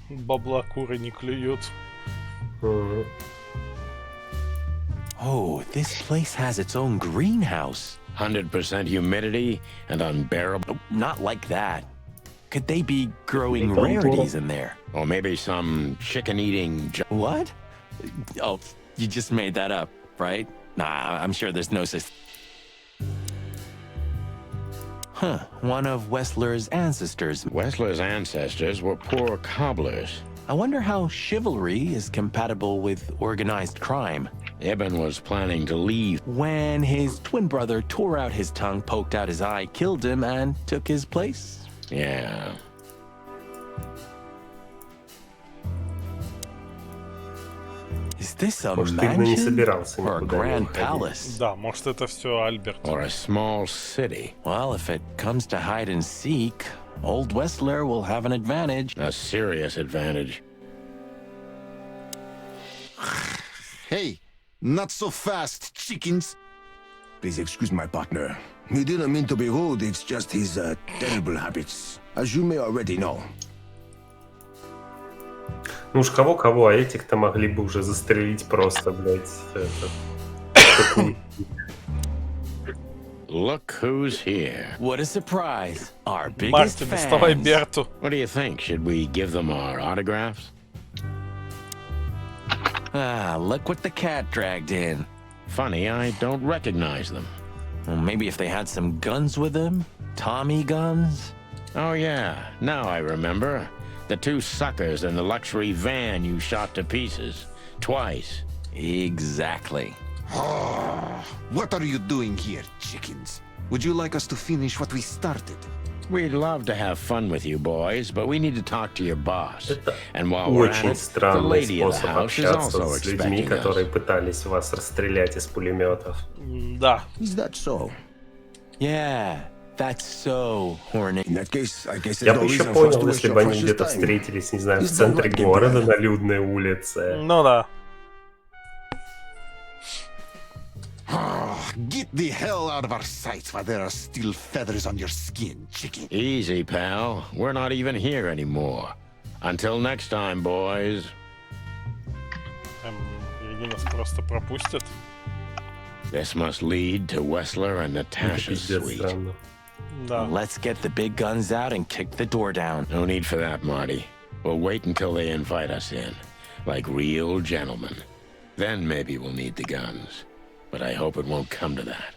Бабла куры не клюют. Oh, this place has its own greenhouse. 100% humidity and unbearable. Not like that. Could they be growing rarities in there? Or maybe some chicken-eating... What? Oh, you just made that up, right? Nah, I'm sure there's no such... Huh, one of Wessler's ancestors. Wessler's ancestors were poor cobblers. I wonder how chivalry is compatible with organized crime. Ibn was planning to leave when his twin brother tore out his tongue, poked out his eye, killed him, and took his place. Yeah. Is this a mansion or a grand palace? Да, может это все Альберт. Or a small city. Well, if it comes to hide and seek, old Wessler will have an advantage. A serious advantage. Hey, not so fast, chickens. Please excuse my partner. He didn't mean to be rude, it's just his terrible habits, as you may already know. Ну уж кого-кого, а этих-то могли бы уже застрелить просто, блядь. Look who's here. What a surprise. Our biggest Мартин, доставай fans. Берту. What do you think? Should we give them our autographs? Ah, look what the cat dragged in. Funny, I don't recognize them. Well, maybe if they had some guns with them? Tommy guns? Oh yeah, now I remember. The two suckers in the luxury van you shot to pieces. Twice. Exactly. What are you doing here, chickens? Would you like us to finish what we started? We'd love to have fun with you boys, but we need to talk to your boss. And while we're at Очень it, the странный lady of the способ house is общаться also с людьми, expecting которые us. пытались вас расстрелять из пулеметов. Да. Is that so? Yeah, that's so horny. In that case, I guess Я there's бы no еще reason for us понял, to waste если your бы они precious где-то time. встретились, не знаю, в Is that центре right, города, Gabriel? на людной улице. Ну да. Get the hell out of our sights while there are still feathers on your skin, chicken. Easy, pal. We're not even here anymore. Until next time, boys. Или нас просто пропустят. This must lead to Wessler and Natasha's Пиздец suite. странно. Да. Let's get the big guns out and kick the door down. No need for that, Marty. We'll wait until they invite us in, like real gentlemen. Then maybe we'll need the guns. But I hope it won't come to that.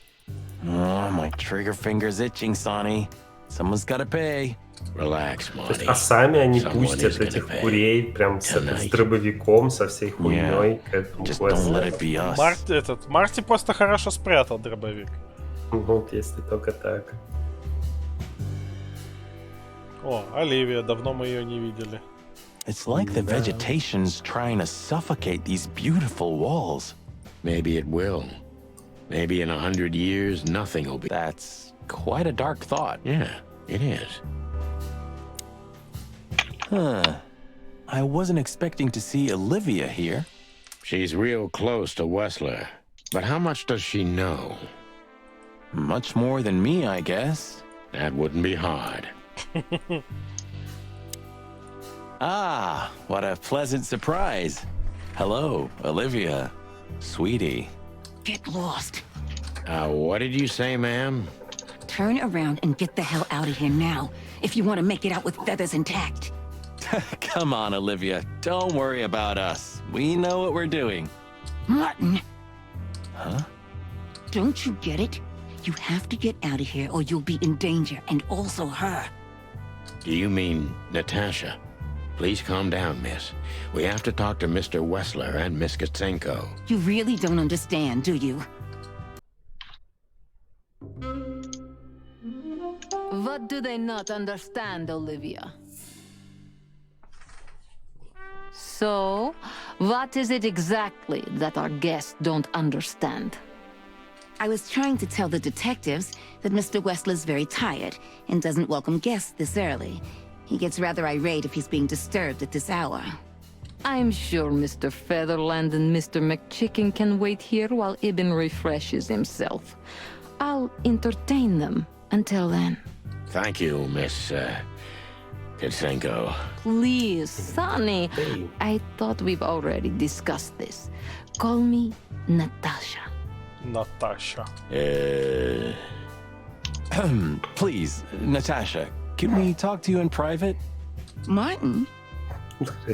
Oh, my trigger finger's itching, Sonny. Someone's gotta pay. Relax, То есть, Marty. а сами они Someone пустят is gonna этих pay. курей прям с Tonight. дробовиком, со всей хуйней к этому Just don't let it Квестлеру. be us. Марти просто хорошо спрятал дробовик. Вот, если только так. О, Оливия, давно мы ее не видели. It's like the vegetation's trying to suffocate these beautiful walls. Maybe it will. Maybe in 100 years, nothing will be. That's quite a dark thought. Yeah, it is. Huh. I wasn't expecting to see Olivia here. She's real close to Wessler. But how much does she know? Much more than me, I guess. That wouldn't be hard. Ah, what a pleasant surprise. Hello, Olivia. Sweetie. Get lost. What did you say, ma'am? Turn around and get the hell out of here now, if you want to make it out with feathers intact. Come on, Olivia. Don't worry about us. We know what we're doing. Martin, Huh? don't you get it? You have to get out of here or you'll be in danger, and also her. Do you mean Natasha? Please calm down, miss. We have to talk to Mr. Wessler and Miss Katsenko. You really don't understand, do you? What do they not understand, Olivia? So, what is it exactly that our guests don't understand? I was trying to tell the detectives that Mr. Wessler's very tired and doesn't welcome guests this early. He gets rather irate if he's being disturbed at this hour. I'm sure Mr. Featherland and Mr. McChicken can wait here while Ibn refreshes himself. I'll entertain them until then. Thank you, Miss Kitsenko. Please, Sonny. I thought we've already discussed this. Call me Natasha. Natasha. Please, Natasha, can we talk to you in private? Martin?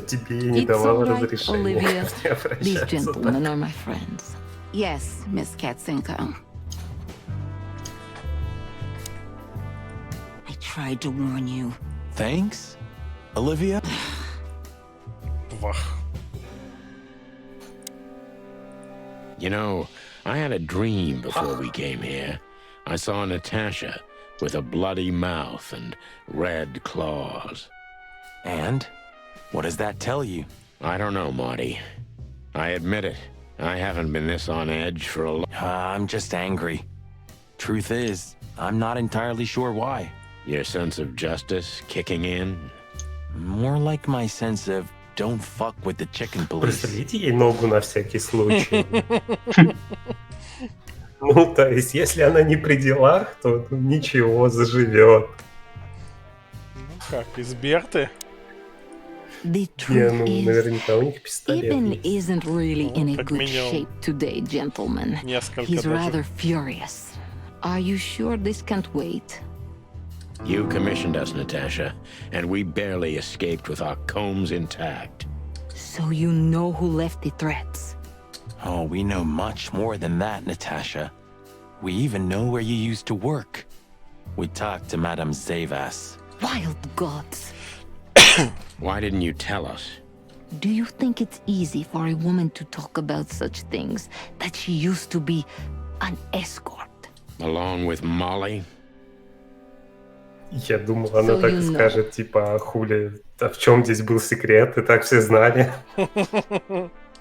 Тебе не It's давала all right, разрешения Olivia. ко мне These обращаться. gentlemen are my friends. Yes, Miss Katsenko. I tried to warn you. Thanks, Olivia. You know, I had a dream before we came here. I saw Natasha with a bloody mouth and red claws. And? What does that tell you? I don't know, Marty. I admit it. I haven't been this on edge for a I'm just angry. Truth is, I'm not entirely sure why. Your sense of justice kicking in? More like my sense of don't fuck with the chicken police. Прострелите ей ногу на всякий случай. Ну, то есть, если она не при делах, то ничего, заживет. Ну как, из Берты? The Не, truth ну, is, наверняка у них пистолет Eben есть. isn't really in a как good минимум shape today, gentlemen. Несколько He's даже. rather furious. Are you sure this can't wait? You commissioned us, Natasha, and we barely escaped with our combs intact. So you know who left the threats? Oh, we know much more than that, Natasha. We even know where you used to work. We talked to Madame Zavas. Wild gods. Why didn't you tell us? Do you think it's easy for a woman to talk about such things, that she used to be an escort? Along with Molly? Я думал, она So так you и know. скажет, типа, а хули, а в чем здесь был секрет, и так все знали.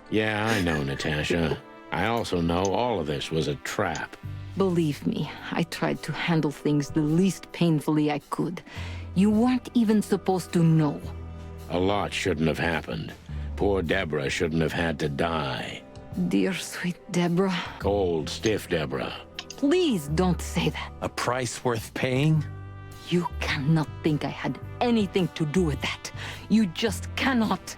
Yeah, I know, Natasha. I also know all of this was a trap. Believe me, I tried to handle things the least painfully I could. You weren't even supposed to know. A lot shouldn't have happened. Poor Deborah shouldn't have had to die. Dear sweet Deborah, Cold, stiff Deborah. please don't say that. A price worth paying? You cannot think I had anything to do with that. You just cannot.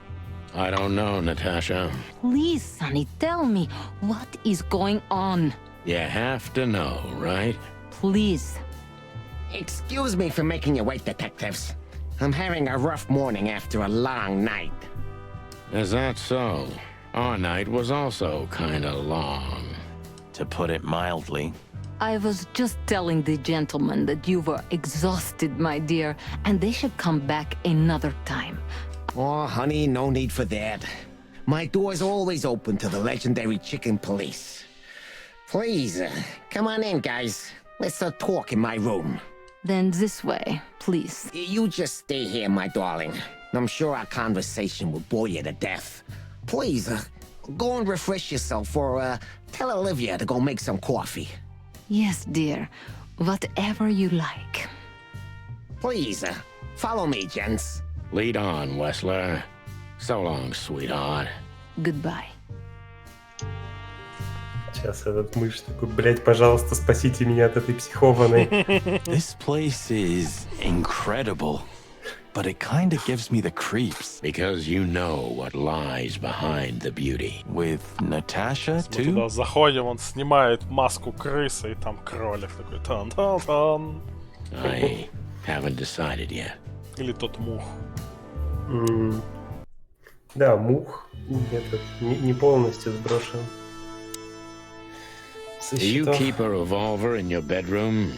I don't know, Natasha. Please, Sonny, tell me, what is going on? You have to know, right? Please. Excuse me for making you wait, detectives. I'm having a rough morning after a long night. Is that so? Our night was also kinda long. To put it mildly. I was just telling the gentleman that you were exhausted, my dear, and they should come back another time. Oh, honey, no need for that. My door's always open to the legendary chicken police. Please, come on in, guys. Let's talk in my room. Then this way, please. You just stay here, my darling. I'm sure our conversation will bore you to death. Please, go and refresh yourself, or tell Olivia to go make some coffee. Yes, dear. Whatever you like. Please, follow me, gents. Lead on, Wessler. So long, sweetheart. Goodbye. Сейчас этот мышь такой, блять, пожалуйста, спасите меня от этой психованной. This place is incredible, but it kinda gives me the creeps. Because you know what lies behind the beauty. With Natasha, Мы too? туда заходим, он снимает маску крысы, и там кролик такой тан-тан-тан. I haven't decided yet. Или тот мух. Да, мух этот, не полностью сброшен. Do you keep a revolver in your bedroom?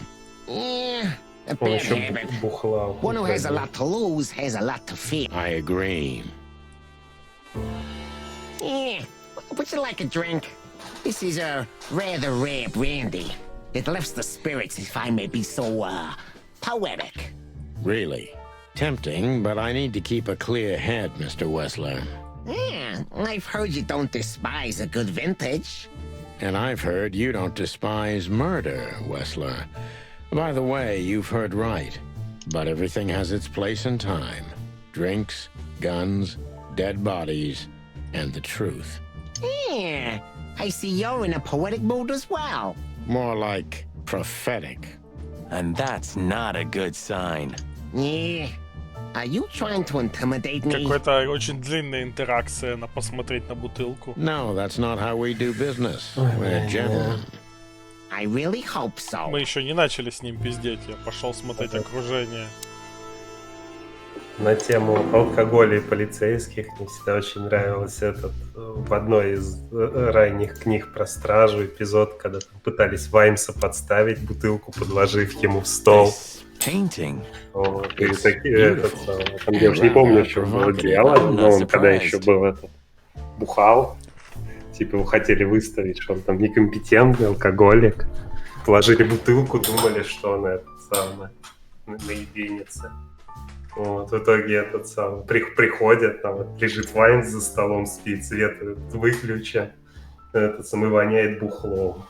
Yeah, a Он bad еще habit. бухла. One who has a lot to lose has a lot to fear. I agree. Yeah, would you like a drink? This is a rather rare brandy. It lifts the spirits, if I may be so, poetic. Really? Tempting, but I need to keep a clear head, Mr. Wessler. Yeah, I've heard you don't despise a good vintage. And I've heard you don't despise murder, Wessler. By the way, you've heard right. But everything has its place and time. Drinks, guns, dead bodies, and the truth. Yeah, I see you're in a poetic mood as well. More like prophetic. And that's not a good sign. Yeah. Are you trying to intimidate me? Какая-то очень длинная интеракция на посмотреть на бутылку. No, that's not how we do business. We're gentlemen. I really hope so. Мы еще не начали с ним пиздеть, я пошел смотреть окружение. На тему алкоголя и полицейских мне всегда очень нравилось этот в одной из ранних книг про стражу эпизод, когда там пытались Ваймса подставить, бутылку подложив ему в стол. Painting. Вот, и там я уж не помню, в чем было дело, но он когда еще был бухал, типа его хотели выставить, что он там некомпетентный алкоголик. Положили бутылку, думали, что он наебенится. Вот, в итоге приходят, там вот, лежит Ваймс за столом, спит, свет выключен, воняет бухлом.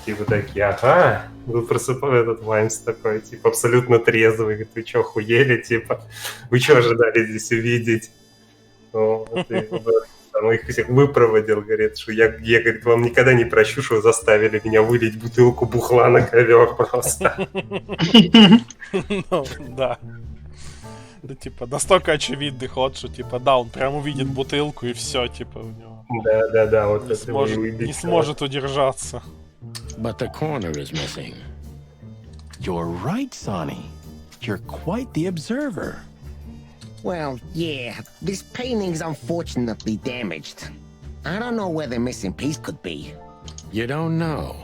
Типа такие, ага, вы просыпаете этот Ваймс такой, типа, абсолютно трезвый, говорит, вы что, охуели, типа, вы что ожидали здесь увидеть? Вот, он их всех выпроводил, говорит, что я, говорит, вам никогда не прощу, что вы заставили меня вылить бутылку бухла на ковер просто. Ну, да. Да, типа, настолько очевидный ход, что, типа, да, он прям увидит бутылку и все, типа, у него. Да, вот не сможет удержаться. But the corner is missing. You're right, Sonny. You're quite the observer. Well, yeah, this painting's unfortunately damaged. I don't know where the missing piece could be. You don't know?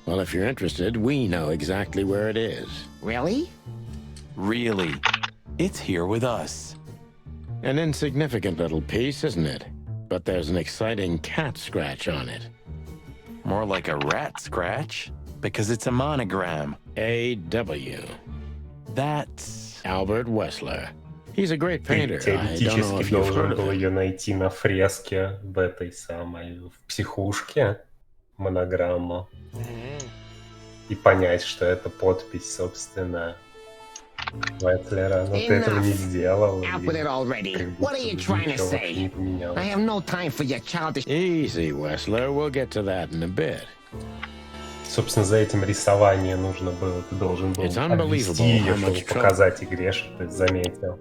Well, if you're interested, we know exactly where it is. Really? Really. It's here with us. An insignificant little piece, isn't it? But there's an exciting cat scratch on it. More like a rat scratch, because it's a monogram. A.W. That's Albert Wessler. He's a great painter. Теоретически должен был ее найти на фреске в этой самой, в психушке, монограмму. И понять, что это подпись, собственно, Весслера. Но ты этого не сделал. Out with it already. What are you trying to say? I have no time for your childish... Easy, Wessler. We'll get to that in a bit. Собственно, за этим рисование нужно было. Ты должен был обвести ее, чтобы показать игре, что ты заметил.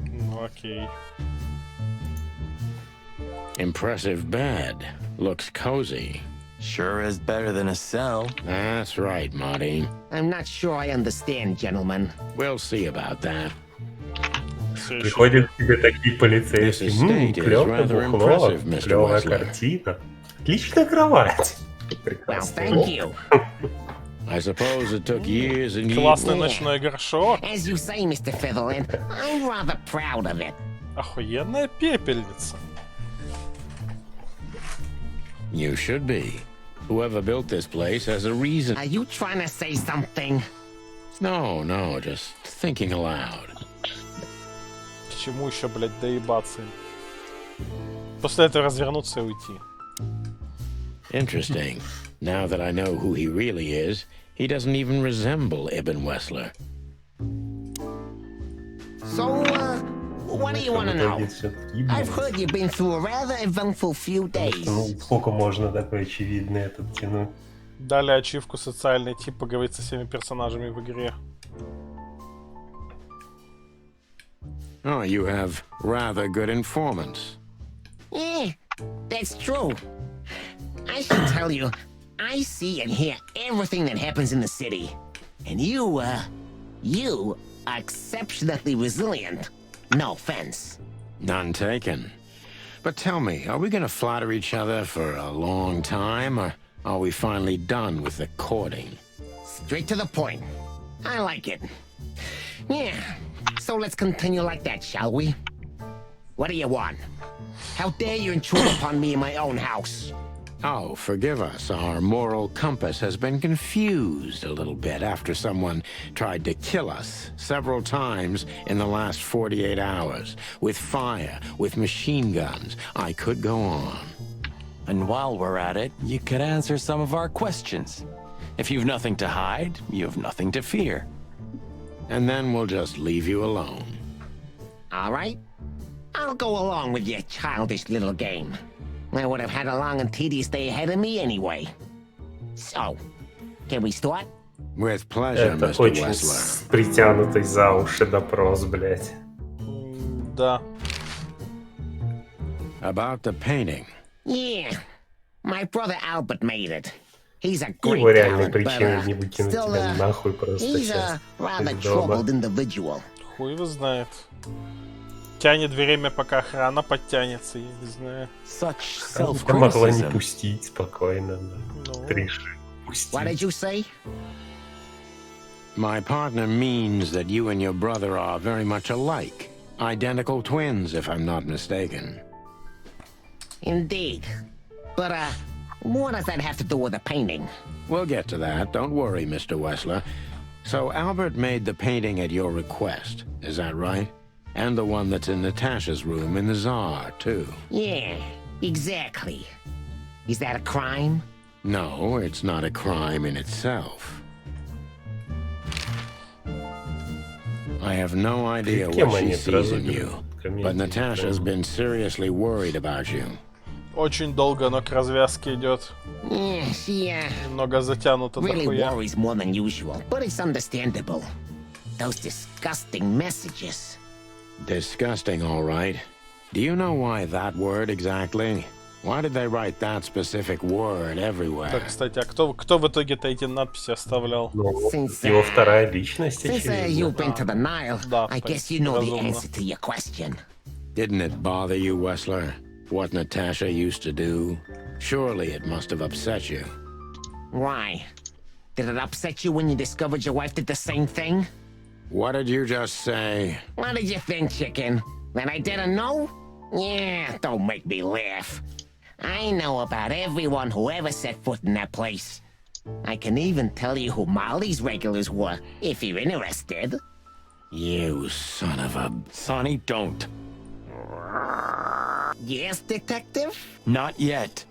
Ну, окей. Impressive bed. Looks cozy. Sure is better than a cell. That's right, Marty. I'm not sure I understand, gentlemen. We'll see about that. Приходят к тебе такие полицейские. Клёвое бухло, клёвая картина. Отличная кровать. Well, thank you. I suppose it took years and years. Классный ночной горшок. As you say, Mr. Featherland, I'm rather proud of it. Охуенная пепельница. You should be. Whoever built this place has a reason. Are you trying to say something? No, just thinking aloud. К чему еще, блядь, доебаться? После этого развернуться и уйти. Interesting. Now that I know who he really is, he doesn't even resemble Ibn Wessler. So, what do you want to know? I've heard you've been through a rather eventful few days. Сколько можно такой очевидный этот тянуть? Дали ачивку социальный тип поговорить со всеми персонажами в игре. Oh, you have rather good informants. Yeah, that's true. I should tell you, I see and hear everything that happens in the city. And you are exceptionally resilient. No offense. None taken. But tell me, are we gonna flatter each other for a long time, or are we finally done with the courting? Straight to the point. I like it. Yeah, so let's continue like that, shall we? What do you want? How dare you intrude upon me in my own house? Oh, forgive us. Our moral compass has been confused a little bit after someone tried to kill us several times in the last 48 hours. With fire, with machine guns. I could go on. And while we're at it, you could answer some of our questions. If you've nothing to hide, you have nothing to fear. And then we'll just leave you alone. All right. I'll go along with your childish little game. I would have had a long and tedious day ahead of me anyway. So, can we start? With pleasure, Это Mr. очень Wessler. притянутый за уши допрос, блядь. Да. About the painting. Yeah. My brother Albert made it. He's a Его great реальной talent, but причины не выкинуть still, тебя нахуй просто he's сейчас a rather из дома. troubled individual. Хуй его знает. Тянет время, пока охрана подтянется, я не знаю. Ты могла не пустить спокойно. Ты решил пустить. What did you say? My partner means that you and your brother are very much alike. Identical twins, if I'm not mistaken. Indeed. But, what does that have to do with the painting? We'll get to that. Don't worry, Mr. Wessler. So Albert made the painting at your request, is that right? And the one that's in Natasha's room in the Tsar, too. Yeah, exactly. Is that a crime? No, it's not a crime in itself. I have no idea what she sees in you, but Natasha's been seriously worried about you. Очень долго оно к развязке идет. Yeah, she, Немного затянуто really дохуя. worries more than usual, but it's understandable. Those disgusting messages. Disgusting, all right. Do you know why that word exactly? Why did they write that specific word everywhere? Так, кстати, а кто в итоге-то эти надписи оставлял? Его вторая личность, Since you've been to the Nile, Да, I guess you know the разумно. answer to your question. Didn't it bother you, Wessler? What Natasha used to do? Surely it must have upset you. Why? Did it upset you when you discovered your wife did the same thing? What did you just say? What did you think, chicken? That I didn't know? Yeah, don't make me laugh. I know about everyone who ever set foot in that place. I can even tell you who Molly's regulars were, if you're interested. You son of a... Sonny, don't. Yes, detective? Not yet.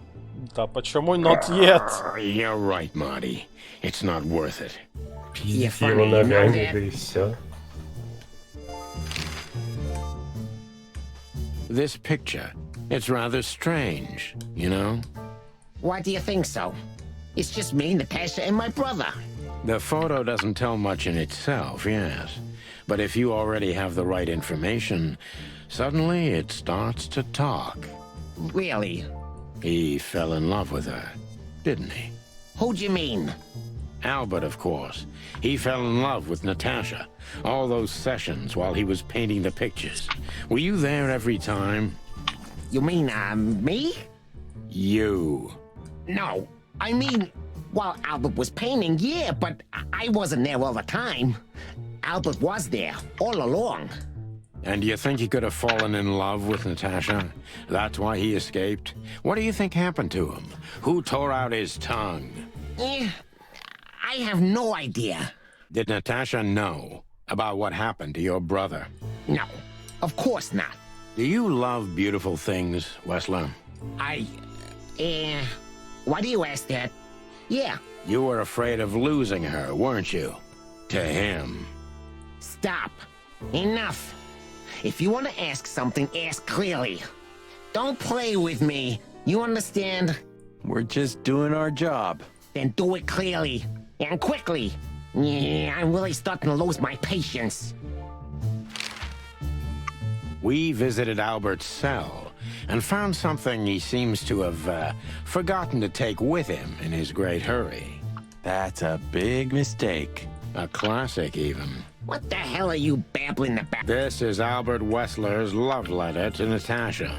Да, почему not yet? You're right, Marty. It's not worth it. Пиздить его ногами, да и все. This picture, it's rather strange, you know? Why do you think so? It's just me, Natasha, and my brother. The photo doesn't tell much in itself, yes. But if you already have the right information, suddenly it starts to talk. Really? He fell in love with her, didn't he? Who do you mean? Albert, of course. He fell in love with Natasha. All those sessions while he was painting the pictures. Were you there every time? You mean, me? You. No, I mean, while Albert was painting, yeah, but I wasn't there all the time. Albert was there, all along. And you think he could have fallen in love with Natasha? That's why he escaped? What do you think happened to him? Who tore out his tongue? I have no idea. Did Natasha know about what happened to your brother? No, of course not. Do you love beautiful things, Wessler? Why do you ask that? Yeah. You were afraid of losing her, weren't you? To him. Stop. Enough. If you want to ask something, ask clearly. Don't play with me. You understand? We're just doing our job. Then do it clearly. And quickly. Yeah, I'm really starting to lose my patience. We visited Albert's cell and found something he seems to have forgotten to take with him in his great hurry. That's a big mistake. A classic, even. What the hell are you babbling about? This is Albert Wessler's love letter to Natasha.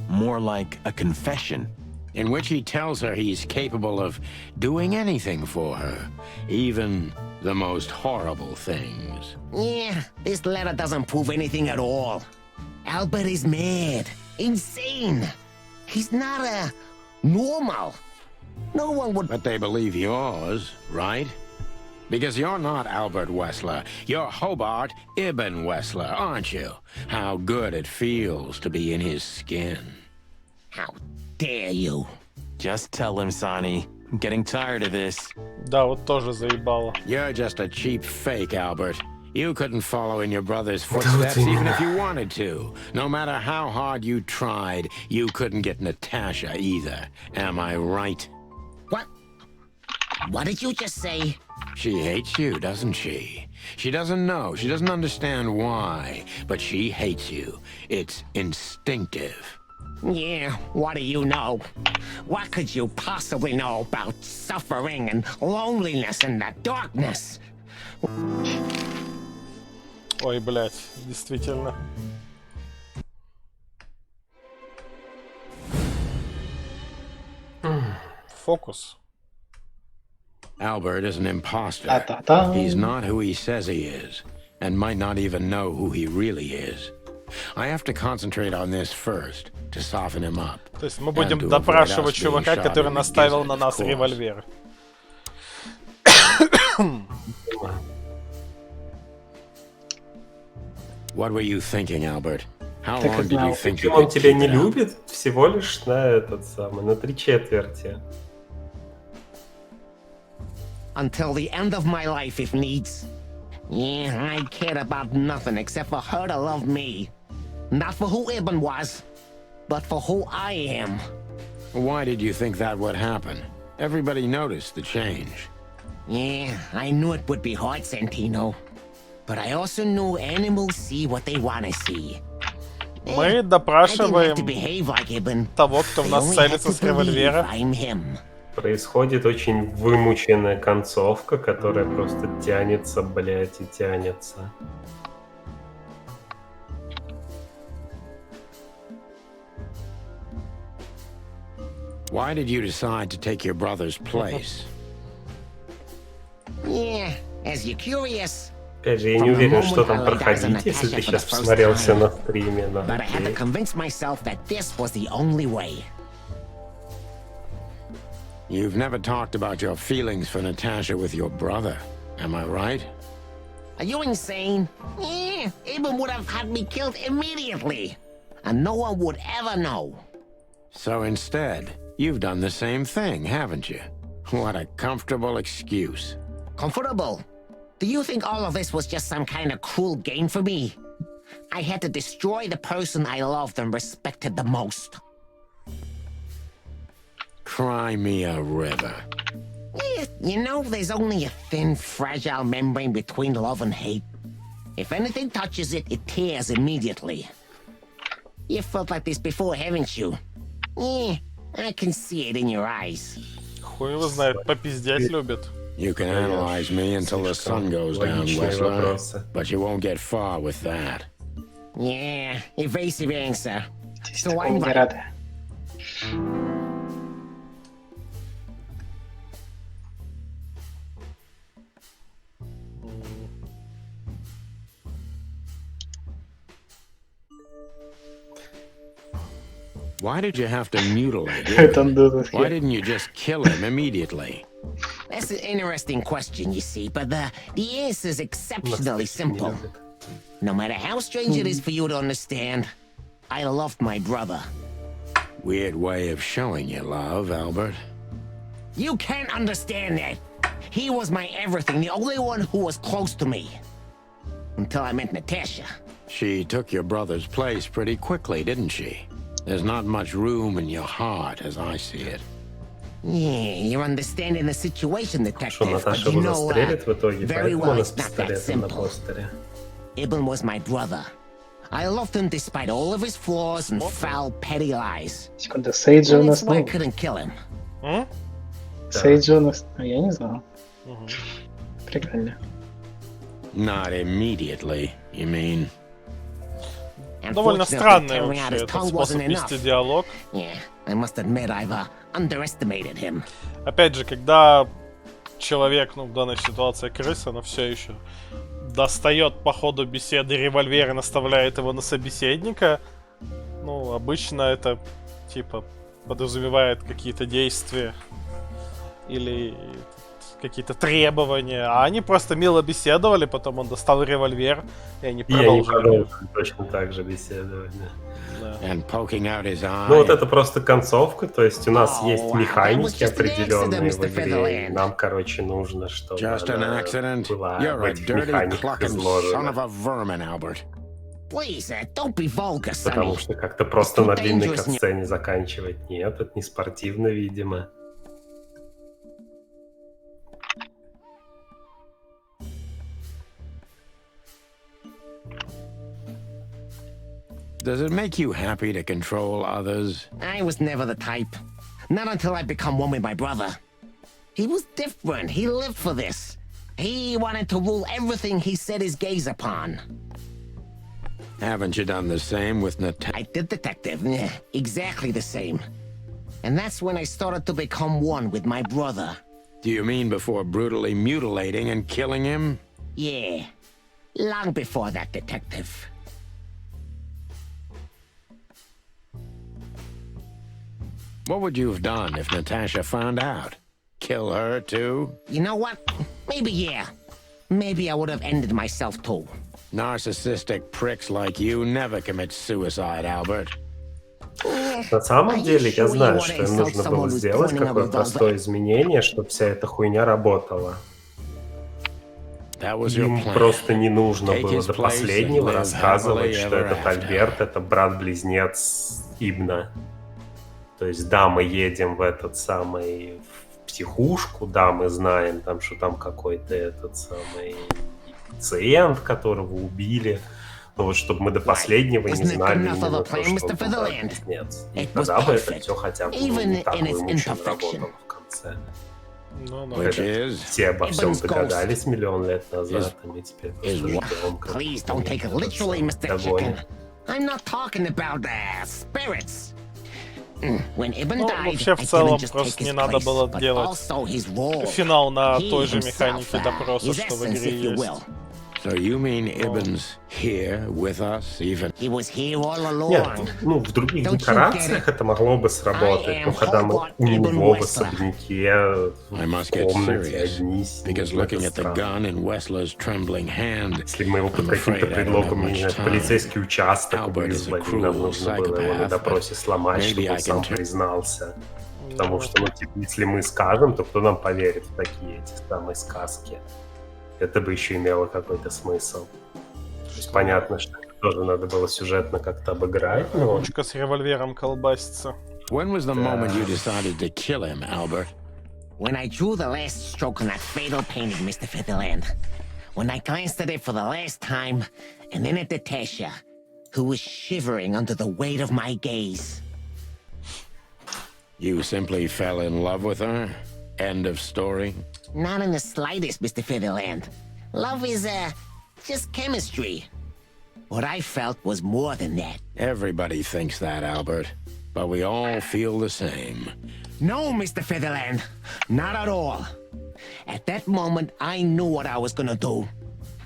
More like a confession. In which he tells her he's capable of doing anything for her, even the most horrible things. Yeah, this letter doesn't prove anything at all. Albert is mad, insane. He's not normal. No one would... But they believe yours, right? Because you're not Albert Wessler. You're Hobart Ibn Wessler, aren't you? How good it feels to be in his skin. How dare you? Just tell him, Sonny. I'm getting tired of this. Да, вот тоже заебало. You're just a cheap fake, Albert. You couldn't follow in your brother's footsteps even if you wanted to. No matter how hard you tried, you couldn't get Natasha either. Am I right? What? What did you just say? She hates you, doesn't she? She doesn't know. She doesn't understand why. But she hates you. It's instinctive. Yeah, what do you know? What could you possibly know about suffering and loneliness and the darkness? Ой, блядь, действительно. Фокус. Albert is an imposter. He's not who he says he is, and might not even know who he really is. I have to concentrate on this first, to soften him up. То есть мы будем допрашивать чувака, который наставил на нас револьвер. What were you thinking, Albert? How long did you think you Он could тебя keep не it up? любит всего лишь на этот самый, на 3/4. Until the end of my life, if needs. Yeah, I cared about nothing except for her to love me. Not for who Ibn was, but for who I am. Why did you think that would happen? Everybody noticed the change. Yeah, I knew it would be hard, Santino. But I also knew animals see what they want to see. Мы допрашиваем того, кто в нас целится с револьвера. Происходит очень вымученная концовка, которая просто тянется, блять, и тянется. Why did you decide to take your brother's place? Yeah, as you're curious. Опять же, я не уверен, что там проходить, если ты сейчас посмотрел все на стриме. Но But I had to convince myself that this was the only way. You've never talked about your feelings for Natasha with your brother, am I right? Are you insane? Yeah, Ibn would have had me killed immediately. And no one would ever know. So instead, you've done the same thing, haven't you? What a comfortable excuse. Comfortable? Do you think all of this was just some kind of cruel game for me? I had to destroy the person I loved and respected the most. Cry me a river. Yeah, you know, there's only a thin, fragile membrane between love and hate. If anything touches it, it tears immediately. You felt like this before, haven't you? Yeah, I can see it in your eyes. Хуй его знает, попиздеть любит. You can analyze me until the sun goes down, Wesley, but you won't get far with that. Yeah, evasive answer. So I'm right. Why did you have to mutilate him? Why didn't you just kill him immediately? That's an interesting question, you see, but the answer is exceptionally simple. No matter how strange it is for you to understand, I loved my brother. Weird way of showing your love, Albert. You can't understand that. He was my everything, the only one who was close to me. Until I met Natasha. She took your brother's place pretty quickly, didn't she? There's not much room in your heart, as I see it. Yeah, you're understanding the situation, detective. Что, Наташа его застрелит в итоге, поэтому она с пистолетом на постере. Ibn was my brother. I loved him despite all of his flaws and foul, petty lies. Секунда, Сейджа у нас... That's why I couldn't kill him. Сейджа у нас... Я не знал. Прикольно. Not immediately, you mean? Довольно странный вообще этот способ вести диалог. I must admit, I've underestimated him. Опять же, когда человек, ну в данной ситуации крыса, но все еще достает по ходу беседы револьвер и наставляет его на собеседника, ну обычно это типа подразумевает какие-то действия или какие-то требования, а они просто мило беседовали, потом он достал револьвер, и они продолжили. Точно так же беседовали. Ну вот это просто концовка, то есть у нас есть механики определенные в игре, и нам, короче, нужно, чтобы была в этих механиках изложена. Потому что как-то просто на длинной катсцене заканчивать нет, это не спортивно, видимо. Does it make you happy to control others? I was never the type. Not until I become one with my brother. He was different. He lived for this. He wanted to rule everything he set his gaze upon. Haven't you done the same with Natasha? I did, Detective. Yeah, exactly the same. And that's when I started to become one with my brother. Do you mean before brutally mutilating and killing him? Yeah. Long before that, Detective. What would you have done if Natasha found out? Kill her too? You know what? Maybe yeah. Maybe I would have ended myself too. Narcissistic pricks like you never commit suicide, Albert. На самом деле, я знаю, что им нужно было сделать какое простое изменение, чтобы вся эта хуйня работала. Им просто не нужно было до последнего рассказывать, что этот Альберт — это брат-близнец Ибна. То есть, да, мы едем в этот самый... в психушку, да, мы знаем, там, что там какой-то этот самый пациент, которого убили. Но вот чтобы мы до последнего не знали именно то, что он брат-близнец. И тогда бы это все хотя бы не так вымученно работало в конце. Когда все обо всем догадались миллион лет назад, а мы теперь просто ждем, как догоним. Ну, вообще, в целом, просто не надо было делать финал на той же механике допроса, что в игре есть. So you mean Ibn's here with us even? He was here all along. Нет, ну, в других декорациях это могло бы сработать, но когда мы у него в особняке, в комнате одни с ним, это странно. Если мы его под каким-то предлогом, не знаю, в полицейский участок вызвали, нам нужно было его на допросе сломать, чтобы он сам признался. Потому что, ну, типа, если мы скажем, то кто нам поверит в такие эти самые сказки? Это бы еще имело какой-то смысл. То есть понятно, что тоже надо было сюжетно как-то обыграть, но... Ручка с револьвером колбасится. When was the moment you decided to kill him, Albert? When I drew the last stroke on that fatal painting, Mr. Featherland. When I glanced at it for the last time, and then at Natasha, who was shivering under the weight of my gaze. You simply fell in love with her? End of story? Not in the slightest, Mr. Featherland. Love is, just chemistry. What I felt was more than that. Everybody thinks that, Albert. But we all feel the same. No, Mr. Featherland. Not at all. At that moment, I knew what I was gonna do.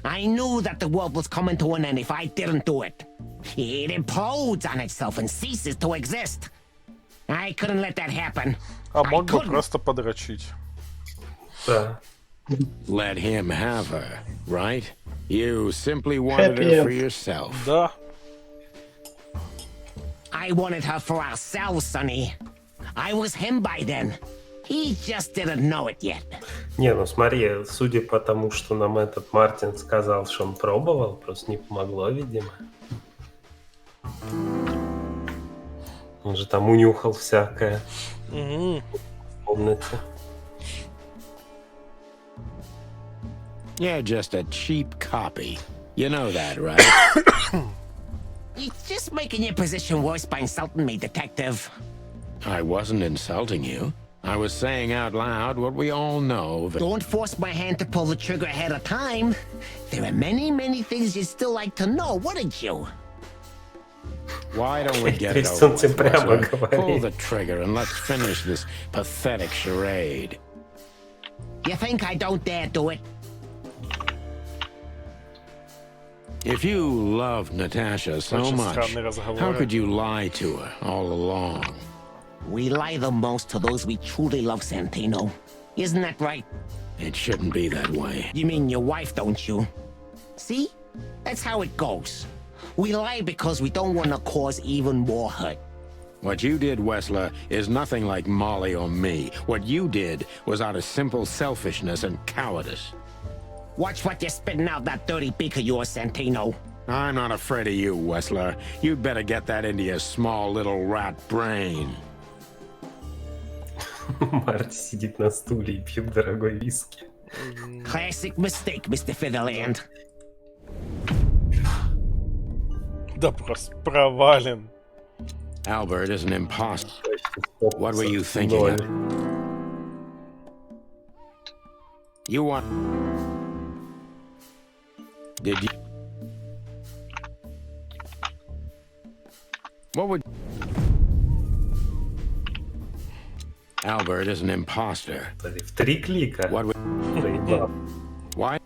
I knew that the world was coming to an end if I didn't do it. It implodes on itself and ceases to exist. I couldn't let that happen. А мог бы просто подрочить. Да. Let him have her, right? You simply wanted her for yourself. Да. I wanted her for ourselves, Sonny. I was him by then. He just didn't know it yet. Не, ну смотри, судя по тому, что нам этот Мартин сказал, что он пробовал, просто не помогло, видимо. Он же там унюхал всякое в комнате. You're just a cheap copy. You know that, right? You're just making your position worse by insulting me, Detective. I wasn't insulting you. I was saying out loud what we all know. Don't force my hand to pull the trigger ahead of time. There are many, many things you'd still like to know, wouldn't you? Why don't we get it over with? Pull the trigger and let's finish this pathetic charade. You think I don't dare do it? If you love Natasha so much, how could you lie to her all along? We lie the most to those we truly love, Santino. Isn't that right? It shouldn't be that way. You mean your wife, don't you? See? That's how it goes. We lie because we don't want to cause even more hurt. What you did, Wessler, is nothing like Molly or me. What you did was out of simple selfishness and cowardice. Watch what you're spitting out that dirty beak of yours, Santino. I'm not afraid of you, Wessler. You'd better get that into your small little rat brain. Марти сидит на стуле и пьет дорогой виски. Classic mistake, Mr. Featherland. Да просто провален. Albert is an imposter. What were you thinking? You want... Did you... What would... Albert is an imposter. В 3 клика. What would... Why?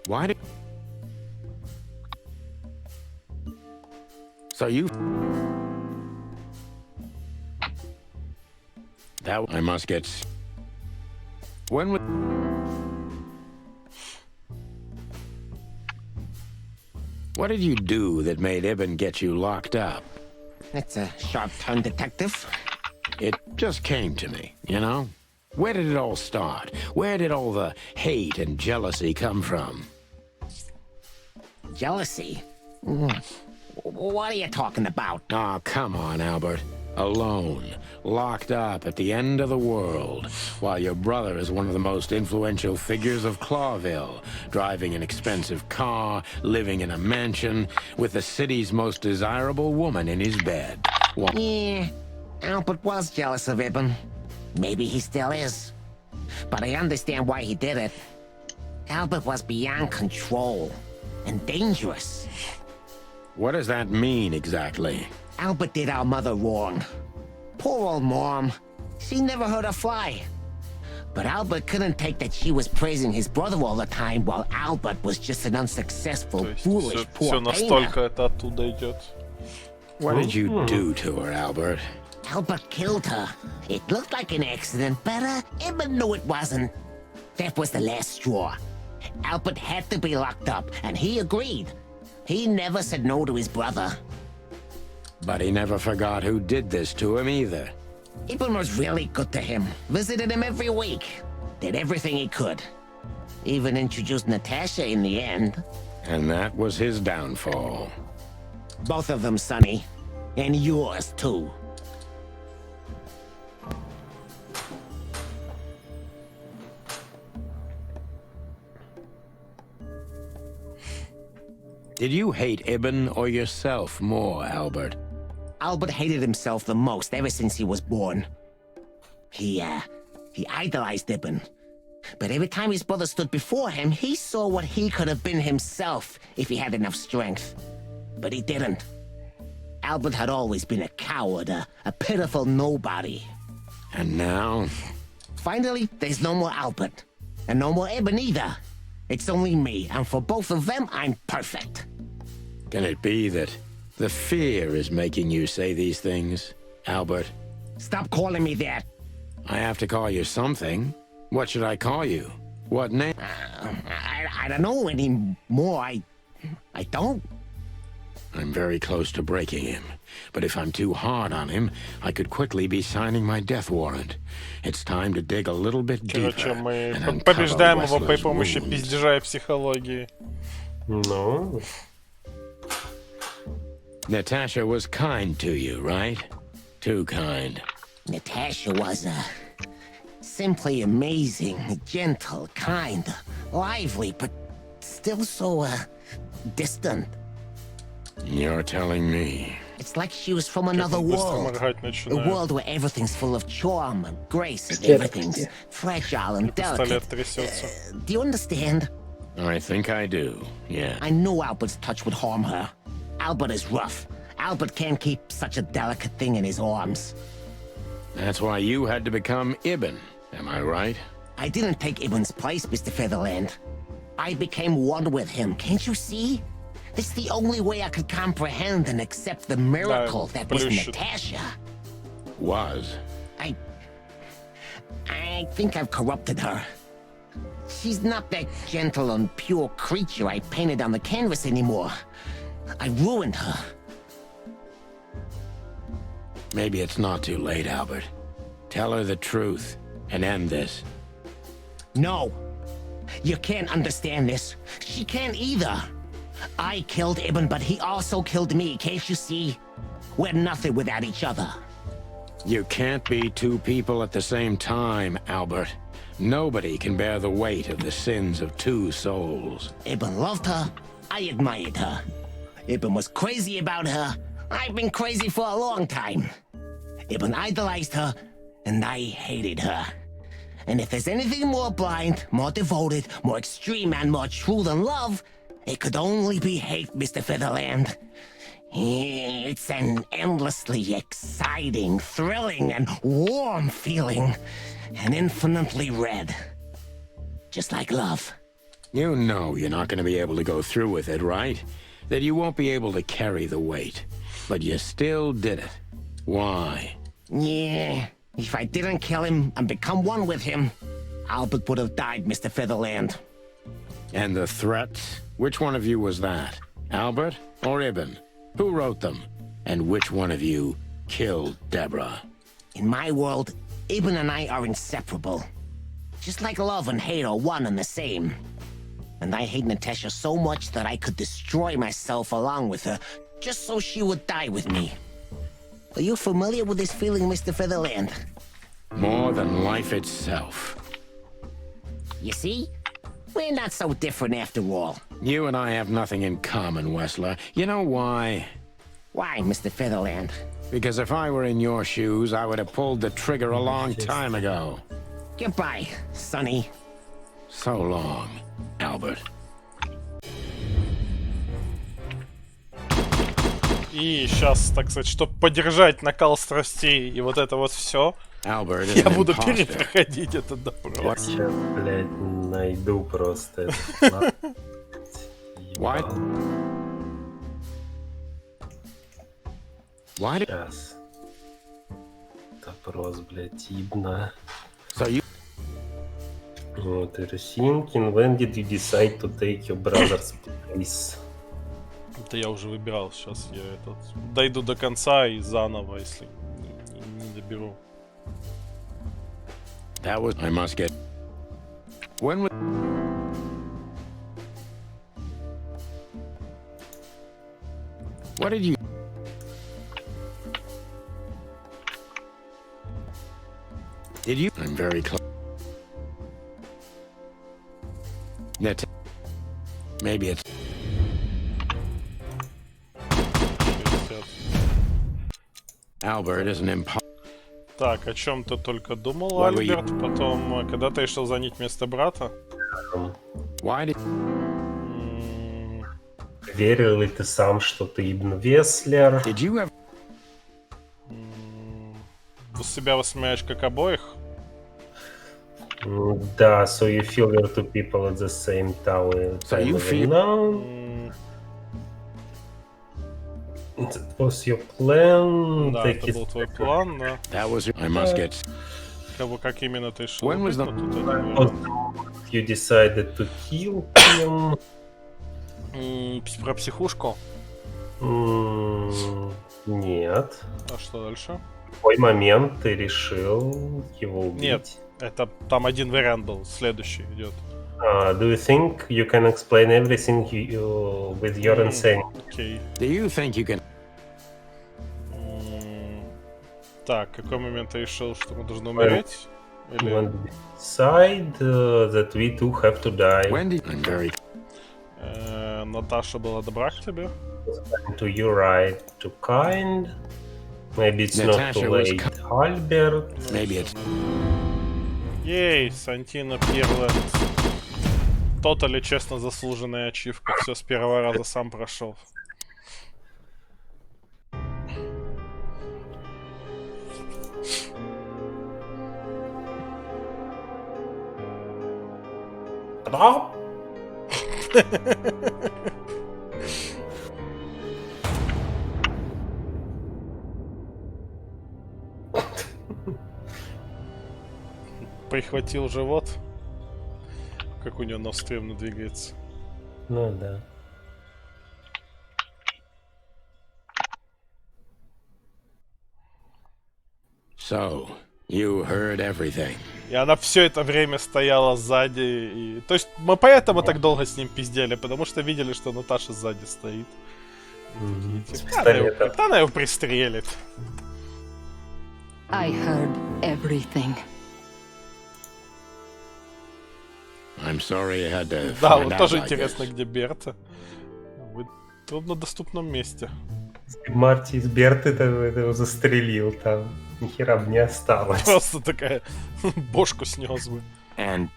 Why did... So you... That I must get... When would... What did you do that made Ibn get you locked up? That's a sharp-tongued detective. It just came to me, you know? Where did it all start? Where did all the hate and jealousy come from? Jealousy? What are you talking about? Oh, come on, Albert. Alone, locked up at the end of the world, while your brother is one of the most influential figures of Clawville, driving an expensive car, living in a mansion, with the city's most desirable woman in his bed. Yeah, Albert was jealous of Ibn. Maybe he still is. But I understand why he did it. Albert was beyond control and dangerous. What does that mean exactly? Albert did our mother wrong. Poor old Mom. She never heard her fly. But Albert couldn't take that she was praising his brother all the time while Albert was just an unsuccessful, foolish, poor настолько это оттуда идет. What did you do to her, Albert? Albert killed her. It looked like an accident, but Ibn knew it wasn't. That was the last straw. Albert had to be locked up, and he agreed. He never said no to his brother. But he never forgot who did this to him either. Ibn was really good to him. Visited him every week. Did everything he could. Even introduced Natasha in the end. And that was his downfall. Both of them, Sonny. And yours, too. Did you hate Ibn or yourself more, Albert? Albert hated himself the most ever since he was born. He idolized Ibn. But every time his brother stood before him, he saw what he could have been himself if he had enough strength. But he didn't. Albert had always been a coward, a pitiful nobody. And now? Finally, there's no more Albert. And no more Ibn either. It's only me, and for both of them, I'm perfect. Can it be that the fear is making you say these things, Albert? Stop calling me that. I have to call you something. What should I call you? What name? I don't know anymore. I don't. I'm very close to breaking him. But if I'm too hard on him, I could quickly be signing my death warrant. It's time to dig a little bit deeper. Короче, мы побеждаем его при помощи пиздежа и психологии. No. Natasha was kind to you, right? Too kind. Natasha was simply amazing, gentle, kind, lively, but still so distant. You're telling me. It's like she was from another world. A world where everything's full of charm and grace and everything's fragile and delicate. Do you understand? I think I do, yeah. I know Albert's touch would harm her. Albert is rough. Albert can't keep such a delicate thing in his arms. That's why you had to become Ibn, am I right? I didn't take Ibn's place, Mr. Featherland. I became one with him, can't you see? This is the only way I could comprehend and accept the miracle that was Natasha. Was? I think I've corrupted her. She's not that gentle and pure creature I painted on the canvas anymore. I ruined her. Maybe it's not too late, Albert. Tell her the truth and end this. No. You can't understand this. She can't either. I killed Ibn, but he also killed me, can't you see? We're nothing without each other. You can't be two people at the same time, Albert. Nobody can bear the weight of the sins of two souls. Ibn loved her. I admired her. Ibn was crazy about her. I've been crazy for a long time. Ibn idolized her, and I hated her. And if there's anything more blind, more devoted, more extreme, and more true than love, it could only be hate, Mr. Featherland. It's an endlessly exciting, thrilling, and warm feeling. And infinitely red. Just like love. You know you're not going to be able to go through with it, right? That you won't be able to carry the weight. But you still did it. Why? Yeah, if I didn't kill him and become one with him, Albert would have died, Mr. Featherland. And the threats? Which one of you was that? Albert or Ibn? Who wrote them? And which one of you killed Deborah? In my world, Ibn and I are inseparable. Just like love and hate are one and the same. And I hate Natasha so much that I could destroy myself along with her, just so she would die with me. Are you familiar with this feeling, Mr. Featherland? More than life itself. You see? We're not so different after all. You and I have nothing in common, Wessler. You know why? Why, Mr. Featherland? Because if I were in your shoes, I would have pulled the trigger a long time ago. Goodbye, Sonny. So long, Albert. И сейчас, так сказать, чтобы поддержать накал страстей и вот это вот все, я буду перепроходить этот допрос. Сейчас, блядь, найду просто это. Сейчас. Допрос, блядь, Ибна. Вот, Ирсинкин, when did you decide to take your brother's place? Это я уже выбирал, сейчас я дойду до конца и заново, если не доберу. That was I must get. When was... What did you... Did you... I'm very close. That... Maybe it's... Albert is an impossible. Так, о чем ты только думал, Альберт? Потом, когда ты решил занять место брата? Верил ли ты сам, что ты Ибн Веслер? Себя воспринимаешь как обоих? Да, so you feel you're two people at the same time. So you feel... That was your plan. Да, это был твой план, да. That was I must get. Как именно ты шел? When was the... You decided to kill him? Про психушку? Нет. А что дальше? В какой момент ты решил его убить? Нет, это там один вариант был, следующий идет. Do you think you can explain everything with your insanity? Okay. Do you think you can... Так, в какой момент ты решил, что мы должны умереть? When we decide that we two have to die. When did... I'm very... Наташа была добра к тебе? To you right, too kind. Maybe it's not too late, Albert. Maybe it's... Ей, Сантино Пирланд. Тотали честно заслуженная ачивка. Все с первого раза сам прошел. Да? Прихватил живот. Как у него нос стрёмно двигается. Ну да. So, you heard everything. И она все это время стояла сзади. И... То есть мы поэтому так долго с ним пиздели, потому что видели, что Наташа сзади стоит. Когда она его пристрелит? I heard everything. I'm sorry I had to Да, find вот out тоже like интересно, this. где Берта. В труднодоступном месте. Марти из Берты его застрелил там. Ни хера бы не осталось. Просто такая бошку снес бы.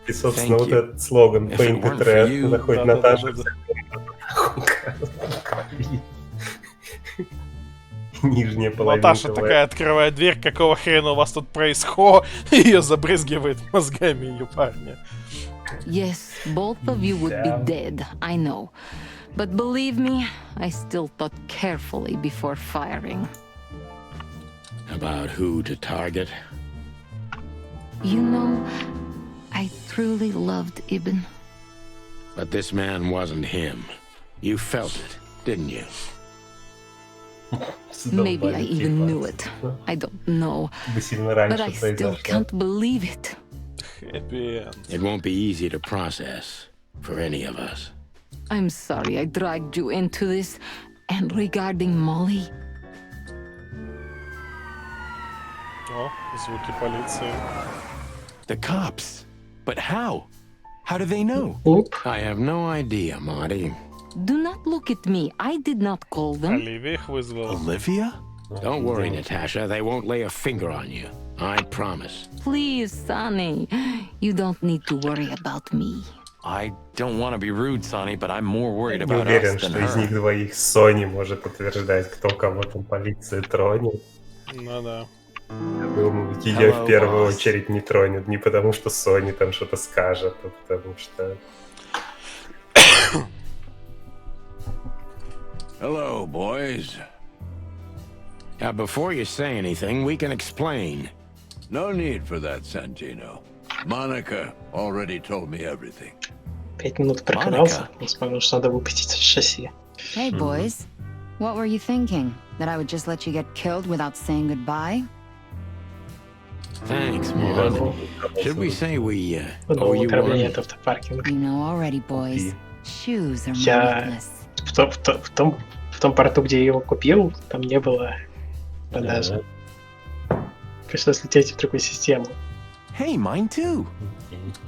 И, собственно, вот этот слоган Painted Red, да, хоть Наташа нижняя половинка. Наташа такая открывает дверь, какого хрена у вас тут происходит, и ее забрызгивает мозгами ее парня. Yes, both of you would be dead, I know. But believe me, I still thought carefully before firing. About who to target? You know, I truly loved Ibn. But this man wasn't him. You felt it, didn't you? Maybe I even knew it. I don't know. But I still can't believe it. Happy end. It won't be easy to process for any of us. I'm sorry I dragged you into this. And regarding Molly, О, звуки полиции. The cops. But how? How do they know? I have no idea, Marty. do not look at me. I did not call them. Оливия их вызвала. Olivia? Don't worry, Natasha. They won't lay a finger on you. I promise. Please, Sonny. You don't need to worry about me. I don't want to be rude, Sonny, but I'm more worried Не about уверен, us than что из них her. двоих Sony может утверждать, кто кого там полиция тронет. Ну да. Я думаю, ее в первую boss. очередь не тронет. Не потому, что Sony там что-то скажет, а потому что... Hello, boys. Before you say anything, we can explain. No need for that, Santino. Monica already told me everything. 5 минут прокрался, он вспомнил, что надо выпустить шасси. Hey, boys. What were you thinking? That I would just let you get killed without saying goodbye? Thanks, Mom. Should we say we owe Новое you управление one? от автопаркинга. You know already, boys. Shoes are Я meaningless. в том порту, где я его купил, там не было продажи. Пришлось лететь в другую систему. Hey, mine too.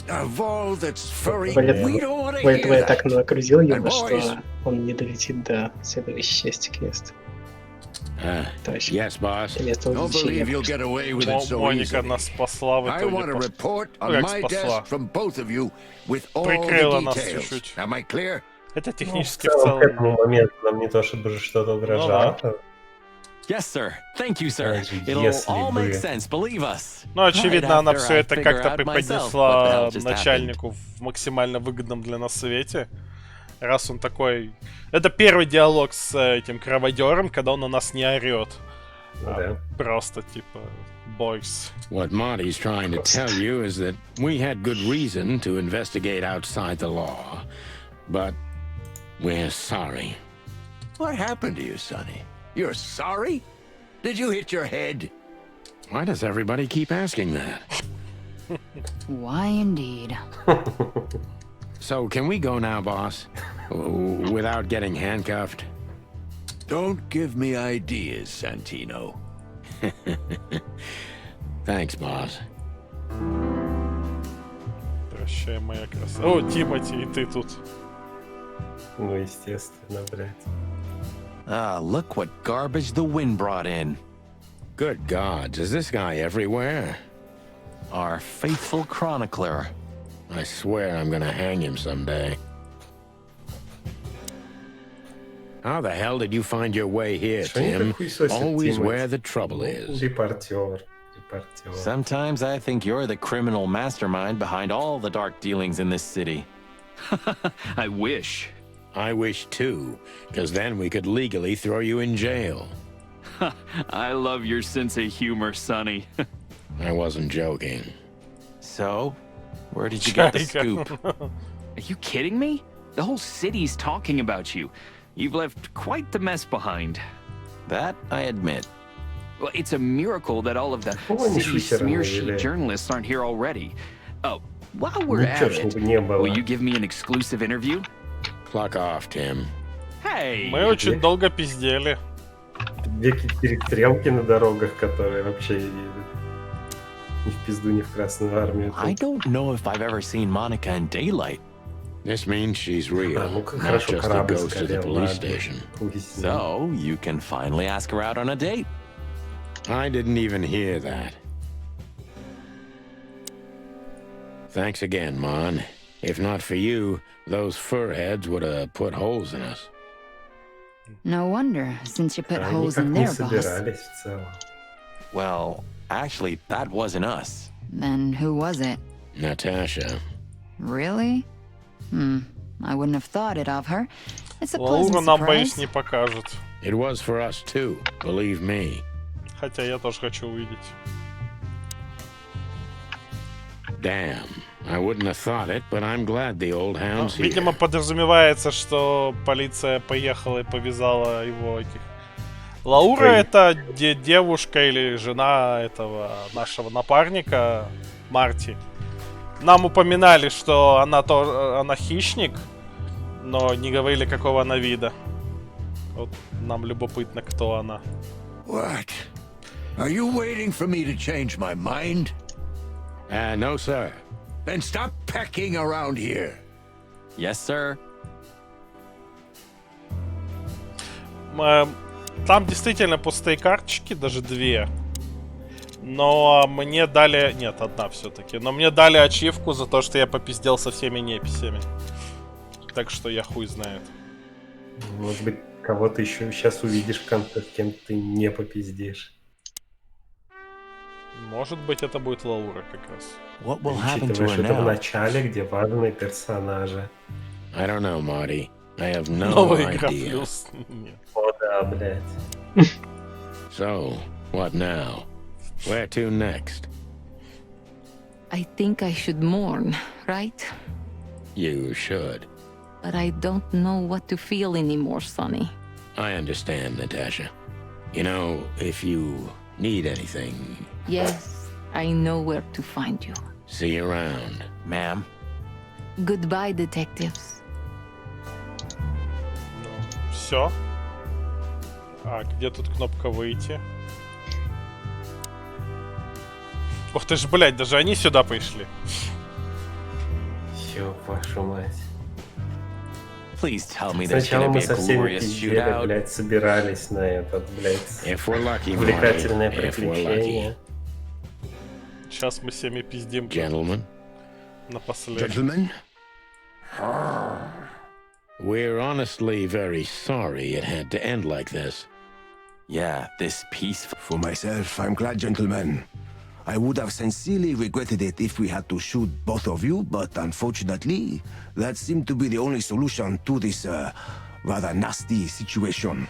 Of all that's furry, Поэтому we don't want to поэтому я hear так that. нагрузил его, And boys, что он не долетит до следующей части квеста. Yes, boss. Место Don't возвращения. believe you'll get away with it so Моника easily. нас спасла в I итоге. want a report on Как my спасла? desk from both of you with all Прикрыла the нас details. чуть-чуть. Am I clear? Хотя В технически в целом, к целом... этому моменту нам не то чтобы что-то угрожало. Yes, sir. Thank you, sir. Даже It'll если all бы. make sense, believe us. Ну, очевидно, Right она after все I это figure как-то out myself what the преподнесла hell just начальнику в максимально выгодном для нас свете. Раз он такой... Это первый диалог с этим кроводером, когда он на нас не орет. Просто типа... Boys. What Marty's trying to tell you is that we had good reason to investigate outside the law, but we're sorry. What happened to you, Sonny? You're sorry? Did you hit your head? Why does everybody keep asking that? Why indeed? So, can we go now, boss? Without getting handcuffed? Don't give me ideas, Santino. Thanks, boss. Прощай, моя красота. О, Тимати, и ты тут. Ну, естественно, блядь. Ah, look what garbage the wind brought in. Good gods, is this guy everywhere? Our faithful chronicler. I swear I'm gonna hang him someday. How the hell did you find your way here, Tim? Always where the trouble is. Репортер. Sometimes I think you're the criminal mastermind behind all the dark dealings in this city. I wish. I wish too, because then we could legally throw you in jail. I love your sense of humor, Sonny. I wasn't joking. So, where did you get the scoop? Are you kidding me? The whole city's talking about you. You've left quite the mess behind. That I admit. Well, it's a miracle that all of the city smear sheet journalists aren't here already. Oh, while we're at it, will you give me an exclusive interview? Clock off, Tim. Hey! Мы очень долго пиздели. Две перестрелки на дорогах, которые вообще Ни в пизду, ни в Красную Армию. I don't know if I've ever seen Monica in daylight. This means she's real, ну, not хорошо, just a корабль ghost of the сгорел, police ладно. station. So, you can finally ask her out on a date. I didn't even hear that. Thanks again, Mon. If not for you, those furheads would have put holes in us. No wonder, since you put Они holes как in не their boss. собирались в целом. Well, actually, that wasn't us. Then who was it? Natasha. Really? I wouldn't have thought it of her. It's a Лауру pleasant нам, боюсь, surprise. не покажут. It was for us too, believe me. Хотя я тоже хочу увидеть. Damn, I wouldn't have thought it, but I'm glad the old hound's here. Видимо, подразумевается, что полиция поехала и повязала его этих. Лаура это девушка или жена этого нашего напарника Марти. Нам упоминали, что она хищник, но не говорили, какого она вида. Вот нам любопытно, кто она. What? Are you waiting for me to change my mind? No, sir. Then stop pecking around here. Yes, sir. Там действительно пустые карточки, даже 2. Но мне дали... Нет, одна все-таки. Но мне дали ачивку за то, что я попиздел со всеми неписями. Так что я хуй знает. Может быть, кого-то еще сейчас увидишь в конце, с кем ты не попиздишь. Может быть, это будет Лаура как раз. What will happen to Учитывая, her что это в now? начале, где важные персонажи. I don't know, Marty. I have no Новая игра idea. плюс. Нет. О, да, блядь. So, what now? Where to next? I think I should mourn, right? You should. But I don't know what to feel anymore, Sonny. I understand, Natasha. You know, if you need anything, Yes, I know where to find you. see you around. Ma'am. Goodbye, detectives. Все. А, где тут кнопка выйти? Ух ты ж, блядь, даже они сюда пришли. Ё, вашу мать. Please tell me there's Сначала gonna мы be a со всеми glorious пиздели, shootout. блядь, собирались на этот, блядь, If we're lucky, увлекательное Marty, if we're приключение. Сейчас мы всеми пиздим Gentlemen, напоследок. Gentlemen? we're honestly very sorry it had to end like this. Yeah, this peaceful. For myself, I'm glad, gentlemen. I would have sincerely regretted it if we had to shoot both of you, but unfortunately, that seemed to be the only solution to this rather nasty situation.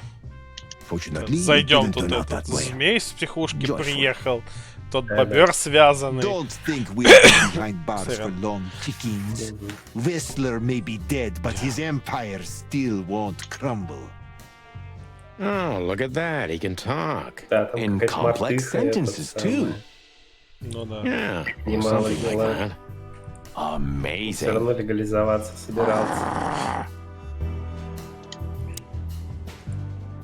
Fortunately, it Зайдем, didn't тут turn out этот that way. змей с психушки Joyful. приехал. Тот бобер связанный. Don't think we are behind bars for long, chickens. Whistler may be dead, but his empire still won't crumble. Oh, look at that. He can talk. In complex sentences, too. Ну да. Yeah, or Немало something like дела. that. Все Amazing. равно легализоваться собирался.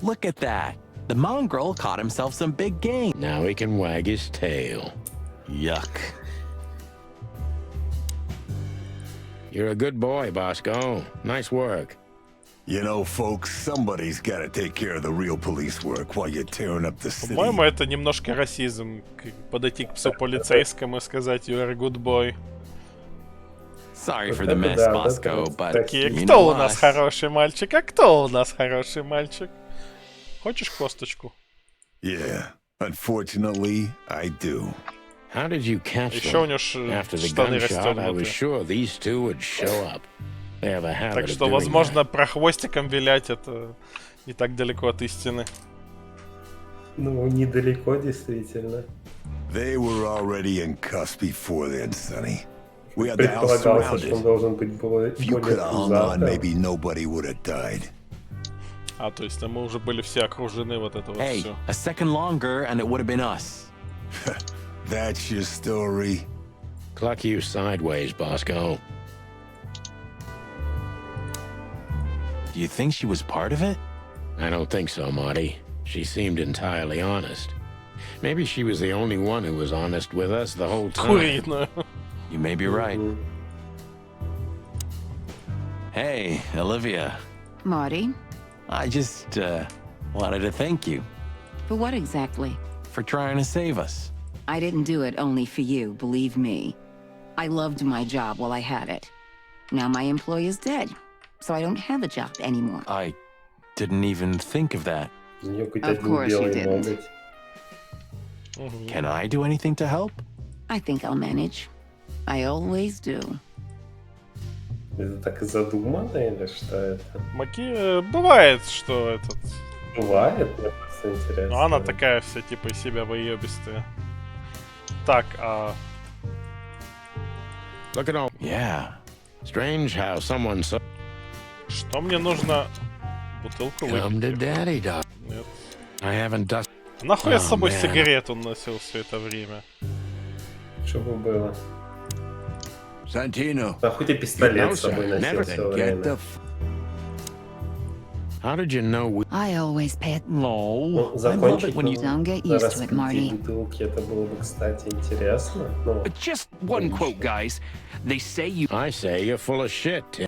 Look at that. The mongrel caught himself some big game. Now he can wag his tail. Yuck. You're a good boy, Bosco. Nice work. You know, folks, somebody's got to take care of the real police work while you're tearing up the city. По-моему, это немножко расизм. Подойти к псу полицейскому и сказать "You are a good boy". Sorry for the mess, Bosco, but Такие, you кто know у нас us. хороший мальчик, а кто у нас хороший мальчик? Хочешь косточку? Yeah, unfortunately, I do. How did you catch Еще у them? него After the штаны gunshot, I was расстегнуты. sure these two would show up. They have a habit Так of что, doing возможно, про хвостиком вилять это не так далеко от истины. Ну, недалеко, действительно. They were already in cuffs before then, Sonny. We had the house Предполагался, что он surrounded. должен быть более If you could have hung on, пузатым. maybe nobody would have died. А, то есть мы уже были все окружены, вот это вот Hey, все. a second longer and it would have been us. That's your story. Cluck you sideways, Bosco. Do you think she was part of it? I don't think so, Marty. She seemed entirely honest. Maybe she was the only one who was honest with us the whole time. Куриную. You may be right. Hey, Olivia. Marty, I just wanted to thank you for what exactly? for trying to save us. I didn't do it only for you, believe me. I loved my job while I had it. Now my employee is dead, so I don't have a job anymore. I didn't even think of that. Of course you didn't. Can I do anything to help? I think I'll manage. I always do. Это так и задумано, или что это? Бывает, что этот... Бывает, мне просто интересно. Ну, она такая вся, типа, из себя выебистая. Так, Look at all. Yeah. Strange how someone so. Что мне нужно? Бутылку Come to выпить? daddy, dog. Нет. I haven't done. Нахуй я с собой man. сигарету носил все это время? Чтобы было. Santino. Нахуй ты пистолет с собой sir. носил Never все Get время? the How did you know we? I always pay it. No. Ну, I love закончить it when you... Don't get на used to it, раскрытии Marty. бутылки, это было бы, кстати, интересно. Ну, Just one quote, guys. They say you. I say you're full of shit.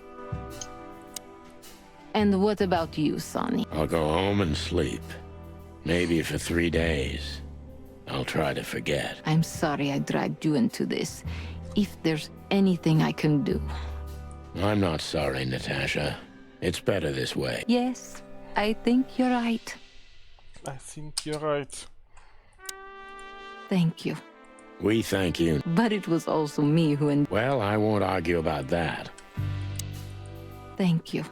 And what about you, Sonny? I'll go home and sleep. Maybe for 3 days. I'll try to forget. I'm sorry I dragged you into this. If there's anything I can do. I'm not sorry, Natasha. It's better this way. Yes, I think you're right. I think you're right. Thank you. We thank you. But it was also me who... Well, I won't argue about that. Thank you.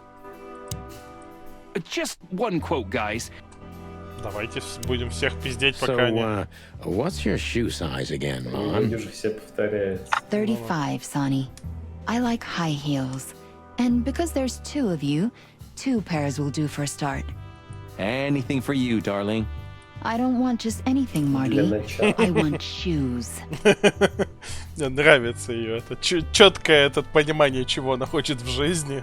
Just one quote, guys. Давайте будем всех пиздеть, пока не... So, what's your shoe size again, Mom? люди же все повторяются. 35, Sonny. I like high heels. And because there's 2 of you, 2 pairs will do for a start. Anything for you, darling. I don't want just anything, Marty. I want shoes. Мне нравится ее. Это четкое это понимание, чего она хочет в жизни.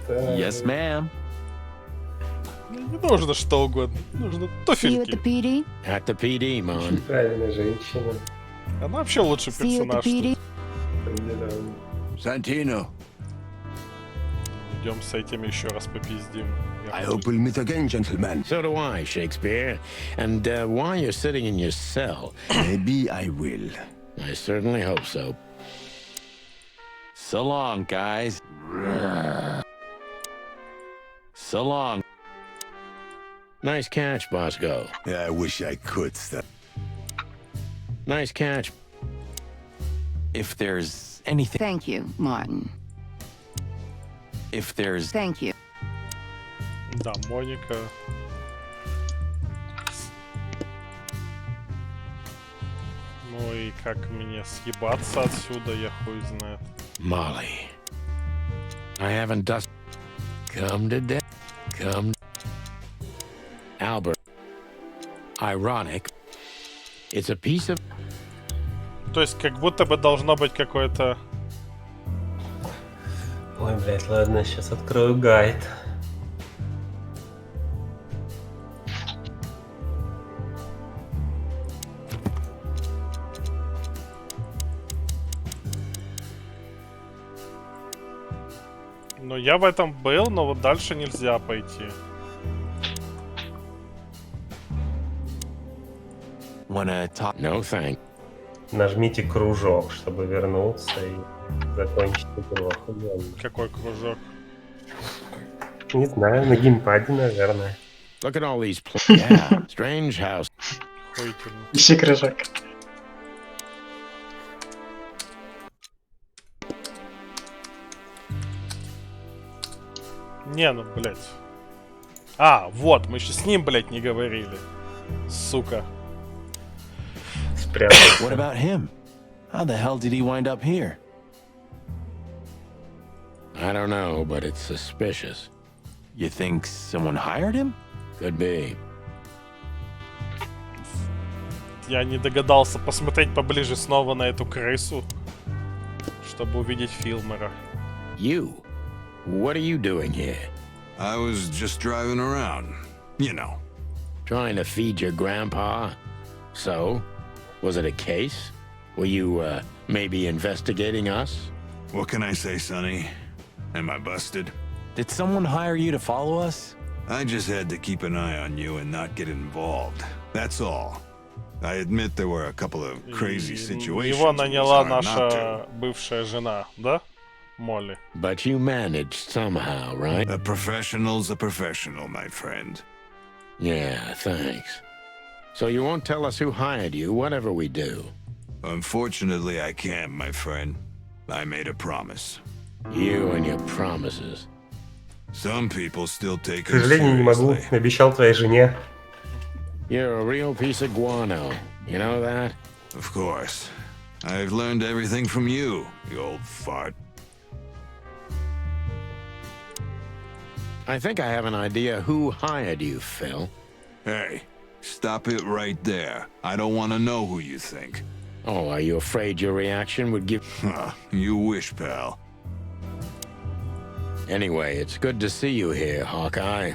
Yes, ma'am. Не нужно что угодно. Нужно See you at the туфельки. PD? At the PD, Mom. Правильная женщина. Она вообще лучший See you at the персонаж. PD? Santino. Идем с этим еще раз попиздим. I hope we'll meet again, gentlemen. So do I, Shakespeare. And while you're sitting in your cell, Maybe I will. I certainly hope so. So long, guys. So long. Nice catch, Bosco. I wish I could stop. Nice catch. If there's anything... Thank you, Martin. If there's... Thank you. Да, Моника. Ну и как мне съебаться отсюда, я хуй знает. Molly. I haven't done... Come to death. Come... Albert. Ironic. It's a piece of... То есть как будто бы должно быть какое-то... Ой, блядь, ладно, сейчас открою гайд. Ну, я в этом был, но вот дальше нельзя пойти. Wanna talk? No thank. Нажмите кружок, чтобы вернуться и закончить игру. Охуенно. Какой кружок? Не знаю, на геймпаде, наверное. Look at all these... Yeah. Strange house. Охуительно. Ищи кружок. Не, ну, блядь. А, вот, мы еще с ним, блядь, не говорили. Сука. What about him? How the hell did he wind up here? I don't know, but it's suspicious. You think someone hired him? Could be. Я не догадался посмотреть поближе снова на эту крысу, чтобы увидеть Филмера. You? What are you doing here? I was just driving around. You know. Trying to feed your grandpa? So, was it a case? Were you, maybe investigating us? What can I say, Sonny? Am I busted? Did someone hire you to follow us? I just had to keep an eye on you and not get involved. That's all. I admit there were a couple of crazy situations. Его наняла наша бывшая жена, да? Молли. But you managed somehow, right? A professional's a professional, my friend. Yeah, thanks. So you won't tell us who hired you, whatever we do? Unfortunately, I can't, my friend. I made a promise. You and your promises. Some people still take К сожалению, не могу. Обещал твоей жене. You're a real piece of guano. You know that? Of course. I've learned everything from you, you old fart. I think I have an idea who hired you, Phil. Hey, stop it right there. I don't want to know who you think. Oh, are you afraid your reaction would give... You wish, pal. Anyway, it's good to see you here, Hawkeye.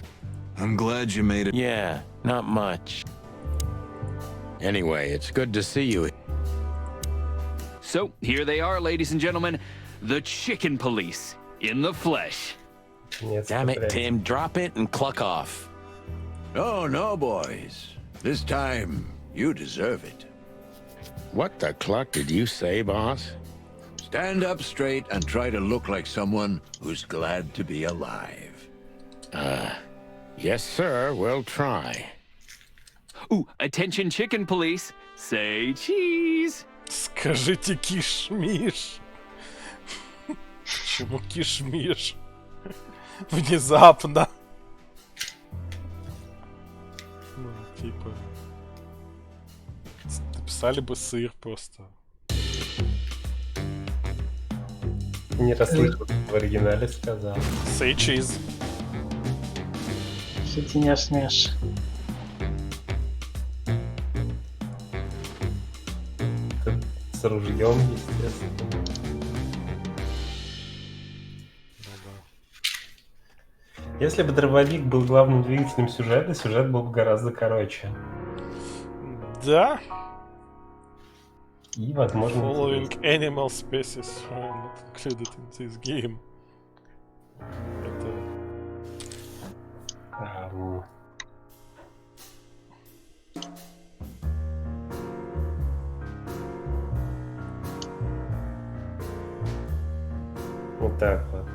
I'm glad you made it. Yeah, not much. Anyway, it's good to see you. So, here they are, ladies and gentlemen. The Chicken Police, in the flesh. Damn it, Tim, drop it and cluck off. Oh, no, boys. This time, you deserve it. What the cluck did you say, boss? Stand up straight and try to look like someone who's glad to be alive. Yes, sir, we'll try. Ooh, attention Chicken Police. Say cheese. Скажите киш-миш. Почему киш-миш? Внезапно. Ну, типа... Написали бы сыр просто. Не расслышал, в оригинале сказал. Say cheese. Ты не смеешь. С ружьем, естественно. Если бы дробовик был главным двигателем сюжета, сюжет был бы гораздо короче. Да. И, возможно, Following animal species are not included in this game. Это... Вот так вот.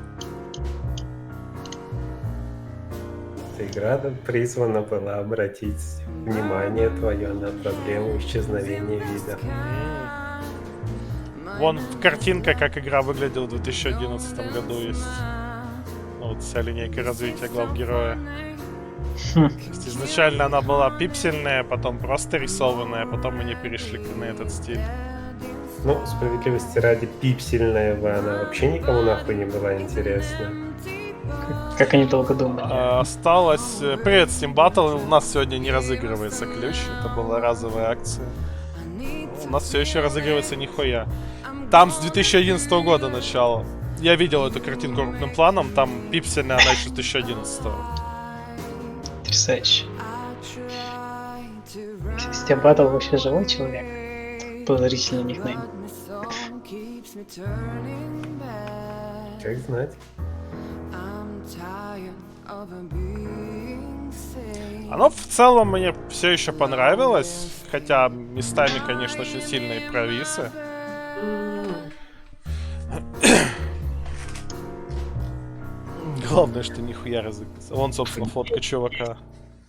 Эта игра призвана была обратить внимание твое на проблему исчезновения вида. Вон картинка, как игра выглядела в 2011 году, есть. Ну, вот вся линейка развития глав героя. То есть изначально она была пиксельная, потом просто рисованная, потом они перешли на этот стиль. Ну, справедливости ради, пиксельная она вообще никому нахуй не была интересна. Как они долго думали. Осталось... Привет, Steam Battle. У нас сегодня не разыгрывается ключ. Это была разовая акция. У нас все еще разыгрывается нихуя. Там с 2011 года начало. Я видел эту картинку крупным планом. Там пиксельная, она еще с 2011. Потрясающе. Steam Battle вообще живой человек. Подозрительный никнейм. Как знать. Оно в целом мне все еще понравилось, хотя местами, конечно, очень сильные провисы. Главное, что нихуя разыгрался. Вон, собственно, фотка чувака.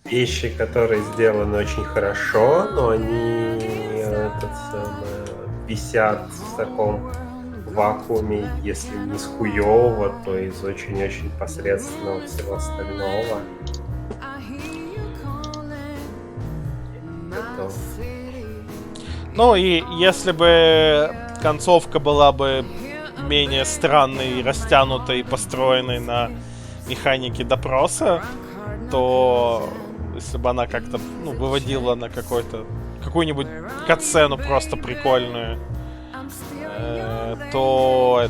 Вещи, которые сделаны очень хорошо, но они висят в таком вакууме, если не с хуёво, то из очень-очень посредственного всего остального. Ну и если бы концовка была бы менее странной, растянутой и построенной на механике допроса, то если бы она как-то выводила на какую-нибудь катсцену просто прикольную, то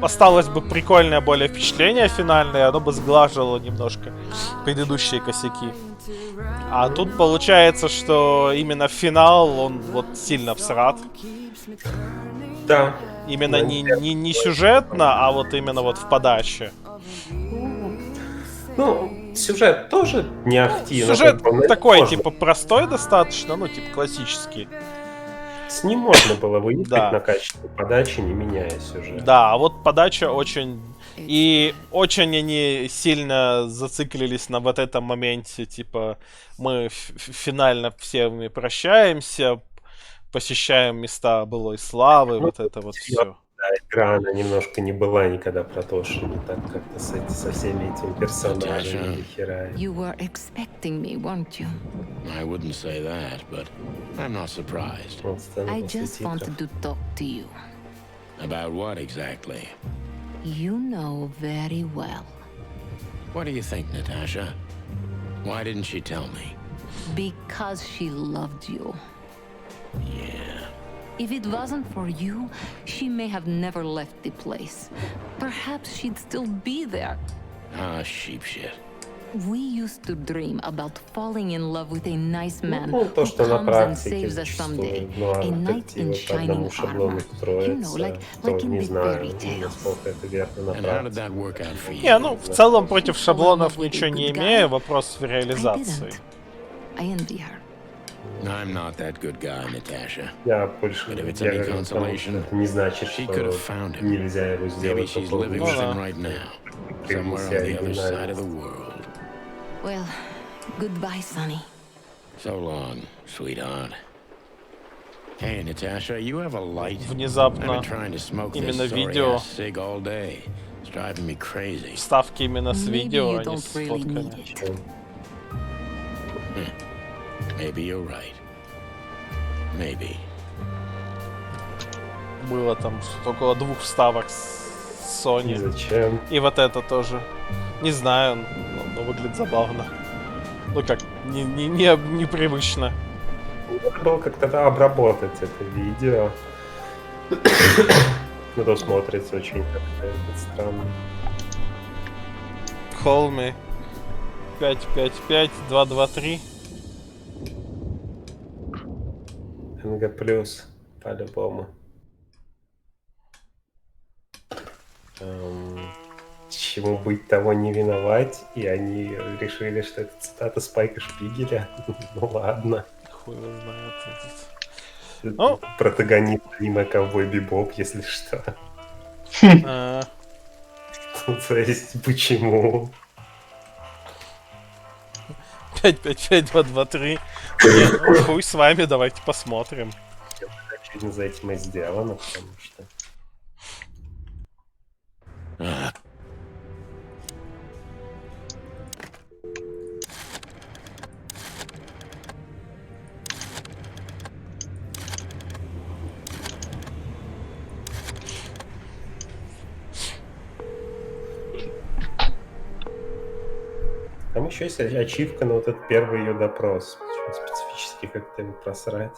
осталось бы прикольное более впечатление финальное, оно бы сглаживало немножко предыдущие косяки. А тут получается, что именно финал, он вот сильно всрат. Да. Именно не сюжетно, а вот именно вот в подаче. Ну, сюжет тоже не ахти. Сюжет такой, типа, простой достаточно, ну, типа, классический. С ним можно было выехать на качество подачи, не меняя сюжет. Да, а вот подача очень... И очень они сильно зациклились на вот этом моменте, типа, мы финально всеми прощаемся, посещаем места былой славы, вот это вот все. Да, игра, она немножко не была никогда про то, что не так как-то со всеми этими персонажами до хера. You were expecting me, weren't you? I wouldn't say that, but I'm not surprised. I just wanted to talk to you. About what exactly? You know very well. What do you think, Natasha? Why didn't she tell me? Because she loved you. Yeah. If it wasn't for you, she may have never left the place. Perhaps she'd still be there. Ah, sheep shit. We used to dream about falling in love with a nice man Ну, то, who что на comes and практике saves us someday. зачастую, ну, а A knight in детективы по одному shining шаблону armor. строятся, то like in не the знаю, fairy tales. насколько это верно на And how did практике. that work out for you? Не, ну, в целом против шаблонов ничего не имею, вопрос в реализации. I envy her. I'm not that good guy, Natasha. Я больше But if it's я any говорю, потому что consolation, это не значит, she что could have found him. нельзя его Maybe сделать she's по living поводу with him right now, somewhere on the other side of the world. Well, goodbye, Sonny. So long, sweetheart. Hey, Natasha, you have a light? Внезапно I've been trying to smoke именно this видео, sorry-ass cig all day. It's driving me crazy. вставки именно с видео, а не с Really фотками. Maybe you're right. Maybe. Было там что-то около 2 вставок с Sony. Зачем? И вот это тоже. Не знаю, но выглядит забавно. Ну как, непривычно. Надо было как-то обработать это видео. Ну, то смотрится очень как-то странно. Call me. 555 223. НГ плюс, по-любому. Чему быть, того не виновать. И они решили, что это цитата Спайка Шпигеля. Ну ладно. Хуй его знает. Ну, протагонист аниме Ковбой Бибоп, если что. То есть, почему? 555-223. Хуй с вами, давайте посмотрим. Очевидно, за этим и сделано, потому что... Там еще есть ачивка на вот этот первый ее допрос. Специфически как-то его просрать.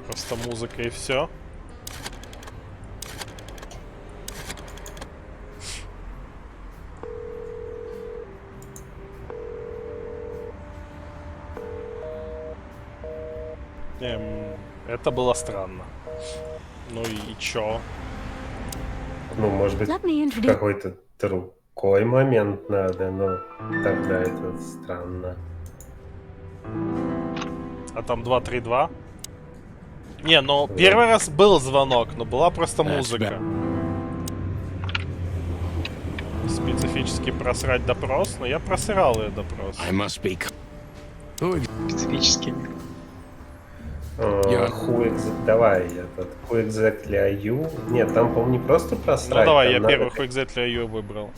Просто музыка и все. Это было странно. Ну и чё? Ну, может быть, какой-то другой момент надо, но тогда это странно. А там 232? Не, ну первый раз был звонок, но была просто музыка. Специфически просрать допрос, но я просрал ее допрос. Специфически. Давай, этот Who exactly are you? Нет, там, по-моему, не просто просрать. Ну давай, я первый Who exactly are you выбрал.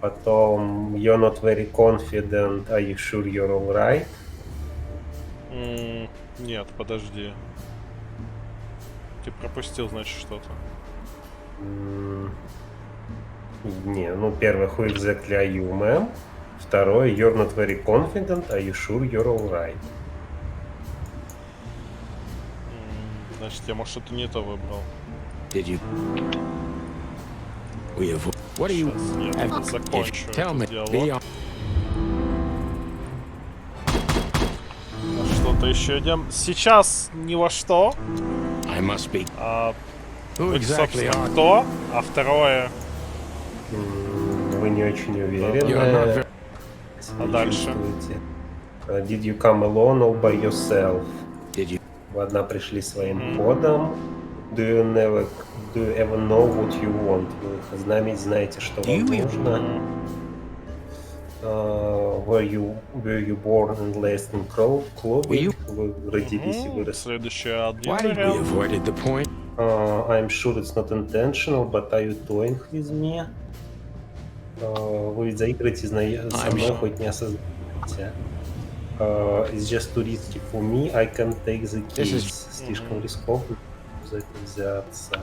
Потом You're not very confident, are you sure you're alright? Нет, подожди. Ты пропустил, значит, что-то. Не, ну первый Who exactly are you, ma'am? Второй You're not very confident, are you sure you're alright? Значит, я, может, что-то не то выбрал. Did you? We have. What do you? Tell me. Be Что-то еще идем. Сейчас ни во что. I must be. Собственно, кто? А второе... Вы не очень уверены. А дальше? Did you come alone all by yourself? Did you? Вы одна пришли своим ходом. Do you ever know what you want? Вы знаете, что вам нужно? Were you born and raised in clothing? Вы родились и выросли. Следующий один We вариант. avoided the point. I'm sure it's not intentional, but are you toying with me? Вы ведь заиграете со мной, хоть не осознаете. It's just too risky for me. I can't take the case. Слишком рискованно за это взяться.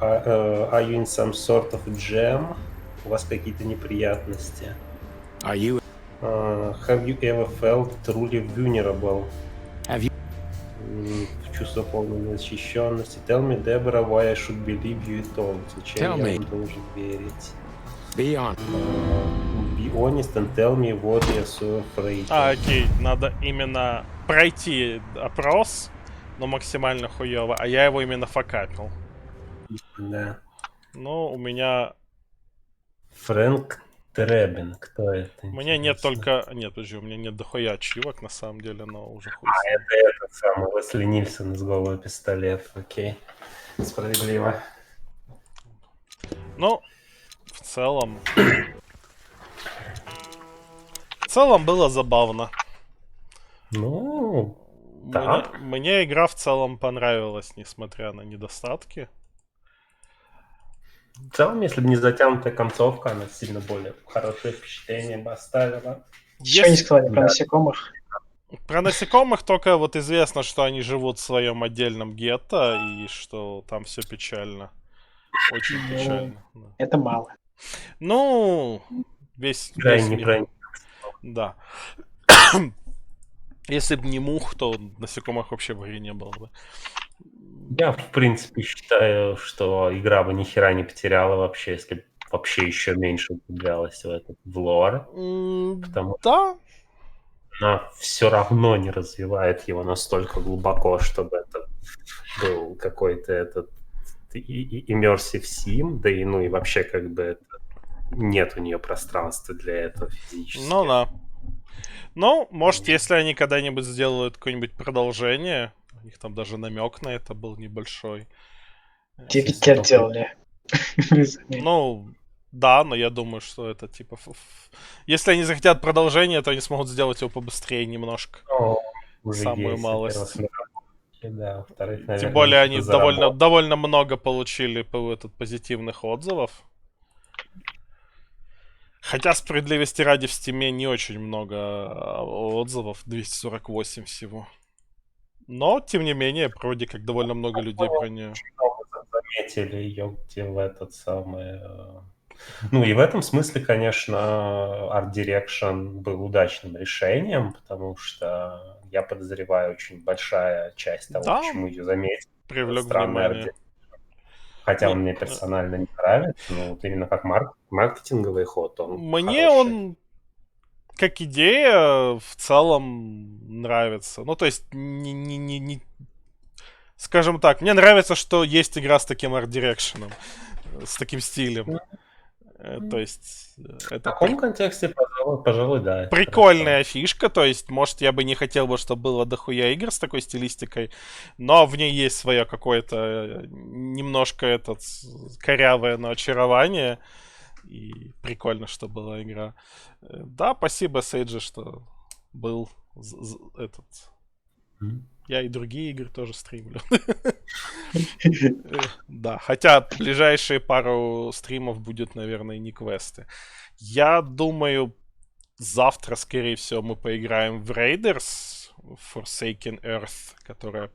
Are you in some sort of jam? У вас какие-то неприятности? Are you? Have you ever felt truly vulnerable? Have you? Чувство полной незащищенности. Tell me, Deborah, why I should believe you at all. Зачем я вам должен верить? Be honest. Be honest and tell me what you're so afraid of. Окей, надо именно пройти опрос, но максимально хуёво, а я его именно факапил. Да. Ну, у меня... Фрэнк Требин, кто это? У меня нет только... Нет, подожди, у меня нет дохуя ачивок, на самом деле, но уже хуй. Это этот самый Лесли Нильсон из «Голого пистолета», окей. Справедливо. Ну, в целом... В целом было забавно. Ну, так. Мне игра в целом понравилась, несмотря на недостатки. В целом, если бы не затянутая концовка, она сильно более хорошее впечатление бы оставила. Еще не сказали про насекомых. Про насекомых только вот известно, что они живут в своем отдельном гетто, и что там все печально. Очень печально. Это мало. Ну, весь мир. Да. Если бы не мух, то насекомых вообще в игре не было бы. Я, в принципе, считаю, что игра бы ни хера не потеряла вообще, если бы вообще еще меньше углублялась в лор. Потому что она все равно не развивает его настолько глубоко, чтобы это был какой-то этот immersive sim, да и ну и вообще как бы это... нет у нее пространства для этого физически. Ну да. Ну, может, если они когда-нибудь сделают какое-нибудь продолжение, у них там даже намек на это был небольшой. 9 лет делали. Ну, да, но я думаю, что это типа... Если они захотят продолжение, то они смогут сделать его побыстрее немножко. Самую малость. Да, во-вторых, наверное, тем более они довольно много получили позитивных отзывов. Хотя, справедливости ради, в Стиме не очень много отзывов, 248 всего. Но, тем не менее, вроде как довольно много людей про нее. Заметили ее где в этот самый... Ну и в этом смысле, конечно, Art Direction был удачным решением, потому что, я подозреваю, очень большая часть того, почему ее заметили. Привлек внимание. Хотя он мне персонально не нравится, но вот именно как маркетинговый ход он мне хороший. Он, как идея, в целом нравится. Ну, то есть, скажем так, мне нравится, что есть игра с таким арт-дирекшеном, с таким стилем. То есть... В таком контексте, пожалуй, да. Прикольная фишка, то есть, может, я бы не хотел бы, чтобы было дохуя игр с такой стилистикой, но в ней есть свое какое-то немножко корявое, но очарование. И прикольно, что была игра. Да, спасибо, Сейджи, что был этот... Я и другие игры тоже стримлю. Да, хотя ближайшие пару стримов будет, наверное, не квесты. Я думаю, завтра, скорее всего, мы поиграем в Raiders Forsaken Earth, которая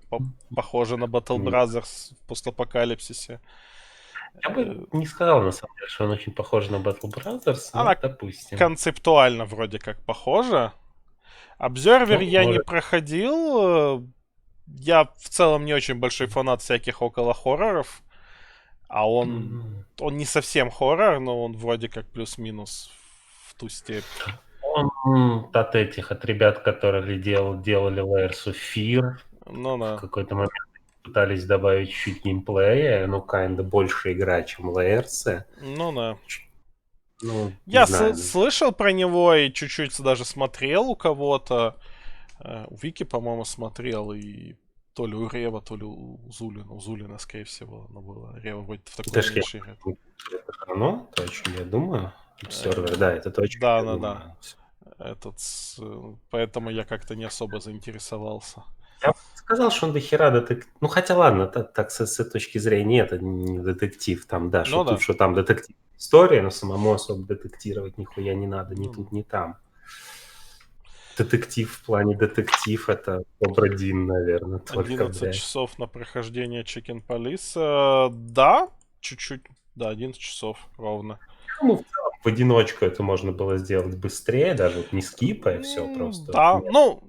похожа на Battle Brothers в постапокалипсисе. Я бы не сказал, на самом деле, что он очень похож на Battle Brothers, она допустим. Концептуально вроде как похожа. Обзервер я не проходил. Я в целом не очень большой фанат всяких около хорроров. А он не совсем хоррор, но он вроде как плюс-минус в ту степь. Он от этих, от ребят, которые делали Layers of Fear. Ну да. В какой-то момент пытались добавить чуть геймплея, ну, kinda больше игра, чем Layers. Ну да. Ну, Я не знаю. слышал про него и чуть-чуть даже смотрел у кого-то. У Вики, по-моему, смотрел, и то ли у Рева, то ли у Зулина. У Зулина, скорее всего, оно было. Рева вроде в такой меньше играет. Это оно, точно, я думаю. Сервер, да, это точно. Да. Поэтому я как-то не особо заинтересовался. Я бы сказал, что он дохера детектив. Ну, хотя ладно, так с этой точки зрения это не детектив. Там, да, что тут, что там детектив. История, но самому особо детектировать нихуя не надо, ни тут, ни там. Детектив в плане детектив, это топ-1, наверное, только, 11 часов на прохождение Chicken Police. Да, чуть-чуть. Да, 11 часов ровно. Ну, в целом, в одиночку это можно было сделать быстрее, даже вот не скипая, все просто. Да, ну,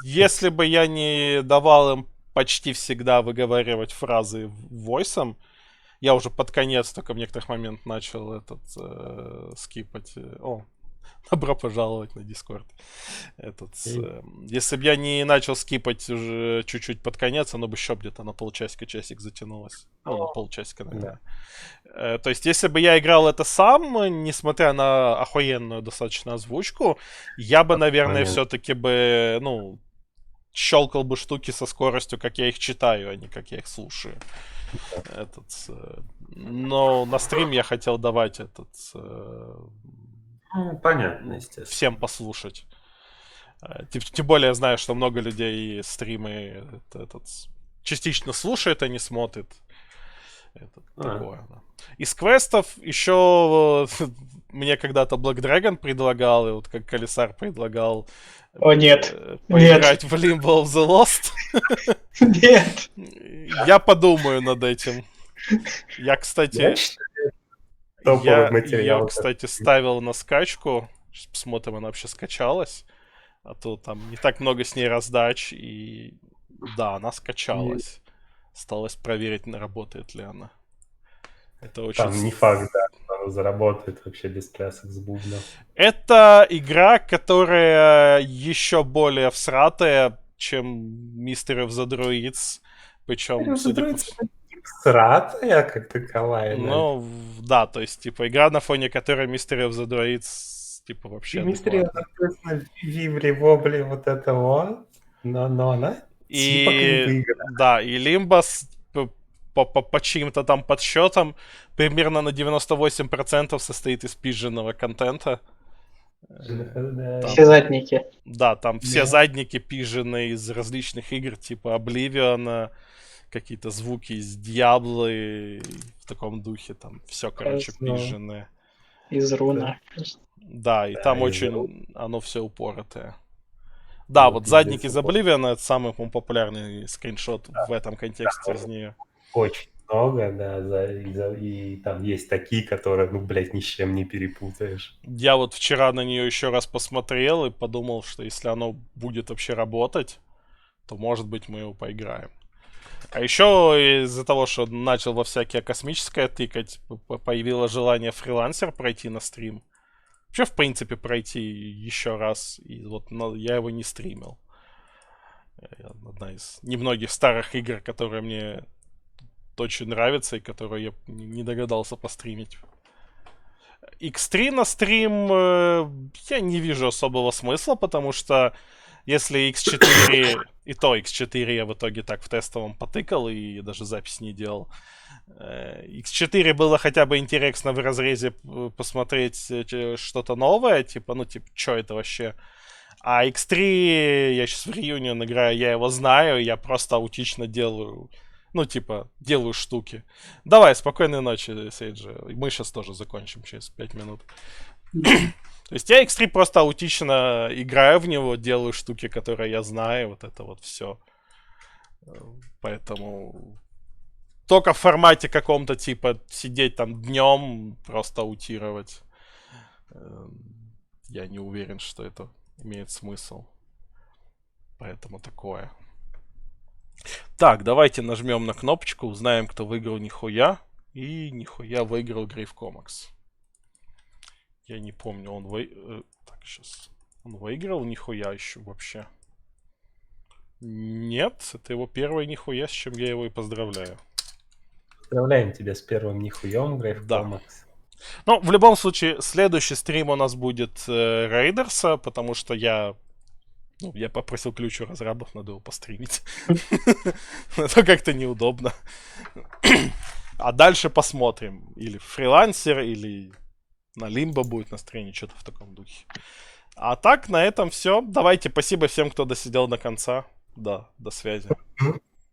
если бы я не давал им почти всегда выговаривать фразы войсом, я уже под конец только в некоторых моментах начал скипать. Добро пожаловать на Discord. Если бы я не начал скипать уже чуть-чуть под конец, оно бы еще где-то на полчасика-часик затянулось. Ну, на полчасика, наверное. Да. То есть, если бы я играл это сам, несмотря на охуенную достаточно озвучку, я бы, наверное, все-таки бы, ну, щелкал бы штуки со скоростью, как я их читаю, а не как я их слушаю. Но на стрим я хотел давать понятно, естественно. Всем послушать. Тем более я знаю, что много людей стримы частично слушают, а не смотрят. Такое, да. Из квестов еще мне когда-то Black Dragon предлагал, и вот как Колесар предлагал поиграть в Limbo of the Lost. Нет. Я подумаю над этим. Я, кстати... Я ее, кстати, ставил на скачку. Сейчас посмотрим, она вообще скачалась. А то там не так много с ней раздач. И да, она скачалась. Осталось проверить, работает ли она. Это очень... Там не факт, да, что она заработает вообще без плясок с бубном. Это игра, которая еще более всратая, чем Mystery of the Druids. Причем, сратая, как таковая. Ну, да, то есть, типа, игра, на фоне которой Mystery of the Druids, типа, вообще Mystery of the Druids, вибли-вобли, вот это вот. Но она типа как игра. Да, и Limbus по чьим-то там подсчетам примерно на 98% состоит из пизженного контента. Все задники. Да, там все задники пизжены из различных игр, типа Oblivion, какие-то звуки из Диаблы, в таком духе, там все, короче, пизженое. Из руна. Да, и там очень оно все упоротое. Да, вот задники из Oblivion — это самый популярный скриншот в этом контексте из нее. Очень много, да, и там есть такие, которые, ну, блядь, ни с чем не перепутаешь. Я вот вчера на нее еще раз посмотрел и подумал, что если оно будет вообще работать, то, может быть, мы его поиграем. А еще из-за того, что начал во всякие космическое тыкать, появилось желание фрилансер пройти на стрим. Вообще, в принципе, пройти еще раз. И вот я его не стримил. Одна из немногих старых игр, которые мне очень нравятся и которые я не догадался постримить. X3 на стрим я не вижу особого смысла, потому что если X4, и то X4 я в итоге так в тестовом потыкал и даже запись не делал. X4 было хотя бы интересно в разрезе посмотреть что-то новое, типа, ну, типа, что это вообще? А X3, я сейчас в Reunion играю, я его знаю, я просто аутично делаю, ну, типа, делаю штуки. Давай, спокойной ночи, Сейджи. Мы сейчас тоже закончим через 5 минут. То есть я X3 просто аутично играю в него, делаю штуки, которые я знаю, вот это вот все. Поэтому только в формате каком-то типа сидеть там днем, просто аутировать. Я не уверен, что это имеет смысл. Поэтому такое. Так, давайте нажмем на кнопочку, узнаем, кто выиграл нихуя. И нихуя выиграл Grave Comics. Я не помню, он так, сейчас. Он выиграл нихуя еще вообще? Нет, это его первый нихуя, с чем я его и поздравляю. Поздравляем тебя с первым нихуем, Grave Comics. Ну, в любом случае, следующий стрим у нас будет Рейдерса, потому что я попросил ключ у разрабов, надо его постримить. Это как-то неудобно. А дальше посмотрим. Или фрилансер, или на Лимбо будет настроение, что-то в таком духе. А так, на этом все. Давайте, спасибо всем, кто досидел до конца. Да, до связи.